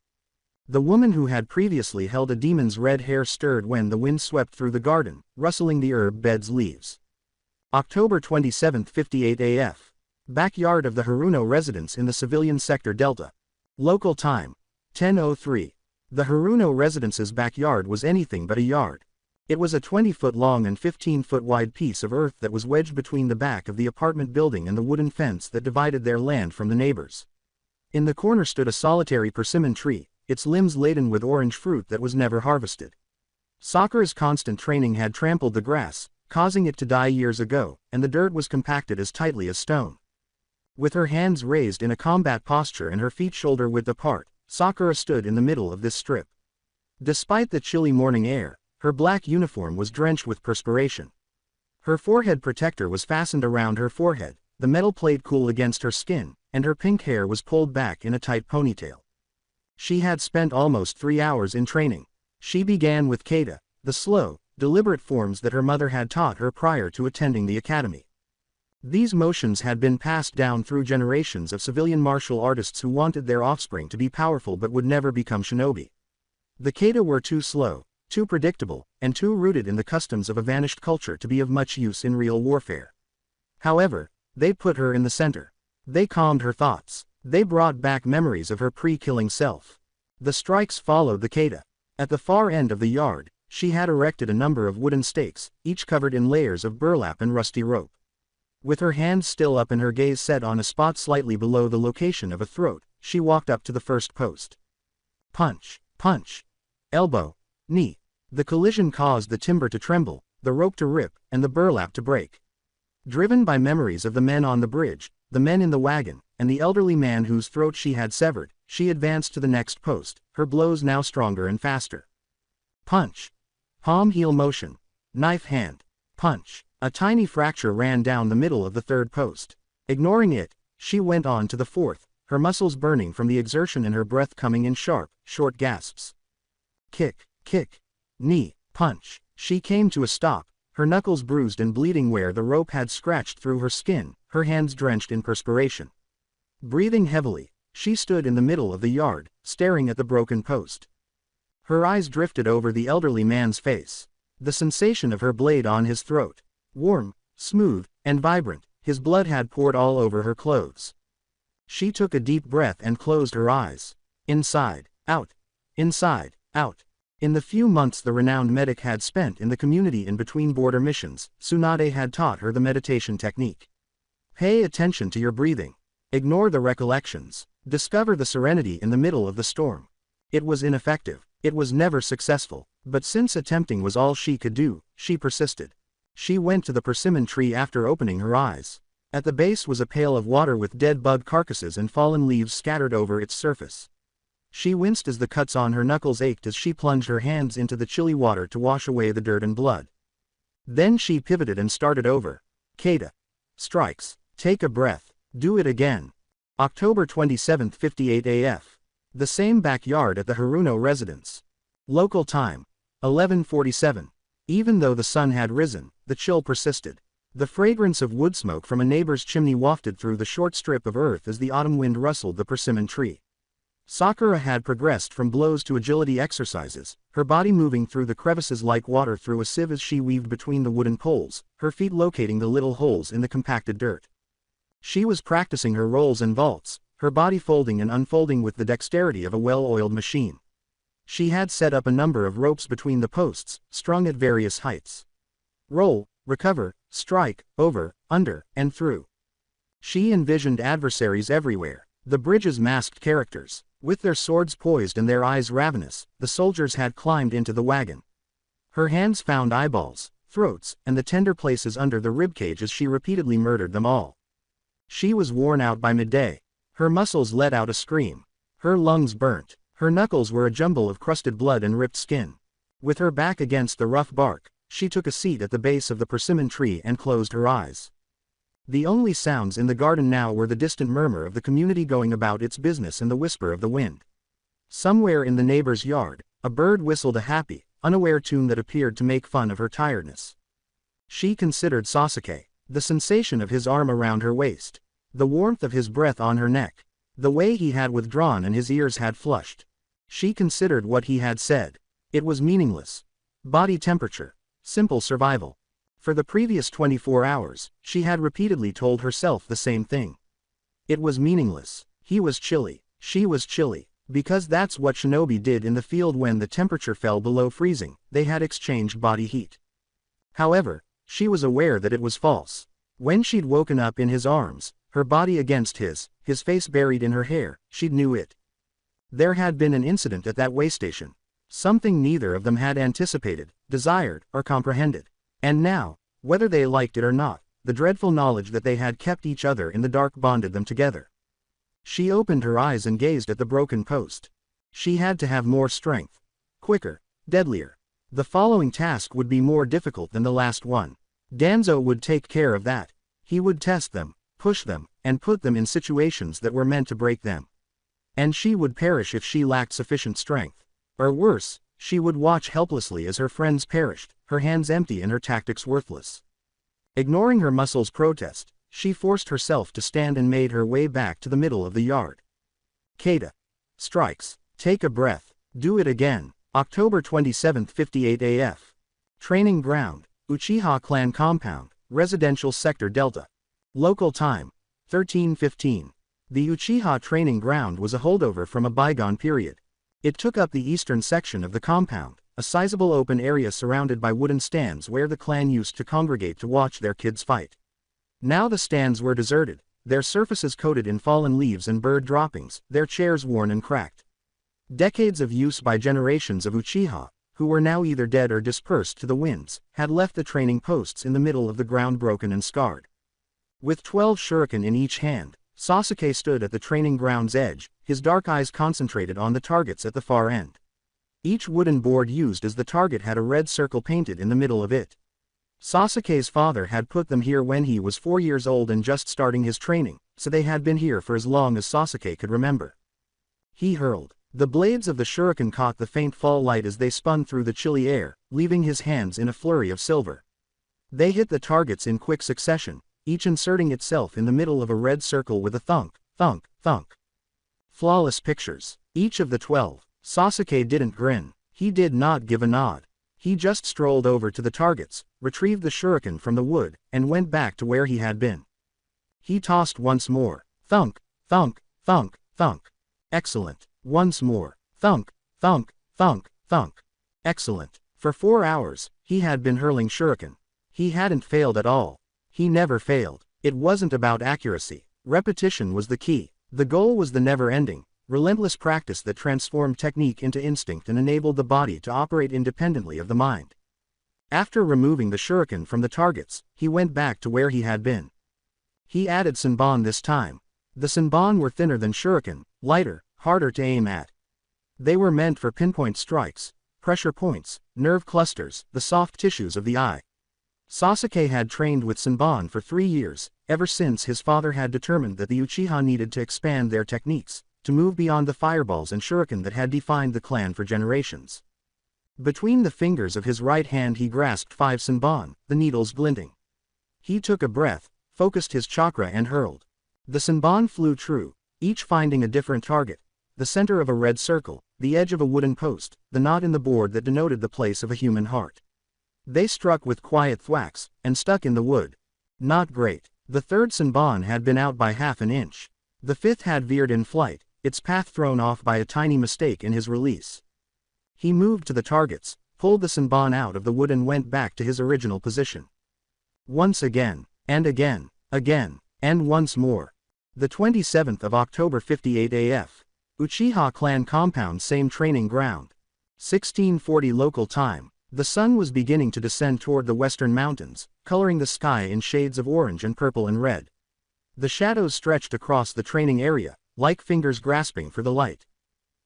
The woman who had previously held a demon's red hair stirred when the wind swept through the garden, rustling the herb bed's leaves. October 27, 58 AF. Backyard of the Haruno residence in the civilian sector Delta. Local time, 10:03. The Haruno residence's backyard was anything but a yard. It was a 20-foot long and 15-foot wide piece of earth that was wedged between the back of the apartment building and the wooden fence that divided their land from the neighbors. In the corner stood a solitary persimmon tree, its limbs laden with orange fruit that was never harvested. Sakura's constant training had trampled the grass, causing it to die years ago, and the dirt was compacted as tightly as stone. With her hands raised in a combat posture and her feet shoulder-width apart, Sakura stood in the middle of this strip. Despite the chilly morning air, her black uniform was drenched with perspiration. Her forehead protector was fastened around her forehead, the metal plate cool against her skin, and her pink hair was pulled back in a tight ponytail. She had spent almost 3 hours in training. She began with kata, the slow, deliberate forms that her mother had taught her prior to attending the academy. These motions had been passed down through generations of civilian martial artists who wanted their offspring to be powerful but would never become shinobi. The kata were too slow, too predictable, and too rooted in the customs of a vanished culture to be of much use in real warfare. However, they put her in the center. They calmed her thoughts. They brought back memories of her pre-killing self. The strikes followed the kata. At the far end of the yard, she had erected a number of wooden stakes, each covered in layers of burlap and rusty rope. With her hands still up and her gaze set on a spot slightly below the location of a throat, she walked up to the first post. Punch, punch, elbow, knee. The collision caused the timber to tremble, the rope to rip, and the burlap to break. Driven by memories of the men on the bridge, the men in the wagon, and the elderly man whose throat she had severed, she advanced to the next post, her blows now stronger and faster. Punch. Palm-heel motion. Knife hand. Punch. A tiny fracture ran down the middle of the third post. Ignoring it, she went on to the fourth, her muscles burning from the exertion and her breath coming in sharp, short gasps. Kick, kick. Knee, punch. She came to a stop, her knuckles bruised and bleeding where the rope had scratched through her skin, her hands drenched in perspiration. Breathing heavily, she stood in the middle of the yard, staring at the broken post. Her eyes drifted over the elderly man's face. The sensation of her blade on his throat. Warm, smooth, and vibrant, his blood had poured all over her clothes. She took a deep breath and closed her eyes. Inside, out. Inside, out. In the few months the renowned medic had spent in the community in between border missions, Tsunade had taught her the meditation technique. Pay attention to your breathing. Ignore the recollections. Discover the serenity in the middle of the storm. It was ineffective. It was never successful, but since attempting was all she could do, she persisted. She went to the persimmon tree after opening her eyes. At the base was a pail of water with dead bug carcasses and fallen leaves scattered over its surface. She winced as the cuts on her knuckles ached as she plunged her hands into the chilly water to wash away the dirt and blood. Then she pivoted and started over. Kata. Strikes. Take a breath. Do it again. October 27, 58 AF. The same backyard at the Haruno residence. Local time. 11:47. Even though the sun had risen, the chill persisted. The fragrance of wood smoke from a neighbor's chimney wafted through the short strip of earth as the autumn wind rustled the persimmon tree. Sakura had progressed from blows to agility exercises, her body moving through the crevices like water through a sieve as she weaved between the wooden poles, her feet locating the little holes in the compacted dirt. She was practicing her rolls and vaults, her body folding and unfolding with the dexterity of a well-oiled machine. She had set up a number of ropes between the posts, strung at various heights. Roll, recover, strike, over, under, and through. She envisioned adversaries everywhere, the bridge's masked characters. With their swords poised and their eyes ravenous, the soldiers had climbed into the wagon. Her hands found eyeballs, throats, and the tender places under the ribcage as she repeatedly murdered them all. She was worn out by midday. Her muscles let out a scream. Her lungs burnt. Her knuckles were a jumble of crusted blood and ripped skin. With her back against the rough bark, she took a seat at the base of the persimmon tree and closed her eyes. The only sounds in the garden now were the distant murmur of the community going about its business and the whisper of the wind. Somewhere in the neighbor's yard, a bird whistled a happy, unaware tune that appeared to make fun of her tiredness. She considered Sasuke, the sensation of his arm around her waist, the warmth of his breath on her neck, the way he had withdrawn and his ears had flushed. She considered what he had said. It was meaningless. Body temperature. Simple survival. For the previous 24 hours, she had repeatedly told herself the same thing. It was meaningless. He was chilly. She was chilly. Because that's what shinobi did in the field when the temperature fell below freezing, they had exchanged body heat. However, she was aware that it was false. When she'd woken up in his arms, her body against his face buried in her hair, she knew it. There had been an incident at that way station. Something neither of them had anticipated, desired, or comprehended. And now, whether they liked it or not, the dreadful knowledge that they had kept each other in the dark bonded them together. She opened her eyes and gazed at the broken post. She had to have more strength. Quicker, deadlier. The following task would be more difficult than the last one. Danzo would take care of that. He would test them, push them, and put them in situations that were meant to break them. And she would perish if she lacked sufficient strength. Or worse, She would watch helplessly as her friends perished, her hands empty and her tactics worthless. Ignoring her muscles' protest, she forced herself to stand and made her way back to the middle of the yard. Kata. Strikes. Take a breath. Do it again. October 27, 58 AF. Training ground. Uchiha Clan Compound, Residential Sector Delta. Local time. 13:15. The Uchiha training ground was a holdover from a bygone period. It took up the eastern section of the compound, a sizable open area surrounded by wooden stands where the clan used to congregate to watch their kids fight. Now the stands were deserted, their surfaces coated in fallen leaves and bird droppings, their chairs worn and cracked. Decades of use by generations of Uchiha, who were now either dead or dispersed to the winds, had left the training posts in the middle of the ground broken and scarred. With 12 shuriken in each hand, Sasuke stood at the training ground's edge, his dark eyes concentrated on the targets at the far end. Each wooden board used as the target had a red circle painted in the middle of it. Sasuke's father had put them here when he was 4 years old and just starting his training, so they had been here for as long as Sasuke could remember. He hurled. The blades of the shuriken caught the faint fall light as they spun through the chilly air, leaving his hands in a flurry of silver. They hit the targets in quick succession, each inserting itself in the middle of a red circle with a thunk, thunk, thunk. Flawless pictures. Each of the 12. Sasuke didn't grin. He did not give a nod. He just strolled over to the targets, retrieved the shuriken from the wood, and went back to where he had been. He tossed once more. Thunk, thunk, thunk, thunk. Excellent. Once more. Thunk, thunk, thunk, thunk. Excellent. For 4 hours, he had been hurling shuriken. He hadn't failed at all. He never failed. It wasn't about accuracy. Repetition was the key. The goal was the never-ending, relentless practice that transformed technique into instinct and enabled the body to operate independently of the mind. After removing the shuriken from the targets, he went back to where he had been. He added senbon this time. The senbon were thinner than shuriken, lighter, harder to aim at. They were meant for pinpoint strikes, pressure points, nerve clusters, the soft tissues of the eye. Sasuke had trained with senbon for 3 years, ever since his father had determined that the Uchiha needed to expand their techniques, to move beyond the fireballs and shuriken that had defined the clan for generations. Between the fingers of his right hand he grasped 5 senbon, the needles glinting. He took a breath, focused his chakra and hurled. The senbon flew true, each finding a different target. The center of a red circle, the edge of a wooden post, the knot in the board that denoted the place of a human heart. They struck with quiet thwacks, and stuck in the wood. Not great. The third senbon had been out by half an inch. The fifth had veered in flight, its path thrown off by a tiny mistake in his release. He moved to the targets, pulled the senbon out of the wood and went back to his original position. Once again, and again, and once more. The 27th of October 58 AF. Uchiha Clan Compound, same training ground. 1640 local time. The sun was beginning to descend toward the western mountains, coloring the sky in shades of orange and purple and red. The shadows stretched across the training area, like fingers grasping for the light.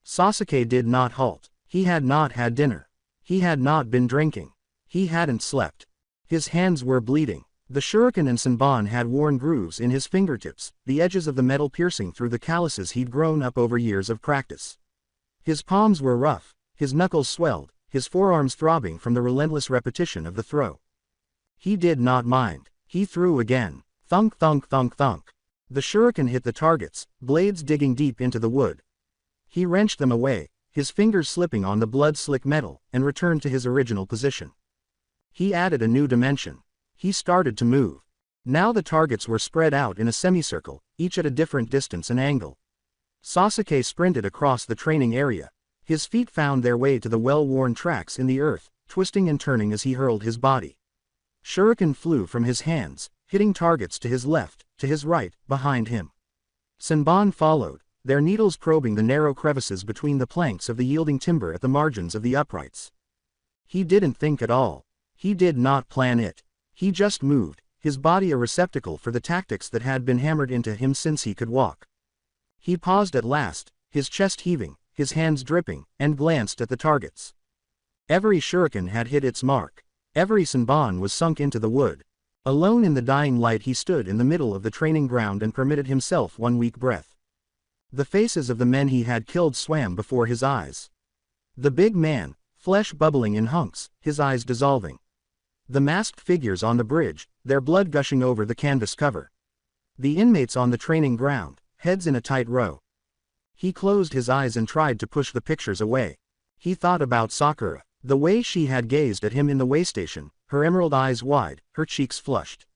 Sasuke did not halt. He had not had dinner. He had not been drinking. He hadn't slept. His hands were bleeding. The shuriken and senbon had worn grooves in his fingertips, the edges of the metal piercing through the calluses he'd grown up over years of practice. His palms were rough, his knuckles swelled, his forearms throbbing from the relentless repetition of the throw. He did not mind. He threw again. Thunk, thunk, thunk, thunk. The shuriken hit the targets, blades digging deep into the wood. He wrenched them away, his fingers slipping on the blood-slick metal, and returned to his original position. He added a new dimension. He started to move. Now the targets were spread out in a semicircle, each at a different distance and angle. Sasuke sprinted across the training area. His feet found their way to the well-worn tracks in the earth, twisting and turning as he hurled his body. Shuriken flew from his hands, hitting targets to his left, to his right, behind him. Senbon followed, their needles probing the narrow crevices between the planks of the yielding timber at the margins of the uprights. He didn't think at all. He did not plan it. He just moved, his body a receptacle for the tactics that had been hammered into him since he could walk. He paused at last, his chest heaving, his hands dripping, and glanced at the targets. Every shuriken had hit its mark. Every senbon was sunk into the wood. Alone in the dying light he stood in the middle of the training ground and permitted himself one weak breath. The faces of the men he had killed swam before his eyes. The big man, flesh bubbling in hunks, his eyes dissolving. The masked figures on the bridge, their blood gushing over the canvas cover. The inmates on the training ground, heads in a tight row. He closed his eyes and tried to push the pictures away. He thought about Sakura, the way she had gazed at him in the waystation, her emerald eyes wide, her cheeks flushed.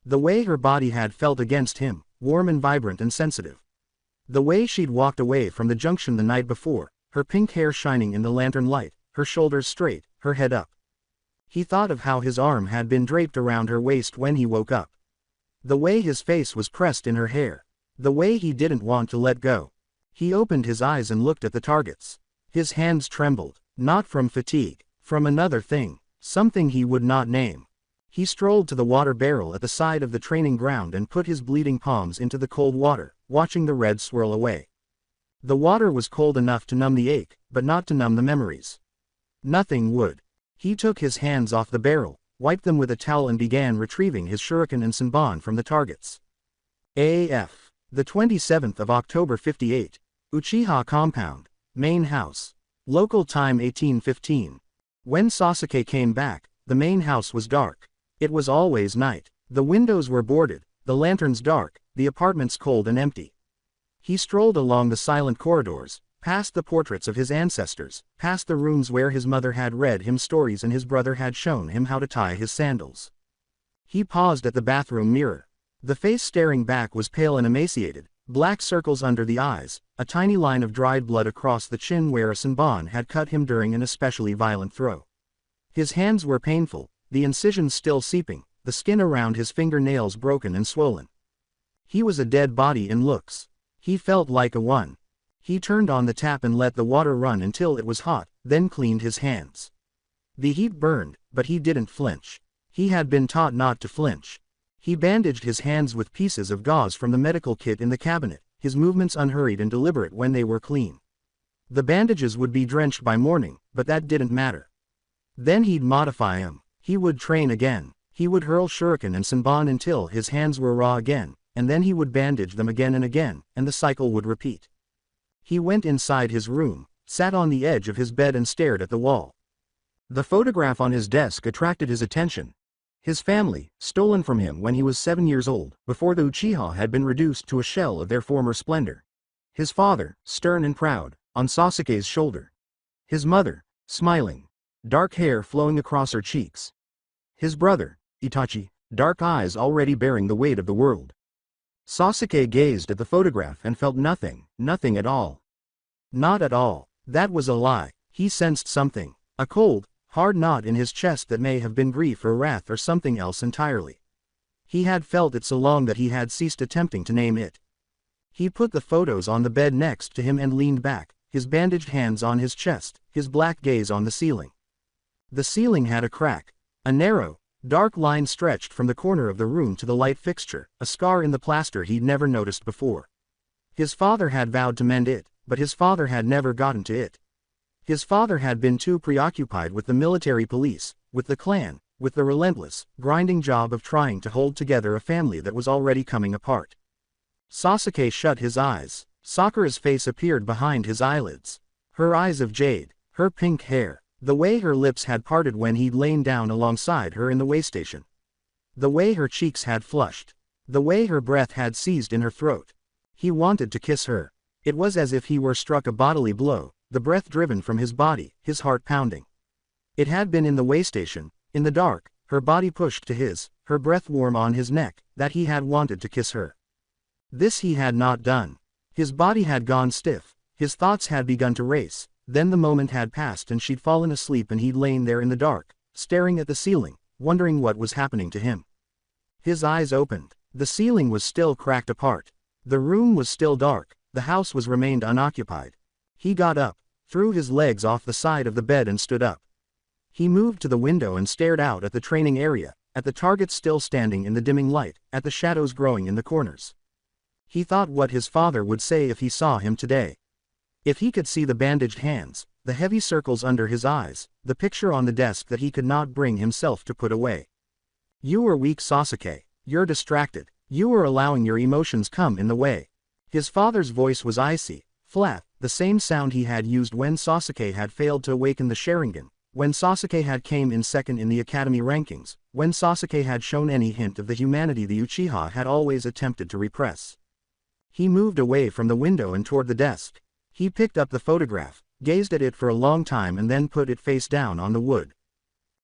The way her body had felt against him, warm and vibrant and sensitive. The way she'd walked away from the junction the night before, her pink hair shining in the lantern light, her shoulders straight, her head up. He thought of how his arm had been draped around her waist when he woke up. The way his face was pressed in her hair. The way he didn't want to let go. He opened his eyes and looked at the targets. His hands trembled, not from fatigue, from another thing, something he would not name. He strolled to the water barrel at the side of the training ground and put his bleeding palms into the cold water, watching the red swirl away. The water was cold enough to numb the ache, but not to numb the memories. Nothing would. He took his hands off the barrel, wiped them with a towel and began retrieving his shuriken and senbon from the targets. AF. The 27th of October 58. Uchiha Compound. Main house. Local time 1815. When Sasuke came back, the main house was dark. It was always night. The windows were boarded, the lanterns dark, the apartments cold and empty. He strolled along the silent corridors, past the portraits of his ancestors, past the rooms where his mother had read him stories and his brother had shown him how to tie his sandals. He paused at the bathroom mirror. The face staring back was pale and emaciated, black circles under the eyes, a tiny line of dried blood across the chin where a senbon had cut him during an especially violent throw. His hands were painful, the incisions still seeping, the skin around his fingernails broken and swollen. He was a dead body in looks. He felt like a one. He turned on the tap and let the water run until it was hot, then cleaned his hands. The heat burned, but he didn't flinch. He had been taught not to flinch. He bandaged his hands with pieces of gauze from the medical kit in the cabinet, his movements unhurried and deliberate when they were clean. The bandages would be drenched by morning, but that didn't matter. Then he'd modify them. He would train again. He would hurl shuriken and senbon until his hands were raw again, and then he would bandage them again and again, and the cycle would repeat. He went inside his room, sat on the edge of his bed and stared at the wall. The photograph on his desk attracted his attention. His family, stolen from him when he was 7 years old, before the Uchiha had been reduced to a shell of their former splendor. His father, stern and proud, on Sasuke's shoulder. His mother, smiling, dark hair flowing across her cheeks. His brother, Itachi, dark eyes already bearing the weight of the world. Sasuke gazed at the photograph and felt nothing, nothing at all. Not at all. That was a lie. He sensed something, a cold, hard knot in his chest that may have been grief or wrath or something else entirely. He had felt it so long that he had ceased attempting to name it. He put the photos on the bed next to him and leaned back, his bandaged hands on his chest, his black gaze on the ceiling. The ceiling had a crack. A narrow, dark line stretched from the corner of the room to the light fixture, a scar in the plaster he'd never noticed before. His father had vowed to mend it, but his father had never gotten to it. His father had been too preoccupied with the military police, with the clan, with the relentless, grinding job of trying to hold together a family that was already coming apart. Sasuke shut his eyes. Sakura's face appeared behind his eyelids. Her eyes of jade, her pink hair, the way her lips had parted when he'd lain down alongside her in the waystation. The way her cheeks had flushed. The way her breath had seized in her throat. He wanted to kiss her. It was as if he were struck a bodily blow, the breath driven from his body, his heart pounding. It had been in the waystation, in the dark, her body pushed to his, her breath warm on his neck, that he had wanted to kiss her. This he had not done. His body had gone stiff, his thoughts had begun to race. Then the moment had passed and she'd fallen asleep and he'd lain there in the dark, staring at the ceiling, wondering what was happening to him. His eyes opened. The ceiling was still cracked apart. The room was still dark, the house was remained unoccupied. He got up, threw his legs off the side of the bed and stood up. He moved to the window and stared out at the training area, at the targets still standing in the dimming light, at the shadows growing in the corners. He thought what his father would say if he saw him today. If he could see the bandaged hands, the heavy circles under his eyes, the picture on the desk that he could not bring himself to put away. You were weak, Sasuke. You're distracted. You were allowing your emotions come in the way. His father's voice was icy, flat, the same sound he had used when Sasuke had failed to awaken the Sharingan, when Sasuke had came in second in the academy rankings, when Sasuke had shown any hint of the humanity the Uchiha had always attempted to repress. He moved away from the window and toward the desk. He picked up the photograph, gazed at it for a long time and then put it face down on the wood.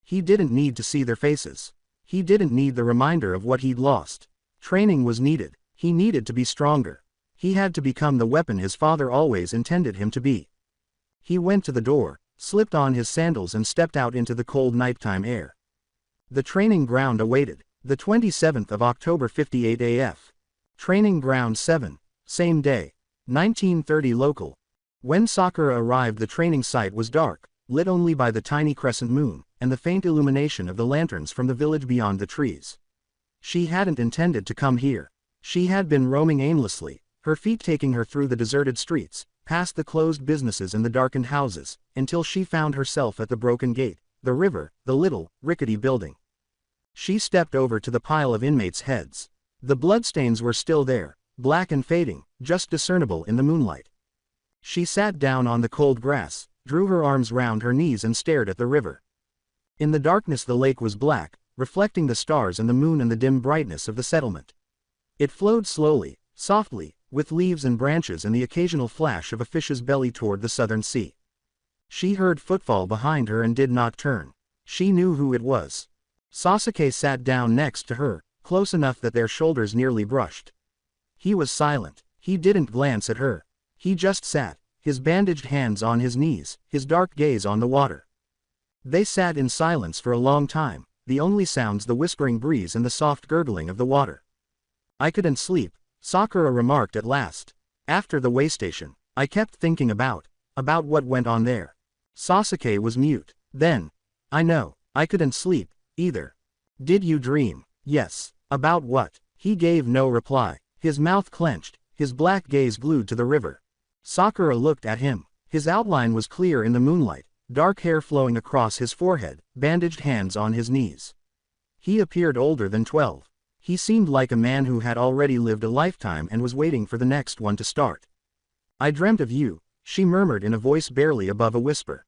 He didn't need to see their faces. He didn't need the reminder of what he'd lost. Training was needed. He needed to be stronger. He had to become the weapon his father always intended him to be. He went to the door, slipped on his sandals and stepped out into the cold nighttime air. The training ground awaited. The 27th of October 58 AF. Training ground 7. Same day. 1930 local. When Sakura arrived, the training site was dark, lit only by the tiny crescent moon, and the faint illumination of the lanterns from the village beyond the trees. She hadn't intended to come here. She had been roaming aimlessly, her feet taking her through the deserted streets, past the closed businesses and the darkened houses, until she found herself at the broken gate, the river, the little, rickety building. She stepped over to the pile of inmates' heads. The bloodstains were still there, black and fading, just discernible in the moonlight. She sat down on the cold grass, drew her arms round her knees and stared at the river. In the darkness the lake was black, reflecting the stars and the moon and the dim brightness of the settlement. It flowed slowly, softly, with leaves and branches and the occasional flash of a fish's belly toward the southern sea. She heard footfall behind her and did not turn. She knew who it was. Sasuke sat down next to her, close enough that their shoulders nearly brushed. He was silent. He didn't glance at her. He just sat, his bandaged hands on his knees, his dark gaze on the water. They sat in silence for a long time, the only sounds the whispering breeze and the soft gurgling of the water. I couldn't sleep, Sakura remarked at last. After the way station, I kept thinking about what went on there. Sasuke was mute. Then, I know, I couldn't sleep, either. Did you dream? Yes. About what? He gave no reply. His mouth clenched, his black gaze glued to the river. Sakura looked at him. His outline was clear in the moonlight, dark hair flowing across his forehead, bandaged hands on his knees. He appeared older than 12. He seemed like a man who had already lived a lifetime and was waiting for the next one to start. I dreamt of you, she murmured in a voice barely above a whisper.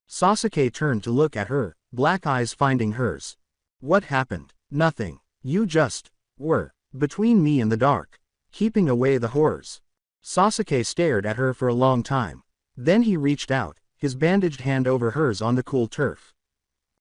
Sasuke turned to look at her, black eyes finding hers. What happened? Nothing. You just were between me and the dark, keeping away the horrors. Sasuke stared at her for a long time. Then he reached out, his bandaged hand over hers on the cool turf.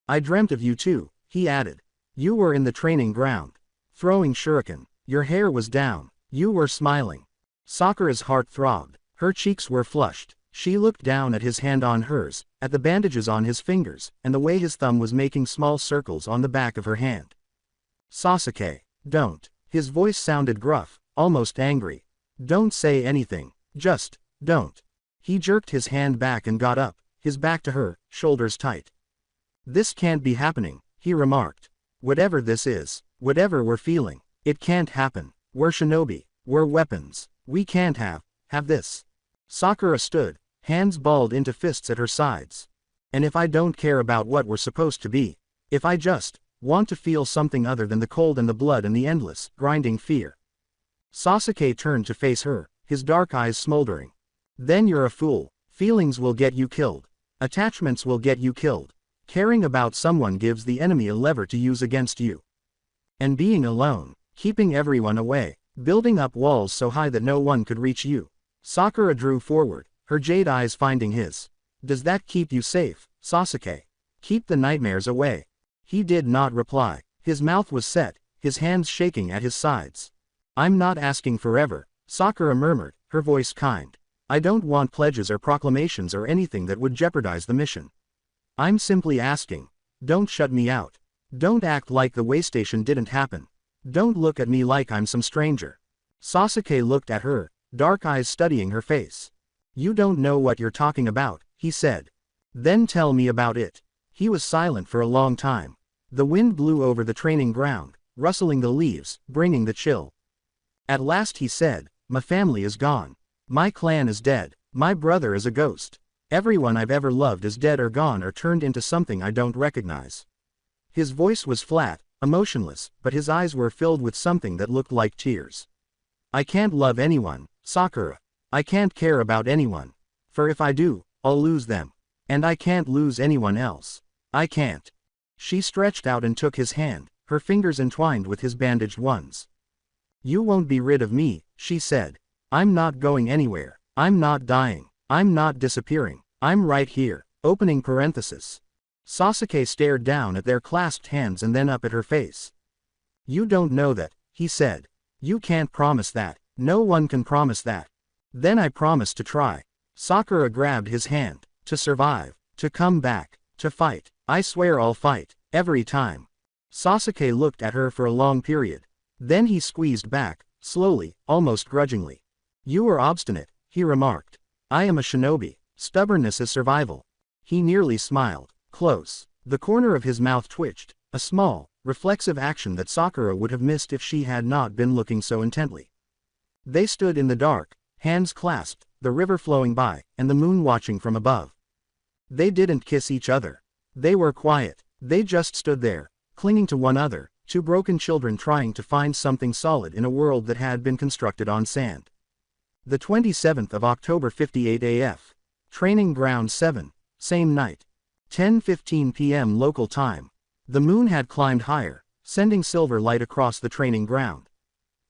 I dreamt of you too, he added. You were in the training ground, throwing shuriken. Your hair was down. You were smiling. Sakura's heart throbbed. Her cheeks were flushed. She looked down at his hand on hers, at the bandages on his fingers, and the way his thumb was making small circles on the back of her hand. Sasuke, don't. His voice sounded gruff, almost angry. Don't say anything. Just, don't. He jerked his hand back and got up, his back to her, shoulders tight. This can't be happening, he remarked. Whatever this is, whatever we're feeling, it can't happen. We're shinobi. We're weapons. We can't have this. Sakura stood, hands balled into fists at her sides. And if I don't care about what we're supposed to be, if I just want to feel something other than the cold and the blood and the endless, grinding fear. Sasuke turned to face her, his dark eyes smoldering. Then you're a fool. Feelings will get you killed. Attachments will get you killed. Caring about someone gives the enemy a lever to use against you. And being alone, keeping everyone away, building up walls so high that no one could reach you. Sakura drew forward, her jade eyes finding his. Does that keep you safe, Sasuke? Keep the nightmares away. He did not reply. His mouth was set, his hands shaking at his sides. I'm not asking forever, Sakura murmured, her voice kind. I don't want pledges or proclamations or anything that would jeopardize the mission. I'm simply asking. Don't shut me out. Don't act like the way station didn't happen. Don't look at me like I'm some stranger. Sasuke looked at her, dark eyes studying her face. You don't know what you're talking about, he said. Then tell me about it. He was silent for a long time. The wind blew over the training ground, rustling the leaves, bringing the chill. At last he said, my family is gone. My clan is dead. My brother is a ghost. Everyone I've ever loved is dead or gone or turned into something I don't recognize. His voice was flat, emotionless, but his eyes were filled with something that looked like tears. I can't love anyone, Sakura. I can't care about anyone. For if I do, I'll lose them. And I can't lose anyone else. I can't. She stretched out and took his hand, her fingers entwined with his bandaged ones. You won't be rid of me, she said. I'm not going anywhere. I'm not dying. I'm not disappearing. I'm right here. Opening parenthesis. Sasuke stared down at their clasped hands and then up at her face. You don't know that, he said. You can't promise that. No one can promise that. Then I promise to try. Sakura grabbed his hand. To survive. To come back. To fight. I swear I'll fight. Every time. Sasuke looked at her for a long period. Then he squeezed back, slowly, almost grudgingly. You are obstinate, he remarked. I am a shinobi. Stubbornness is survival. He nearly smiled. Close. The corner of his mouth twitched, a small, reflexive action that Sakura would have missed if she had not been looking so intently. They stood in the dark, hands clasped, the river flowing by, and the moon watching from above. They didn't kiss each other. They were quiet. They just stood there, clinging to one another, two broken children trying to find something solid in a world that had been constructed on sand. The 27th of October 58 AF. Training Ground 7, same night. 10:15 p.m. local time. The moon had climbed higher, sending silver light across the training ground.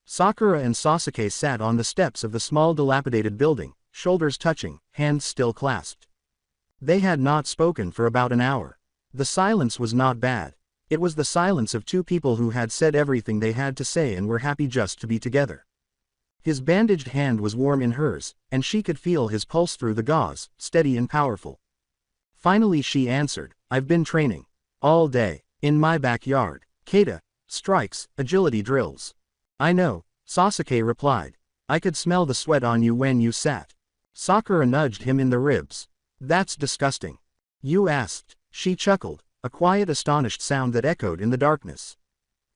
Sakura and Sasuke sat on the steps of the small dilapidated building, shoulders touching, hands still clasped. They had not spoken for about an hour. The silence was not bad. It was the silence of two people who had said everything they had to say and were happy just to be together. His bandaged hand was warm in hers, and she could feel his pulse through the gauze, steady and powerful. Finally she answered, I've been training. All day. In my backyard. Kata. Strikes, agility drills. I know, Sasuke replied. I could smell the sweat on you when you sat. Sakura nudged him in the ribs. That's disgusting. You asked. She chuckled, a quiet astonished sound that echoed in the darkness.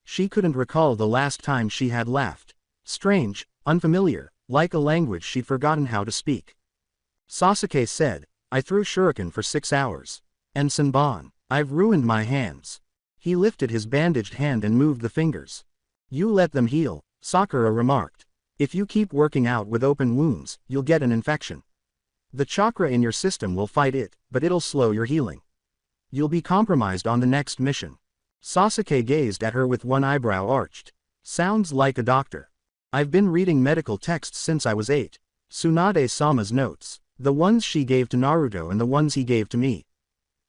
She couldn't recall the last time she had laughed. Strange, unfamiliar, like a language she'd forgotten how to speak. Sasuke said, I threw shuriken for 6 hours. And Senbon, I've ruined my hands. He lifted his bandaged hand and moved the fingers. You let them heal, Sakura remarked. If you keep working out with open wounds, you'll get an infection. The chakra in your system will fight it, but it'll slow your healing. You'll be compromised on the next mission. Sasuke gazed at her with one eyebrow arched. Sounds like a doctor. I've been reading medical texts since I was 8. Tsunade-sama's notes. The ones she gave to Naruto and the ones he gave to me.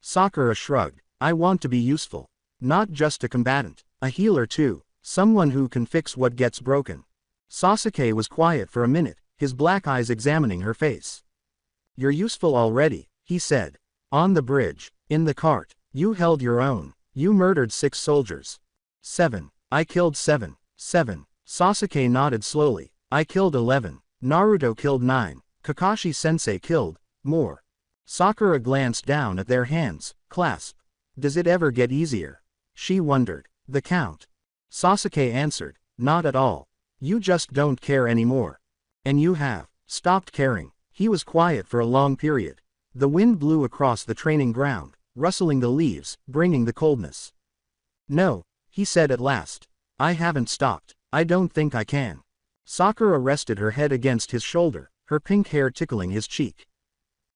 Sakura shrugged. I want to be useful. Not just a combatant. A healer too. Someone who can fix what gets broken. Sasuke was quiet for a minute, his black eyes examining her face. You're useful already, he said. On the bridge. In the cart. You held your own. You murdered 6 soldiers. 7. I killed 7. 7. Sasuke nodded slowly. I killed 11. Naruto killed 9. Kakashi-sensei killed more. Sakura glanced down at their hands, clasped. Does it ever get easier? She wondered. The count. Sasuke answered, not at all. You just don't care anymore. And you have stopped caring. He was quiet for a long period. The wind blew across the training ground, rustling the leaves, bringing the coldness. No, he said at last. I haven't stopped. I don't think I can. Sakura rested her head against his shoulder, her pink hair tickling his cheek.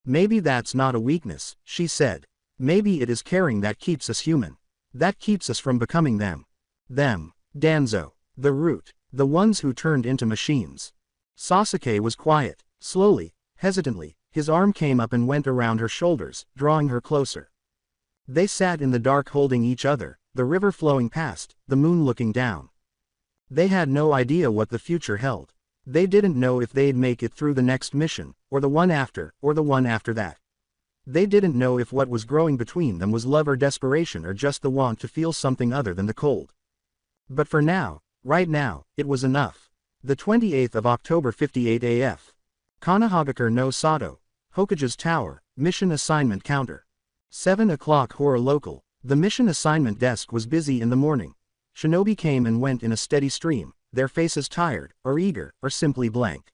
Maybe that's not a weakness, she said. Maybe it is caring that keeps us human. That keeps us from becoming them. Them. Danzo. The root. The ones who turned into machines. Sasuke was quiet. Slowly, hesitantly, his arm came up and went around her shoulders, drawing her closer. They sat in the dark holding each other, the river flowing past, the moon looking down. They had no idea what the future held. They didn't know if they'd make it through the next mission, or the one after, or the one after that. They didn't know if what was growing between them was love or desperation or just the want to feel something other than the cold. But for now, right now, it was enough. The 28th of October 58 AF. Konohagakure no Sato, Hokage's Tower, Mission Assignment Counter. 7 o'clock Horror Local. The mission assignment desk was busy in the morning. Shinobi came and went in a steady stream, their faces tired, or eager, or simply blank.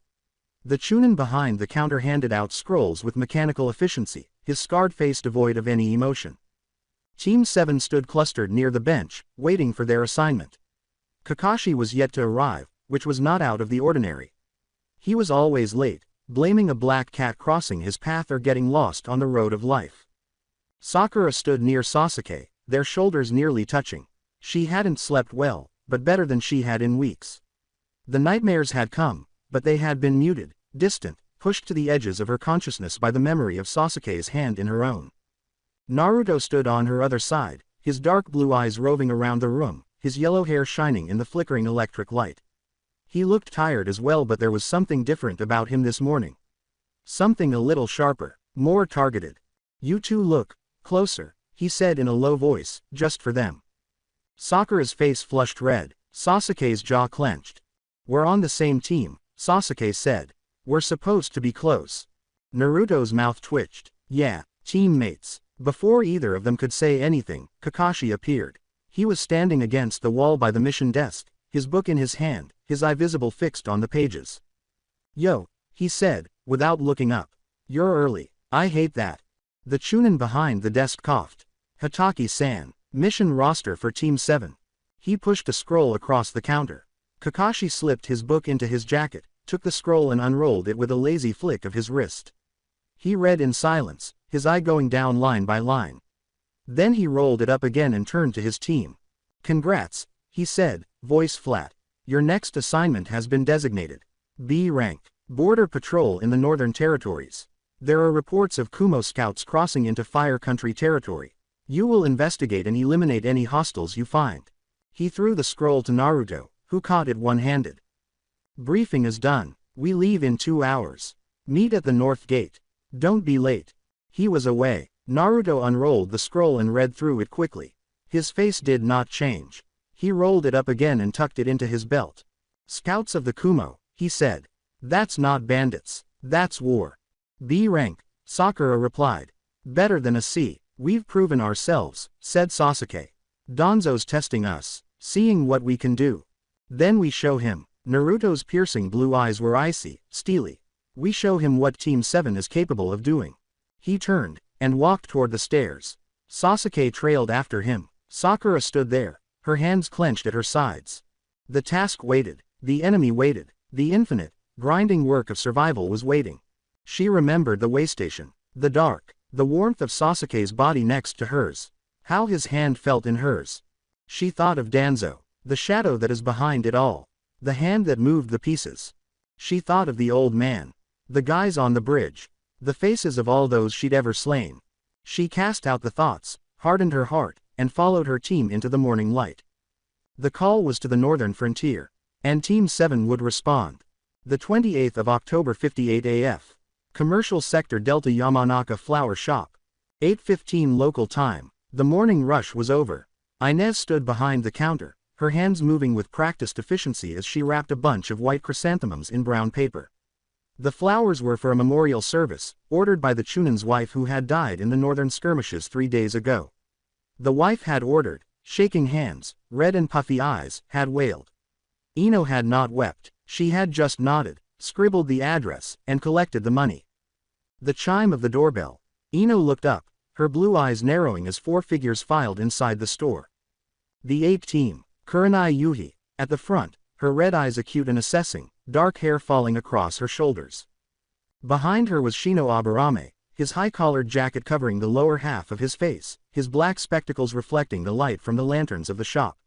The Chunin behind the counter handed out scrolls with mechanical efficiency, his scarred face devoid of any emotion. Team 7 stood clustered near the bench, waiting for their assignment. Kakashi was yet to arrive, which was not out of the ordinary. He was always late, blaming a black cat crossing his path or getting lost on the road of life. Sakura stood near Sasuke, their shoulders nearly touching. She hadn't slept well, but better than she had in weeks. The nightmares had come, but they had been muted, distant, pushed to the edges of her consciousness by the memory of Sasuke's hand in her own. Naruto stood on her other side, his dark blue eyes roving around the room, his yellow hair shining in the flickering electric light. He looked tired as well, but there was something different about him this morning. Something a little sharper, more targeted. "You two look closer," he said in a low voice, just for them. Sakura's face flushed red, Sasuke's jaw clenched. "We're on the same team," Sasuke said. "We're supposed to be close." Naruto's mouth twitched. "Yeah, teammates." Before either of them could say anything, Kakashi appeared. He was standing against the wall by the mission desk, his book in his hand, his eye visible fixed on the pages. "Yo," he said, without looking up. "You're early. I hate that." The Chunin behind the desk coughed. "Hataki-san, mission roster for Team 7. He pushed a scroll across the counter. Kakashi slipped his book into his jacket, took the scroll and unrolled it with a lazy flick of his wrist. He read in silence, his eye going down line by line. Then he rolled it up again and turned to his team. "Congrats," he said, voice flat. "Your next assignment has been designated. B rank, Border Patrol in the Northern Territories. There are reports of Kumo scouts crossing into Fire Country territory. You will investigate and eliminate any hostiles you find." He threw the scroll to Naruto, who caught it one-handed. "Briefing is done. We leave in 2 hours. Meet at the North Gate. Don't be late." He was away. Naruto unrolled the scroll and read through it quickly. His face did not change. He rolled it up again and tucked it into his belt. "Scouts of the Kumo," he said. "That's not bandits. That's war." "B rank," Sakura replied. "Better than a C. We've proven ourselves," said Sasuke. "Danzo's testing us, seeing what we can do. Then we show him." Naruto's piercing blue eyes were icy, steely. "We show him what Team 7 is capable of doing." He turned, and walked toward the stairs. Sasuke trailed after him. Sakura stood there, her hands clenched at her sides. The task waited, the enemy waited, the infinite, grinding work of survival was waiting. She remembered the waystation, the dark, the warmth of Sasuke's body next to hers. How his hand felt in hers. She thought of Danzo, the shadow that is behind it all. The hand that moved the pieces. She thought of the old man. The guys on the bridge. The faces of all those she'd ever slain. She cast out the thoughts, hardened her heart, and followed her team into the morning light. The call was to the northern frontier, and Team 7 would respond. The 28th of October 58 AF. Commercial Sector Delta Yamanaka Flower Shop. 8:15 local time. The morning rush was over. Inez stood behind the counter, her hands moving with practiced efficiency as she wrapped a bunch of white chrysanthemums in brown paper. The flowers were for a memorial service, ordered by the Chunin's wife who had died in the northern skirmishes 3 days ago. The wife had ordered, shaking hands, red and puffy eyes, had wailed. Ino had not wept, she had just nodded, scribbled the address, and collected the money. The chime of the doorbell. Ino looked up, her blue eyes narrowing as 4 figures filed inside the store. The 8 team, Kurenai Yuhi, at the front, her red eyes acute and assessing, dark hair falling across her shoulders. Behind her was Shino Aburame, his high-collared jacket covering the lower half of his face, his black spectacles reflecting the light from the lanterns of the shop.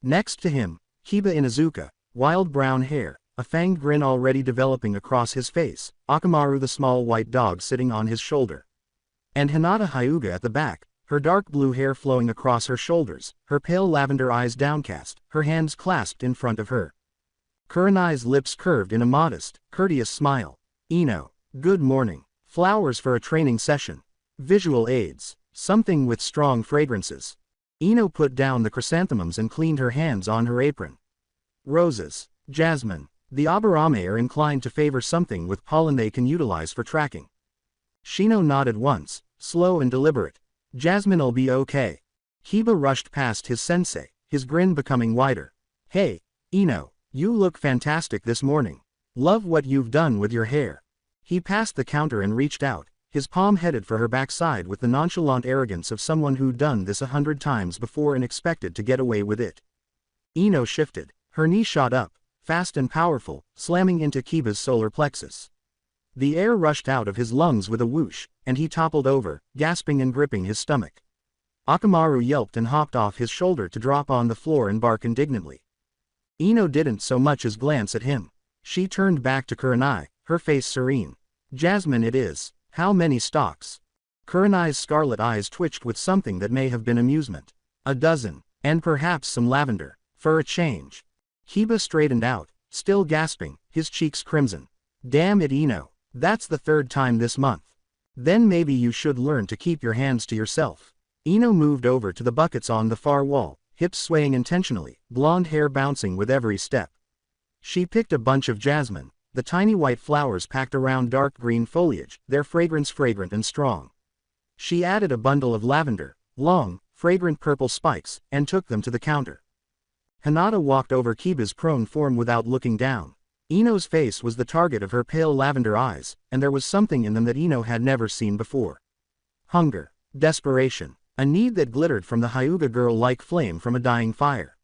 Next to him, Kiba Inuzuka, wild brown hair, a fanged grin already developing across his face, Akamaru the small white dog sitting on his shoulder. And Hinata Hyuga at the back, her dark blue hair flowing across her shoulders, her pale lavender eyes downcast, her hands clasped in front of her. Kurenai's lips curved in a modest, courteous smile. "Ino, good morning. Flowers for a training session. Visual aids, something with strong fragrances." Ino put down the chrysanthemums and cleaned her hands on her apron. "Roses, jasmine. The Aburame are inclined to favor something with pollen they can utilize for tracking." Shino nodded once, slow and deliberate. "Jasmine'll be okay." Kiba rushed past his sensei, his grin becoming wider. "Hey, Ino, you look fantastic this morning. Love what you've done with your hair." He passed the counter and reached out, his palm headed for her backside with the nonchalant arrogance of someone who'd done this 100 times before and expected to get away with it. Ino shifted, her knee shot up, fast and powerful, slamming into Kiba's solar plexus. The air rushed out of his lungs with a whoosh, and he toppled over, gasping and gripping his stomach. Akamaru yelped and hopped off his shoulder to drop on the floor and bark indignantly. Ino didn't so much as glance at him. She turned back to Kurenai, her face serene. Jasmine it is. How many stalks? Kurenai's scarlet eyes twitched with something that may have been amusement. A dozen, and perhaps some lavender, for a change. Kiba straightened out, still gasping, his cheeks crimson. Damn it Ino, that's the third time this month. Then maybe you should learn to keep your hands to yourself. Ino moved over to the buckets on the far wall, hips swaying intentionally, blonde hair bouncing with every step. She picked a bunch of jasmine, the tiny white flowers packed around dark green foliage, their fragrance fragrant and strong. She added a bundle of lavender, long, fragrant purple spikes, and took them to the counter. Hinata walked over Kiba's prone form without looking down. Ino's face was the target of her pale lavender eyes, and there was something in them that Ino had never seen before. Hunger, desperation, a need that glittered from the Hyuga girl like flame from a dying fire.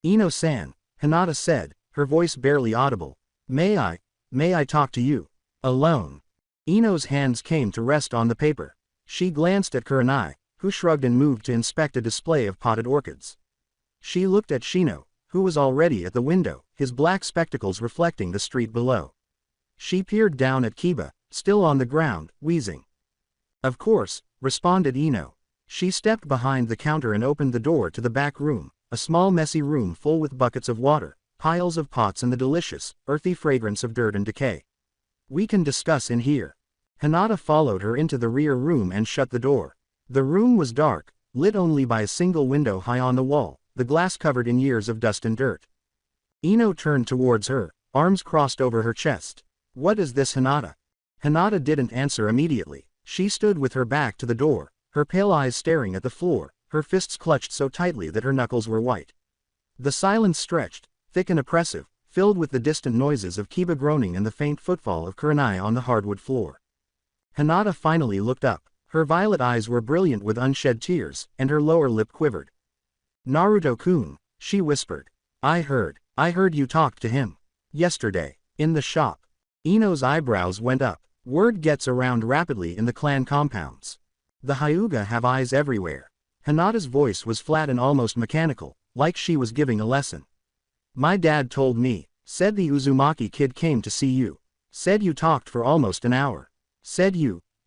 Ino-san, Hinata said, her voice barely audible. May I talk to you? Alone. Ino's hands came to rest on the paper. She glanced at Kurenai, who shrugged and moved to inspect a display of potted orchids. She looked at Shino, who was already at the window, his black spectacles reflecting the street below. She peered down at Kiba, still on the ground, wheezing. Of course, responded Ino. She stepped behind the counter and opened the door to the back room, a small messy room full with buckets of water, piles of pots and the delicious, earthy fragrance of dirt and decay. We can discuss in here. Hinata followed her into the rear room and shut the door. The room was dark, lit only by a single window high on the wall, the glass covered in years of dust and dirt. Ino turned towards her, arms crossed over her chest. What is this Hinata? Hinata didn't answer immediately. She stood with her back to the door, her pale eyes staring at the floor, her fists clutched so tightly that her knuckles were white. The silence stretched, thick and oppressive, filled with the distant noises of Kiba groaning and the faint footfall of Kurenai on the hardwood floor. Hinata finally looked up. Her violet eyes were brilliant with unshed tears, and her lower lip quivered. Naruto-kun, she whispered. I heard you talked to him. Yesterday, in the shop. Ino's eyebrows went up. Word gets around rapidly in the clan compounds. The Hyuga have eyes everywhere. Hinata's voice was flat and almost mechanical, like she was giving a lesson. My dad told me, said the Uzumaki kid came to see you. Said you talked for almost an hour. Said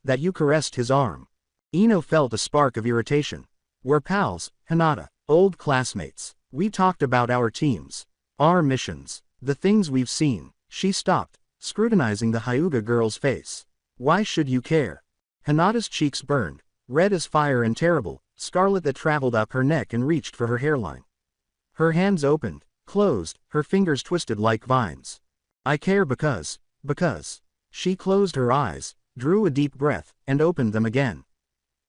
that you caressed his arm. Ino felt a spark of irritation. We're pals, Hinata, old classmates. We talked about our teams. Our missions. The things we've seen. She stopped, scrutinizing the Hyuga girl's face. Why should you care? Hinata's cheeks burned, red as fire and terrible, scarlet that traveled up her neck and reached for her hairline. Her hands opened, closed, her fingers twisted like vines. I care because. She closed her eyes, drew a deep breath, and opened them again.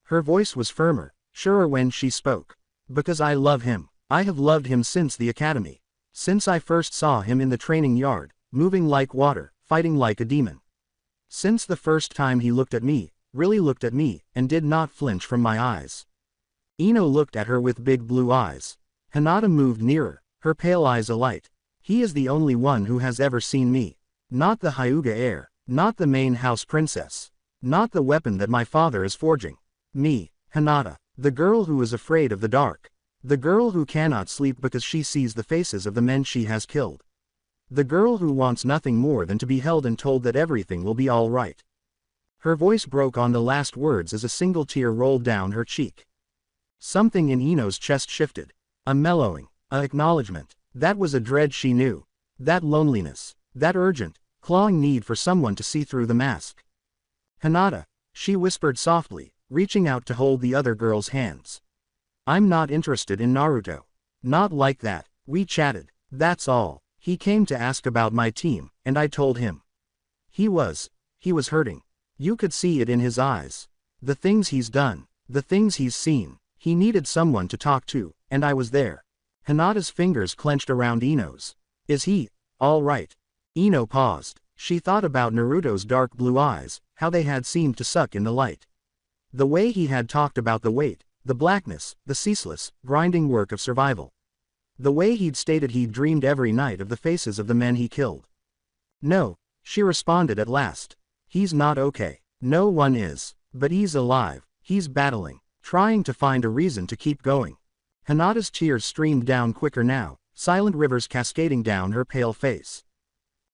Her voice was firmer, surer when she spoke. Because I love him. I have loved him since the academy. Since I first saw him in the training yard, moving like water, fighting like a demon. Since the first time he looked at me, really looked at me, and did not flinch from my eyes. Ino looked at her with big blue eyes. Hinata moved nearer, her pale eyes alight. He is the only one who has ever seen me. Not the Hyuga heir, not the main house princess. Not the weapon that my father is forging. Me, Hinata, the girl who is afraid of the dark. The girl who cannot sleep because she sees the faces of the men she has killed. The girl who wants nothing more than to be held and told that everything will be all right. Her voice broke on the last words as a single tear rolled down her cheek. Something in Ino's chest shifted. A mellowing, a acknowledgement. That was a dread she knew. That loneliness, that urgent, clawing need for someone to see through the mask. Hinata, she whispered softly, reaching out to hold the other girl's hands. I'm not interested in Naruto. Not like that. We chatted. That's all. He came to ask about my team, and I told him. He was hurting. You could see it in his eyes. The things he's done, the things he's seen. He needed someone to talk to, and I was there. Hinata's fingers clenched around Ino's. Is he all right? Ino paused. She thought about Naruto's dark blue eyes, how they had seemed to suck in the light. The way he had talked about the weight, the blackness, the ceaseless, grinding work of survival. The way he'd stated he'd dreamed every night of the faces of the men he killed. No, she responded at last. He's not okay. No one is. But he's alive. He's battling. Trying to find a reason to keep going. Hinata's tears streamed down quicker now, silent rivers cascading down her pale face.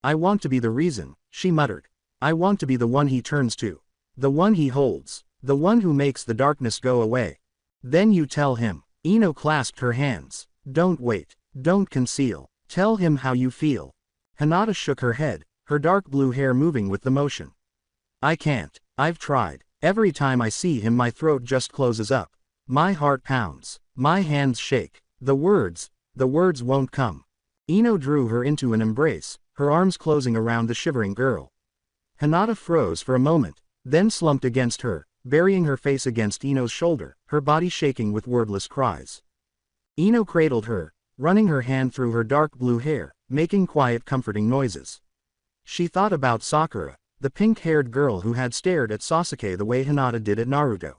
I want to be the reason, she muttered. I want to be the one he turns to. The one he holds. The one who makes the darkness go away. Then you tell him. Ino clasped her hands. Don't wait. Don't conceal. Tell him how you feel. Hinata shook her head, her dark blue hair moving with the motion. I can't. I've tried. Every time I see him my throat just closes up. My heart pounds. My hands shake. The words won't come. Ino drew her into an embrace, her arms closing around the shivering girl. Hinata froze for a moment, then slumped against her, burying her face against Ino's shoulder, her body shaking with wordless cries. Ino cradled her, running her hand through her dark blue hair, making quiet comforting noises. She thought about Sakura, the pink-haired girl who had stared at Sasuke the way Hinata did at Naruto.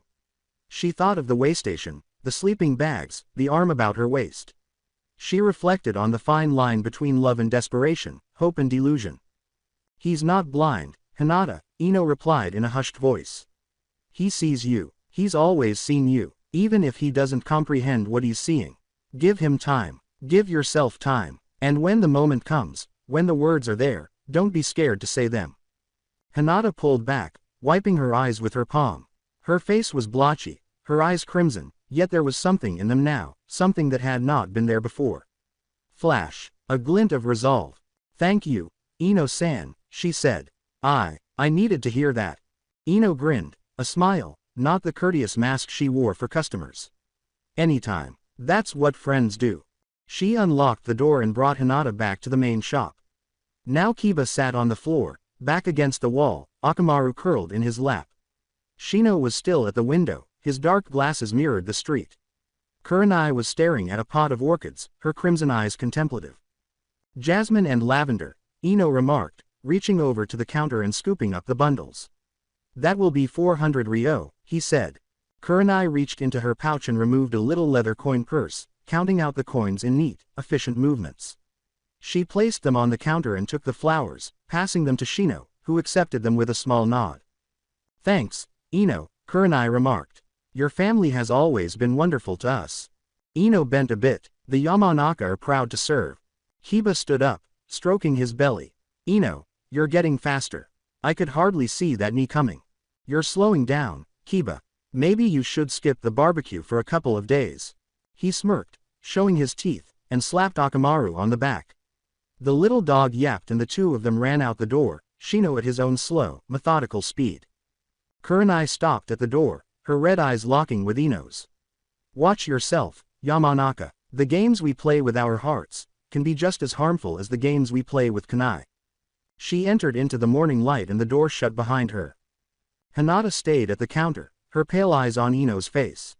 She thought of the waystation, the sleeping bags, the arm about her waist. She reflected on the fine line between love and desperation, hope and delusion. He's not blind, Hinata, Ino replied in a hushed voice. He sees you. He's always seen you, even if he doesn't comprehend what he's seeing. Give him time. Give yourself time. And when the moment comes, when the words are there, don't be scared to say them. Hinata pulled back, wiping her eyes with her palm. Her face was blotchy, her eyes crimson, yet there was something in them now, something that had not been there before. Flash, a glint of resolve. Thank you, Ino-san, she said. I needed to hear that. Ino grinned, a smile, not the courteous mask she wore for customers. Anytime. That's what friends do. She unlocked the door and brought Hinata back to the main shop. Now Kiba sat on the floor, back against the wall, Akamaru curled in his lap. Shino was still at the window, his dark glasses mirrored the street. Kurenai was staring at a pot of orchids, her crimson eyes contemplative. Jasmine and lavender, Ino remarked, reaching over to the counter and scooping up the bundles. That will be 400 ryo, he said. Kurenai reached into her pouch and removed a little leather coin purse, counting out the coins in neat, efficient movements. She placed them on the counter and took the flowers, passing them to Shino, who accepted them with a small nod. Thanks, Ino, Kurenai remarked. Your family has always been wonderful to us. Ino bent a bit. The Yamanaka are proud to serve. Kiba stood up, stroking his belly. Ino, you're getting faster. I could hardly see that knee coming. You're slowing down, Kiba. Maybe you should skip the barbecue for a couple of days. He smirked, showing his teeth, and slapped Akamaru on the back. The little dog yapped and the two of them ran out the door, Shino at his own slow, methodical speed. Kurenai stopped at the door, her red eyes locking with Ino's. Watch yourself, Yamanaka. The games we play with our hearts can be just as harmful as the games we play with kunai. She entered into the morning light and the door shut behind her. Hinata stayed at the counter, her pale eyes on Ino's face.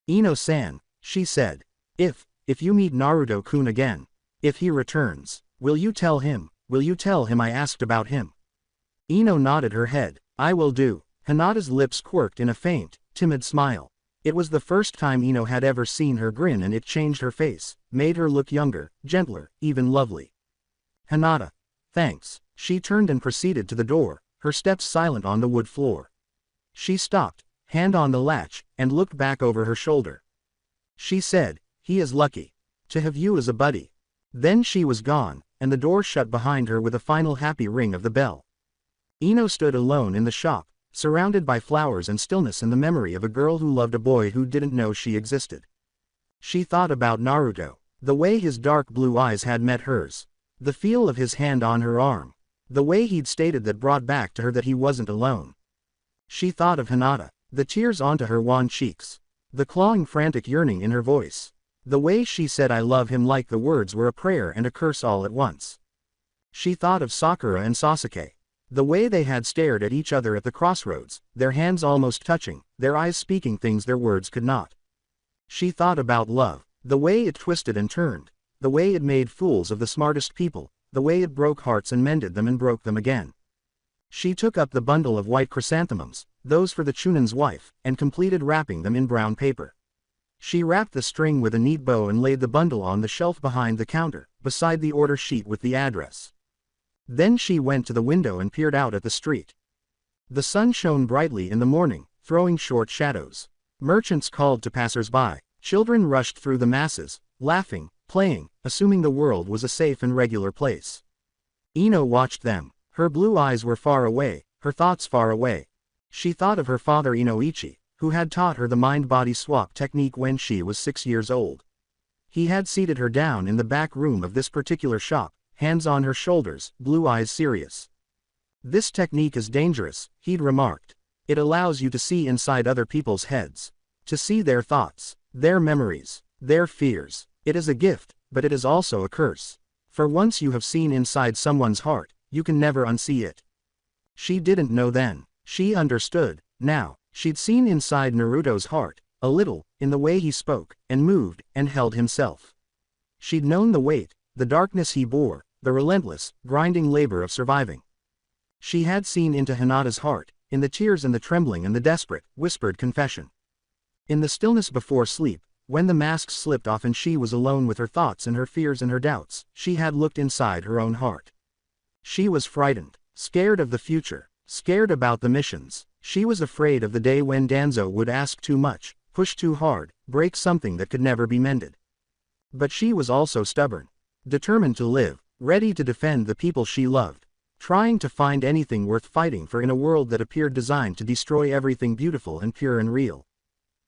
Ino-san, she said. If you meet Naruto-kun again, if he returns, will you tell him I asked about him? Ino nodded her head. I will do. Hinata's lips quirked in a faint, timid smile. It was the first time Ino had ever seen her grin and it changed her face, made her look younger, gentler, even lovely. Hinata. Thanks. She turned and proceeded to the door, her steps silent on the wood floor. She stopped, hand on the latch, and looked back over her shoulder. She said, he is lucky to have you as a buddy. Then she was gone, and the door shut behind her with a final happy ring of the bell. Ino stood alone in the shop, surrounded by flowers and stillness and the memory of a girl who loved a boy who didn't know she existed. She thought about Naruto, the way his dark blue eyes had met hers, the feel of his hand on her arm, the way he'd stated that brought back to her that he wasn't alone. She thought of Hinata, the tears onto her wan cheeks, the clawing frantic yearning in her voice, the way she said I love him like the words were a prayer and a curse all at once. She thought of Sakura and Sasuke, the way they had stared at each other at the crossroads, their hands almost touching, their eyes speaking things their words could not. She thought about love, the way it twisted and turned, the way it made fools of the smartest people, the way it broke hearts and mended them and broke them again. She took up the bundle of white chrysanthemums, those for the Chunin's wife, and completed wrapping them in brown paper. She wrapped the string with a neat bow and laid the bundle on the shelf behind the counter, beside the order sheet with the address. Then she went to the window and peered out at the street. The sun shone brightly in the morning, throwing short shadows. Merchants called to passers-by. Children rushed through the masses, laughing, playing, assuming the world was a safe and regular place. Ino watched them. Her blue eyes were far away, her thoughts far away. She thought of her father Inoichi, who had taught her the mind-body swap technique when she was 6 years old. He had seated her down in the back room of this particular shop, hands on her shoulders, blue eyes serious. "This technique is dangerous," he'd remarked. "It allows you to see inside other people's heads. To see their thoughts, their memories, their fears. It is a gift, but it is also a curse. For once you have seen inside someone's heart, you can never unsee it." She didn't know then. She understood, now. She'd seen inside Naruto's heart, a little, in the way he spoke, and moved, and held himself. She'd known the weight, the darkness he bore, the relentless, grinding labor of surviving. She had seen into Hinata's heart, in the tears and the trembling and the desperate, whispered confession. In the stillness before sleep, when the masks slipped off and she was alone with her thoughts and her fears and her doubts, she had looked inside her own heart. She was frightened, scared of the future, scared about the missions. She was afraid of the day when Danzo would ask too much, push too hard, break something that could never be mended. But she was also stubborn, determined to live, ready to defend the people she loved, trying to find anything worth fighting for in a world that appeared designed to destroy everything beautiful and pure and real.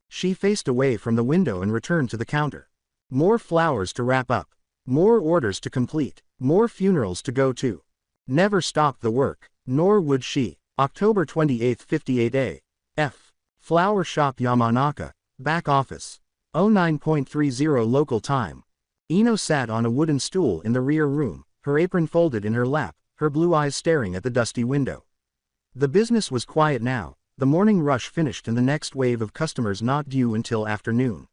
She faced away from the window and returned to the counter. More flowers to wrap up, more orders to complete, more funerals to go to. Never stopped the work, nor would she. October 28, 58 A.F. Flower Shop Yamanaka, Back Office. 09:30 local time. Ino sat on a wooden stool in the rear room, her apron folded in her lap, her blue eyes staring at the dusty window. The business was quiet now, the morning rush finished and the next wave of customers not due until afternoon.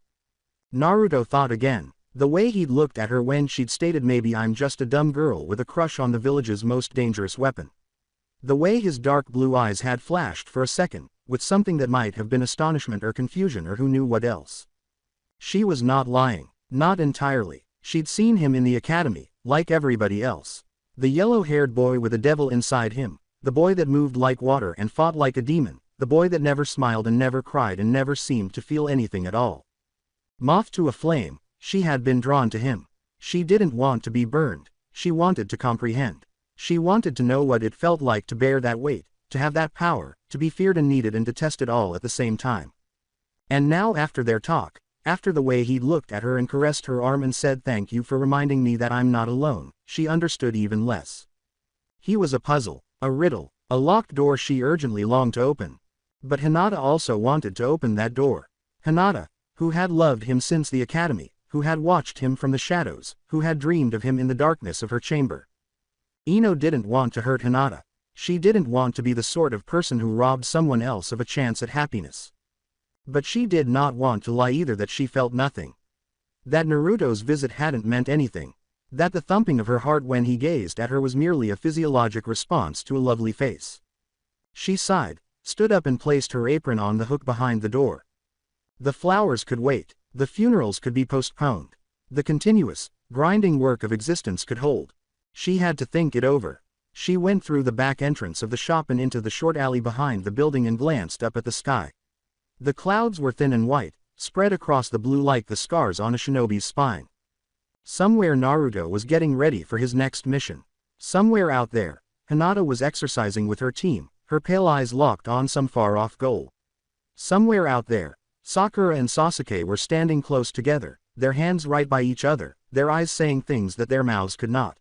Naruto thought again, the way he'd looked at her when she'd stated maybe I'm just a dumb girl with a crush on the village's most dangerous weapon. The way his dark blue eyes had flashed for a second, with something that might have been astonishment or confusion or who knew what else. She was not lying, not entirely. She'd seen him in the academy, like everybody else. The yellow-haired boy with a devil inside him, the boy that moved like water and fought like a demon, the boy that never smiled and never cried and never seemed to feel anything at all. Moth to a flame, she had been drawn to him. She didn't want to be burned, she wanted to comprehend. She wanted to know what it felt like to bear that weight, to have that power, to be feared and needed and detested all at the same time. And now after their talk, after the way he looked at her and caressed her arm and said thank you for reminding me that I'm not alone, she understood even less. He was a puzzle, a riddle, a locked door she urgently longed to open. But Hinata also wanted to open that door. Hinata, who had loved him since the academy, who had watched him from the shadows, who had dreamed of him in the darkness of her chamber. Ino didn't want to hurt Hinata. She didn't want to be the sort of person who robbed someone else of a chance at happiness. But she did not want to lie either that she felt nothing. That Naruto's visit hadn't meant anything. That the thumping of her heart when he gazed at her was merely a physiologic response to a lovely face. She sighed, stood up and placed her apron on the hook behind the door. The flowers could wait, the funerals could be postponed. The continuous, grinding work of existence could hold. She had to think it over. She went through the back entrance of the shop and into the short alley behind the building and glanced up at the sky. The clouds were thin and white, spread across the blue like the scars on a shinobi's spine. Somewhere Naruto was getting ready for his next mission. Somewhere out there, Hinata was exercising with her team, her pale eyes locked on some far-off goal. Somewhere out there, Sakura and Sasuke were standing close together, their hands right by each other, their eyes saying things that their mouths could not.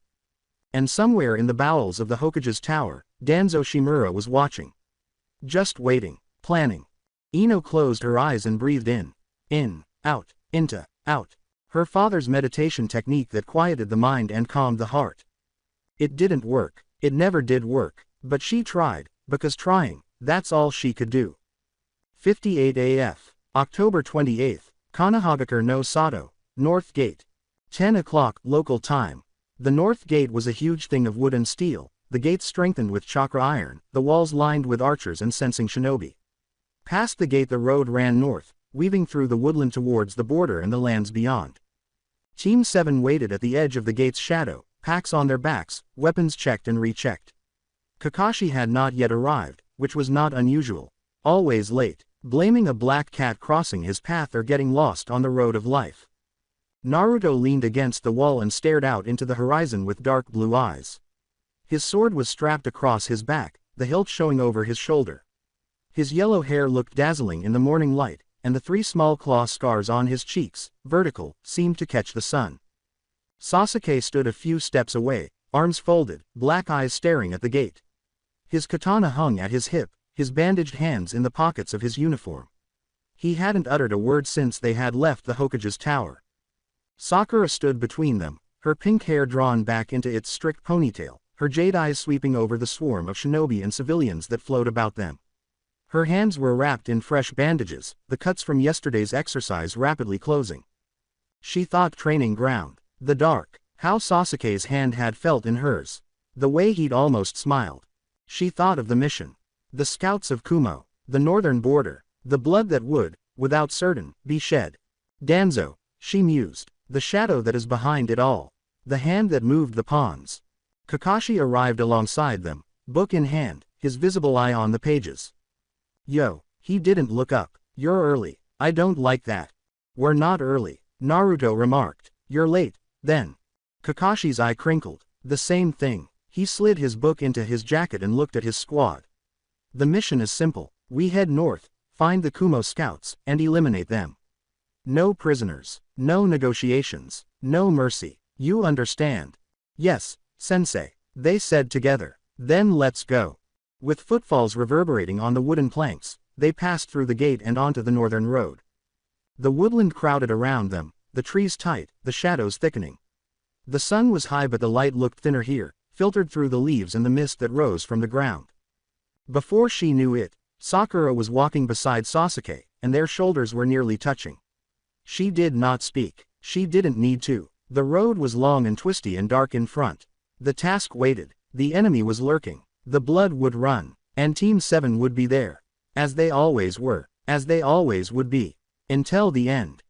And somewhere in the bowels of the Hokage's tower, Danzo Shimura was watching. Just waiting, planning. Ino closed her eyes and breathed in, out, into, out. Her father's meditation technique that quieted the mind and calmed the heart. It didn't work, it never did work, but she tried, because trying, that's all she could do. 58 AF, October 28, Konohagakure no Sato, North Gate. 10 o'clock local time. The north gate was a huge thing of wood and steel, the gates strengthened with chakra iron, the walls lined with archers and sensing shinobi. Past the gate the road ran north, weaving through the woodland towards the border and the lands beyond. Team 7 waited at the edge of the gate's shadow, packs on their backs, weapons checked and rechecked. Kakashi had not yet arrived, which was not unusual. Always late, blaming a black cat crossing his path or getting lost on the road of life. Naruto leaned against the wall and stared out into the horizon with dark blue eyes. His sword was strapped across his back, the hilt showing over his shoulder. His yellow hair looked dazzling in the morning light, and the 3 small claw scars on his cheeks, vertical, seemed to catch the sun. Sasuke stood a few steps away, arms folded, black eyes staring at the gate. His katana hung at his hip, his bandaged hands in the pockets of his uniform. He hadn't uttered a word since they had left the Hokage's tower. Sakura stood between them, her pink hair drawn back into its strict ponytail, her jade eyes sweeping over the swarm of shinobi and civilians that flowed about them. Her hands were wrapped in fresh bandages, the cuts from yesterday's exercise rapidly closing. She thought training ground, the dark, how Sasuke's hand had felt in hers, the way he'd almost smiled. She thought of the mission. The scouts of Kumo, the northern border, the blood that would, without certain, be shed. Danzo, she mused, the shadow that is behind it all, the hand that moved the pawns. Kakashi arrived alongside them, book in hand, his visible eye on the pages. Yo, he didn't look up. You're early. I don't like that. We're not early, Naruto remarked. You're late, then. Kakashi's eye crinkled. The same thing. He slid his book into his jacket and looked at his squad. The mission is simple. We head north, find the Kumo scouts, and eliminate them. No prisoners, no negotiations, no mercy. You understand? Yes, sensei, they said together. Then let's go. With footfalls reverberating on the wooden planks, they passed through the gate and onto the northern road. The woodland crowded around them, the trees tight, the shadows thickening. The sun was high but the light looked thinner here, filtered through the leaves and the mist that rose from the ground. Before she knew it, Sakura was walking beside Sasuke, and their shoulders were nearly touching. She did not speak. She didn't need to. The road was long and twisty and dark in front. The task waited. The enemy was lurking. The blood would run, and Team 7 would be there. As they always were, as they always would be. Until the end.